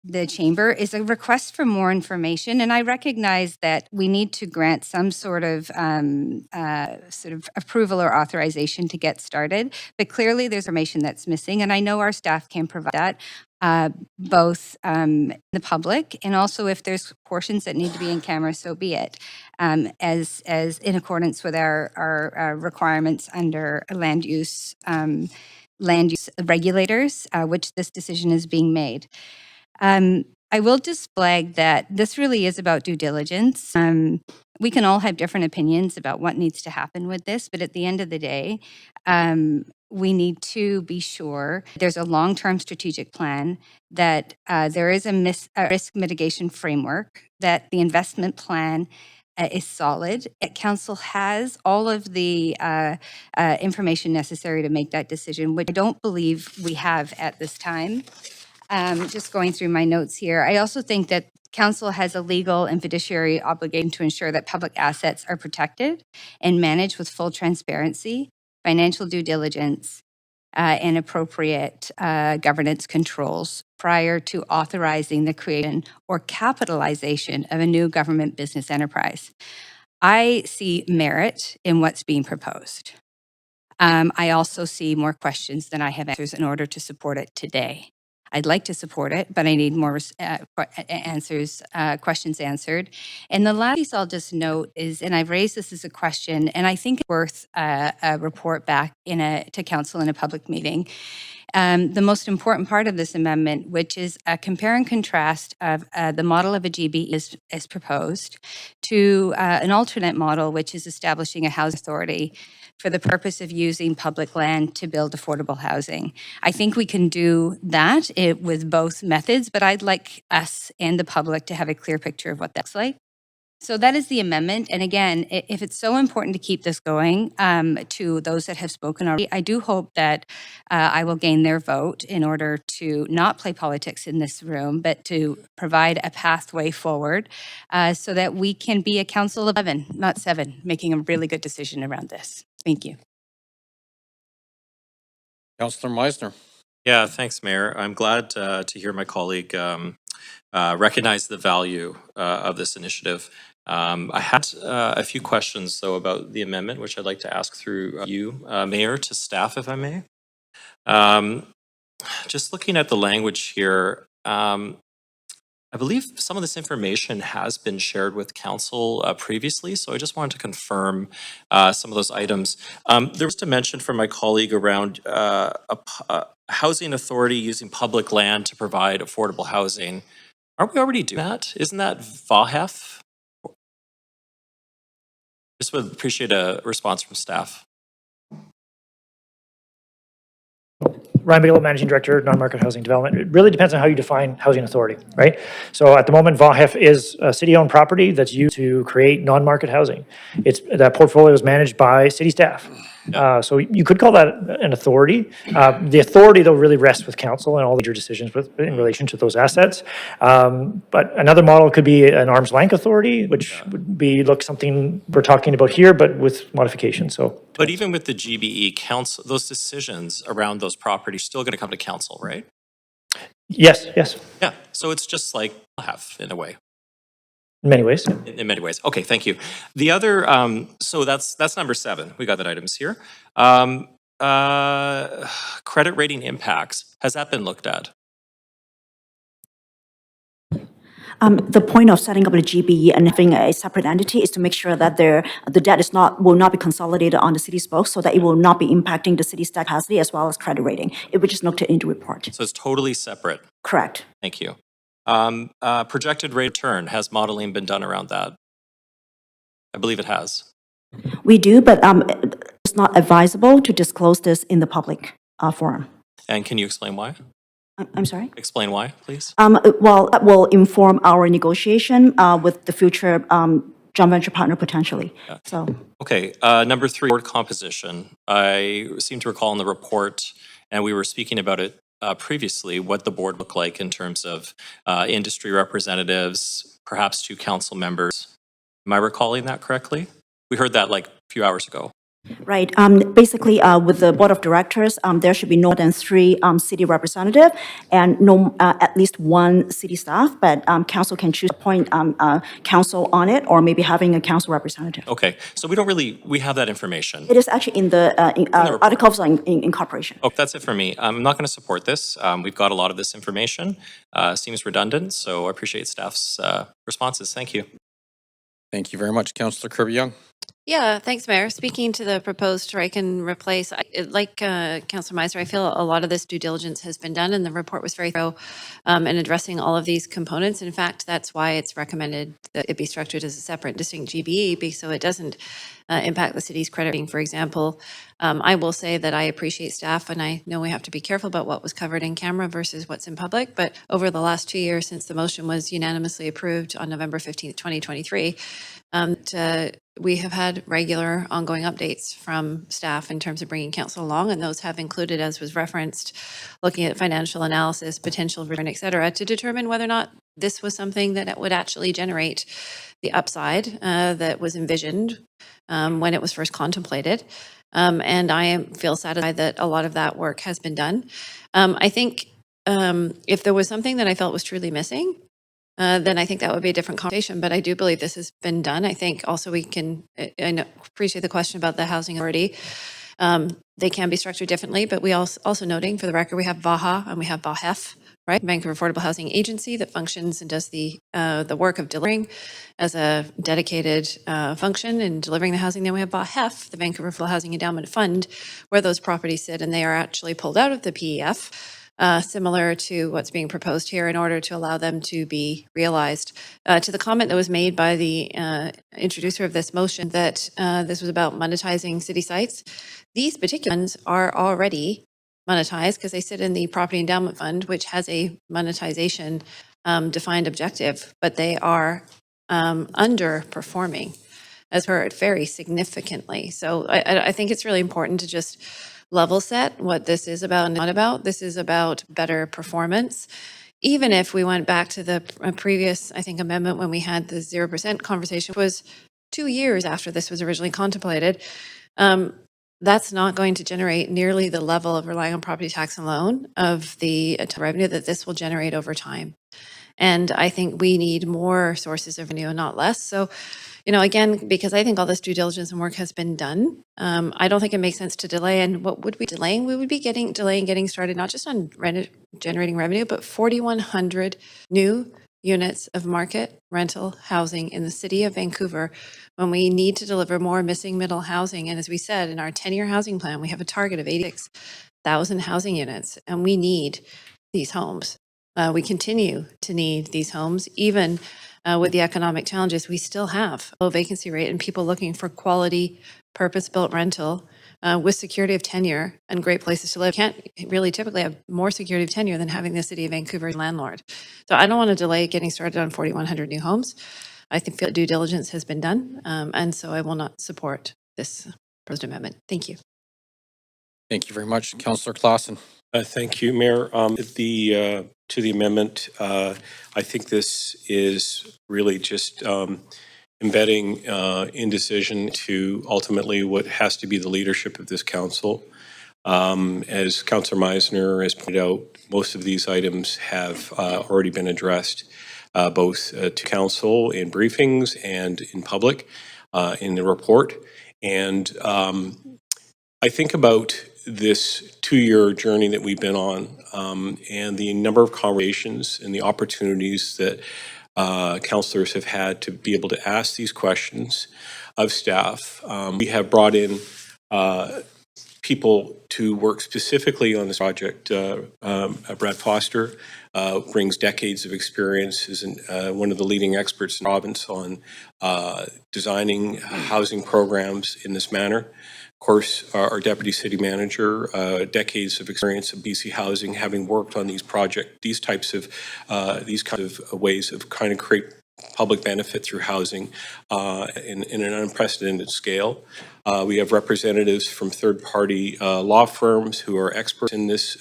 the chamber is a request for more information, and I recognize that we need to grant some sort of approval or authorization to get started. But clearly, there's information that's missing, and I know our staff can provide that. Both the public and also if there's portions that need to be in camera, so be it, as in accordance with our requirements under land use regulators, which this decision is being made. I will just flag that this really is about due diligence. We can all have different opinions about what needs to happen with this, but at the end of the day, we need to be sure there's a long-term strategic plan, that there is a risk mitigation framework, that the investment plan is solid. Council has all of the information necessary to make that decision, which I don't believe we have at this time. Just going through my notes here, I also think that council has a legal and fiduciary obligation to ensure that public assets are protected and managed with full transparency, financial due diligence, and appropriate governance controls prior to authorizing the creation or capitalization of a new government business enterprise. I see merit in what's being proposed. I also see more questions than I have answers in order to support it today. I'd like to support it, but I need more questions answered. And the last piece I'll just note is, and I've raised this as a question, and I think it's worth a report back to council in a public meeting. The most important part of this amendment, which is a compare and contrast of the model of a GB as proposed to an alternate model, which is establishing a housing authority for the purpose of using public land to build affordable housing. I think we can do that with both methods, but I'd like us and the public to have a clear picture of what that looks like. So that is the amendment. And again, if it's so important to keep this going, to those that have spoken already, I do hope that I will gain their vote in order to not play politics in this room, but to provide a pathway forward so that we can be a council of 11, not 7, making a really good decision around this. Thank you. Councillor Meisner. Yeah, thanks, Mayor. I'm glad to hear my colleague recognize the value of this initiative. I had a few questions, though, about the amendment, which I'd like to ask through you, Mayor, to staff, if I may. Just looking at the language here, I believe some of this information has been shared with council previously, so I just wanted to confirm some of those items. There was a mention from my colleague around a housing authority using public land to provide affordable housing. Aren't we already doing that? Isn't that VAHEF? Just would appreciate a response from staff. Ryan Bigelow, Managing Director, Non-Market Housing Development. It really depends on how you define housing authority, right? So at the moment, VAHEF is a city-owned property that's used to create non-market housing. That portfolio is managed by city staff. So you could call that an authority. The authority, though, really rests with council and all major decisions in relation to those assets. But another model could be an arm's length authority, which would be something we're talking about here, but with modification. So. But even with the GBE council, those decisions around those properties are still going to come to council, right? Yes, yes. Yeah, so it's just like VAHEF in a way. In many ways. In many ways. Okay, thank you. The other, so that's number 7. We got the items here. Credit rating impacts. Has that been looked at? The point of setting up a GBE and having a separate entity is to make sure that the debt will not be consolidated on the city's books, so that it will not be impacting the city's debt capacity as well as credit rating. It would just noted in the report. So it's totally separate. Correct. Thank you. Projected rate of return, has modeling been done around that? I believe it has. We do, but it's not advisable to disclose this in the public forum. And can you explain why? I'm sorry? Explain why, please. Well, that will inform our negotiation with the future joint venture partner potentially. Yeah. So. Okay, number 3, board composition. I seem to recall in the report, and we were speaking about it previously, what the board looked like in terms of industry representatives, perhaps 2 council members. Am I recalling that correctly? We heard that like a few hours ago. Right. Basically, with the board of directors, there should be no more than 3 city representatives and at least 1 city staff. But council can choose to appoint council on it, or maybe having a council representative. Okay, so we have that information. It is actually in the articles of incorporation. Okay, that's it for me. I'm not going to support this. We've got a lot of this information. Seems redundant, so I appreciate staff's responses. Thank you. Thank you very much, Councillor Kirby-Young. Yeah, thanks, Mayor. Speaking to the proposed strike and replace, like Councillor Meiser, I feel a lot of this due diligence has been done, and the report was very thorough in addressing all of these components. In fact, that's why it's recommended that it be structured as a separate, distinct GBE, so it doesn't impact the city's credit rating, for example. I will say that I appreciate staff, and I know we have to be careful about what was covered in camera versus what's in public, but over the last 2 years since the motion was unanimously approved on November 15th, 2023, we have had regular ongoing updates from staff in terms of bringing council along, and those have included, as was referenced, looking at financial analysis, potential return, et cetera, to determine whether or not this was something that would actually generate the upside that was envisioned when it was first contemplated. And I feel satisfied that a lot of that work has been done. I think if there was something that I felt was truly missing, then I think that would be a different conversation. But I do believe this has been done. I think also we can, I appreciate the question about the housing authority. They can be structured differently, but we also noting for the record, we have VAHA and we have VAHEF, right? Vancouver Affordable Housing Agency that functions and does the work of delivering as a dedicated function in delivering the housing. Then we have VAHEF, the Vancouver Affordable Housing Endowment Fund, where those properties sit, and they are actually pulled out of the PEF. Similar to what's being proposed here in order to allow them to be realized. To the comment that was made by the introducer of this motion that this was about monetizing city sites, these particular ones are already monetized because they sit in the Property Endowment Fund, which has a monetization defined objective, but they are underperforming, as heard, very significantly. So I think it's really important to just level set what this is about and not about. This is about better performance. Even if we went back to the previous, I think, amendment when we had the 0% conversation, was 2 years after this was originally contemplated, that's not going to generate nearly the level of relying on property tax alone of the revenue that this will generate over time. And I think we need more sources of revenue and not less. So, you know, again, because I think all this due diligence and work has been done, I don't think it makes sense to delay. And what would we be delaying? We would be delaying getting started, not just on generating revenue, but 4,100 new units of market rental housing in the city of Vancouver when we need to deliver more missing middle housing. And as we said, in our 10-year housing plan, we have a target of 86,000 housing units, and we need these homes. We continue to need these homes, even with the economic challenges. We still have a low vacancy rate and people looking for quality, purpose-built rental with security of tenure and great places to live. Can't really typically have more security of tenure than having the city of Vancouver landlord. So I don't want to delay getting started on 4,100 new homes. I think due diligence has been done, and so I will not support this proposed amendment. Thank you. Thank you very much. Councillor Claassen. Thank you, Mayor. To the amendment, I think this is really just embedding indecision to ultimately what has to be the leadership of this council. As Councillor Meisner has pointed out, most of these items have already been addressed both to council in briefings and in public in the report. And I think about this 2-year journey that we've been on and the number of conversations and the opportunities that councillors have had to be able to ask these questions of staff. We have brought in people to work specifically on this project. Brad Foster brings decades of experience as one of the leading experts in the province on designing housing programs in this manner. Of course, our deputy city manager, decades of experience in BC Housing, having worked on these types of ways of kind of create public benefit through housing in an unprecedented scale. We have representatives from third-party law firms who are experts in this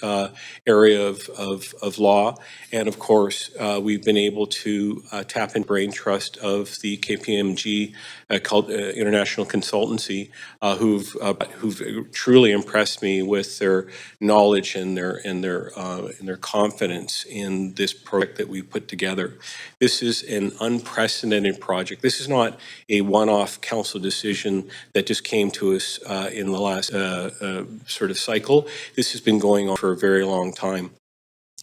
area of law. And of course, we've been able to tap in brain trust of the KPMG International Consultancy, who've truly impressed me with their knowledge and their confidence in this project that we put together. This is an unprecedented project. This is not a one-off council decision that just came to us in the last sort of cycle. This has been going on for a very long time.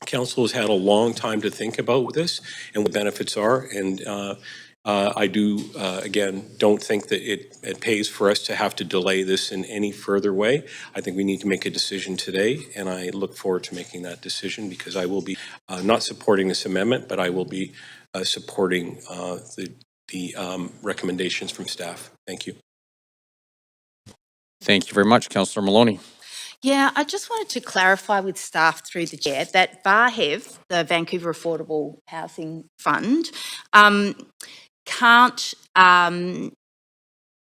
Council has had a long time to think about this and what benefits are, and I do, again, don't think that it pays for us to have to delay this in any further way. I think we need to make a decision today, and I look forward to making that decision because I will be not supporting this amendment, but I will be supporting the recommendations from staff. Thank you. Thank you very much. Councillor Maloney. Yeah, I just wanted to clarify with staff through the chair that VAHEV, the Vancouver Affordable Housing Fund, can't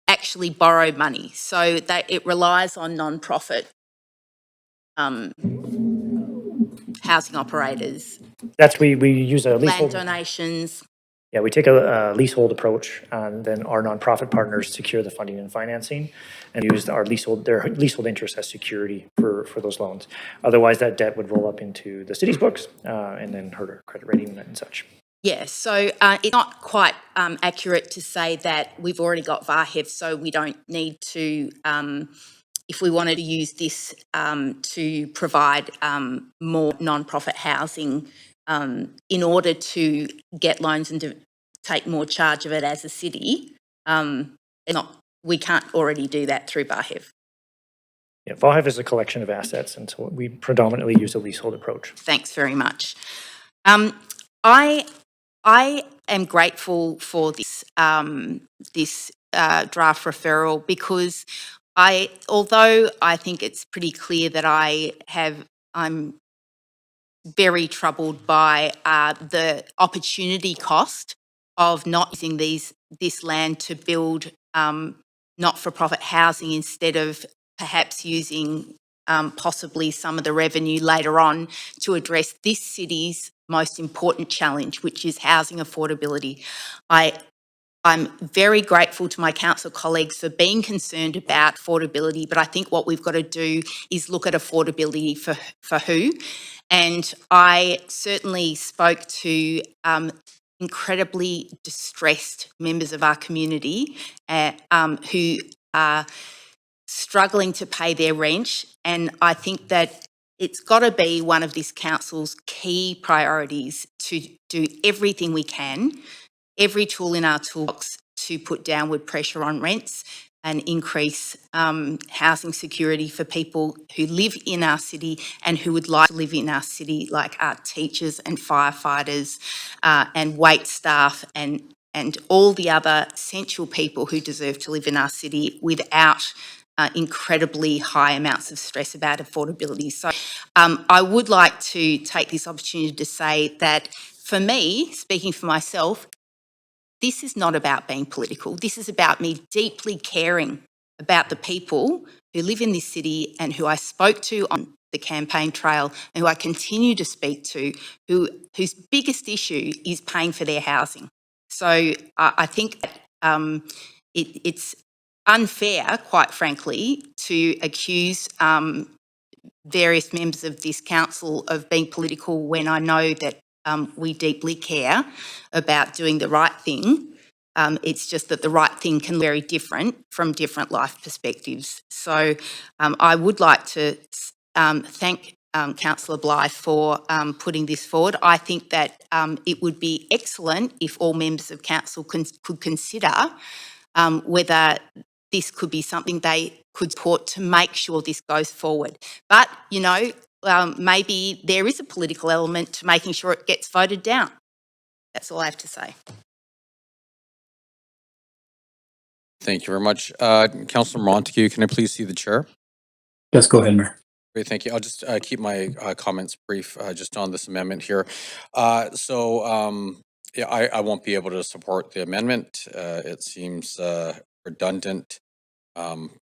actually borrow money. So that it relies on non-profit housing operators. We use a leasehold. Land donations. Yeah, we take a leasehold approach, and then our nonprofit partners secure the funding and financing, and use their leasehold interest as security for those loans. Otherwise, that debt would roll up into the city's books and then hurt our credit rating and such. Yeah, so it's not quite accurate to say that we've already got VAHEV, so we don't need to. If we wanted to use this to provide more non-profit housing in order to get loans and to take more charge of it as a city, we can't already do that through VAHEV. Yeah, VAHEV is a collection of assets, and so we predominantly use a leasehold approach. Thanks very much. I am grateful for this draft referral because although I think it's pretty clear that I'm very troubled by the opportunity cost of not using this land to build not-for-profit housing instead of perhaps using possibly some of the revenue later on to address this city's most important challenge, which is housing affordability. I'm very grateful to my council colleagues for being concerned about affordability, but I think what we've got to do is look at affordability for who. And I certainly spoke to incredibly distressed members of our community who are struggling to pay their rent. And I think that it's got to be one of this council's key priorities to do everything we can, every tool in our toolbox to put downward pressure on rents and increase housing security for people who live in our city and who would like to live in our city, like our teachers and firefighters and wait staff and all the other essential people who deserve to live in our city without incredibly high amounts of stress about affordability. So I would like to take this opportunity to say that for me, speaking for myself, this is not about being political. This is about me deeply caring about the people who live in this city and who I spoke to on the campaign trail and who I continue to speak to, whose biggest issue is paying for their housing. So I think that it's unfair, quite frankly, to accuse various members of this council of being political when I know that we deeply care about doing the right thing. It's just that the right thing can be very different from different life perspectives. So I would like to thank Councillor Blythe for putting this forward. I think that it would be excellent if all members of council could consider whether this could be something they could support to make sure this goes forward. But, you know, maybe there is a political element to making sure it gets voted down. That's all I have to say. Thank you very much. Councillor Montague, can I please see the chair? Yes, go ahead, Mayor. Great, thank you. I'll just keep my comments brief just on this amendment here. Yeah, I won't be able to support the amendment. It seems redundant.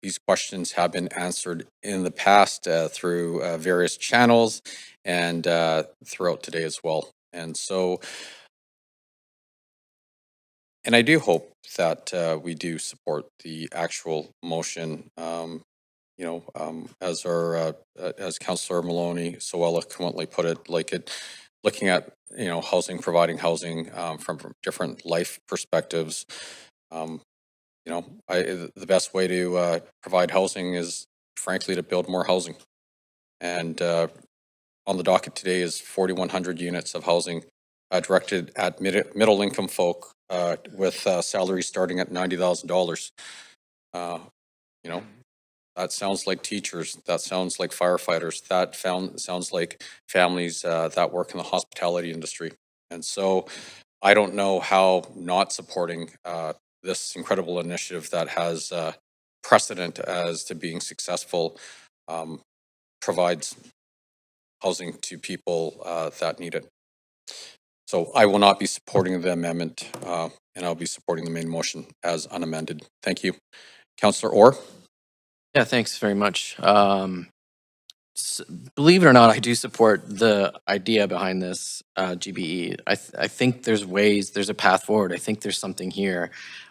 These questions have been answered in the past through various channels and throughout today as well. And so, and I do hope that we do support the actual motion. You know, as Councillor Maloney so eloquently put it, looking at, you know, housing, providing housing from different life perspectives. You know, the best way to provide housing is, frankly, to build more housing. And on the docket today is 4,100 units of housing directed at middle income folk with salaries starting at $90,000. You know, that sounds like teachers. That sounds like firefighters. That sounds like families that work in the hospitality industry. And so I don't know how not supporting this incredible initiative that has precedent as to being successful provides housing to people that need it. So I will not be supporting the amendment and I'll be supporting the main motion as unamended. Thank you. Councillor Orr? Yeah, thanks very much. Believe it or not, I do support the idea behind this GBE. I think there's ways, there's a path forward. I think there's something here,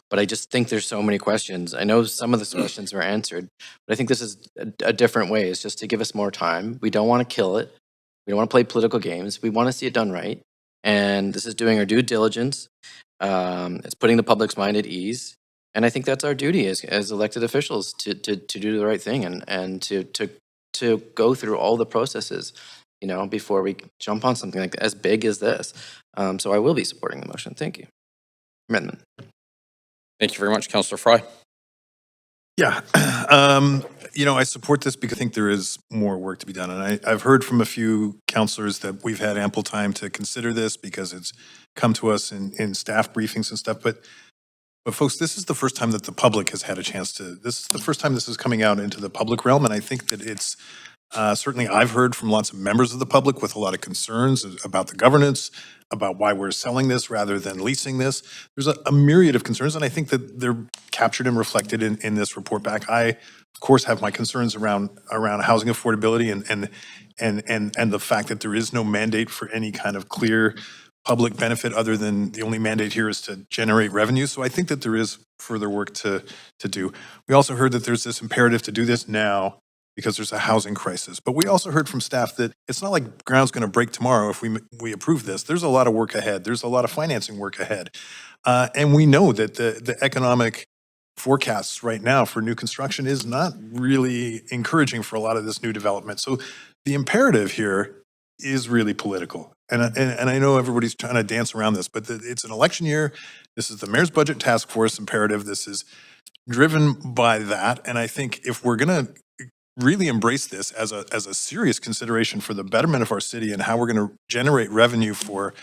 but I just think there's so many questions. I know some of the questions were answered, but I think this is a different way. It's just to give us more time. We don't want to kill it. We don't want to play political games. We want to see it done right. And this is doing our due diligence. It's putting the public's mind at ease. And I think that's our duty as elected officials to do the right thing and to go through all the processes, you know, before we jump on something like as big as this. So I will be supporting the motion. Thank you. Amendment. Thank you very much, Councillor Fry. Yeah, you know, I support this because I think there is more work to be done. And I've heard from a few councillors that we've had ample time to consider this because it's come to us in staff briefings and stuff. But folks, this is the first time that the public has had a chance to, this is the first time this is coming out into the public realm. And I think that it's, certainly I've heard from lots of members of the public with a lot of concerns about the governance, about why we're selling this rather than leasing this. There's a myriad of concerns, and I think that they're captured and reflected in this report back. I, of course, have my concerns around housing affordability and the fact that there is no mandate for any kind of clear public benefit other than the only mandate here is to generate revenue. So I think that there is further work to do. We also heard that there's this imperative to do this now because there's a housing crisis. But we also heard from staff that it's not like ground's going to break tomorrow if we approve this. There's a lot of work ahead. There's a lot of financing work ahead. And we know that the economic forecasts right now for new construction is not really encouraging for a lot of this new development. So the imperative here is really political. And I know everybody's trying to dance around this, but it's an election year. This is the Mayor's Budget Task Force imperative. This is driven by that. And I think if we're going to really embrace this as a serious consideration for the betterment of our city and how we're going to generate revenue for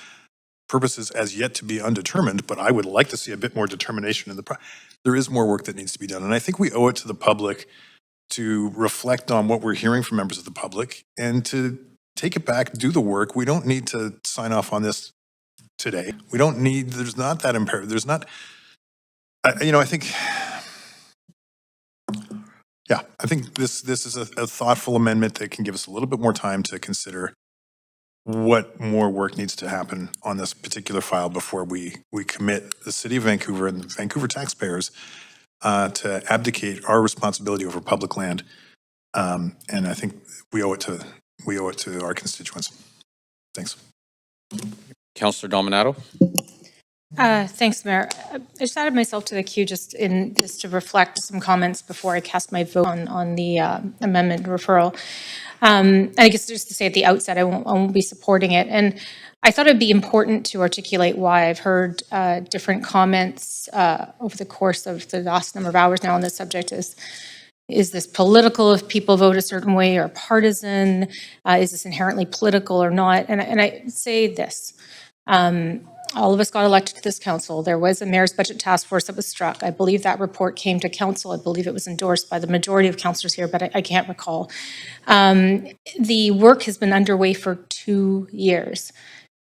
purposes as yet to be undetermined, but I would like to see a bit more determination in there is more work that needs to be done. And I think we owe it to the public to reflect on what we're hearing from members of the public and to take it back, do the work. We don't need to sign off on this today. We don't need, there's not that imperative. There's not, I think, yeah, I think this is a thoughtful amendment that can give us a little bit more time to consider what more work needs to happen on this particular file before we commit the city of Vancouver and the Vancouver taxpayers to abdicate our responsibility over public land. And I think we owe it to our constituents. Thanks. Councillor Dominato. Thanks, Mayor. I just added myself to the queue just to reflect some comments before I cast my vote on the amendment referral. And I guess just to say at the outset, I won't be supporting it. And I thought it'd be important to articulate why. I've heard different comments over the course of the last number of hours now on this subject. Is this political if people vote a certain way, or partisan? Is this inherently political or not? And I say this. All of us got elected to this council. There was a Mayor's Budget Task Force that was struck. I believe that report came to council. I believe it was endorsed by the majority of councillors here, but I can't recall. The work has been underway for 2 years,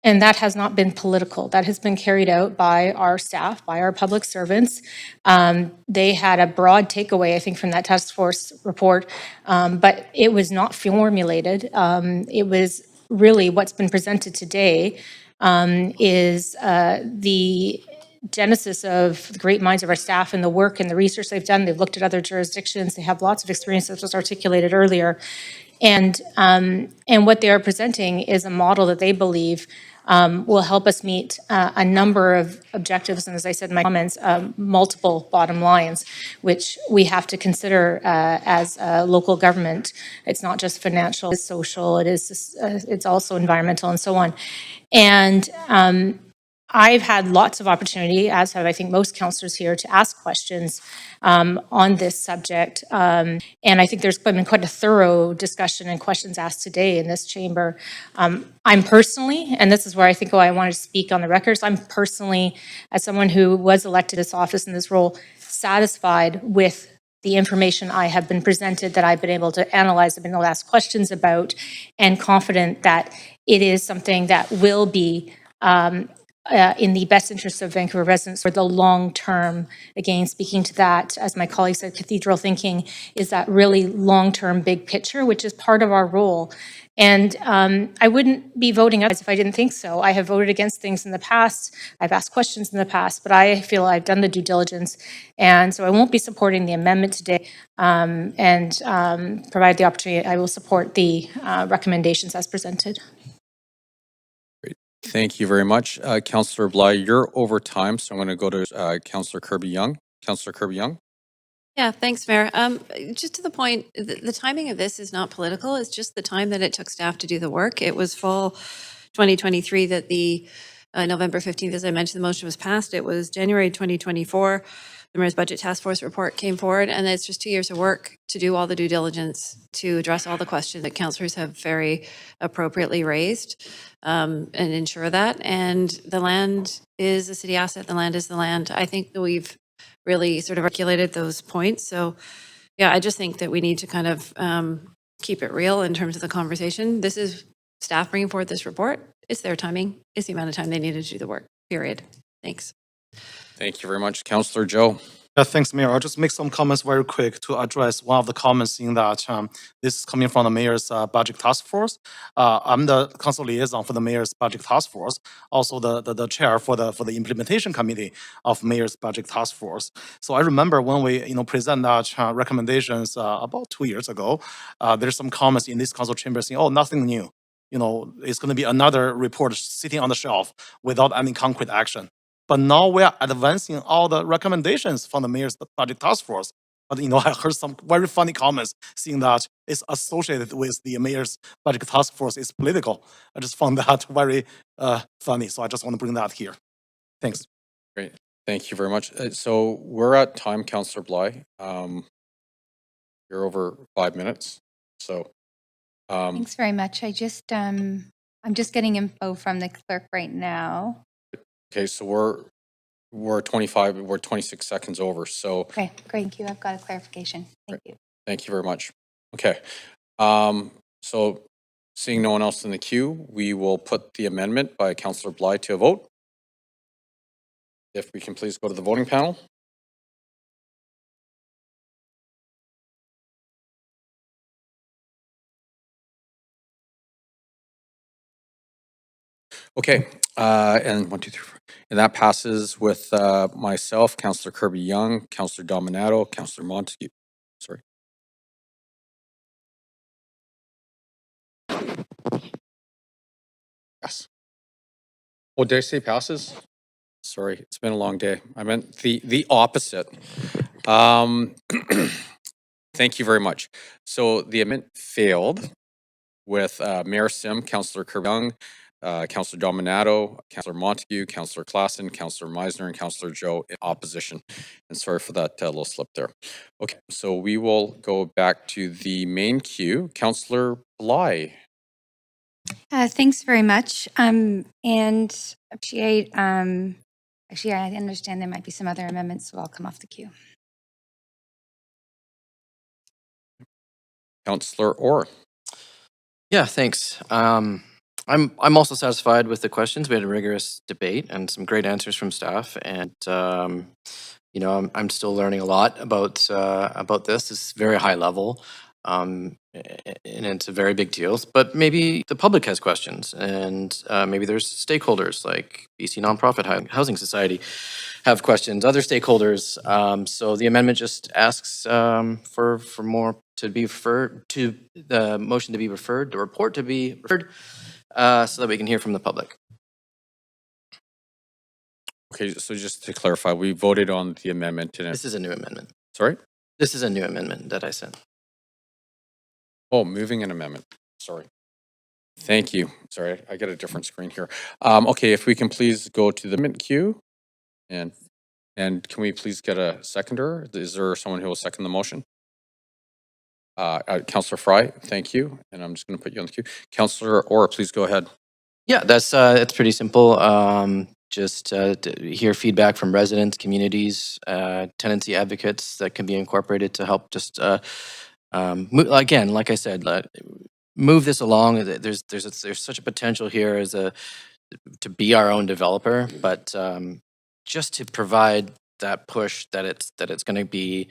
and that has not been political. That has been carried out by our staff, by our public servants. They had a broad takeaway, I think, from that task force report, but it was not formulated. It was really what's been presented today is the genesis of the great minds of our staff and the work and the research they've done. They've looked at other jurisdictions. They have lots of experience that was articulated earlier. And what they are presenting is a model that they believe will help us meet a number of objectives, and as I said in my comments, multiple bottom lines, which we have to consider as a local government. It's not just financial, it's social, it's also environmental and so on. And I've had lots of opportunity, as have I think most councillors here, to ask questions on this subject. And I think there's been quite a thorough discussion and questions asked today in this chamber. I'm personally, and this is where I think I want to speak on the records, I'm personally, as someone who was elected to this office in this role, satisfied with the information I have been presented, that I've been able to analyze, I've been able to ask questions about, and confident that it is something that will be in the best interest of Vancouver residents for the long term. Again, speaking to that, as my colleague said, cathedral thinking is that really long-term big picture, which is part of our role. And I wouldn't be voting if I didn't think so. I have voted against things in the past. I've asked questions in the past, but I feel I've done the due diligence. And so I won't be supporting the amendment today, and provide the opportunity, I will support the recommendations as presented. Thank you very much. Councillor Bly, you're over time, so I'm going to go to Councillor Kirby-Young. Councillor Kirby-Young. Yeah, thanks, Mayor. Just to the point, the timing of this is not political. It's just the time that it took staff to do the work. It was fall 2023 that the November 15th, as I mentioned, the motion was passed. It was January 2024. The Mayor's Budget Task Force report came forward, and it's just 2 years of work to do all the due diligence, to address all the questions that councillors have very appropriately raised, and ensure that. And the land is a city asset. The land is the land. I think that we've really sort of articulated those points. So yeah, I just think that we need to kind of keep it real in terms of the conversation. This is staff bringing forward this report. It's their timing. It's the amount of time they needed to do the work, period. Thanks. Thank you very much. Councillor Joe. Thanks, Mayor. I'll just make some comments very quick to address one of the comments in that this is coming from the Mayor's Budget Task Force. I'm the council liaison for the Mayor's Budget Task Force, also the chair for the implementation committee of Mayor's Budget Task Force. So I remember when we present that recommendations about 2 years ago, there's some comments in this council chamber saying, oh, nothing new. It's going to be another report sitting on the shelf without any concrete action. But now we are advancing all the recommendations from the mayor's budget task force. But I heard some very funny comments saying that it's associated with the mayor's budget task force is political. I just found that very funny. So I just want to bring that here. Thanks. Great. Thank you very much. So we're at time, Councillor Bly. You're over 5 minutes. So Thanks very much. I'm just getting info from the clerk right now. okay, so we're 26 seconds over. So Okay, great. Thank you. I've got a clarification. Thank you. thank you very much. Okay. So seeing no one else in the queue, we will put the amendment by Councillor Bly to a vote. If we can please go to the voting panel. Okay, and 1, 2, 3, 4. And that passes with myself, Councillor Kirby Young, Councillor Dominato, Councillor Montague. Sorry. Yes. Oh, did I say passes? Sorry, it's been a long day. I meant the opposite. Thank you very much. So the amendment failed with Mayor Sim, Councillor Kirby Young, Councillor Dominato, Councillor Montague, Councillor Klassen, Councillor Meisner, and Councillor Joe in opposition. And sorry for that little slip there. Okay, so we will go back to the main queue. Councillor Bly. Thanks very much. And appreciate, actually, I understand there might be some other amendments, so I'll come off the queue. Councillor Orr. Yeah, thanks. I'm also satisfied with the questions. We had a rigorous debate and some great answers from staff. And I'm still learning a lot about this. It's very high level, and it's a very big deal. But maybe the public has questions, and maybe there's stakeholders like BC Nonprofit Housing Society have questions. Other stakeholders. So the amendment just asks for more to be referred to, the motion to be referred, the report to be referred, so that we can hear from the public. Okay, so just to clarify, we voted on the amendment. This is a new amendment. Sorry? This is a new amendment that I sent. Oh, moving an amendment. Sorry. Thank you. Sorry, I got a different screen here. Okay, if we can please go to the amendment queue. And can we please get a seconder? Is there someone who will second the motion? Councillor Fry, thank you. And I'm just going to put you on the queue. Councillor Orr, please go ahead. Yeah, that's pretty simple. Just to hear feedback from residents, communities, tenancy advocates that can be incorporated to help just, again, like I said, move this along. There's such a potential here to be our own developer, but just to provide that push that it's going to be,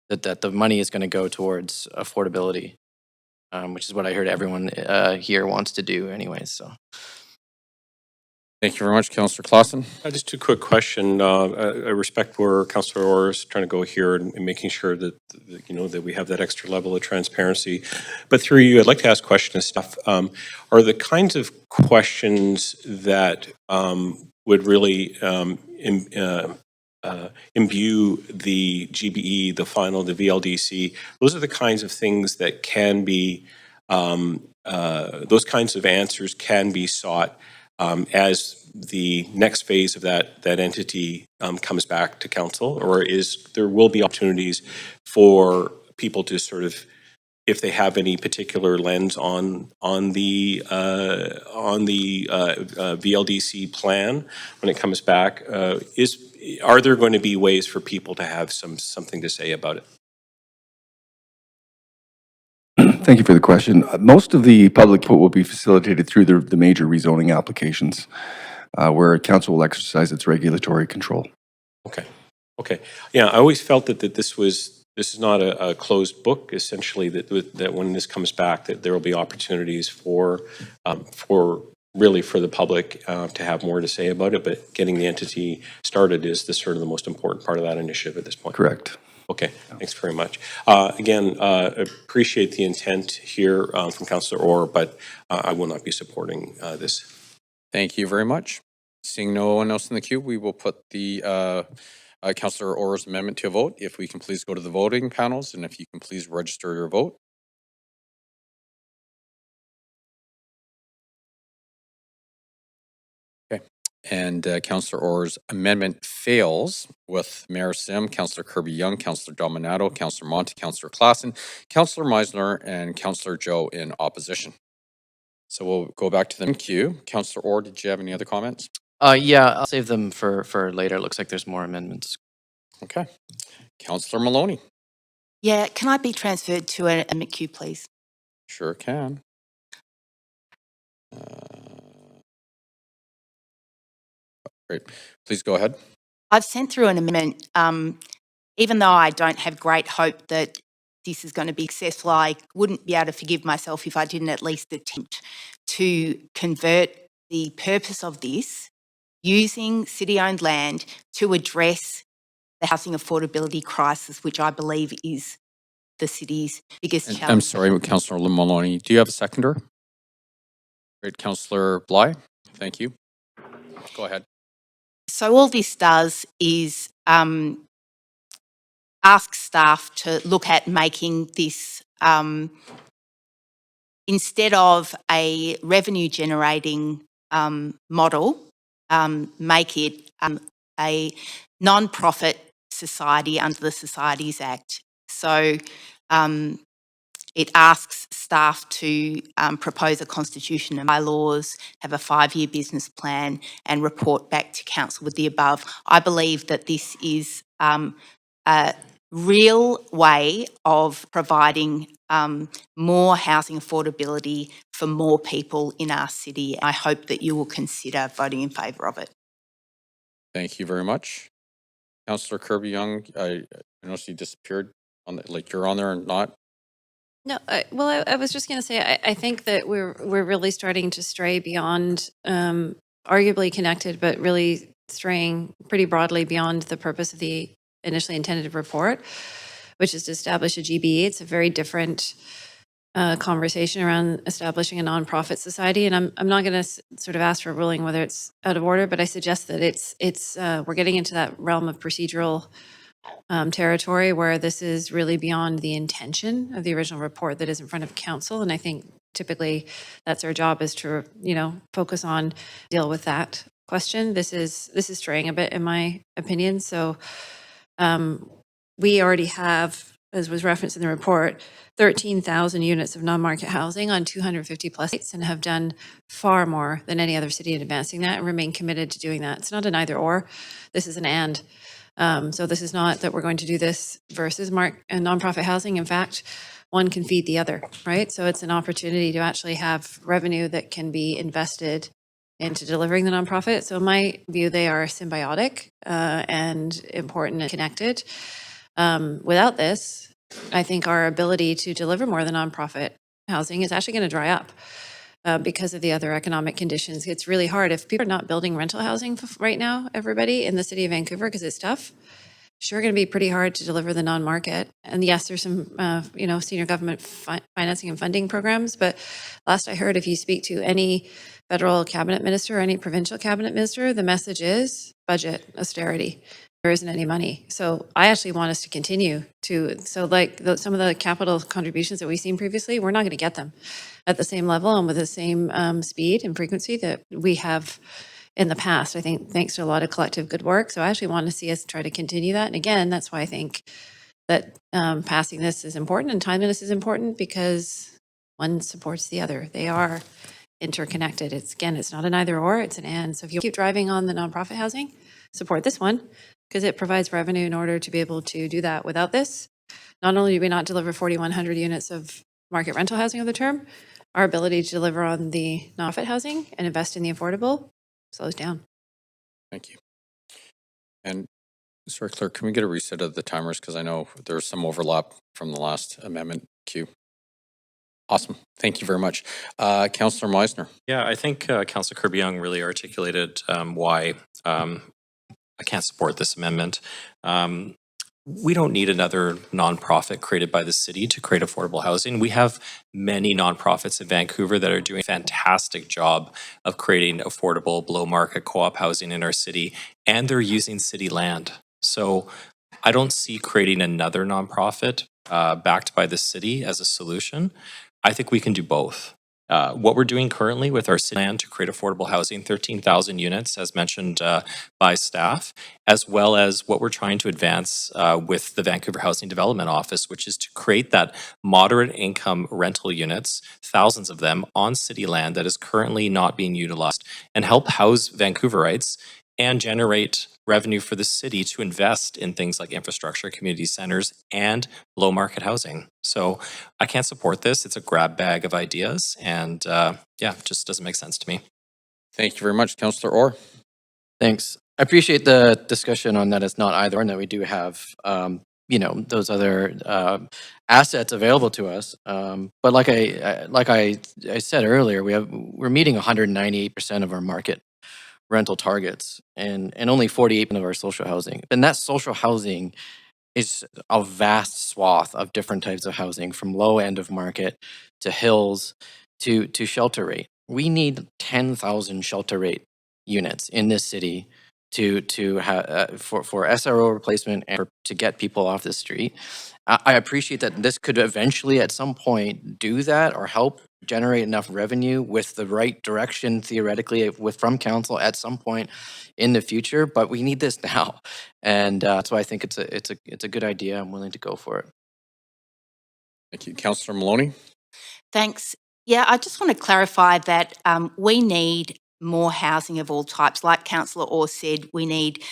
that the money is going to go towards affordability, which is what I heard everyone here wants to do anyways, so. Thank you very much, Councillor Klassen. Just a quick question. I respect where Councillor Orr is trying to go here and making sure that that we have that extra level of transparency. But through you, I'd like to ask questions. Stuff are the kinds of questions that would really imbue the GBE, the VLDC. Those are the kinds of things that can be. Those kinds of answers can be sought. As the next phase of that entity comes back to council, or there will be opportunities for people to sort of, if they have any particular lens on the VLDC plan when it comes back, are there going to be ways for people to have something to say about it? Thank you for the question. Most of the public input will be facilitated through the major rezoning applications, where council will exercise its regulatory control. Okay. Yeah, I always felt that this is not a closed book. Essentially, that when this comes back, that there will be opportunities for the public to have more to say about it. But getting the entity started is the most important part of that initiative at this point. Correct. Okay, thanks very much. Again, appreciate the intent here from Councillor Orr, but I will not be supporting this. Thank you very much. Seeing no one else in the queue, we will put the Councillor Orr's amendment to a vote. If we can please go to the voting panels, and if you can please register your vote. Okay. And Councillor Orr's amendment fails with Mayor Sim, Councillor Kirby-Young, Councillor Dominato, Councillor Monti, Councillor Klassen, Councillor Meisner, and Councillor Joe in opposition. So we'll go back to the queue. Councillor Orr, did you have any other comments? Yeah, I'll save them for later. It looks like there's more amendments. Okay. Councillor Maloney. Yeah, can I be transferred to a McHugh, please? Sure can. Great. Please go ahead. I've sent through an amendment. Even though I don't have great hope that this is going to be successful, I wouldn't be able to forgive myself if I didn't at least attempt to convert the purpose of this using city-owned land to address the housing affordability crisis, which I believe is the city's biggest challenge. I'm sorry, Councillor Maloney. Do you have a seconder? Great. Councillor Bly, thank you. Go ahead. So all this does is ask staff to look at making this, instead of a revenue generating model, make it a non-profit society under the Societies Act. So it asks staff to propose a constitution and bylaws, have a 5-year business plan and report back to council with the above. I believe that this is a real way of providing more housing affordability for more people in our city. I hope that you will consider voting in favour of it. Thank you very much. Councillor Kirby-Young, I noticed you disappeared on the, like you're on there and not. No, I was just going to say, I think that we're really starting to stray beyond, arguably connected, but really straying pretty broadly beyond the purpose of the initially intended report, which is to establish a GBE. It's a very different conversation around establishing a nonprofit society, and I'm not going to sort of ask for a ruling whether it's out of order, but I suggest that it's we're getting into that realm of procedural territory where this is really beyond the intention of the original report that is in front of council. And I think typically that's our job, is to, focus on deal with that question. This is straying a bit, in my opinion. So we already have, as was referenced in the report, 13,000 units of non-market housing on 250 plus sites, and have done far more than any other city in advancing that and remain committed to doing that. It's not an either or, this is an and. So this is not that we're going to do this versus nonprofit housing. In fact, one can feed the other, right? So it's an opportunity to actually have revenue that can be invested into delivering the nonprofit. So in my view, they are symbiotic and important and connected. Without this, I think our ability to deliver more than nonprofit housing is actually going to dry up. Because of the other economic conditions. It's really hard. If people are not building rental housing right now, everybody in the city of Vancouver, because it's tough, sure going to be pretty hard to deliver the non-market. And yes, there's some, senior government financing and funding programs, but last I heard, if you speak to any federal cabinet minister or any provincial cabinet minister, the message is budget austerity. There isn't any money. So I actually want us to continue to, some of the capital contributions that we've seen previously, we're not going to get them at the same level and with the same speed and frequency that we have in the past, I think, thanks to a lot of collective good work. So I actually want to see us try to continue that. And again, that's why I think that passing this is important and timing this is important, because one supports the other. They are interconnected. It's not an either or, it's an and. So if you keep driving on the nonprofit housing, support this one, because it provides revenue in order to be able to do that. Without this, not only do we not deliver 4,100 units of market rental housing over the term, our ability to deliver on the nonprofit housing and invest in the affordable slows down. Thank you. And sorry, Clerk, can we get a reset of the timers? Because I know there's some overlap from the last amendment queue. Awesome. Thank you very much. Councillor Meisner. Yeah, I think Councillor Kirby-Young really articulated why I can't support this amendment. we don't need another nonprofit created by the city to create affordable housing. We have many nonprofits in Vancouver that are doing a fantastic job of creating affordable, below market co-op housing in our city, and they're using city land. So I don't see creating another nonprofit backed by the city as a solution. I think we can do both. What we're doing currently with our city land to create affordable housing, 13,000 units, as mentioned by staff, as well as what we're trying to advance with the Vancouver Housing Development Office, which is to create that moderate income rental units, thousands of them on city land that is currently not being utilized, and help house Vancouverites and generate revenue for the city to invest in things like infrastructure, community centers, and low market housing. So I can't support this. It's a grab bag of ideas, and yeah, it just doesn't make sense to me. Thank you very much, Councillor Orr. Thanks. I appreciate the discussion on that it's not either, and that we do have, those other assets available to us. But like I said earlier, we're meeting 198% of our market rental targets and only 48% of our social housing. And that social housing is a vast swath of different types of housing, from low end of market to hills to shelter rate. We need 10,000 shelter rate units in this city for SRO replacement and to get people off the street. I appreciate that this could eventually at some point do that or help generate enough revenue with the right direction theoretically from council at some point in the future, but we need this now. And that's why I think it's a good idea. I'm willing to go for it. Thank you. Councillor Maloney. Thanks. Yeah, I just want to clarify that we need more housing of all types. Like Councillor Orr said, we need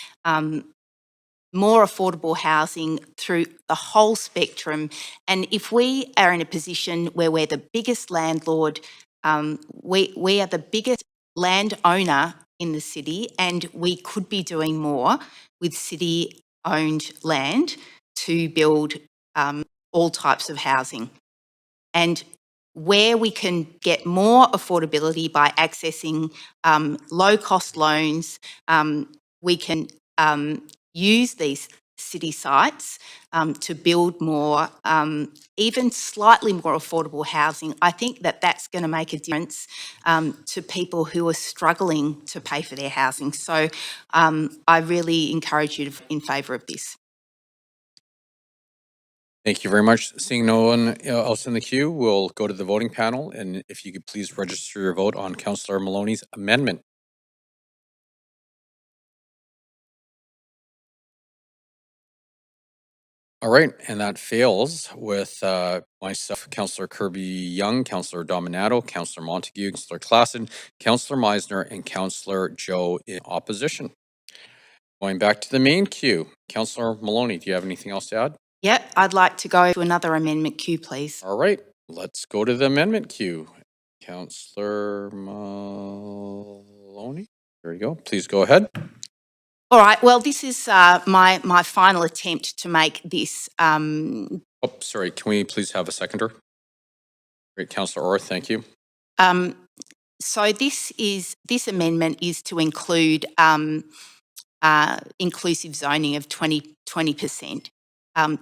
more affordable housing through the whole spectrum. And if we are in a position where we're the biggest landlord, we are the biggest landowner in the city, and we could be doing more with city-owned land to build all types of housing. And where we can get more affordability by accessing low-cost loans, we can use these city sites to build more, even slightly more affordable housing. I think that that's going to make a difference to people who are struggling to pay for their housing. So I really encourage you to in favour of this. Thank you very much. Seeing no one else in the queue, we'll go to the voting panel. And if you could please register your vote on Councillor Maloney's amendment. All right, and that fails with myself, Councillor Kirby Young, Councillor Dominato, Councillor Montague, Councillor Klassen, Councillor Meisner, and Councillor Joe in opposition. Going back to the main queue, Councillor Maloney, do you have anything else to add? Yep, I'd like to go to another amendment queue, please. All right, let's go to the amendment queue. Councillor Maloney, there you go. Please go ahead. All right, well, this is my final attempt to make this. Oh, sorry, can we please have a seconder? Great, Councillor Orr, thank you. So this amendment is to include inclusive zoning of 20%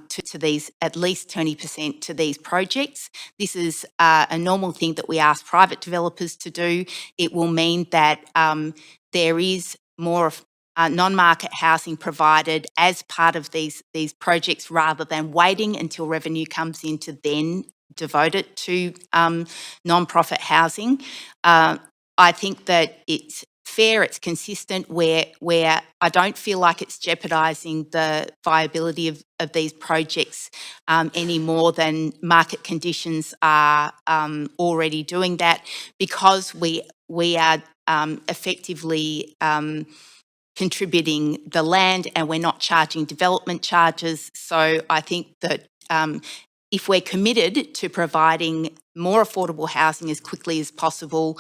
to these, at least 20% to these projects. This is a normal thing that we ask private developers to do. It will mean that there is more non-market housing provided as part of these projects, rather than waiting until revenue comes in to then devote it to non-profit housing. I think that it's fair, it's consistent, where I don't feel like it's jeopardising the viability of these projects any more than market conditions are already doing that, because we are effectively contributing the land, and we're not charging development charges. So I think that if we're committed to providing more affordable housing as quickly as possible,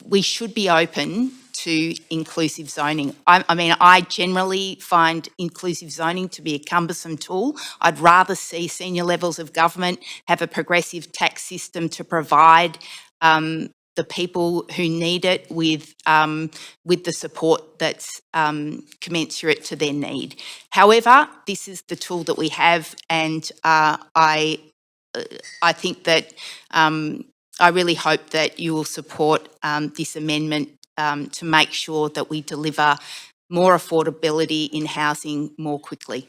we should be open to inclusive zoning. I mean, I generally find inclusive zoning to be a cumbersome tool. I'd rather see senior levels of government have a progressive tax system to provide the people who need it with the support that's commensurate to their need. However, this is the tool that we have, and I think that I really hope that you will support this amendment to make sure that we deliver more affordability in housing more quickly.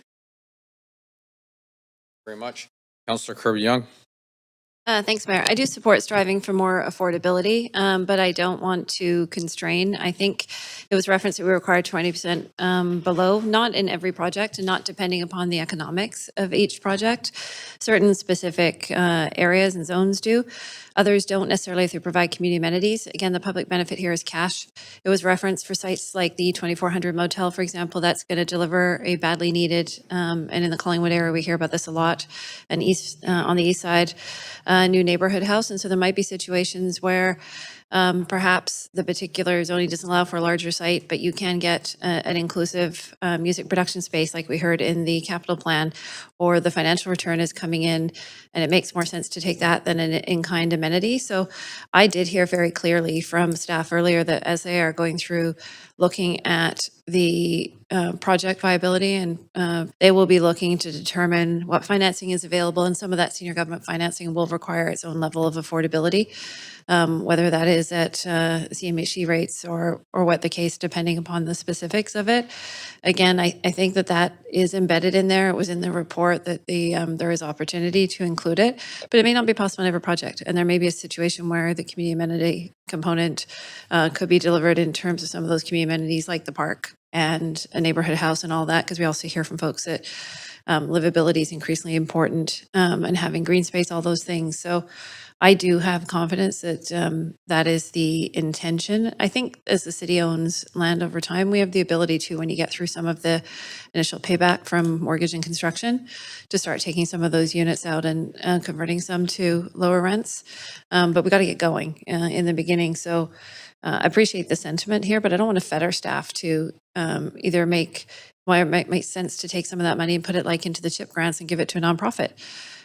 Very much. Councillor Kirby-Young. Thanks, Mayor. I do support striving for more affordability, but I don't want to constrain. I think it was referenced that we require 20% below, not in every project and not depending upon the economics of each project. Certain specific areas and zones do. Others don't necessarily if they provide community amenities. Again, the public benefit here is cash. It was referenced for sites like the 2400 motel, for example, that's going to deliver a badly needed, and in the Collingwood area, we hear about this a lot, and on the east side, new neighborhood house. And so there might be situations where perhaps the particular zoning doesn't allow for a larger site, but you can get an inclusive music production space like we heard in the capital plan, or the financial return is coming in and it makes more sense to take that than an in-kind amenity. So I did hear very clearly from staff earlier that as they are going through looking at the project viability, and they will be looking to determine what financing is available, and some of that senior government financing will require its own level of affordability, whether that is at CMHC rates or what the case, depending upon the specifics of it. Again, I think that is embedded in there. It was in the report that there is opportunity to include it, but it may not be possible in every project. And there may be a situation where the community amenity component could be delivered in terms of some of those community amenities like the park and a neighborhood house and all that, because we also hear from folks that livability is increasingly important, and having green space, all those things. So I do have confidence that that is the intention. I think as the city owns land over time, we have the ability to, when you get through some of the initial payback from mortgage and construction, to start taking some of those units out and converting some to lower rents. But we got to get going in the beginning. So I appreciate the sentiment here, but I don't want to fed our staff to either make why it might make sense to take some of that money and put it like into the CHIP grants and give it to a nonprofit,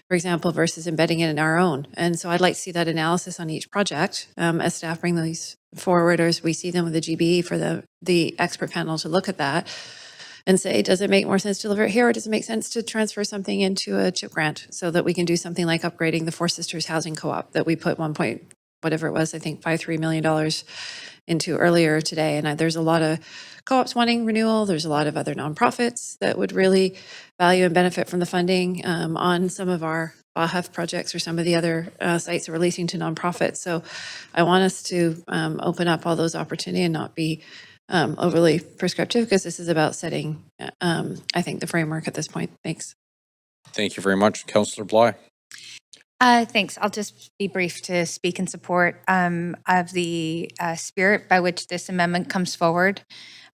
for example, versus embedding it in our own. And so I'd like to see that analysis on each project as staff bring these forward, or as we see them with the GBE for the expert panel to look at that and say, does it make more sense to deliver it here, or does it make sense to transfer something into a CHIP grant so that we can do something like upgrading the Four Sisters Housing Co-op that we put whatever it was, I think $53 million into earlier today. And there's a lot of co-ops wanting renewal. There's a lot of other nonprofits that would really value and benefit from the funding on some of our BAHF projects or some of the other sites that we're leasing to nonprofits. So I want us to open up all those opportunities and not be overly prescriptive, because this is about setting, I think, the framework at this point. Thanks. Thank you very much. Councillor Bly. Thanks. I'll just be brief to speak in support of the spirit by which this amendment comes forward.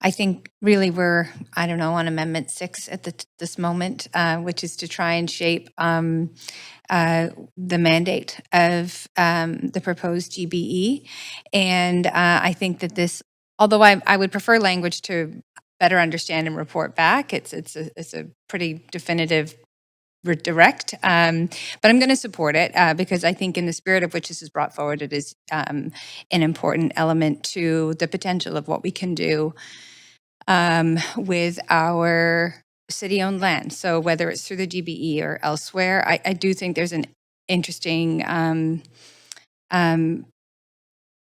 I think really we're, on Amendment 6 at this moment, which is to try and shape the mandate of the proposed GBE. And I think that this, although I would prefer language to better understand and report back, it's a pretty definitive direct, but I'm going to support it because I think in the spirit of which this is brought forward, it is an important element to the potential of what we can do with our city-owned land. So whether it's through the GBE or elsewhere, I do think there's an interesting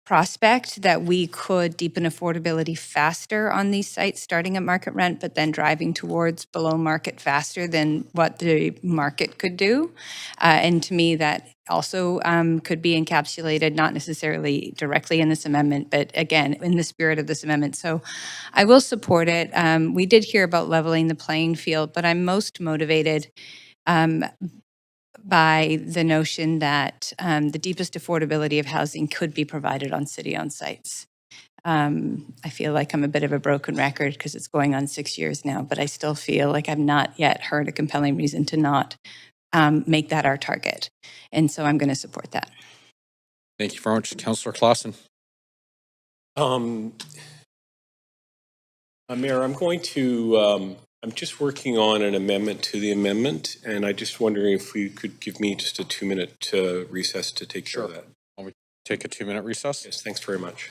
prospect that we could deepen affordability faster on these sites, starting at market rent, but then driving towards below market faster than what the market could do. And to me, that also could be encapsulated, not necessarily directly in this amendment, but again, in the spirit of this amendment. So I will support it. We did hear about leveling the playing field, but I'm most motivated by the notion that the deepest affordability of housing could be provided on city-owned sites. I feel like I'm a bit of a broken record because it's going on 6 years now, but I still feel like I've not yet heard a compelling reason to not make that our target. And so I'm going to support that. Thank you very much. Councillor Clausen. Mayor, I'm just working on an amendment to the amendment, and I just wondering if you could give me just a 2-minute recess to take care of that. take a 2-minute recess. Yes, thanks very much.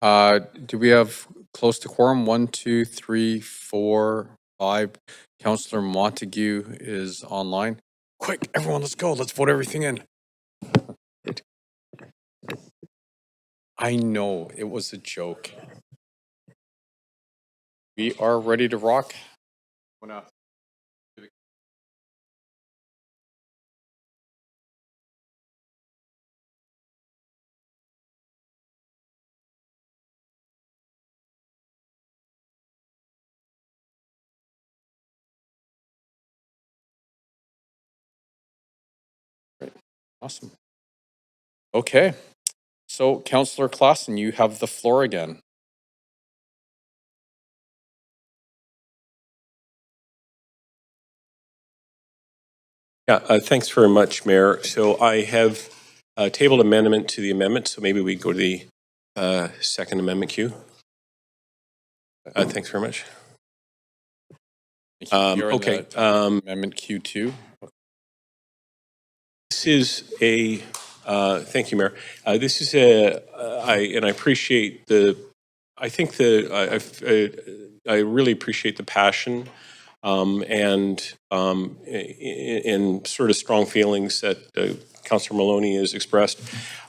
Do we have close to quorum? 1, 2, 3, 4, 5. Councillor Montague is online. Quick, everyone, let's go. Let's vote everything in. I know, it was a joke. We are ready to rock. Awesome. Okay. So, Councillor Claassen, you have the floor again. Yeah, thanks very much, Mayor. So I have tabled amendment to the amendment, so maybe we go to the second amendment queue. Thanks very much. Okay. Amendment Q2. This is a, thank you, Mayor. This is and I appreciate I really appreciate the passion and sort of strong feelings that Councillor Maloney has expressed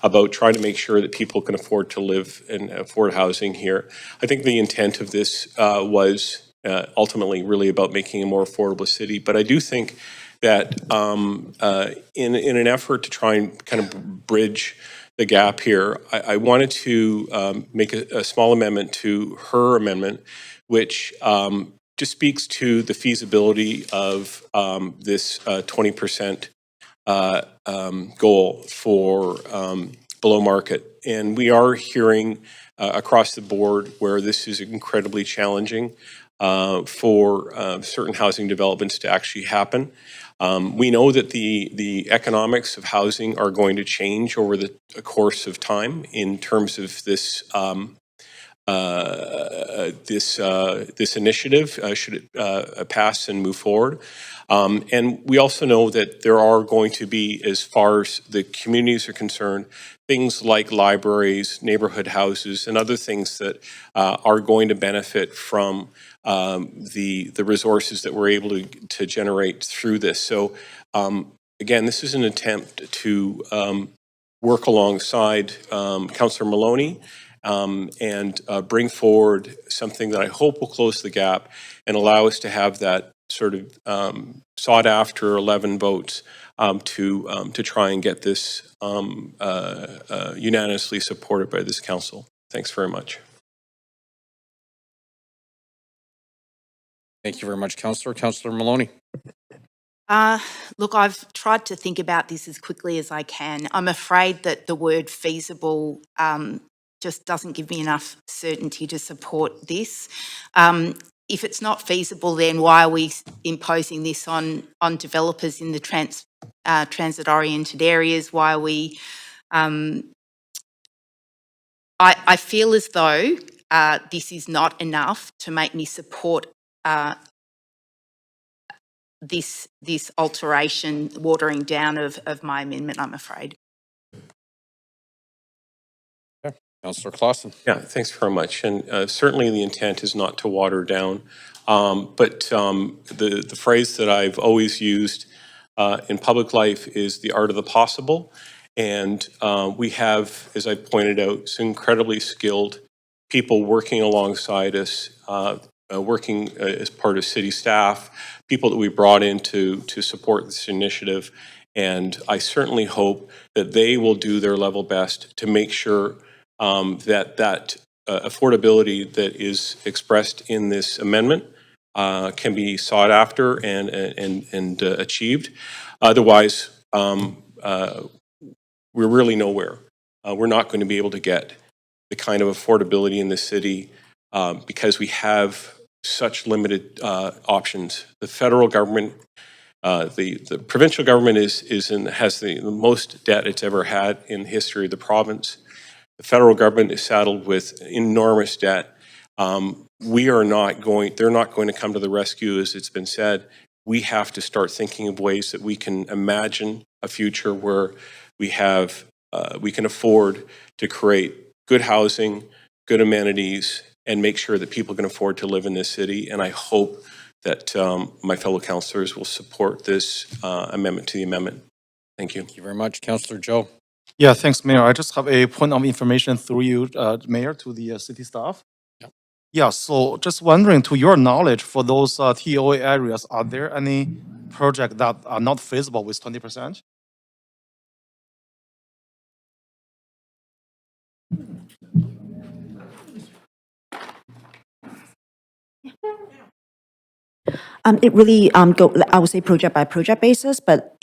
about trying to make sure that people can afford to live and afford housing here. I think the intent of this was ultimately really about making a more affordable city, but I do think that in an effort to try and kind of bridge the gap here, I wanted to make a small amendment to her amendment, which just speaks to the feasibility of this 20% goal for below market. And we are hearing across the board where this is incredibly challenging for certain housing developments to actually happen. We know that the economics of housing are going to change over the course of time in terms of this this initiative should it pass and move forward. And we also know that there are going to be, as far as the communities are concerned, things like libraries, neighborhood houses, and other things that are going to benefit from the resources that we're able to generate through this. So again, this is an attempt to work alongside Councillor Maloney and bring forward something that I hope will close the gap and allow us to have that sort of sought after 11 votes to try and get this unanimously supported by this council. Thanks very much. Thank you very much, Councillor. Councillor Maloney. Look, I've tried to think about this as quickly as I can. I'm afraid that the word feasible just doesn't give me enough certainty to support this. If it's not feasible, then why are we imposing this on developers in the transit-oriented areas? Why are we... I feel as though this is not enough to make me support this alteration, watering down of my amendment, I'm afraid. Councillor Claassen. Yeah, thanks very much. And certainly the intent is not to water down, but the phrase that I've always used in public life is the art of the possible. And we have, as I pointed out, some incredibly skilled people working alongside us, working as part of city staff, people that we brought in to support this initiative. And I certainly hope that they will do their level best to make sure that affordability that is expressed in this amendment can be sought after and achieved. Otherwise, we're really nowhere. We're not going to be able to get the kind of affordability in the city because we have such limited options. The federal government, the provincial government has the most debt it's ever had in the history of the province. The federal government is saddled with enormous debt. They're not going to come to the rescue, as it's been said. We have to start thinking of ways that we can imagine a future where we can afford to create good housing, good amenities, and make sure that people can afford to live in this city. And I hope that my fellow councillors will support this amendment to the amendment. Thank you. Thank you very much. Councillor Joe. Yeah, thanks, Mayor. I just have a point of information through you, Mayor, to the city staff. Yep. Yeah, so just wondering, to your knowledge, for those TOA areas, are there any projects that are not feasible with 20%? It really I would say project by project basis, but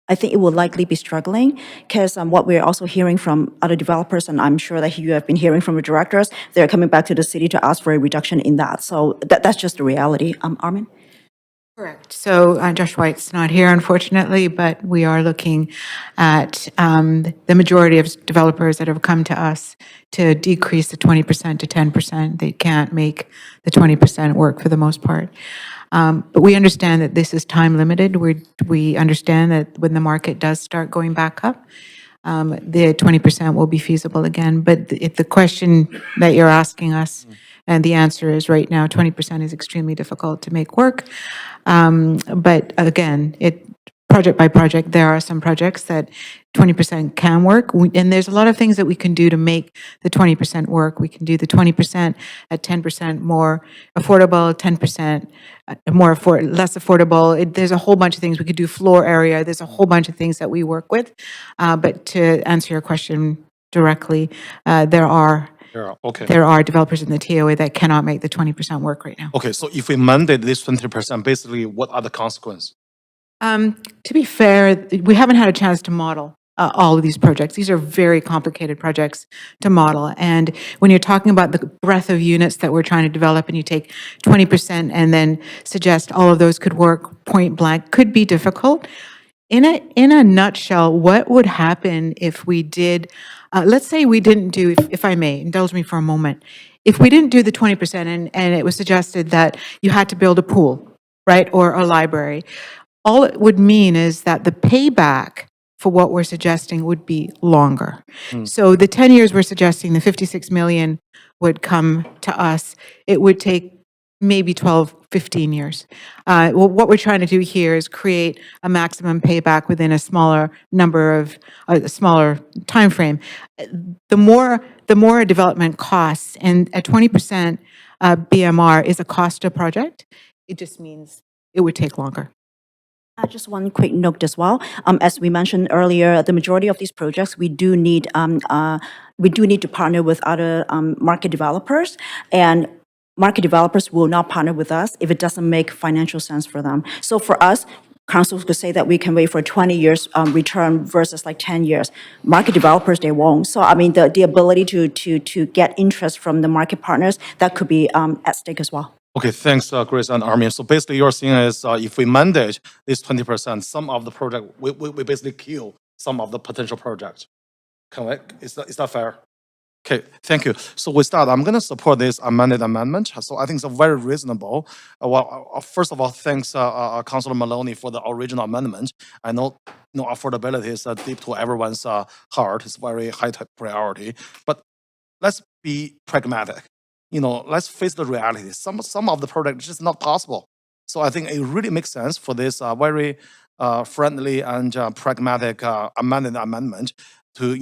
I think it will likely be struggling because what we're also hearing from other developers, and I'm sure that you have been hearing from the directors, they're coming back to the city to ask for a reduction in that. So that's just the reality. Armin? Correct. So Josh White's not here, unfortunately, but we are looking at the majority of developers that have come to us to decrease the 20% to 10%. They can't make the 20% work for the most part. But we understand that this is time limited. We understand that when the market does start going back up, the 20% will be feasible again. But if the question that you're asking us, and the answer is right now, 20% is extremely difficult to make work. But again, project by project, there are some projects that 20% can work. And there's a lot of things that we can do to make the 20% work. We can do the 20% at 10% more affordable, 10% less affordable. There's a whole bunch of things. We could do floor area. There's a whole bunch of things that we work with. But to answer your question directly, there are developers in the TOA that cannot make the 20% work right now. Okay, so if we mandate this 20%, basically what are the consequences? To be fair, we haven't had a chance to model all of these projects. These are very complicated projects to model. And when you're talking about the breadth of units that we're trying to develop and you take 20% and then suggest all of those could work point blank, could be difficult. In a nutshell, what would happen if we did, let's say we didn't do, if I may, indulge me for a moment. If we didn't do the 20% and it was suggested that you had to build a pool, right, or a library, all it would mean is that the payback for what we're suggesting would be longer. So the 10 years we're suggesting, the 56 million would come to us. It would take maybe 12, 15 years. Well, what we're trying to do here is create a maximum payback within a smaller a smaller time frame. The more a development costs, and a 20% BMR is a cost to a project, it just means it would take longer. Just one quick note as well. As we mentioned earlier, the majority of these projects, we do need to partner with other market developers, and market developers will not partner with us if it doesn't make financial sense for them. So for us, councils could say that we can wait for 20 years return versus like 10 years. Market developers, they won't. So I mean, the ability to get interest from the market partners, that could be at stake as well. Okay, thanks, Grace and Armin. So basically, you're saying is if we mandate this 20%, some of the project, we basically kill some of the potential projects. Is that fair? Okay, thank you. So with that, I'm going to support this amended amendment. So I think it's very reasonable. First of all, thanks, Councilor Maloney, for the original amendment. I know affordability is deep to everyone's heart. It's very high priority. But let's be pragmatic. Let's face the reality. Some of the projects just not possible. So I think it really makes sense for this very friendly and pragmatic amended amendment to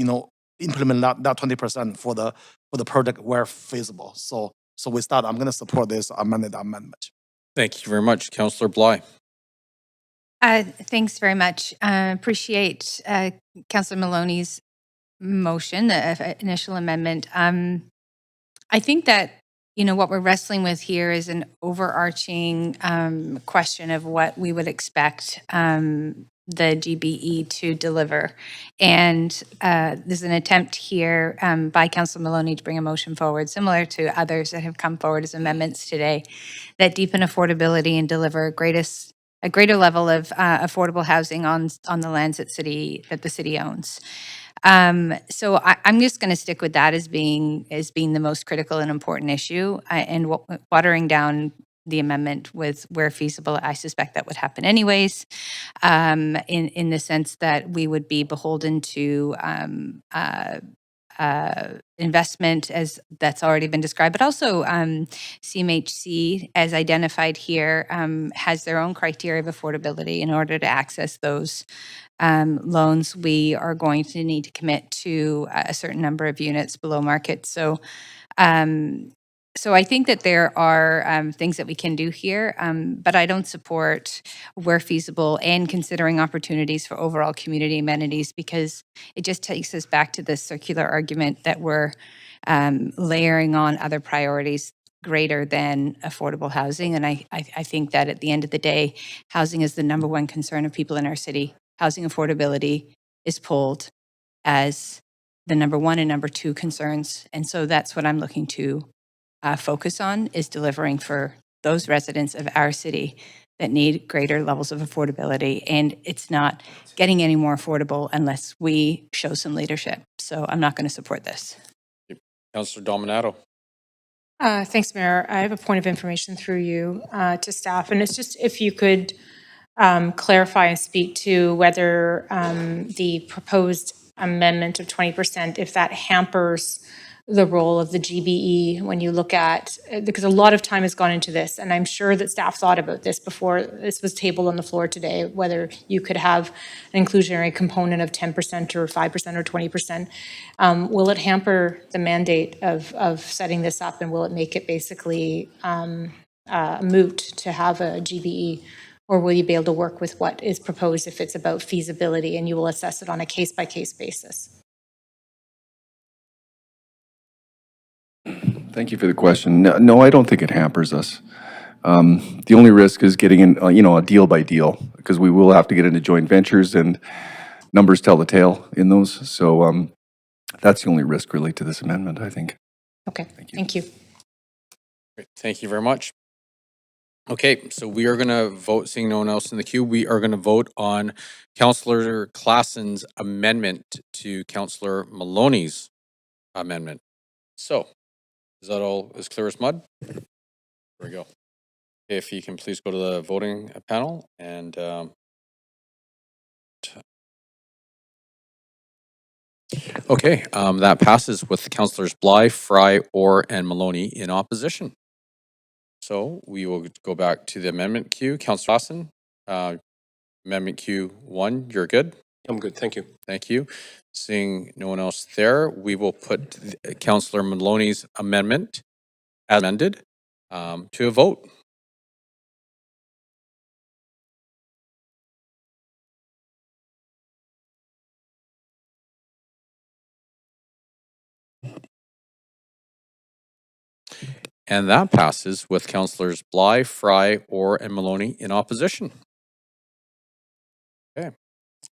implement that 20% for the project where feasible. So with that, I'm going to support this amended amendment. Thank you very much. Councillor Bly. Thanks very much. Appreciate Councillor Maloney's motion, the initial amendment. I think that what we're wrestling with here is an overarching question of what we would expect the GBE to deliver. And there's an attempt here by Councillor Maloney to bring a motion forward, similar to others that have come forward as amendments today, that deepen affordability and deliver a greater level of affordable housing on the lands that the city owns. So I'm just going to stick with that as being the most critical and important issue, and watering down the amendment with where feasible. I suspect that would happen anyways, in the sense that we would be beholden to investment as that's already been described, but also CMHC, as identified here, has their own criteria of affordability. In order to access those loans, we are going to need to commit to a certain number of units below market. So I think that there are things that we can do here, but I don't support, where feasible, and considering opportunities for overall community amenities, because it just takes us back to this circular argument that we're layering on other priorities greater than affordable housing. And I think that at the end of the day, housing is the number one concern of people in our city. Housing affordability is pulled as the number one and number two concerns. And so that's what I'm looking to focus on, is delivering for those residents of our city that need greater levels of affordability. And it's not getting any more affordable unless we show some leadership. So I'm not going to support this. Councillor Dominato. Thanks, Mayor. I have a point of information through you to staff, and it's just if you could clarify and speak to whether the proposed amendment of 20%, if that hampers the role of the GBE when you look at, because a lot of time has gone into this, and I'm sure that staff thought about this before this was tabled on the floor today, whether you could have an inclusionary component of 10% or 5% or 20%. Will it hamper the mandate of setting this up, and will it make it basically moot to have a GBE? Or will you be able to work with what is proposed if it's about feasibility, and you will assess it on a case-by-case basis? Thank you for the question. No, I don't think it hampers us. The only risk is getting in, a deal by deal, because we will have to get into joint ventures, and numbers tell the tale in those. So that's the only risk really to this amendment, I think. Okay, thank you. Great. Thank you very much. Okay, so we are going to vote, seeing no one else in the queue, we are going to vote on Councillor Klassen's amendment to Councillor Maloney's amendment. So, is that all as clear as mud? There we go. Okay, if you can please go to the voting panel and okay, that passes with Councillors Bly, Fry, Orr, and Maloney in opposition. So we will go back to the amendment queue. Councillor Klassen, amendment queue 1, you're good? I'm good, thank you. Thank you. Seeing no one else there, we will put Councillor Maloney's amendment as amended to a vote. And that passes with Councillors Bly, Fry, Orr, and Maloney in opposition. Okay,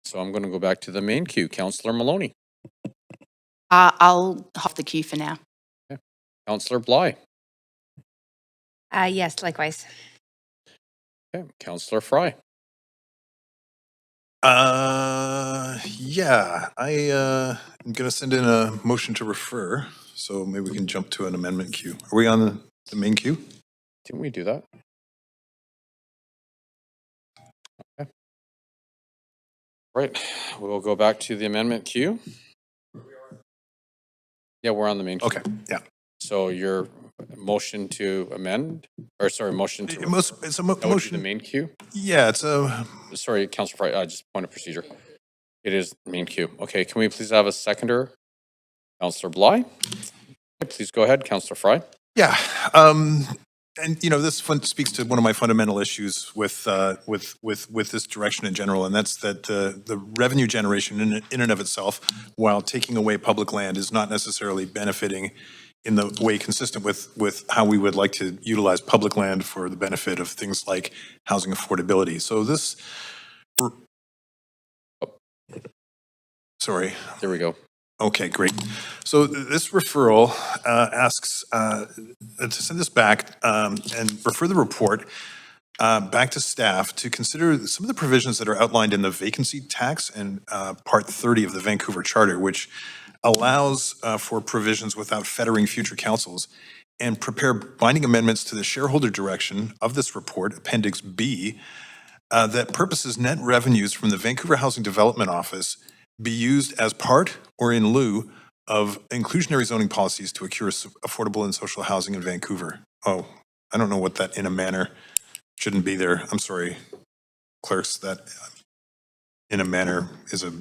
so I'm going to go back to the main queue. Councillor Maloney. I'll hop the queue for now. Okay. Councillor Bly. Yes, likewise. Okay, Councillor Fry. Yeah, I'm going to send in a motion to refer, so maybe we can jump to an amendment queue. Are we on the main queue? Didn't we do that? Okay. Right, we'll go back to the amendment queue. Yeah, we're on the main queue. Okay, yeah. So your motion to amend, or sorry, motion to It's a motion. The main queue? Yeah, it's a. Sorry, Councillor Fry, just point of procedure. It is main queue. Okay, can we please have a seconder? Councillor Bly. Please go ahead, Councillor Fry. Yeah, and this speaks to one of my fundamental issues with this direction in general, and that's that the revenue generation in and of itself, while taking away public land, is not necessarily benefiting in the way consistent with how we would like to utilize public land for the benefit of things like housing affordability. So this, sorry. There we go. Okay, great. So this referral asks to send this back and refer the report back to staff to consider some of the provisions that are outlined in the vacancy tax and Part 30 of the Vancouver Charter, which allows for provisions without fettering future councils, and prepare binding amendments to the shareholder direction of this report, Appendix B, that purposes net revenues from the Vancouver Housing Development Office be used as part or in lieu of inclusionary zoning policies to accrue affordable and social housing in Vancouver. Oh, I don't know what that in a manner shouldn't be there. I'm sorry, clerks, that in a manner is a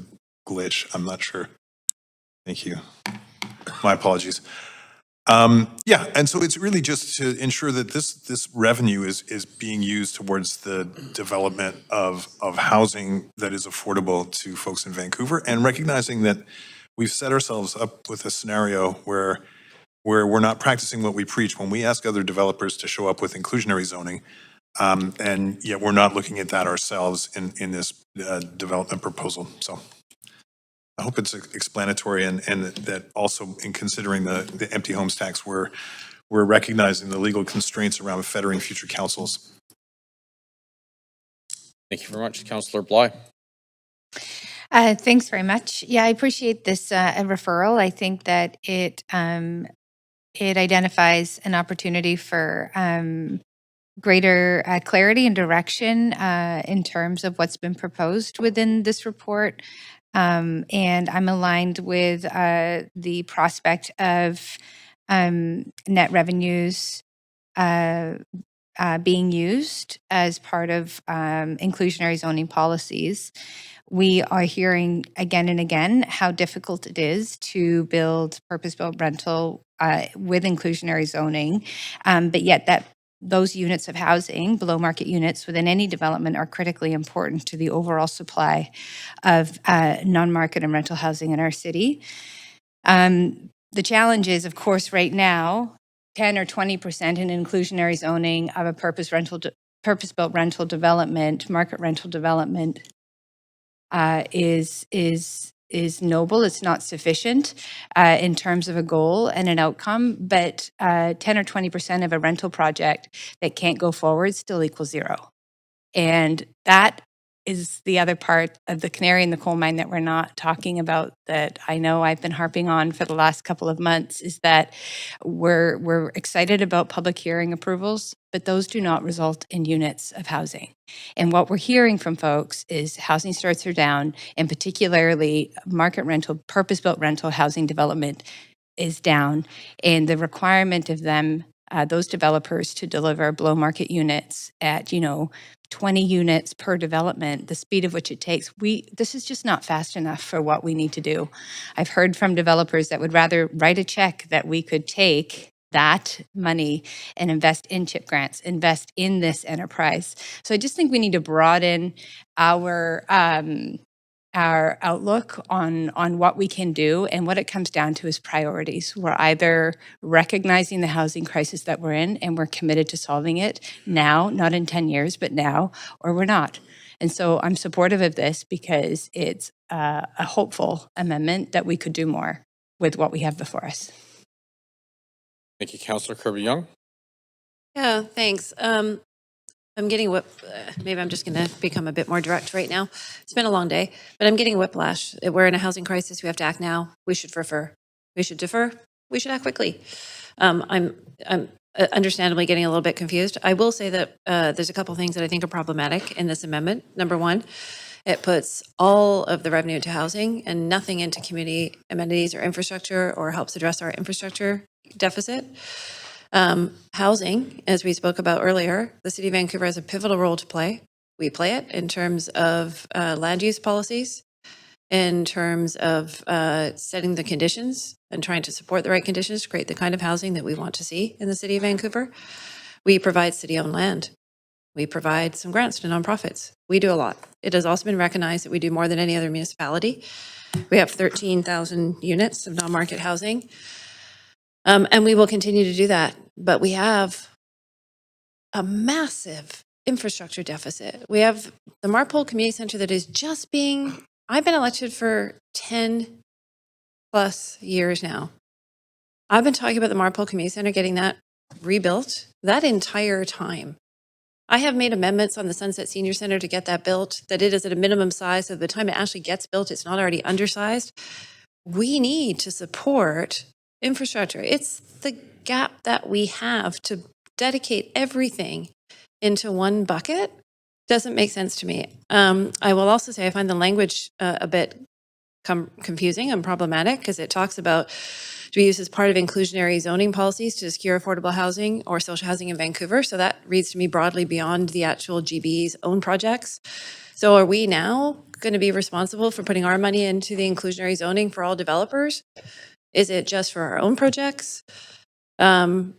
glitch. I'm not sure. Thank you. My apologies. Yeah, and so it's really just to ensure that this revenue is being used towards the development of housing that is affordable to folks in Vancouver, and recognizing that we've set ourselves up with a scenario where we're not practicing what we preach when we ask other developers to show up with inclusionary zoning, and yet we're not looking at that ourselves in this development proposal. So I hope it's explanatory, and that also in considering the empty homes tax, we're recognizing the legal constraints around fettering future councils. Thank you very much. Councillor Bly. Thanks very much. Yeah, I appreciate this referral. I think that it identifies an opportunity for greater clarity and direction in terms of what's been proposed within this report. And I'm aligned with the prospect of net revenues being used as part of inclusionary zoning policies. We are hearing again and again how difficult it is to build purpose-built rental with inclusionary zoning, but yet that those units of housing, below market units within any development, are critically important to the overall supply of non-market and rental housing in our city. The challenge is, of course, right now, 10 or 20% in inclusionary zoning of a purpose-built rental development, market rental development, is noble. It's not sufficient in terms of a goal and an outcome, but 10 or 20% of a rental project that can't go forward still equals zero. And that is the other part of the canary in the coal mine that we're not talking about, that I know I've been harping on for the last couple of months, is that we're excited about public hearing approvals, but those do not result in units of housing. And what we're hearing from folks is housing starts are down, and particularly market rental, purpose-built rental housing development is down, and the requirement of them, those developers, to deliver below market units at 20 units per development, the speed of which it takes, this is just not fast enough for what we need to do. I've heard from developers that would rather write a check that we could take that money and invest in CHIP grants, invest in this enterprise. So I just think we need to broaden our outlook on what we can do, and what it comes down to is priorities. We're either recognizing the housing crisis that we're in, and we're committed to solving it now, not in 10 years, but now, or we're not. And so I'm supportive of this because it's a hopeful amendment that we could do more with what we have before us. Thank you, Councillor Kirby-Young. Yeah, thanks. I'm getting maybe I'm just going to become a bit more direct right now. It's been a long day, but I'm getting whiplash. We're in a housing crisis. We have to act now. We should defer. We should defer. We should act quickly. I'm understandably getting a little bit confused. I will say that there's a couple things that I think are problematic in this amendment. Number one, it puts all of the revenue into housing and nothing into community amenities or infrastructure, or helps address our infrastructure deficit. Housing, as we spoke about earlier, the City of Vancouver has a pivotal role to play. We play it in terms of land use policies, in terms of setting the conditions and trying to support the right conditions to create the kind of housing that we want to see in the City of Vancouver. We provide city-owned land. We provide some grants to nonprofits. We do a lot. It has also been recognized that we do more than any other municipality. We have 13,000 units of non-market housing. And we will continue to do that. But we have a massive infrastructure deficit. We have the Marpole Community Center that is just I've been elected for 10 plus years now. I've been talking about the Marpole Community Center, getting that rebuilt that entire time. I have made amendments on the Sunset Senior Center to get that built, that it is at a minimum size, so by the time it actually gets built, it's not already undersized. We need to support infrastructure. It's the gap that we have. To dedicate everything into one bucket doesn't make sense to me. I will also say I find the language a bit confusing and problematic because it talks about to be used as part of inclusionary zoning policies to secure affordable housing or social housing in Vancouver. So that reads to me broadly beyond the actual GBE's own projects. So are we now going to be responsible for putting our money into the inclusionary zoning for all developers? Is it just for our own projects? I'm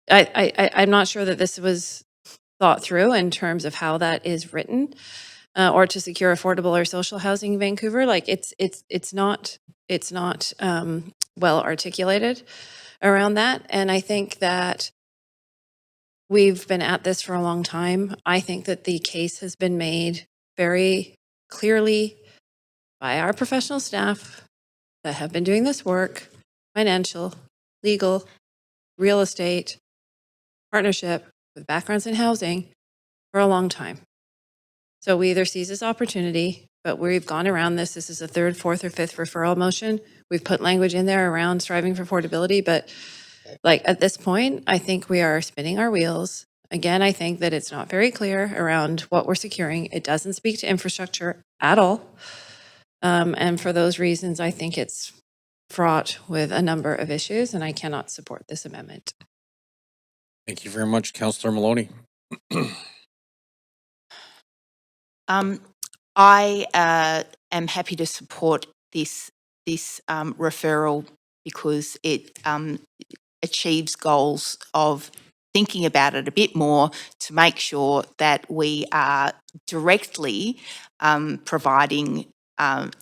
not sure that this was thought through in terms of how that is written, or to secure affordable or social housing in Vancouver. Like it's not well articulated around that. And I think that we've been at this for a long time. I think that the case has been made very clearly by our professional staff that have been doing this work, financial, legal, real estate, partnership with backgrounds in housing for a long time. So we either seize this opportunity, but we've gone around this. This is a third, fourth, or fifth referral motion. We've put language in there around striving for affordability, but like at this point, I think we are spinning our wheels. Again, I think that it's not very clear around what we're securing. It doesn't speak to infrastructure at all. And for those reasons, I think it's fraught with a number of issues, and I cannot support this amendment. Thank you very much, Councillor Maloney. I am happy to support this referral because it achieves goals of thinking about it a bit more to make sure that we are directly providing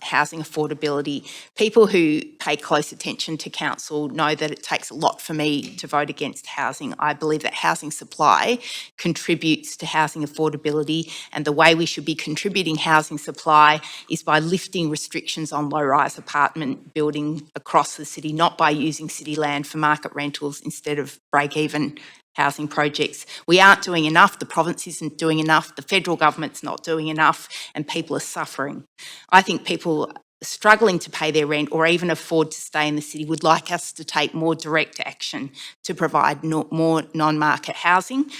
housing affordability. People who pay close attention to council know that it takes a lot for me to vote against housing. I believe that housing supply contributes to housing affordability, and the way we should be contributing housing supply is by lifting restrictions on low-rise apartment building across the city, not by using city land for market rentals instead of break-even housing projects. We aren't doing enough, the province isn't doing enough, the federal government's not doing enough, and people are suffering. I think people struggling to pay their rent or even afford to stay in the city would like us to take more direct action to provide more non-market housing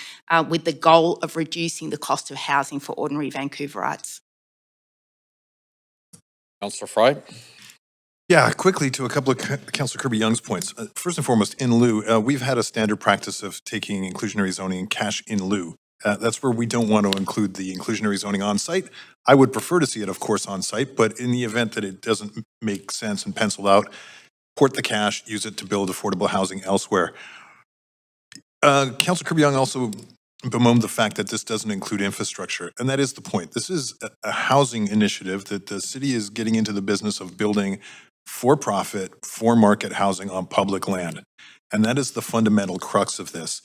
with the goal of reducing the cost of housing for ordinary Vancouverites. Councillor Fry. Yeah, quickly to a couple of Councillor Kirby-Young's points. First and foremost, in lieu, we've had a standard practice of taking inclusionary zoning cash in lieu. That's where we don't want to include the inclusionary zoning on site. I would prefer to see it, of course, on site, but in the event that it doesn't make sense and pencil out, port the cash, use it to build affordable housing elsewhere. Councillor Kirby-Young also bemoaned the fact that this doesn't include infrastructure, and that is the point. This is a housing initiative that the city is getting into the business of building for-profit, for-market housing on public land. And that is the fundamental crux of this.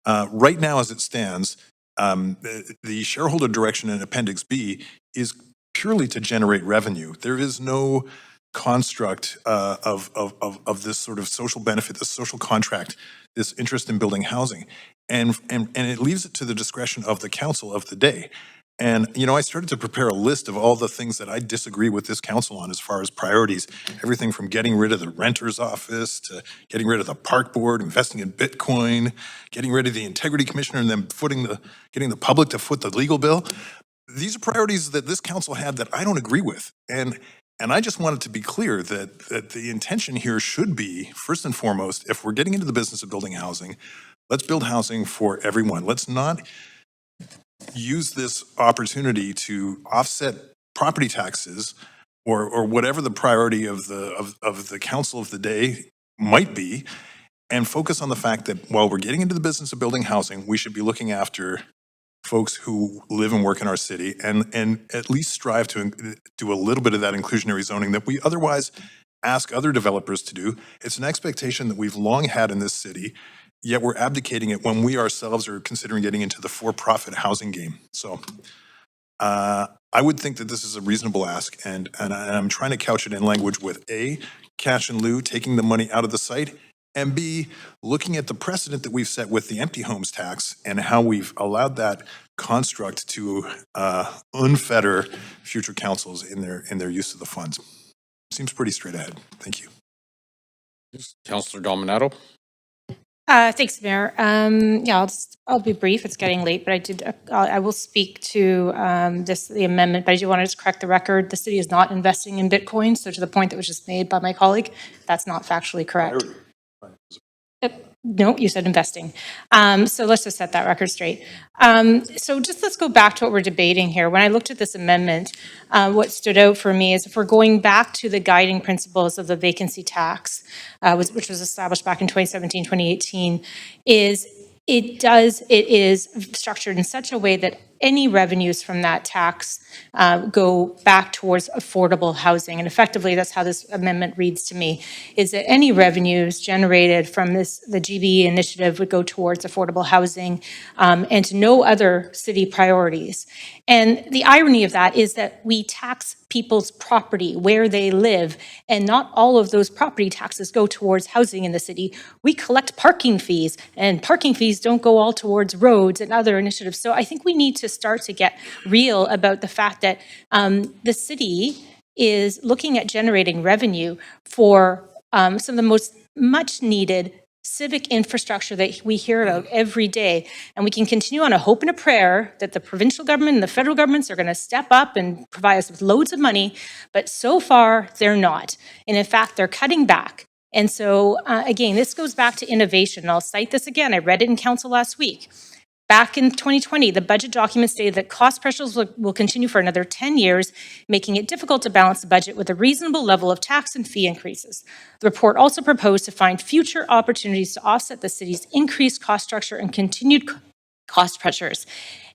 Right now, as it stands, the shareholder direction in Appendix B is purely to generate revenue. There is no construct of this sort of social benefit, this social contract, this interest in building housing. And it leaves it to the discretion of the council of the day. And, you know, I started to prepare a list of all the things that I disagree with this council on as far as priorities. Everything from getting rid of the renter's office to getting rid of the park board, investing in Bitcoin, getting rid of the integrity commissioner, and then getting the public to foot the legal bill. These are priorities that this council had that I don't agree with. And I just wanted to be clear that the intention here should be, first and foremost, if we're getting into the business of building housing, let's build housing for everyone. Let's not use this opportunity to offset property taxes or whatever the priority of the council of the day might be, and focus on the fact that while we're getting into the business of building housing, we should be looking after folks who live and work in our city and at least strive to do a little bit of that inclusionary zoning that we otherwise ask other developers to do. It's an expectation that we've long had in this city, yet we're abdicating it when we ourselves are considering getting into the for-profit housing game. So I would think that this is a reasonable ask, and I'm trying to couch it in language with A, cash in lieu, taking the money out of the site, and B, looking at the precedent that we've set with the empty homes tax and how we've allowed that construct to unfetter future councils in their use of the funds. Seems pretty straight ahead. Thank you. Councillor Dominato. Thanks, Mayor. Yeah, I'll be brief. It's getting late, but I will speak to the amendment, but I do want to just correct the record. The city is not investing in Bitcoin, so to the point that was just made by my colleague, that's not factually correct. No, you said investing. So let's just set that record straight. So just let's go back to what we're debating here. When I looked at this amendment, what stood out for me is if we're going back to the guiding principles of the vacancy tax, which was established back in 2017, 2018, it is structured in such a way that any revenues from that tax go back towards affordable housing. And effectively, that's how this amendment reads to me, is that any revenues generated from the GBE initiative would go towards affordable housing and to no other city priorities. And the irony of that is that we tax people's property where they live, and not all of those property taxes go towards housing in the city. We collect parking fees, and parking fees don't go all towards roads and other initiatives. So I think we need to start to get real about the fact that the city is looking at generating revenue for some of the most much needed civic infrastructure that we hear about every day. And we can continue on a hope and a prayer that the provincial government and the federal governments are going to step up and provide us with loads of money. But so far, they're not. And in fact, they're cutting back. And so, again, this goes back to innovation. And I'll cite this again. I read it in council last week. Back in 2020, the budget document stated that cost pressures will continue for another 10 years, making it difficult to balance the budget with a reasonable level of tax and fee increases. The report also proposed to find future opportunities to offset the city's increased cost structure and continued cost pressures.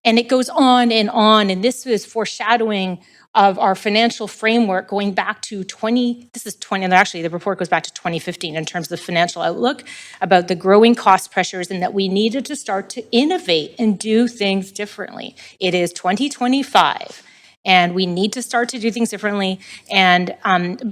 And it goes on, and this is foreshadowing of our financial framework going back to actually the report goes back to 2015 in terms of the financial outlook about the growing cost pressures and that we needed to start to innovate and do things differently. It is 2025. And we need to start to do things differently. And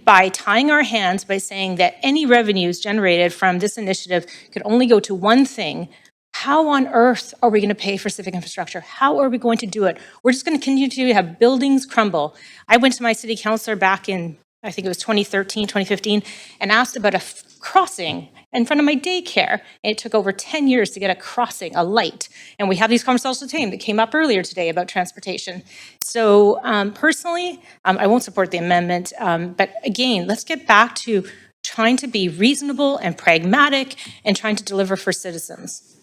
by tying our hands, by saying that any revenues generated from this initiative could only go to one thing, how on earth are we going to pay for civic infrastructure? How are we going to do it? We're just going to continue to have buildings crumble. I went to my city councilor back in, I think it was 2013, 2015, and asked about a crossing in front of my daycare. And it took over 10 years to get a crossing, a light. And we have these conversations all the time that came up earlier today about transportation. So personally, I won't support the amendment. But again, let's get back to trying to be reasonable and pragmatic and trying to deliver for citizens.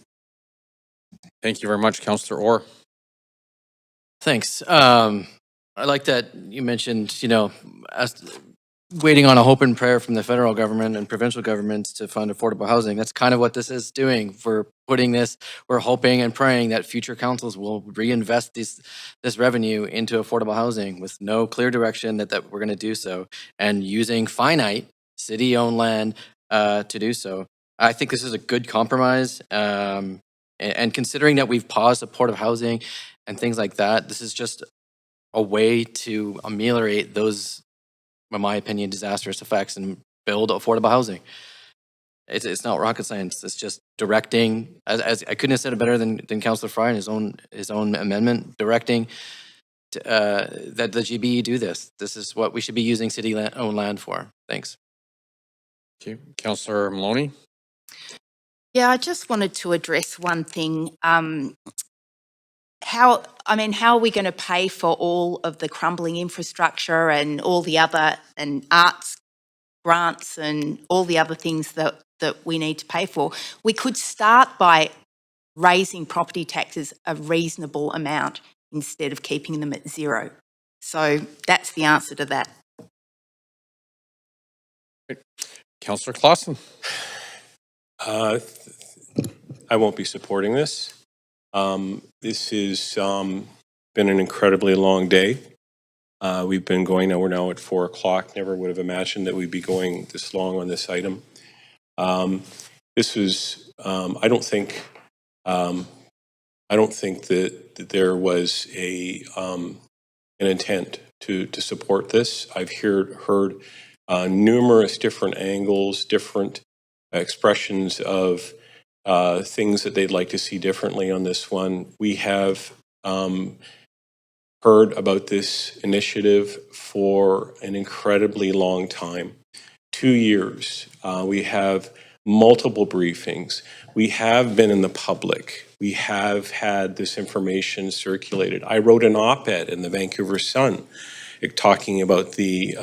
Thank you very much, Councillor Orr. Thanks. I like that you mentioned, waiting on a hope and prayer from the federal government and provincial governments to fund affordable housing. That's kind of what this is doing. We're hoping and praying that future councils will reinvest this revenue into affordable housing with no clear direction that we're going to do so, and using finite city-owned land to do so. I think this is a good compromise. And considering that we've paused supportive housing and things like that, this is just a way to ameliorate those, in my opinion, disastrous effects and build affordable housing. It's not rocket science. It's just directing, as I couldn't have said it better than Councillor Fry in his own amendment, directing that the GBE do this. This is what we should be using city-owned land for. Thanks. Okay, Councillor Maloney. Yeah, I just wanted to address one thing. How are we going to pay for all of the crumbling infrastructure and all the other, and arts grants and all the other things that we need to pay for? We could start by raising property taxes a reasonable amount instead of keeping them at zero. So that's the answer to that. Councillor Clausen. I won't be supporting this. This has been an incredibly long day. We've been going, we're now at 4 o'clock. Never would have imagined that we'd be going this long on this item. This was, I don't think that there was an intent to support this. I've heard numerous different angles, different expressions of things that they'd like to see differently on this one. We have heard about this initiative for an incredibly long time, 2 years. We have multiple briefings. We have been in the public. We have had this information circulated. I wrote an op-ed in the Vancouver Sun talking about the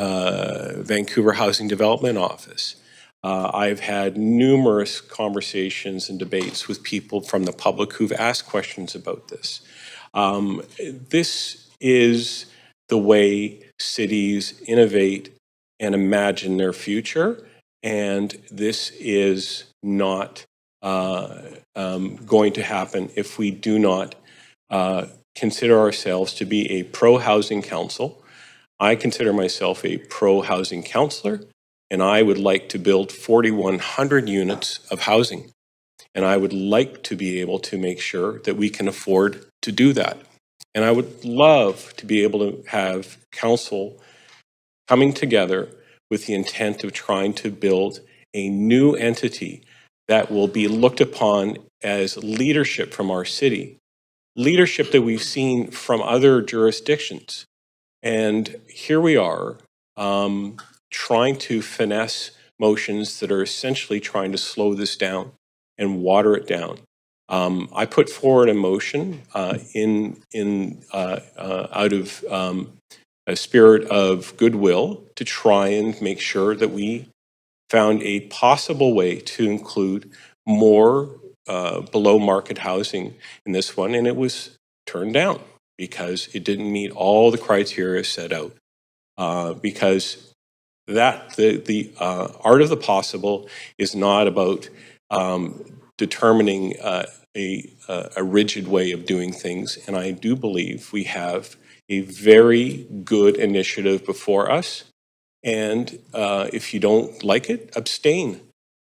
Vancouver Housing Development Office. I've had numerous conversations and debates with people from the public who've asked questions about this. This is the way cities innovate and imagine their future, and this is not going to happen if we do not consider ourselves to be a pro-housing council. I consider myself a pro-housing councillor, and I would like to build 4,100 units of housing. And I would like to be able to make sure that we can afford to do that. And I would love to be able to have council coming together with the intent of trying to build a new entity that will be looked upon as leadership from our city, leadership that we've seen from other jurisdictions. And here we are trying to finesse motions that are essentially trying to slow this down and water it down. I put forward a motion out of a spirit of goodwill to try and make sure that we found a possible way to include more below market housing in this one, and it was turned down because it didn't meet all the criteria set out. Because the art of the possible is not about determining a rigid way of doing things, and I do believe we have a very good initiative before us. And if you don't like it, abstain.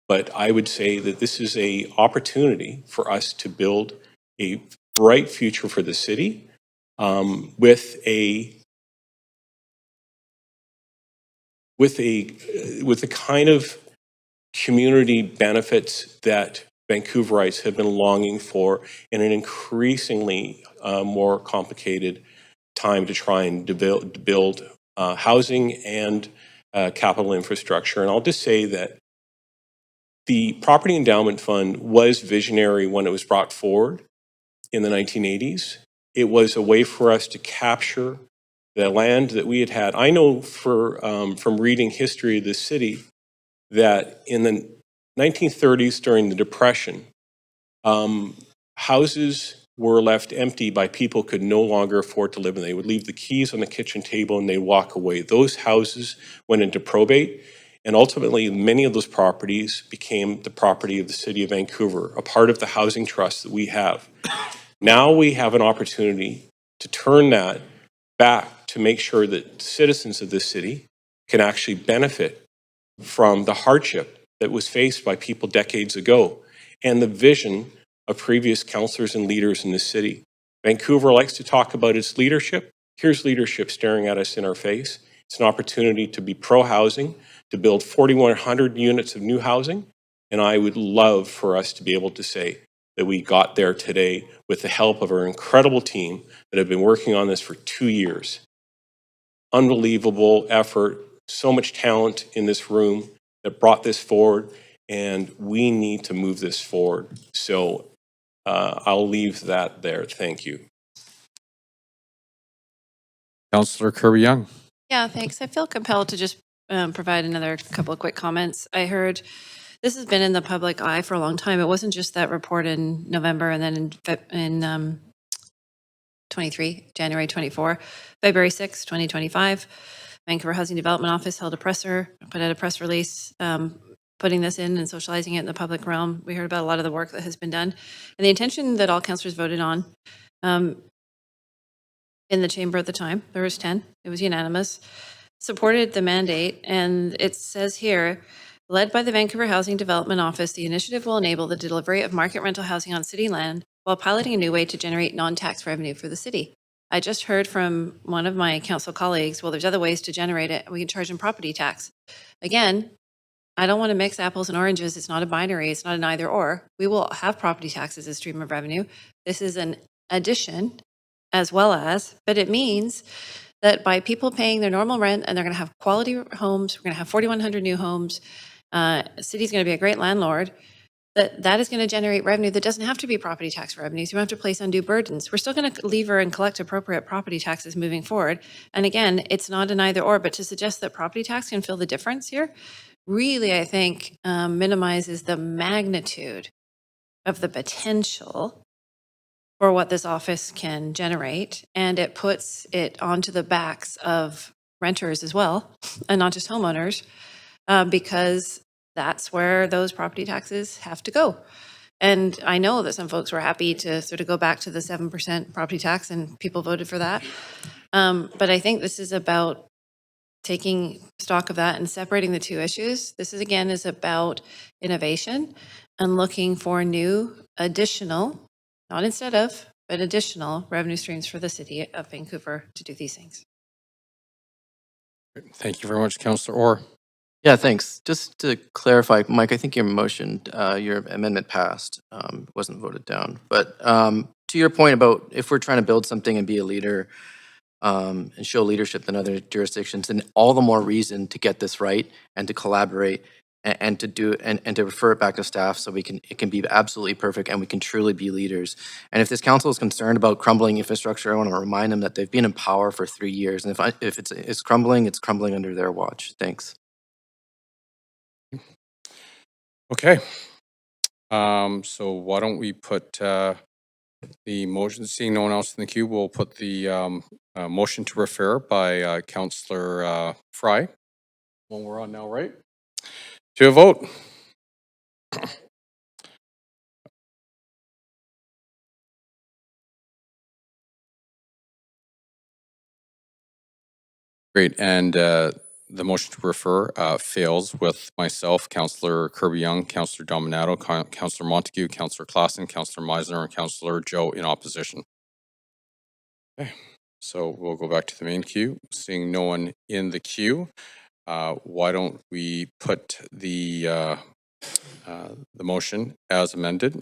But I would say that this is an opportunity for us to build a bright future for the city with the kind of community benefits that Vancouverites have been longing for in an increasingly more complicated time to try and build housing and capital infrastructure. And I'll just say that the Property Endowment Fund was visionary when it was brought forward in the 1980s. It was a way for us to capture the land that we had had. I know from reading history of the city that in the 1930s during the Depression, houses were left empty by people who could no longer afford to live in. They would leave the keys on the kitchen table and they walk away. Those houses went into probate, and ultimately many of those properties became the property of the city of Vancouver, a part of the housing trust that we have. Now we have an opportunity to turn that back to make sure that citizens of this city can actually benefit from the hardship that was faced by people decades ago and the vision of previous councillors and leaders in this city. Vancouver likes to talk about its leadership. Here's leadership staring at us in our face. It's an opportunity to be pro-housing, to build 4,100 units of new housing, and I would love for us to be able to say that we got there today with the help of our incredible team that have been working on this for 2 years. Unbelievable effort, so much talent in this room that brought this forward, and we need to move this forward. So I'll leave that there. Thank you. Councillor Kirby-Young. Yeah, thanks. I feel compelled to just provide another couple of quick comments. I heard this has been in the public eye for a long time. It wasn't just that report in November and then in 23, January 24, February 6, 2025. Vancouver Housing Development Office held put out a press release putting this in and socializing it in the public realm. We heard about a lot of the work that has been done. And the intention that all councillors voted on in the chamber at the time, there was 10, it was unanimous, supported the mandate. And it says here, led by the Vancouver Housing Development Office, the initiative will enable the delivery of market rental housing on city land while piloting a new way to generate non-tax revenue for the city. I just heard from one of my council colleagues, well, there's other ways to generate it. We can charge them property tax. Again, I don't want to mix apples and oranges. It's not a binary. It's not an either or. We will have property tax as a stream of revenue. This is an addition as well as, but it means that by people paying their normal rent and they're going to have quality homes, we're going to have 4,100 new homes, City's going to be a great landlord. That is going to generate revenue that doesn't have to be property tax revenues. You don't have to place undue burdens. We're still going to lever and collect appropriate property taxes moving forward. And again, it's not an either or, but to suggest that property tax can fill the difference here, really, I think, minimizes the magnitude of the potential for what this office can generate. And it puts it onto the backs of renters as well, and not just homeowners, because that's where those property taxes have to go. And I know that some folks were happy to sort of go back to the 7% property tax, and people voted for that. But I think this is about taking stock of that and separating the two issues. This is, again, is about innovation and looking for new, additional, not instead of, but additional revenue streams for the city of Vancouver to do these things. Thank you very much, Councillor Orr. Yeah, thanks. Just to clarify, Mike, I think your motion, your amendment passed, wasn't voted down. But to your point about if we're trying to build something and be a leader and show leadership in other jurisdictions, then all the more reason to get this right and to collaborate and to do and to refer it back to staff so it can be absolutely perfect and we can truly be leaders. And if this council is concerned about crumbling infrastructure, I want to remind them that they've been in power for 3 years, and if it's crumbling under their watch. Thanks. Okay. So why don't we put the motion, seeing no one else in the queue, we'll put the motion to refer by Councillor Fry. One we're on now, right? To a vote. Great, and the motion to refer fails with myself, Councillor Kirby-Young, Councillor Dominato, Councillor Montague, Councillor Klassen, Councillor Meisner, and Councillor Joe in opposition. Okay, so we'll go back to the main queue. Seeing no one in the queue, why don't we put the motion as amended?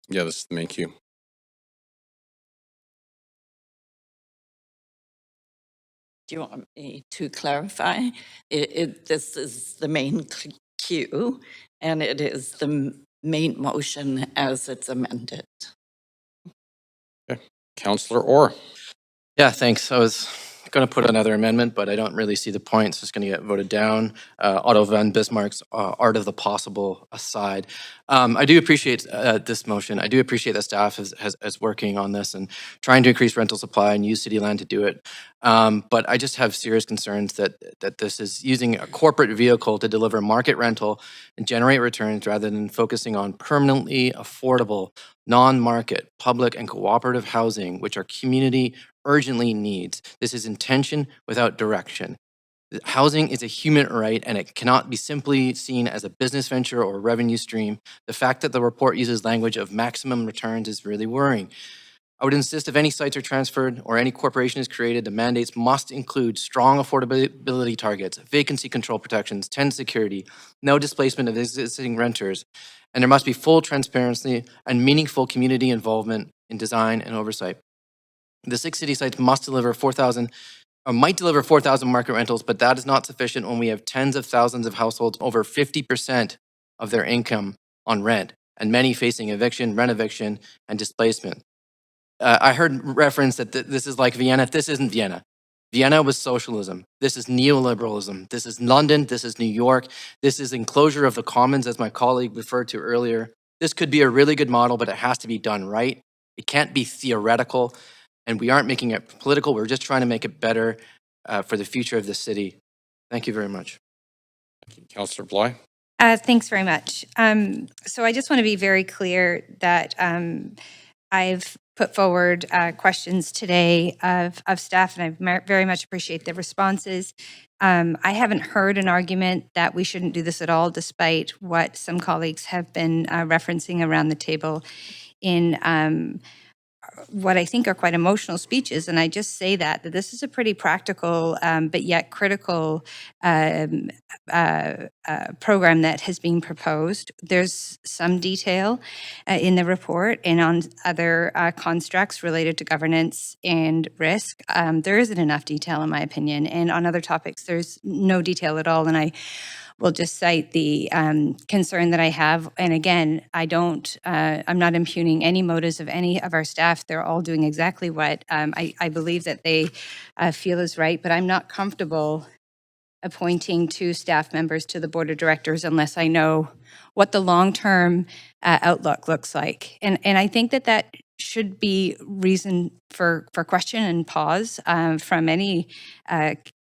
Yeah, this is the main queue. Do you want me to clarify? This is the main queue, and it is the main motion as it's amended. Okay, Councillor Orr. Yeah, thanks. I was going to put another amendment, but I don't really see the point. It's just going to get voted down. Otto von Bismarck's art of the possible aside. I do appreciate this motion. I do appreciate that staff is working on this and trying to increase rental supply and use city land to do it. But I just have serious concerns that this is using a corporate vehicle to deliver market rental and generate returns rather than focusing on permanently affordable, non-market, public and cooperative housing, which our community urgently needs. This is intention without direction. Housing is a human right, and it cannot be simply seen as a business venture or revenue stream. The fact that the report uses language of maximum returns is really worrying. I would insist if any sites are transferred or any corporation is created, the mandates must include strong affordability targets, vacancy control protections, tenant security, no displacement of existing renters, and there must be full transparency and meaningful community involvement in design and oversight. The 6 city sites must deliver 4,000 or might deliver 4,000 market rentals, but that is not sufficient when we have tens of thousands of households, over 50% of their income on rent, and many facing eviction, rent eviction, and displacement. I heard reference that this is like Vienna. This isn't Vienna. Vienna was socialism. This is neoliberalism. This is London. This is New York. This is enclosure of the commons, as my colleague referred to earlier. This could be a really good model, but it has to be done right. It can't be theoretical. And we aren't making it political. We're just trying to make it better for the future of the city. Thank you very much. Councillor Bly. Thanks very much. So I just want to be very clear that I've put forward questions today of staff, and I very much appreciate the responses. I haven't heard an argument that we shouldn't do this at all, despite what some colleagues have been referencing around the table in what I think are quite emotional speeches. And I just say that this is a pretty practical but yet critical program that has been proposed. There's some detail in the report and on other constructs related to governance and risk. There isn't enough detail, in my opinion. And on other topics, there's no detail at all. And I will just cite the concern that I have. And again, I'm not impugning any motives of any of our staff. They're all doing exactly what I believe that they feel is right, but I'm not comfortable appointing 2 staff members to the board of directors unless I know what the long-term outlook looks like. And I think that should be reason for question and pause from any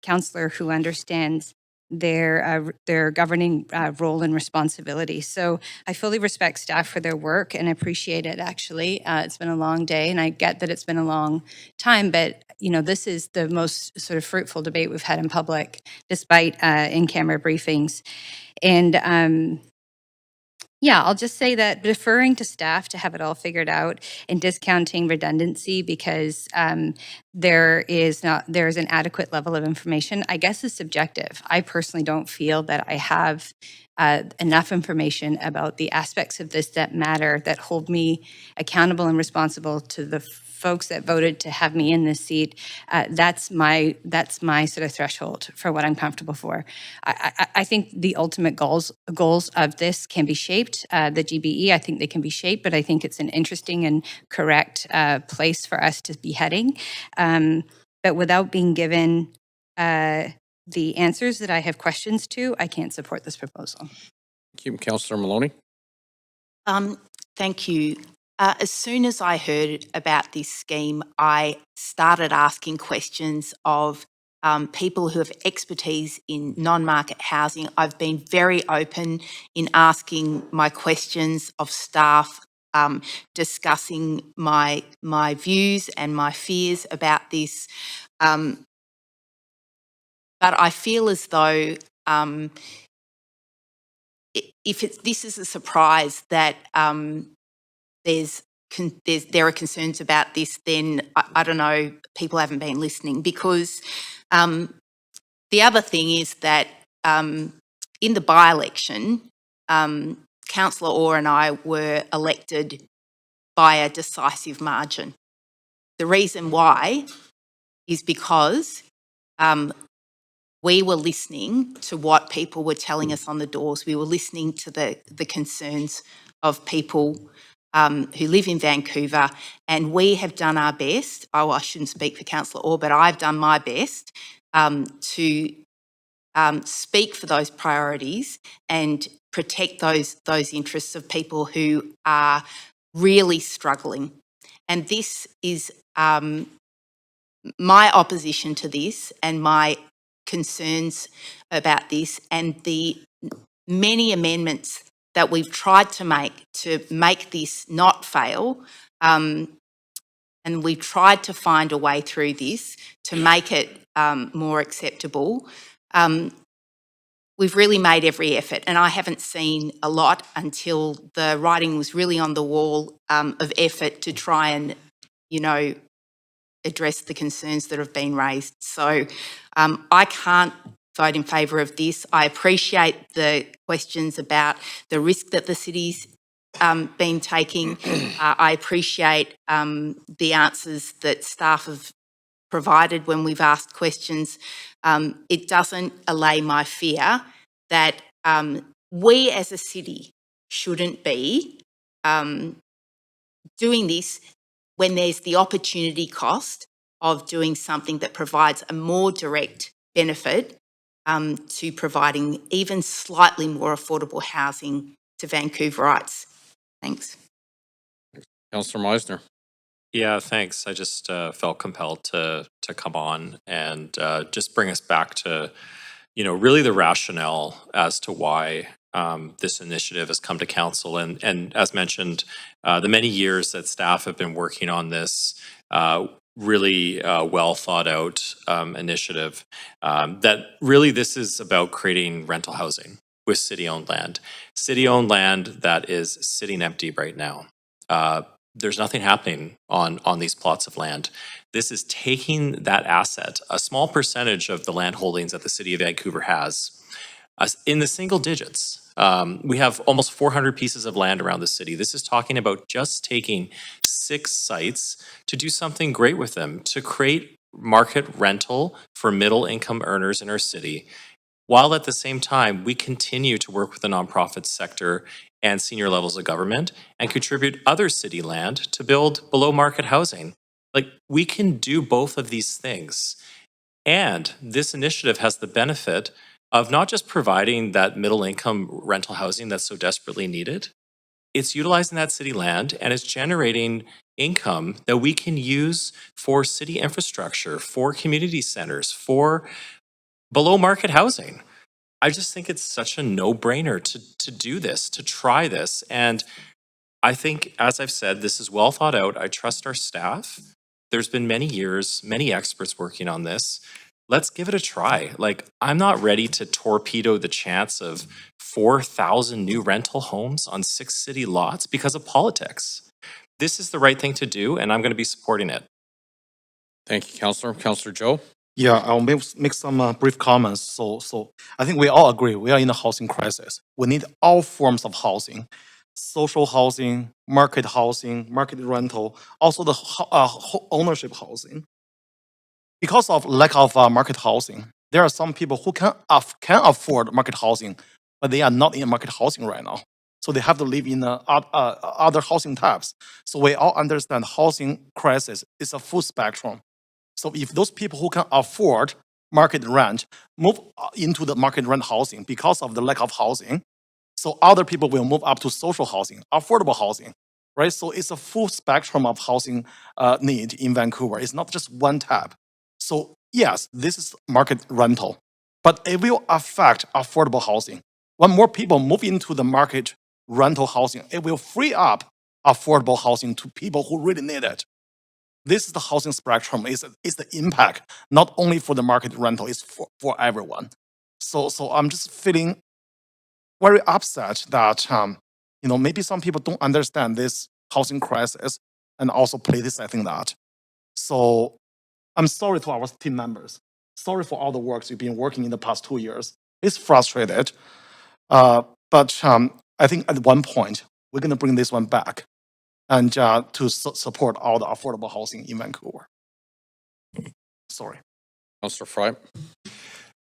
councillor who understands their governing role and responsibility. So I fully respect staff for their work and appreciate it, actually. It's been a long day, and I get that it's been a long time, but this is the most sort of fruitful debate we've had in public, despite in-camera briefings. And yeah, I'll just say that deferring to staff to have it all figured out and discounting redundancy because there's an adequate level of information, I guess is subjective. I personally don't feel that I have enough information about the aspects of this that matter, that hold me accountable and responsible to the folks that voted to have me in this seat. That's my sort of threshold for what I'm comfortable for. I think the ultimate goals of this can be shaped. The GBE, I think they can be shaped, but I think it's an interesting and correct place for us to be heading. But without being given the answers that I have questions to, I can't support this proposal. Thank you, Councillor Maloney. Thank you. As soon as I heard about this scheme, I started asking questions of people who have expertise in non-market housing. I've been very open in asking my questions of staff, discussing my views and my fears about this. But I feel as though if this is a surprise that there are concerns about this, then I don't know, people haven't been listening, because the other thing is that in the by-election, Councillor Orr and I were elected by a decisive margin. The reason why is because we were listening to what people were telling us on the doors. We were listening to the concerns of people who live in Vancouver, and we have done our best. Oh, I shouldn't speak for Councillor Orr, but I've done my best to speak for those priorities and protect those interests of people who are really struggling. And this is my opposition to this and my concerns about this, and the many amendments that we've tried to make this not fail, and we've tried to find a way through this to make it more acceptable. We've really made every effort, and I haven't seen a lot until the writing was really on the wall of effort to try and, address the concerns that have been raised. So I can't vote in favour of this. I appreciate the questions about the risk that the city's been taking. I appreciate the answers that staff have provided when we've asked questions. It doesn't allay my fear that we as a city shouldn't be doing this when there's the opportunity cost of doing something that provides a more direct benefit to providing even slightly more affordable housing to Vancouverites. Thanks. Councillor Meisner. Yeah, thanks. I just felt compelled to come on and just bring us back to, really the rationale as to why this initiative has come to council. And as mentioned, the many years that staff have been working on this really well thought out initiative, that really this is about creating rental housing with city-owned land. City-owned land that is sitting empty right now. there's nothing happening on these plots of land. This is taking that asset, a small percentage of the land holdings that the city of Vancouver has, in the single digits. We have almost 400 pieces of land around the city. This is talking about just taking 6 sites to do something great with them, to create market rental for middle income earners in our city, while at the same time we continue to work with the nonprofit sector and senior levels of government and contribute other city land to build below market housing. Like, we can do both of these things. And this initiative has the benefit of not just providing that middle income rental housing that's so desperately needed, it's utilizing that city land and it's generating income that we can use for city infrastructure, for community centers, for below market housing. I just think it's such a no-brainer to do this, to try this. And I think, as I've said, this is well thought out. I trust our staff. There's been many years, many experts working on this. Let's give it a try. Like, I'm not ready to torpedo the chance of 4,000 new rental homes on 6 city lots because of politics. This is the right thing to do, and I'm going to be supporting it. Thank you, Councillor. Councillor Joe? Yeah, I'll make some brief comments. So I think we all agree we are in a housing crisis. We need all forms of housing, social housing, market rental, also the ownership housing. Because of lack of market housing, there are some people who can afford market housing, but they are not in market housing right now. So they have to live in other housing types. So we all understand housing crisis is a full spectrum. So if those people who can afford market rent move into the market rent housing because of the lack of housing, so other people will move up to social housing, affordable housing, right? So it's a full spectrum of housing need in Vancouver. It's not just one type. So yes, this is market rental, but it will affect affordable housing. When more people move into the market rental housing, it will free up affordable housing to people who really need it. This is the housing spectrum, is the impact, not only for the market rental, it's for everyone. So I'm just feeling very upset that maybe some people don't understand this housing crisis and also politicizing that. So I'm sorry to our team members. Sorry for all the work you've been working in the past 2 years. It's frustrated, but I think at one point we're going to bring this one back and to support all the affordable housing in Vancouver. Sorry. Councillor Fry?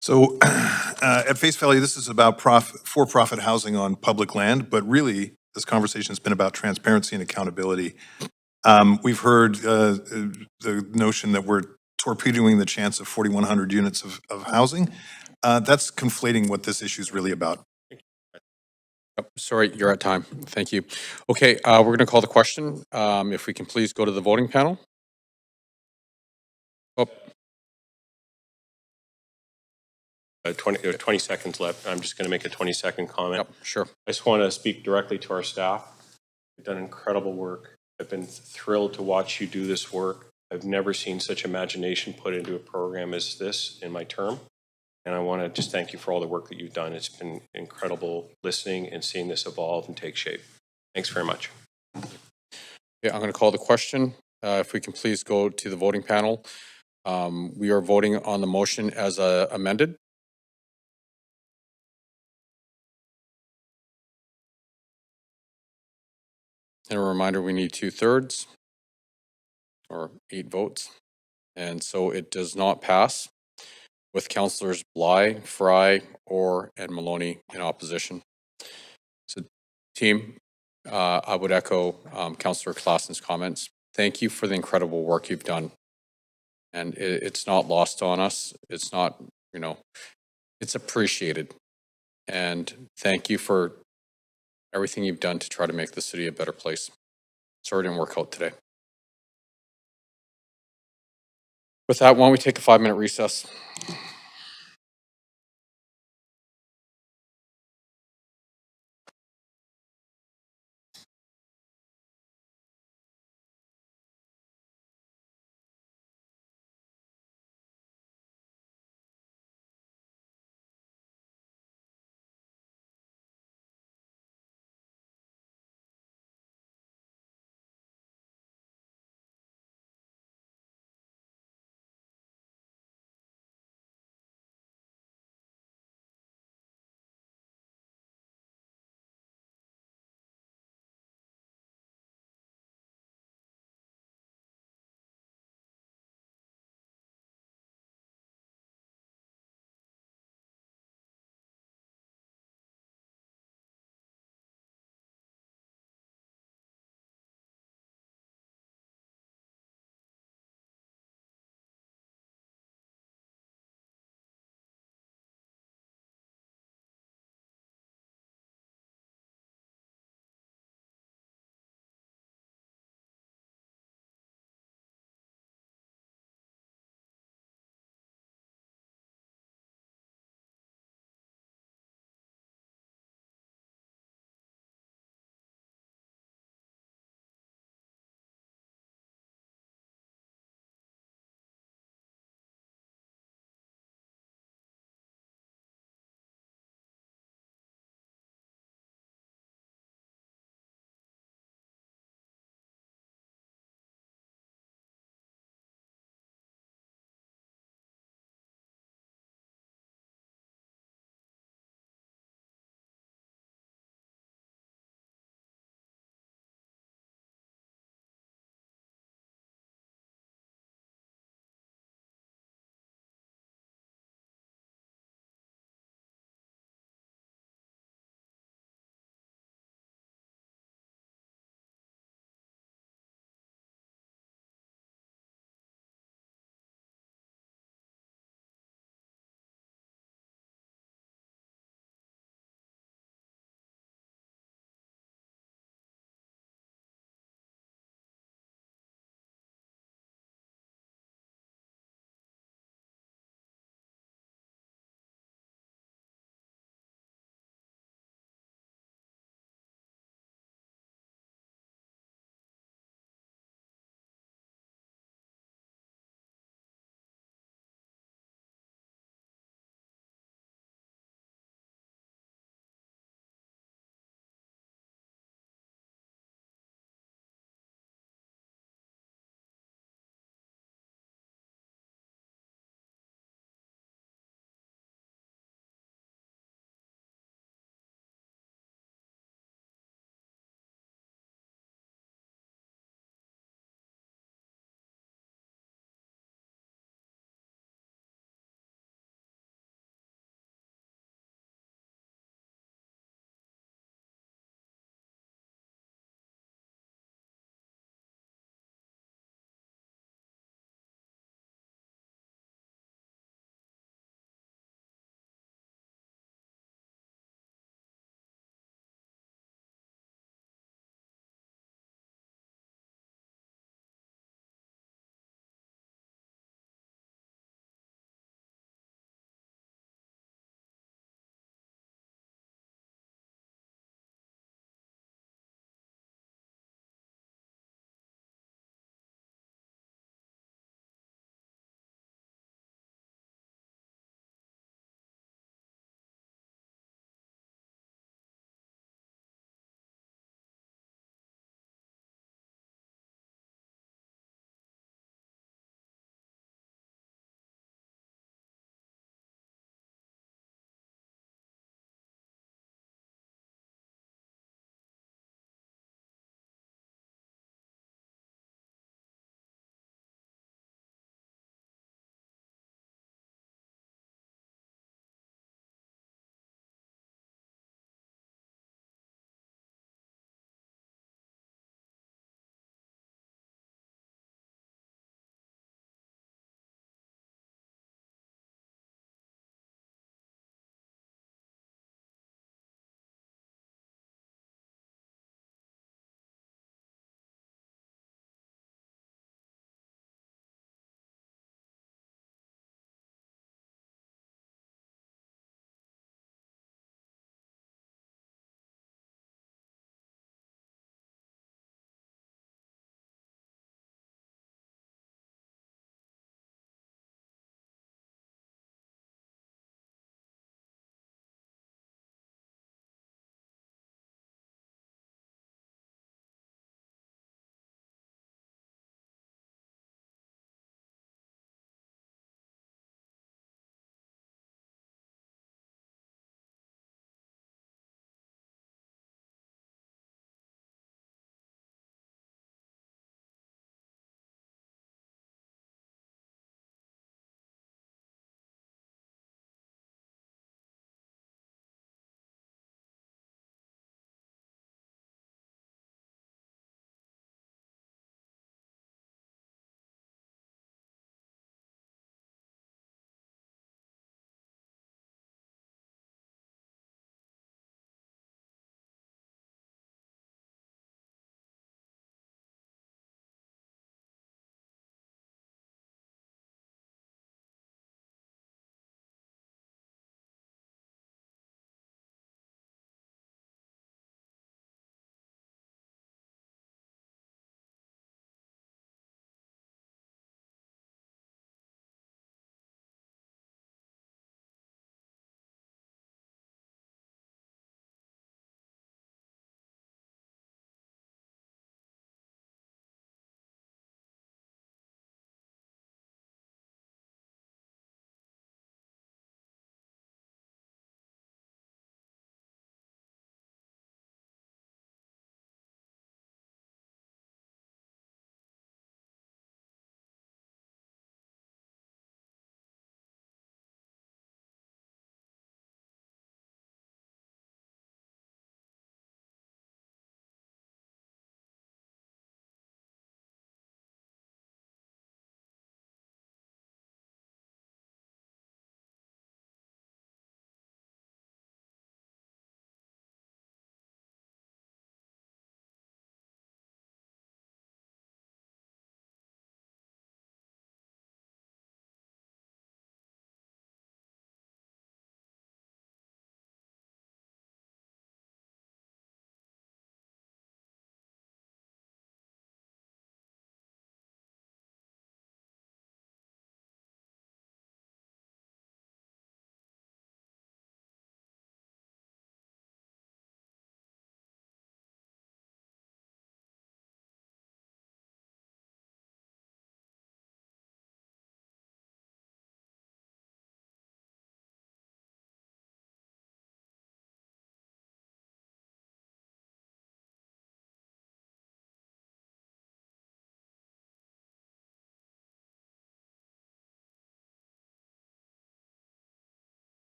So at face value, this is about for-profit housing on public land, but really this conversation has been about transparency and accountability. We've heard the notion that we're torpedoing the chance of 4,100 units of housing. That's conflating what this issue is really about. Sorry, you're at time. Thank you. Okay, we're going to call the question. If we can please go to the voting panel. Oh. 20 seconds left. I'm just going to make a 20-second comment. Yep, sure. I just want to speak directly to our staff. You've done incredible work. I've been thrilled to watch you do this work. I've never seen such imagination put into a program as this in my term. And I want to just thank you for all the work that you've done. It's been incredible listening and seeing this evolve and take shape. Thanks very much. Yeah, I'm going to call the question. If we can please go to the voting panel. We are voting on the motion as amended. And a reminder, we need 2/3 or 8 votes. And so it does not pass with Councillors Bly, Fry, Orr, and Maloney in opposition. So team, I would echo Councillor Klassen's comments. Thank you for the incredible work you've done. And it's not lost on us. It's not, it's appreciated. And thank you for everything you've done to try to make the city a better place. Sorry it didn't work out today. With that, why don't we take a 5-minute recess?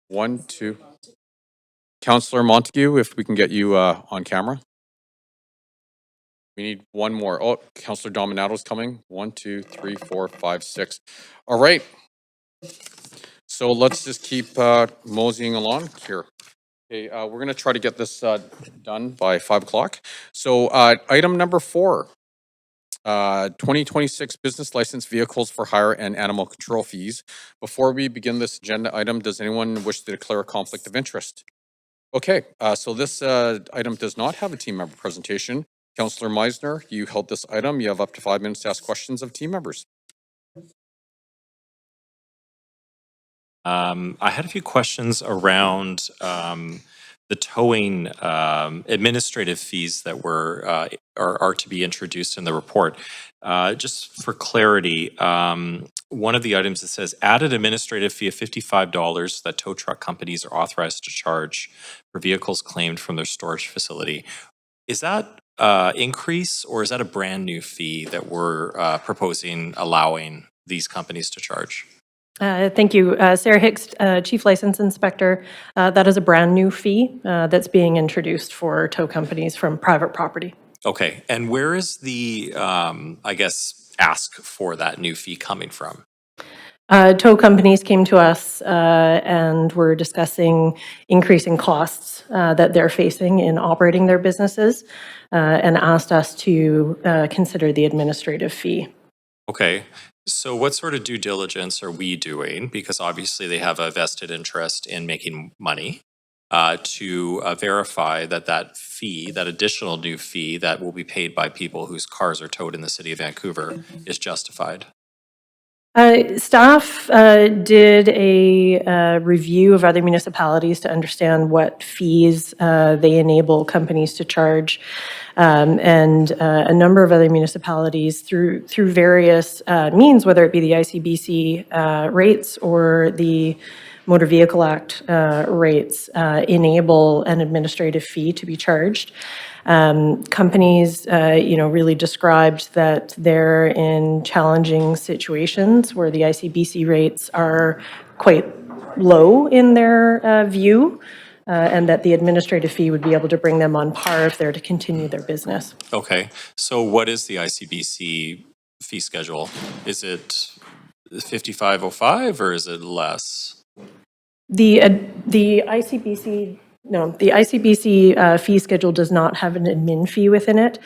1, 2. Councillor Montague, if we can get you on camera. We need one more. Oh, Councillor Dominato's coming. 1, 2, 3, 4, 5, 6. All right. So let's just keep moseying along here. Okay, we're going to try to get this done by 5 o'clock. So item number 4, 2026 business license vehicles for hire and animal control fees. Before we begin this agenda item, does anyone wish to declare a conflict of interest? Okay, so this item does not have a team member presentation. Councillor Meisner, you held this item. You have up to 5 minutes to ask questions of team members. I had a few questions around the towing administrative fees that are to be introduced in the report. Just for clarity, one of the items that says added administrative fee of $55 that tow truck companies are authorized to charge for vehicles claimed from their storage facility. Is that increase, or is that a brand new fee that we're proposing allowing these companies to charge? Thank you. Sarah Hicks, Chief License Inspector. That is a brand new fee that's being introduced for tow companies from private property. Okay, and where is the, I guess, ask for that new fee coming from? Tow companies came to us and were discussing increasing costs that they're facing in operating their businesses and asked us to consider the administrative fee. Okay, so what sort of due diligence are we doing? Because obviously they have a vested interest in making money to verify that that fee, that additional new fee that will be paid by people whose cars are towed in the city of Vancouver is justified. Staff did a review of other municipalities to understand what fees they enable companies to charge. And a number of other municipalities through various means, whether it be the ICBC rates or the Motor Vehicle Act rates, enable an administrative fee to be charged. Companies, really described that they're in challenging situations where the ICBC rates are quite low in their view, and that the administrative fee would be able to bring them on par if they're to continue their business. Okay, so what is the ICBC fee schedule? Is it 5505 or is it less? The ICBC, no, the ICBC fee schedule does not have an admin fee within it.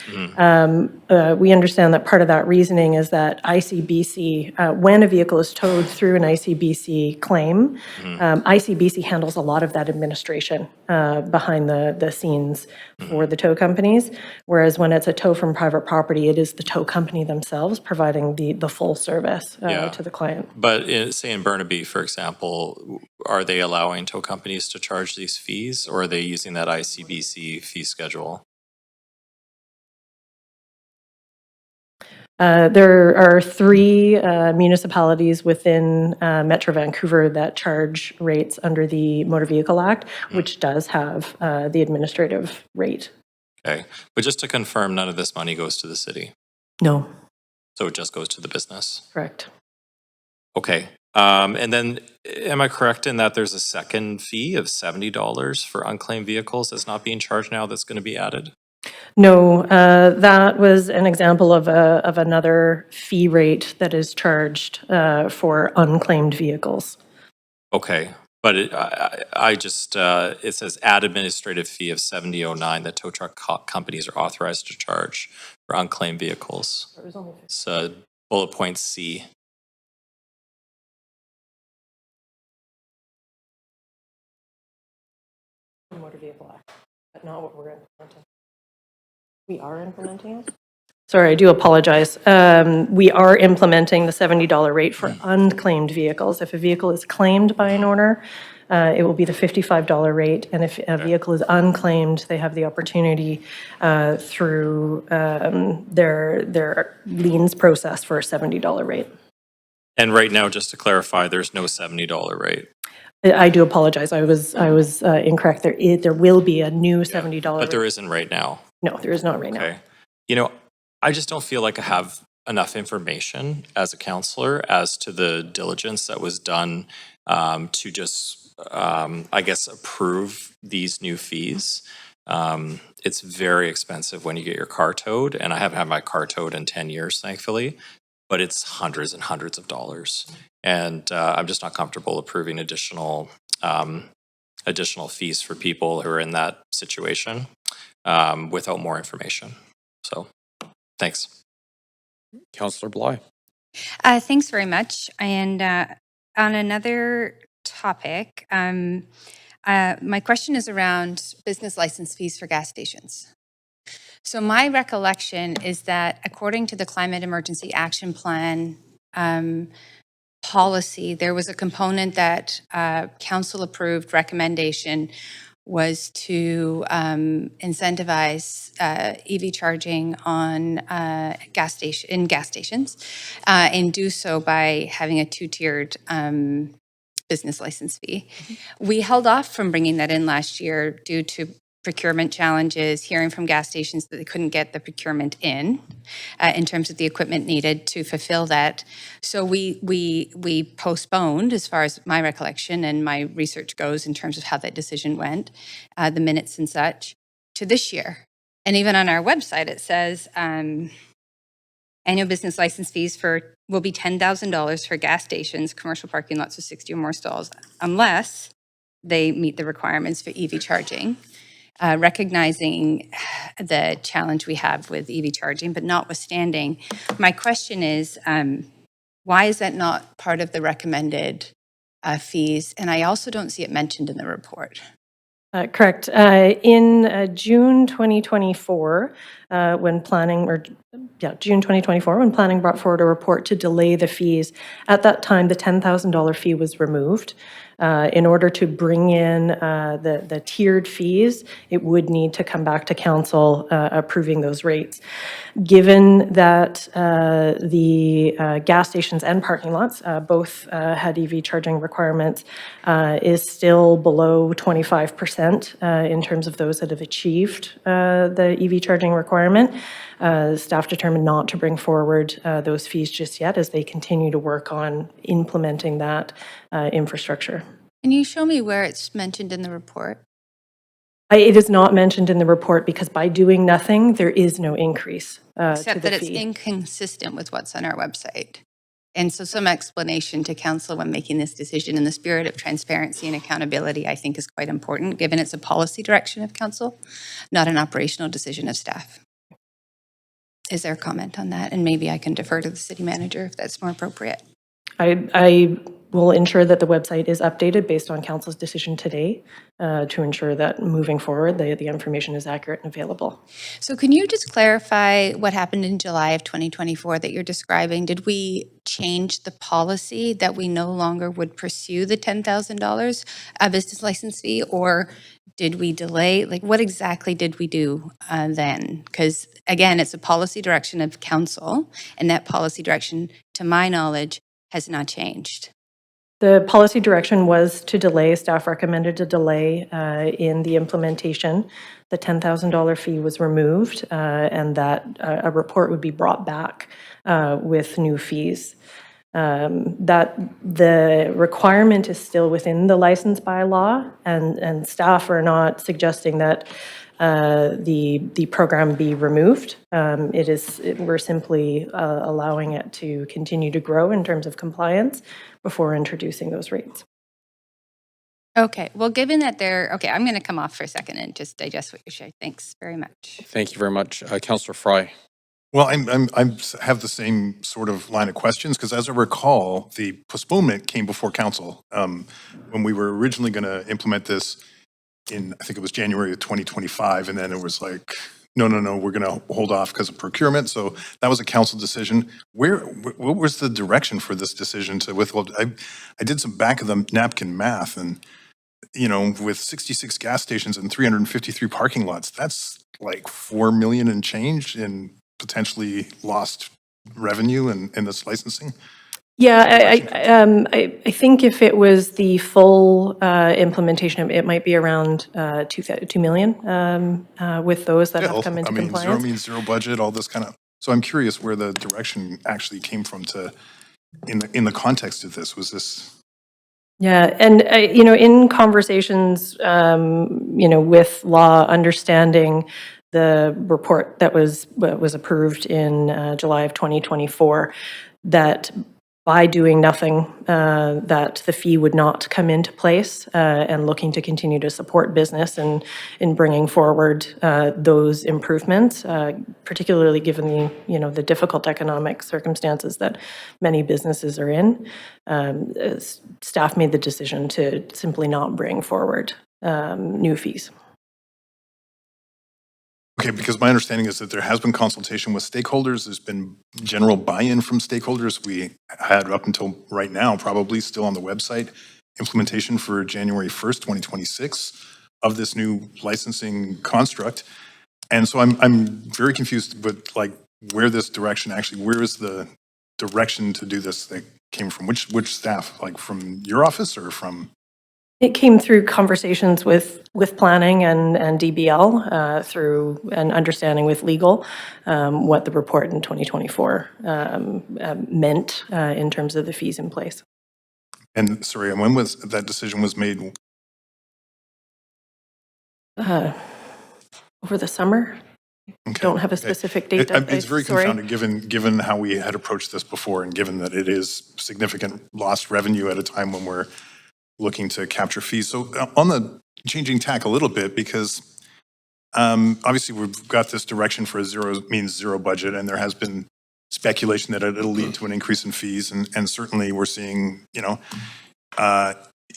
We understand that part of that reasoning is that ICBC, when a vehicle is towed through an ICBC claim, ICBC handles a lot of that administration behind the scenes for the tow companies, whereas when it's a tow from private property, it is the tow company themselves providing the full service to the client. But say in Burnaby, for example, are they allowing tow companies to charge these fees, or are they using that ICBC fee schedule? There are 3 municipalities within Metro Vancouver that charge rates under the Motor Vehicle Act, which does have the administrative rate. Okay, but just to confirm, none of this money goes to the city? No. So it just goes to the business? Correct. Okay, and then am I correct in that there's a second fee of $70 for unclaimed vehicles that's not being charged now that's going to be added? No, that was an example of another fee rate that is charged for unclaimed vehicles. Okay, but it says add administrative fee of $70.09 that tow truck companies are authorized to charge for unclaimed vehicles. It's bullet point C. Motor Vehicle Act, but not what we're implementing. We are implementing it? Sorry, I do apologize. We are implementing the $70 rate for unclaimed vehicles. If a vehicle is claimed by an owner, it will be the $55 rate. And if a vehicle is unclaimed, they have the opportunity through their liens process for a $70 rate. And right now, just to clarify, there's no $70 rate. I do apologize. I was incorrect. There will be a new $70 But there isn't right now. No, there is not right now. Okay. I just don't feel like I have enough information as a counselor as to the diligence that was done to just, I guess, approve these new fees. It's very expensive when you get your car towed, and I haven't had my car towed in 10 years, thankfully, but it's hundreds and hundreds of dollars. And I'm just not comfortable approving additional fees for people who are in that situation without more information. So, thanks. Councillor Bly. Thanks very much. And on another topic, my question is around business license fees for gas stations. So my recollection is that according to the Climate Emergency Action Plan policy, there was a component that council approved recommendation was to incentivize EV charging on gas stations, and do so by having a two-tiered business license fee. We held off from bringing that in last year due to procurement challenges, hearing from gas stations that they couldn't get the procurement in terms of the equipment needed to fulfill that. So we postponed, as far as my recollection and my research goes in terms of how that decision went, the minutes and such, to this year. And even on our website, it says annual business license fees will be $10,000 for gas stations, commercial parking lots with 60 or more stalls, unless they meet the requirements for EV charging. Recognizing the challenge we have with EV charging, but notwithstanding, my question is, why is that not part of the recommended fees? And I also don't see it mentioned in the report. Correct. In June 2024, when planning, June 2024, when planning brought forward a report to delay the fees, at that time, the $10,000 fee was removed. In order to bring in the tiered fees, it would need to come back to council approving those rates. Given that the gas stations and parking lots both had EV charging requirements, is still below 25% in terms of those that have achieved the EV charging requirement, staff determined not to bring forward those fees just yet as they continue to work on implementing that infrastructure. Can you show me where it's mentioned in the report? It is not mentioned in the report because by doing nothing, there is no increase Except to the that it's fee. inconsistent with what's on our website. And so some explanation to council when making this decision in the spirit of transparency and accountability, I think, is quite important, given it's a policy direction of council, not an operational decision of staff. Is there a comment on that? And maybe I can defer to the city manager if that's more appropriate. I will ensure that the website is updated based on council's decision today to ensure that moving forward, the information is accurate and available. So can you just clarify what happened in July of 2024 that you're describing? Did we change the policy that we no longer would pursue the $10,000 business license fee, or did we delay? Like, what exactly did we do then? Because again, it's a policy direction of council, and that policy direction, to my knowledge, has not changed. The policy direction was to delay, staff recommended a delay in the implementation. The $10,000 fee was removed and that a report would be brought back with new fees. That the requirement is still within the license bylaw, and staff are not suggesting that the program be removed. We're simply allowing it to continue to grow in terms of compliance before introducing those rates. Okay, well, given that I'm going to come off for a second and just digest what you shared. Thanks very much. Thank you very much. Councillor Fry. Well, I have the same sort of line of questions because as I recall, the postponement came before council when we were originally going to implement this in, I think it was January of 2025, and then it was like, no, we're going to hold off because of procurement. So that was a council decision. What was the direction for this decision to withhold? I did some back of the napkin math, and with 66 gas stations and 353 parking lots, that's like 4 million and change in potentially lost revenue in this licensing. Yeah, I think if it was the full implementation, it might be around 2 million with those that have come into compliance. Zero means zero budget, all this kind of. So I'm curious where the direction actually came from in the context of this. Was this? Yeah, and in conversations, with law, understanding the report that was approved in July of 2024, that by doing nothing, that the fee would not come into place, and looking to continue to support business and in bringing forward those improvements, particularly given the difficult economic circumstances that many businesses are in. Staff made the decision to simply not bring forward new fees. Okay, because my understanding is that there has been consultation with stakeholders. There's been general buy-in from stakeholders. We had up until right now, probably still on the website, implementation for January 1st, 2026 of this new licensing construct. And so I'm very confused with like where this direction actually, where is the direction to do this that came from? Which staff, like from your office or from? It came through conversations with planning and DBL, through an understanding with legal, what the report in 2024 meant in terms of the fees in place. And sorry, and when was that decision was made? Over the summer. Don't have a specific date. It's very confounding given how we had approached this before and given that it is significant lost revenue at a time when we're looking to capture fees. So on the changing tack a little bit, because obviously we've got this direction for a zero means zero budget, and there has been speculation that it'll lead to an increase in fees, and certainly we're seeing,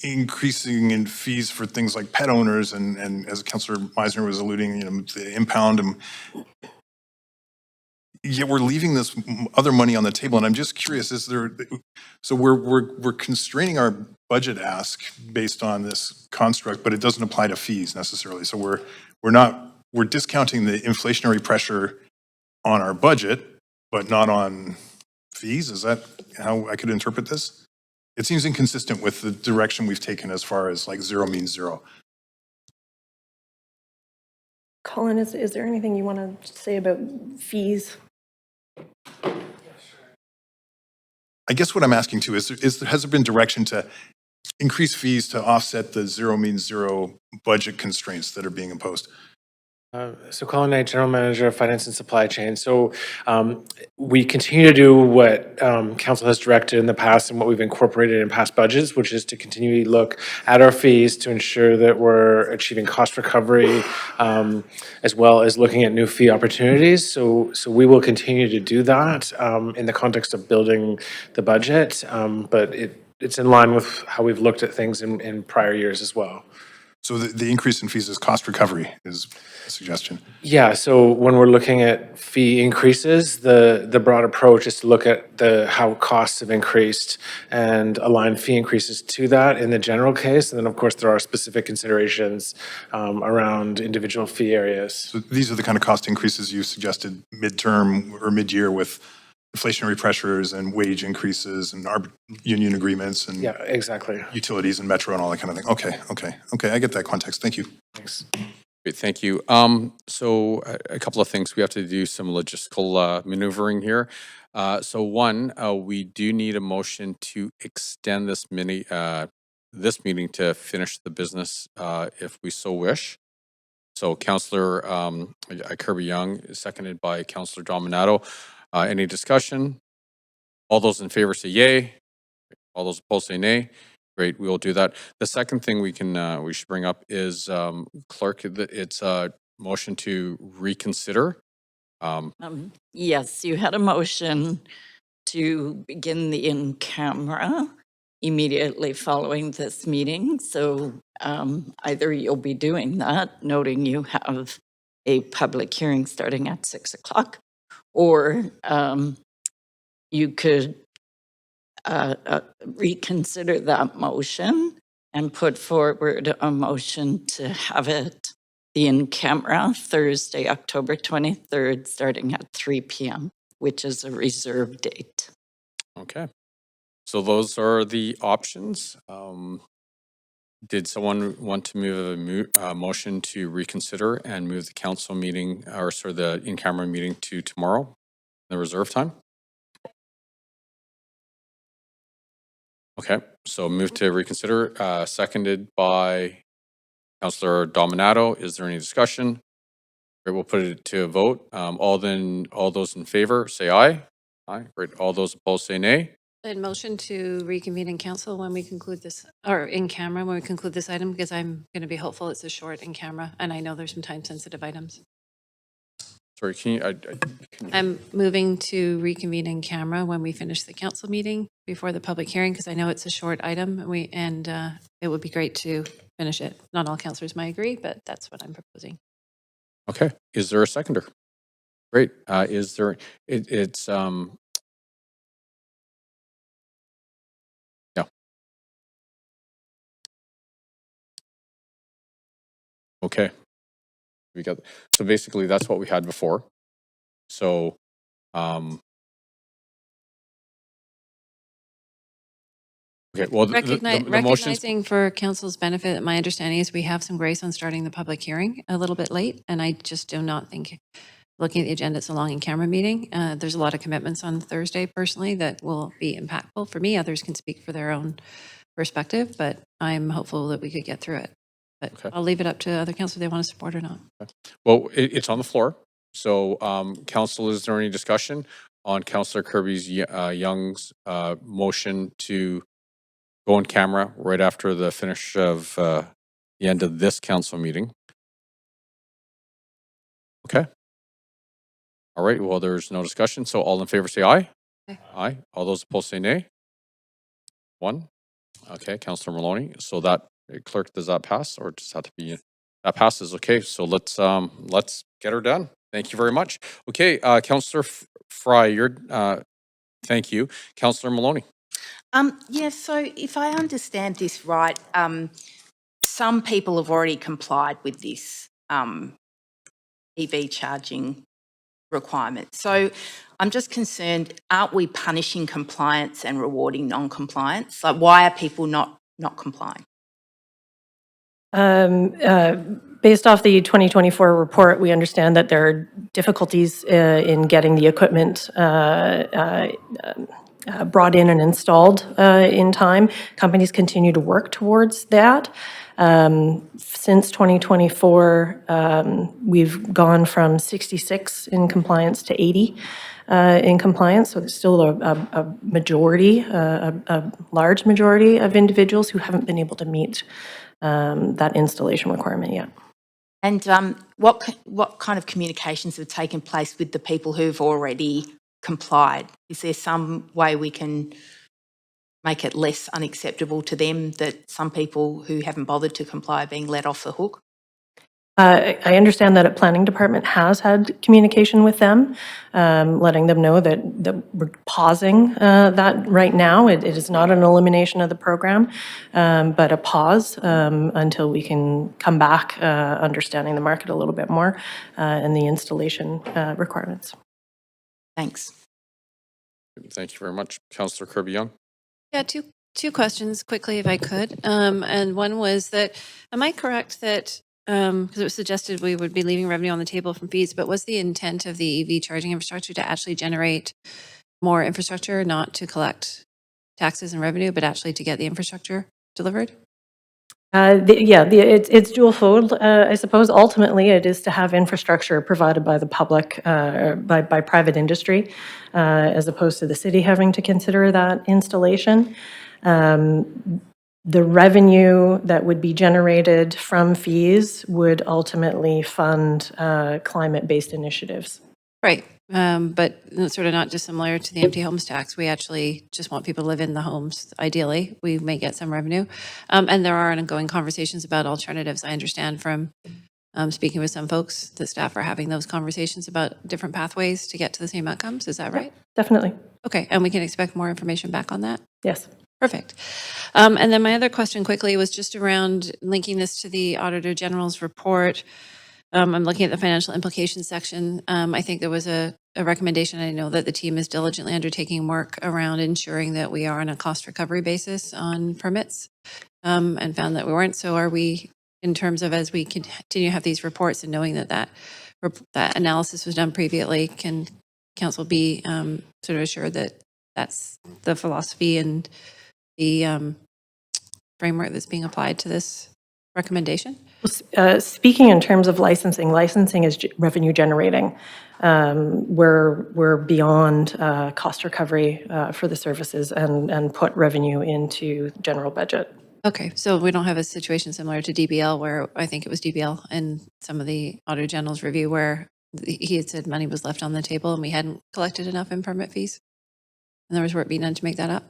increasing in fees for things like pet owners, and as Councillor Meisner was alluding, the impound, and yet we're leaving this other money on the table, and I'm just curious, so we're constraining our budget ask based on this construct, but it doesn't apply to fees necessarily. So we're discounting the inflationary pressure on our budget, but not on fees. Is that how I could interpret this? It seems inconsistent with the direction we've taken as far as like zero means zero. Colin, is there anything you want to say about fees? I guess what I'm asking too is has there been direction to increase fees to offset the zero means zero budget constraints that are being imposed? So Colin Knight, General Manager of Finance and Supply Chain. So we continue to do what Council has directed in the past and what we've incorporated in past budgets, which is to continually look at our fees to ensure that we're achieving cost recovery, as well as looking at new fee opportunities. So we will continue to do that in the context of building the budget, but it's in line with how we've looked at things in prior years as well. So the increase in fees is cost recovery is a suggestion. Yeah, so when we're looking at fee increases, the broad approach is to look at how costs have increased and align fee increases to that in the general case. And then, of course, there are specific considerations around individual fee areas. So these are the kind of cost increases you suggested midterm or mid-year with inflationary pressures and wage increases and union agreements and exactly, utilities and metro and all that kind of thing. Okay. I get that context. Thank you. Thanks. Great, thank you. So a couple of things. We have to do some logistical maneuvering here. So one, we do need a motion to extend this meeting to finish the business if we so wish. So Councillor Kirby-Young, seconded by Councillor Dominato. Any discussion? All those in favor say yay. All those opposed say nay. Great, we will do that. The second thing we should bring up is, clerk, it's a motion to reconsider. Yes, you had a motion to begin the in-camera immediately following this meeting. So either you'll be doing that, noting you have a public hearing starting at 6 o'clock, or you could reconsider that motion and put forward a motion to have it be in camera Thursday, October 23rd, starting at 3 p.m., which is a reserve date. Okay. So those are the options. Did someone want to move a motion to reconsider and move the council meeting, or sorry, the in-camera meeting to tomorrow? The reserve time? Okay, so move to reconsider, seconded by Councillor Dominato. Is there any discussion? Great, we'll put it to a vote. All those in favor, say aye. Aye. Great. All those opposed, say nay. And motion to reconvene in council when we conclude this, or in camera when we conclude this item, because I'm going to be hopeful it's a short in camera, and I know there's some time-sensitive items. Sorry, can you, I'm moving to reconvene in camera when we finish the council meeting before the public hearing, because I know it's a short item, and it would be great to finish it. Not all councillors might agree, but that's what I'm proposing. okay. Is there a seconder? Great. Is there, it's, yeah. Okay. We got, so basically that's what we had before. So, okay, well, the motions, Recognizing for council's benefit, my understanding is we have some grace on starting the public hearing a little bit late, and I just do not think, looking at the agenda, it's a long in-camera meeting. There's a lot of commitments on Thursday personally that will be impactful for me. Others can speak for their own perspective, but I'm hopeful that we could get through it. But okay. I'll leave it up to other council if they want to support or not. Okay. Well, it's on the floor. So, council, is there any discussion on Councillor Kirby's Young's motion to go on camera right after the finish of the end of this council meeting? Okay. All right. Well, there's no discussion. So all in favor say aye. Aye. Aye. All those opposed say nay. One. Okay, Councillor Maloney. So that, clerk, does that pass or does that have to be? That passes. Okay. So let's get her done. Thank you very much. Okay, Councillor Fry, thank you. Councillor Maloney. Yeah, so if I understand this right, some people have already complied with this EV charging requirement. So I'm just concerned, aren't we punishing compliance and rewarding non-compliance? Like, why are people not complying? Based off the 2024 report, we understand that there are difficulties in getting the equipment brought in and installed in time. Companies continue to work towards that. Since 2024, we've gone from 66 in compliance to 80 in compliance. So there's still a majority, a large majority of individuals who haven't been able to meet that installation requirement yet. And what kind of communications have taken place with the people who've already complied? Is there some way we can make it less unacceptable to them that some people who haven't bothered to comply are being let off the hook? I understand that a planning department has had communication with them, letting them know that we're pausing that right now. It is not an elimination of the program, but a pause until we can come back understanding the market a little bit more and the installation requirements. Thanks. Thank you very much. Councillor Kirby Young. Yeah, two questions quickly, if I could. And one was that, am I correct that, because it was suggested we would be leaving revenue on the table from fees, but was the intent of the EV charging infrastructure to actually generate more infrastructure, not to collect taxes and revenue, but actually to get the infrastructure delivered? It's dual fold. I suppose ultimately it is to have infrastructure provided by the public, by private industry, as opposed to the city having to consider that installation. The revenue that would be generated from fees would ultimately fund climate-based initiatives. Right, but it's sort of not dissimilar to the empty homes tax. We actually just want people to live in the homes. Ideally, we may get some revenue. And there are ongoing conversations about alternatives. I understand from speaking with some folks, the staff are having those conversations about different pathways to get to the same outcomes. Is that right? Definitely. Okay, and we can expect more information back on that? Yes. Perfect. And then my other question quickly was just around linking this to the Auditor General's report. I'm looking at the financial implications section. I think there was a recommendation. I know that the team is diligently undertaking work around ensuring that we are on a cost recovery basis on permits, and found that we weren't. So are we, in terms of as we continue to have these reports and knowing that that analysis was done previously, can council be sort of assured that that's the philosophy and the framework that's being applied to this recommendation? Speaking in terms of licensing, licensing is revenue generating. We're beyond cost recovery for the services and put revenue into general budget. Okay, so we don't have a situation similar to DBL where I think it was DBL in some of the Auditor General's review where he had said money was left on the table and we hadn't collected enough in permit fees? And there was work being done to make that up?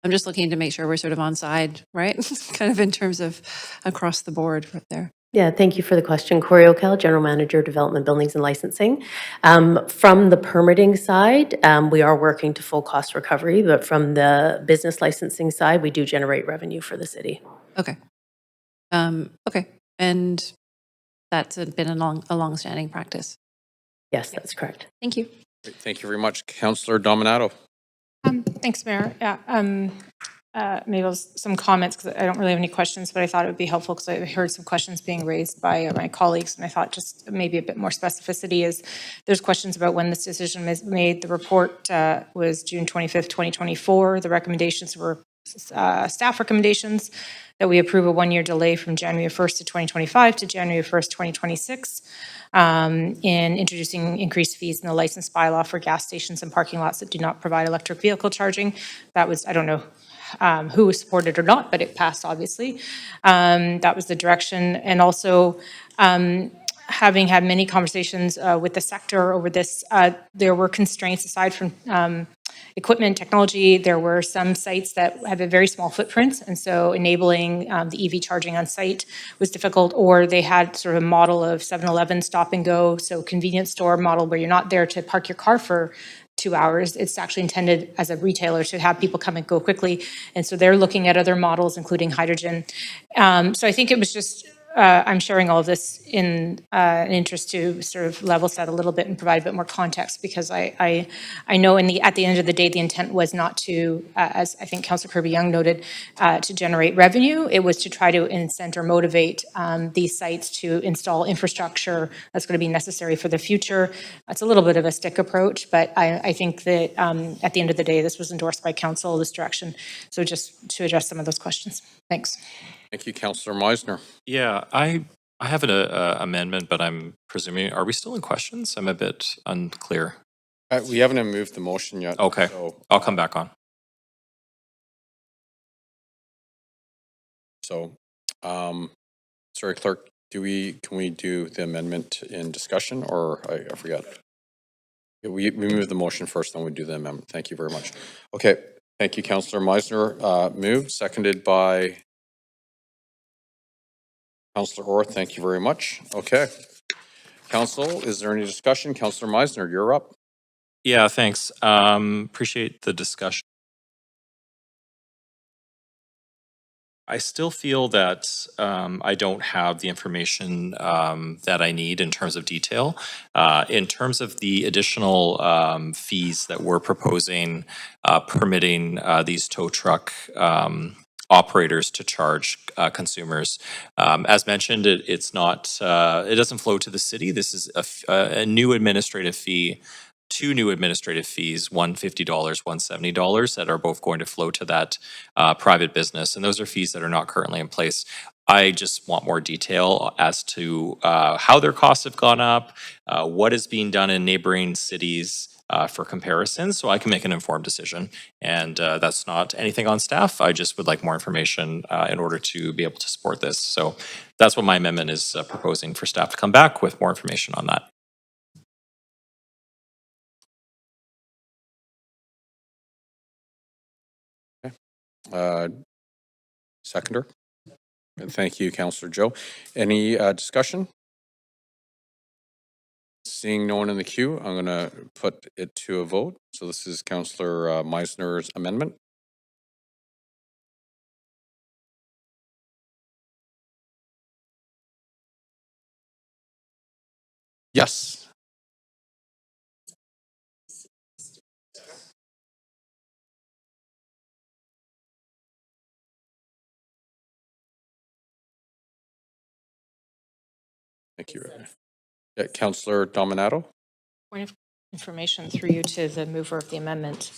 I'm just looking to make sure we're sort of on side, right? Kind of in terms of across the board right there. Yeah, thank you for the question. Corey O'Kell, General Manager, Development, Buildings and Licensing. From the permitting side, we are working to full cost recovery, but from the business licensing side, we do generate revenue for the city. Okay. Okay. And that's been a long-standing practice. Yes, that's correct. Thank you. Great, thank you very much. Councillor Dominato. Thanks, Mayor. Yeah, maybe some comments because I don't really have any questions, but I thought it would be helpful because I heard some questions being raised by my colleagues, and I thought just maybe a bit more specificity is there's questions about when this decision was made. The report was June 25th, 2024. The recommendations were staff recommendations that we approve a one-year delay from January 1st to 2025 to January 1st, 2026 in introducing increased fees in the license bylaw for gas stations and parking lots that do not provide electric vehicle charging. That was, I don't know who was supported or not, but it passed, obviously. That was the direction. And also, having had many conversations with the sector over this, there were constraints aside from equipment, technology. There were some sites that have a very small footprint, and so enabling the EV charging on site was difficult, or they had sort of a model of 7-Eleven stop and go, so convenience store model where you're not there to park your car for 2 hours. It's actually intended as a retailer to have people come and go quickly. And so they're looking at other models, including hydrogen. So I think it was just, I'm sharing all of this in an interest to sort of level set a little bit and provide a bit more context, because I know at the end of the day, the intent was not to, as I think Councillor Kirby-Young noted, to generate revenue. It was to try to incent or motivate these sites to install infrastructure that's going to be necessary for the future. It's a little bit of a stick approach, but I think that at the end of the day, this was endorsed by council, this direction. So just to address some of those questions. Thanks. Thank you, Councillor Meisner. Yeah, I have an amendment, but I'm presuming, are we still in questions? I'm a bit unclear. We haven't moved the motion yet. Okay, so, I'll come back on. So, sorry, Clerk, can we do the amendment in discussion, or I forgot? We move the motion first, then we do the amendment. Thank you very much. Okay, thank you, Councillor Meisner. Moved, seconded by Councillor Orr. Thank you very much. Okay. Council, is there any discussion? Councillor Meisner, you're up. Yeah, thanks. Appreciate the discussion. I still feel that I don't have the information that I need in terms of detail. In terms of the additional fees that we're proposing, permitting these tow truck operators to charge consumers. As mentioned, it's not, it doesn't flow to the city. This is a new administrative fee, two new administrative fees, one $50, one $70, that are both going to flow to that private business. And those are fees that are not currently in place. I just want more detail as to how their costs have gone up, what is being done in neighboring cities for comparison, so I can make an informed decision. And that's not anything on staff. I just would like more information in order to be able to support this. So that's what my amendment is proposing, for staff to come back with more information on that. Seconder. And thank you, Councillor Joe. Any discussion? Seeing no one in the queue, I'm going to put it to a vote. So this is Councillor Meisner's amendment. Yes. Thank you. Councillor Dominato. Point of information through you to the mover of the amendment.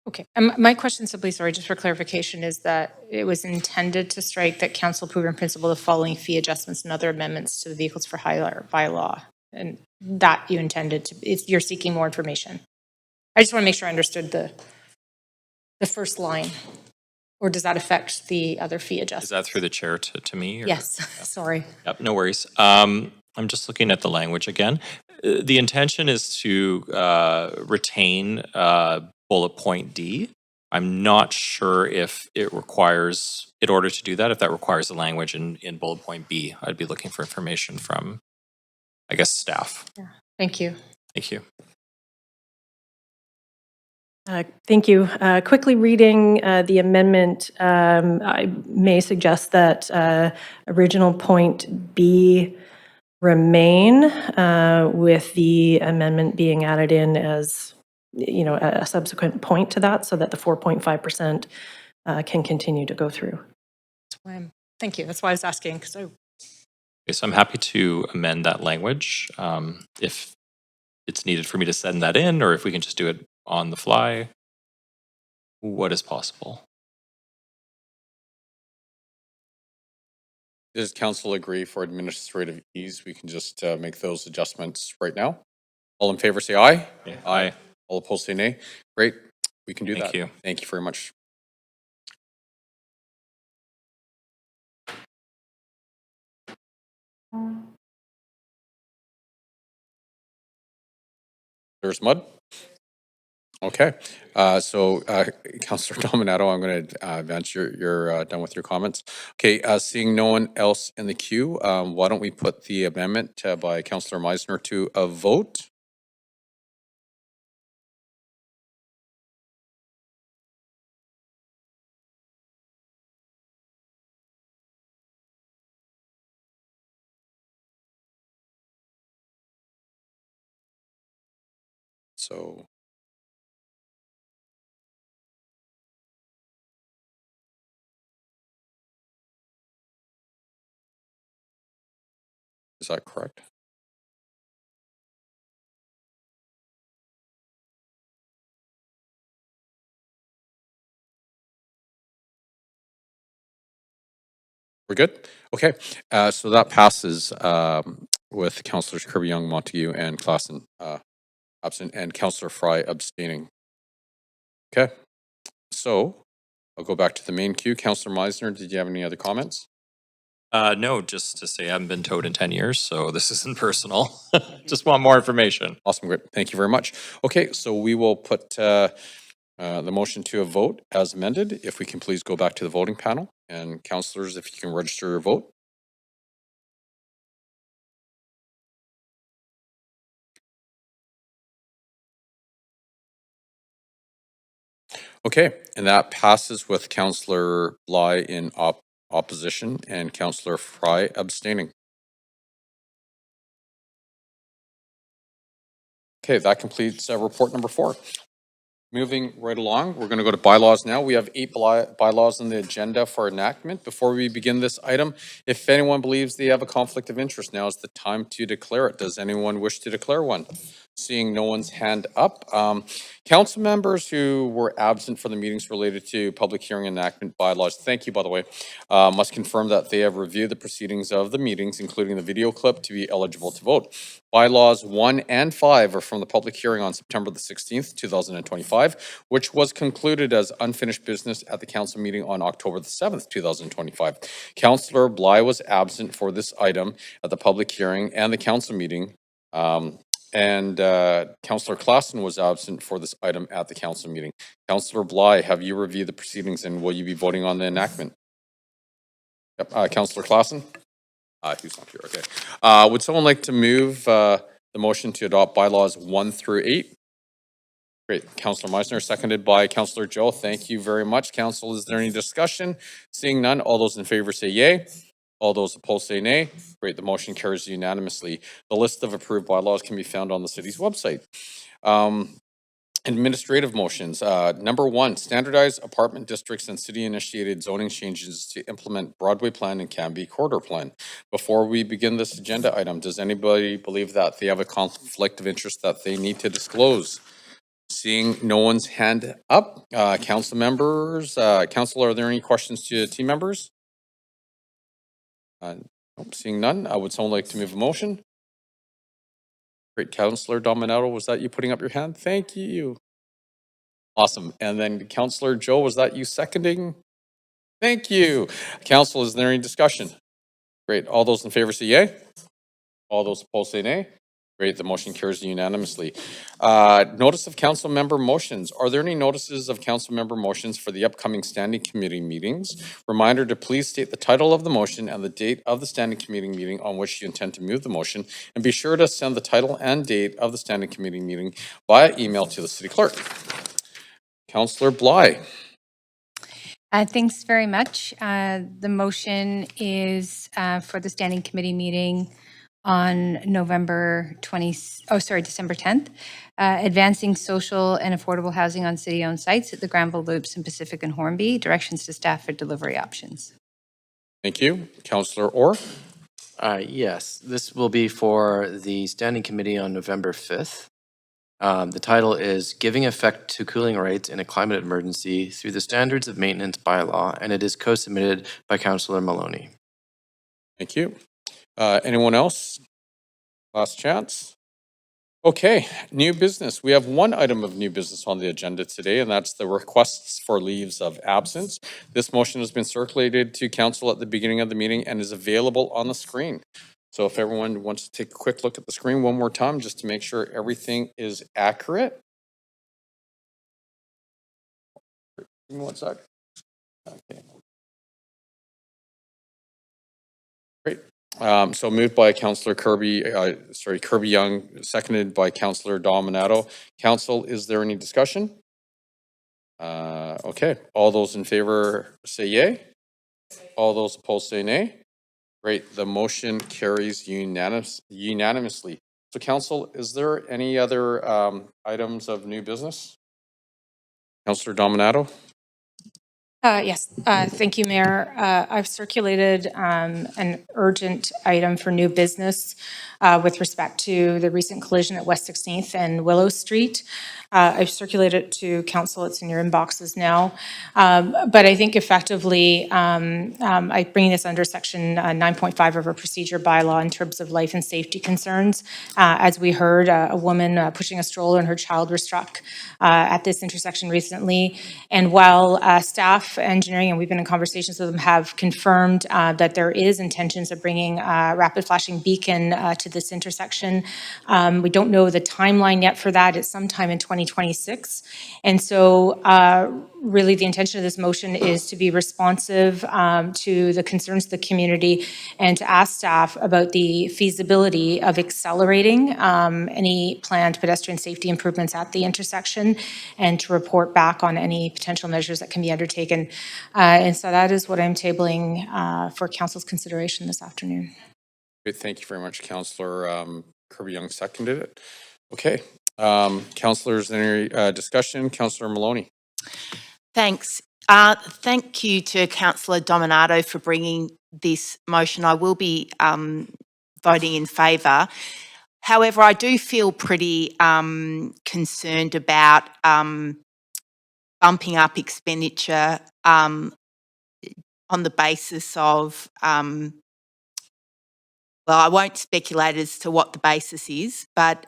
Okay, my question simply, sorry, just for clarification, is that it was intended to strike that council approve in principle the following fee adjustments and other amendments to the vehicles for hire bylaw, and that you intended to, you're seeking more information. I just want to make sure I understood the first line, or does that affect the other fee adjustments? Is that through the chair to me? Or? Yes, sorry. Yep, no worries. I'm just looking at the language again. The intention is to retain bullet point D. I'm not sure if it requires, in order to do that, if that requires the language in bullet point B. I'd be looking for information from, I guess, staff. Yeah. Thank you. Thank you. Thank you. Quickly reading the amendment, I may suggest that original point B remain with the amendment being added in as, you know, a subsequent point to that so that the 4.5% can continue to go through. Thank you. That's why I was asking, because Okay, so I'm happy to amend that language if it's needed for me to send that in, or if we can just do it on the fly. What is possible? Does council agree for administrative ease? We can just make those adjustments right now. All in favor say aye. Aye. All opposed say nay. Great. We can do that. Thank you. Thank you very much. There's mud. Okay. Councillor Dominato, I'm going to advance. You're done with your comments. Okay. Seeing no one else in the queue, why don't we put the amendment by Councillor Meisner to a vote? So. Is that correct? We're good? Okay. So that passes with Councillors Kirby Young, Montague, and Klassen absent, and Councillor Fry abstaining. Okay. So I'll go back to the main queue. Councillor Meisner, did you have any other comments? No, just to say I haven't been towed in 10 years, so this isn't personal. Just want more information. Awesome, great. Thank you very much. Okay, so we will put the motion to a vote as amended. If we can please go back to the voting panel. And councillors, if you can register your vote. Okay, and that passes with Councillor Bly in opposition and Councillor Fry abstaining. Okay, that completes report number 4. Moving right along, we're going to go to bylaws now. We have 8 bylaws on the agenda for enactment. Before we begin this item, if anyone believes they have a conflict of interest, now is the time to declare it. Does anyone wish to declare one? Seeing no one's hand up. Council members who were absent for the meetings related to public hearing enactment bylaws, thank you, by the way, must confirm that they have reviewed the proceedings of the meetings, including the video clip, to be eligible to vote. Bylaws 1 and 5 are from the public hearing on September the 16th, 2025, which was concluded as unfinished business at the council meeting on October the 7th, 2025. Councillor Bly was absent for this item at the public hearing and the council meeting. Councillor Klassen was absent for this item at the council meeting. Councillor Bly, have you reviewed the proceedings and will you be voting on the enactment? Yep. Councillor Klassen? Who's not here? Okay. Would someone like to move the motion to adopt bylaws 1 through 8? Great. Councillor Meisner, seconded by Councillor Joe. Thank you very much. Council, is there any discussion? Seeing none, all those in favor say yay. All those opposed say nay. Great, the motion carries unanimously. The list of approved bylaws can be found on the city's website. Administrative motions. Number 1, standardized apartment districts and city-initiated zoning changes to implement Broadway Plan and Cambie Corridor Plan. Before we begin this agenda item, does anybody believe that they have a conflict of interest that they need to disclose? Seeing no one's hand up, council members, council, are there any questions to team members? Nope, seeing none, would someone like to move a motion? Great, Councillor Dominato, was that you putting up your hand? Thank you. Awesome. And then Councillor Joe, was that you seconding? Thank you. Council, is there any discussion? Great. All those in favor say yay. All those opposed say nay. Great. The motion carries unanimously. Notice of council member motions. Are there any notices of council member motions for the upcoming standing committee meetings? Reminder to please state the title of the motion and the date of the standing committee meeting on which you intend to move the motion, and be sure to send the title and date of the standing committee meeting via email to the city clerk. Councillor Bly. Thanks very much. The motion is for the standing committee meeting on December 10th, advancing social and affordable housing on city-owned sites at the Granville Loops in Pacific and Hornby. Directions to staff for delivery options. Thank you. Councillor Orr. Yes, this will be for the standing committee on November 5th. The title is Giving Effect to Cooling Rates in a Climate Emergency Through the Standards of Maintenance Bylaw, and it is co-submitted by Councillor Maloney. Thank you. Anyone else? Last chance. Okay, new business. We have one item of new business on the agenda today, and that's the requests for leaves of absence. This motion has been circulated to council at the beginning of the meeting and is available on the screen. So if everyone wants to take a quick look at the screen one more time, just to make sure everything is accurate. 1 sec. Okay. Great. So moved by Councillor Kirby Young, seconded by Councillor Dominato. Council, is there any discussion? Okay, all those in favor say yay. All those opposed say nay. Great, the motion carries unanimously. So council, is there any other items of new business? Councillor Dominato? Yes, thank you, Mayor. I've circulated an urgent item for new business with respect to the recent collision at West 16th and Willow Street. I've circulated it to council. It's in your inboxes now. But I think effectively, I bring this under section 9.5 of our procedure bylaw in terms of life and safety concerns. As we heard, a woman pushing a stroller and her child were struck at this intersection recently. And while staff, engineering, and we've been in conversations with them, have confirmed that there is intentions of bringing a rapid flashing beacon to this intersection. We don't know the timeline yet for that. It's sometime in 2026. And so really the intention of this motion is to be responsive to the concerns of the community and to ask staff about the feasibility of accelerating any planned pedestrian safety improvements at the intersection, and to report back on any potential measures that can be undertaken. And so that is what I'm tabling for council's consideration this afternoon. Great, thank you very much, Councillor Kirby Young seconded it. Okay, councillors, any discussion? Councillor Maloney. Thanks. Thank you to Councillor Dominato for bringing this motion. I will be voting in favour. However, I do feel pretty concerned about bumping up expenditure on the basis of, well, I won't speculate as to what the basis is, but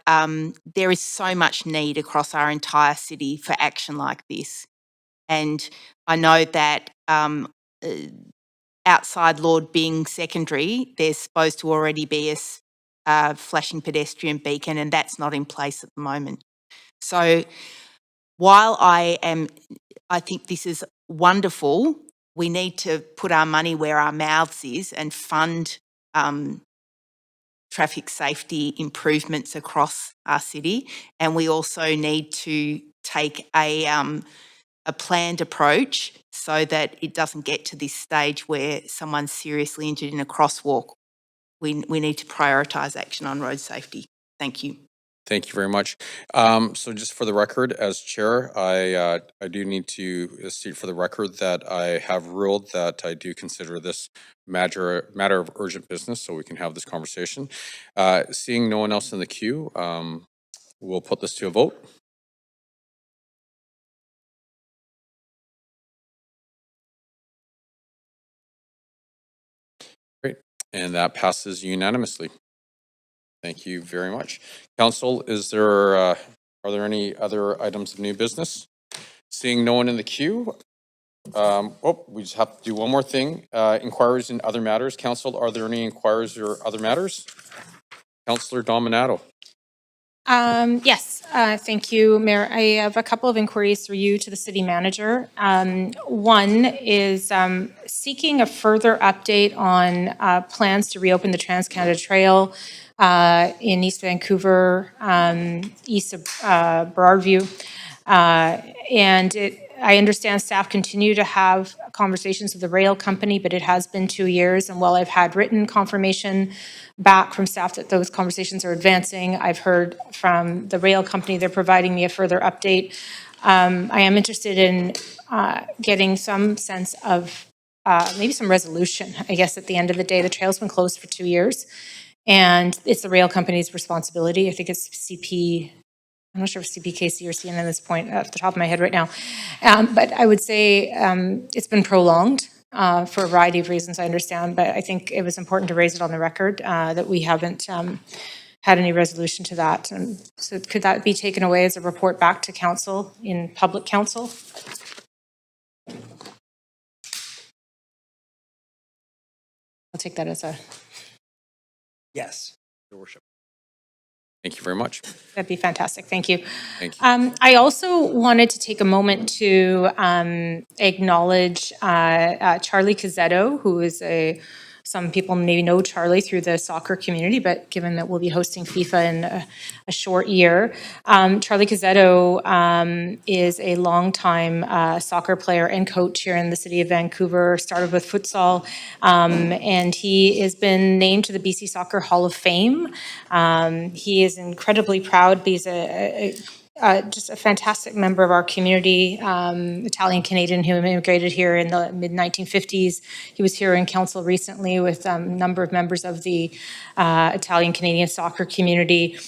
there is so much need across our entire city for action like this. And I know that outside Lord Byng Secondary, there's supposed to already be a flashing pedestrian beacon, and that's not in place at the moment. So while I think this is wonderful, we need to put our money where our mouths is and fund traffic safety improvements across our city. And we also need to take a planned approach so that it doesn't get to this stage where someone's seriously injured in a crosswalk. We need to prioritise action on road safety. Thank you. Thank you very much. So just for the record, as chair, I do need to state for the record that I have ruled that I do consider this matter of urgent business, so we can have this conversation. Seeing no one else in the queue, we'll put this to a vote. Great, and that passes unanimously. Thank you very much. Council, are there any other items of new business? Seeing no one in the queue, we just have to do one more thing. Inquiries and other matters. Council, are there any inquiries or other matters? Councillor Dominato. Yes, thank you, Mayor. I have a couple of inquiries for you to the city manager. One is seeking a further update on plans to reopen the Trans-Canada Trail in East Vancouver, east of Burrardview. I understand staff continue to have conversations with the rail company, but it has been 2 years. And while I've had written confirmation back from staff that those conversations are advancing, I've heard from the rail company they're providing me a further update. I am interested in getting some sense of maybe some resolution. I guess at the end of the day, the trail's been closed for 2 years, and it's the rail company's responsibility. I think it's CP. I'm not sure if CPKC or CN at this point, off the top of my head right now. But I would say it's been prolonged for a variety of reasons, I understand. But I think it was important to raise it on the record that we haven't had any resolution to that. And so could that be taken away as a report back to council in public council? I'll take that as a yes. Your worship. Thank you very much. That'd be fantastic. Thank you. Thank you. I also wanted to take a moment to acknowledge Charlie Cazzetto, who is some people maybe know Charlie through the soccer community, but given that we'll be hosting FIFA in a short year, Charlie Cazzetto is a longtime soccer player and coach here in the city of Vancouver, started with futsal, and he has been named to the BC Soccer Hall of Fame. He is incredibly proud. He's just a fantastic member of our community, Italian Canadian who immigrated here in the mid 1950s. He was here in council recently with a number of members of the Italian Canadian soccer community.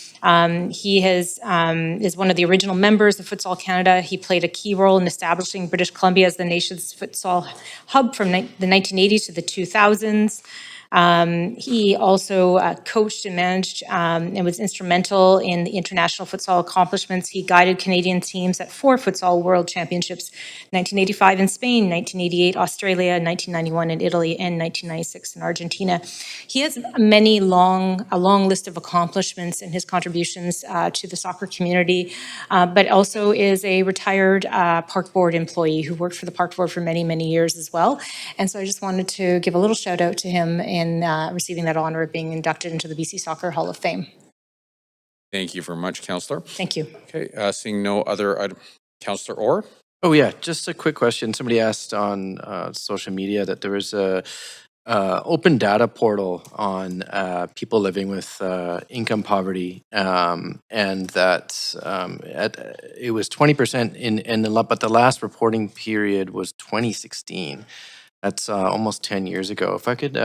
He is one of the original members of Futsal Canada. He played a key role in establishing British Columbia as the nation's futsal hub from the 1980s to the 2000s. He also coached and managed and was instrumental in the international futsal accomplishments. He guided Canadian teams at 4 futsal world championships, 1985 in Spain, 1988 Australia, 1991 in Italy, and 1996 in Argentina. He has a long list of accomplishments in his contributions to the soccer community, but also is a retired park board employee who worked for the park board for many, many years as well. And so I just wanted to give a little shout out to him in receiving that honor of being inducted into the BC Soccer Hall of Fame. Thank you very much, Councillor. Thank you. Okay, seeing no other item, Councillor Orr. Oh yeah, just a quick question. Somebody asked on social media that there was a open data portal on people living with income poverty, and that it was 20% but the last reporting period was 2016. That's almost 10 years ago. If I could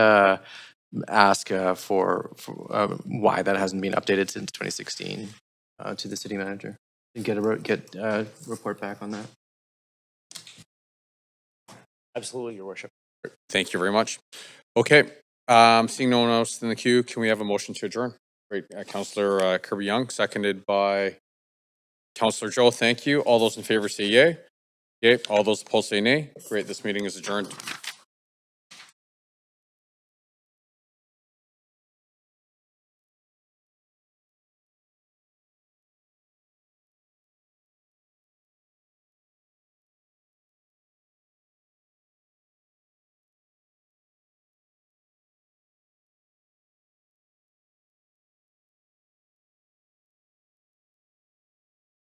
ask for why that hasn't been updated since 2016 to the city manager and get a report back on that. Absolutely, Your Worship. Thank you very much. Okay, seeing no one else in the queue, can we have a motion to adjourn? Great, Councillor Kirby-Young, seconded by Councillor Joe. Thank you. All those in favor say yay. Yay. All those opposed say nay. Great, this meeting is adjourned.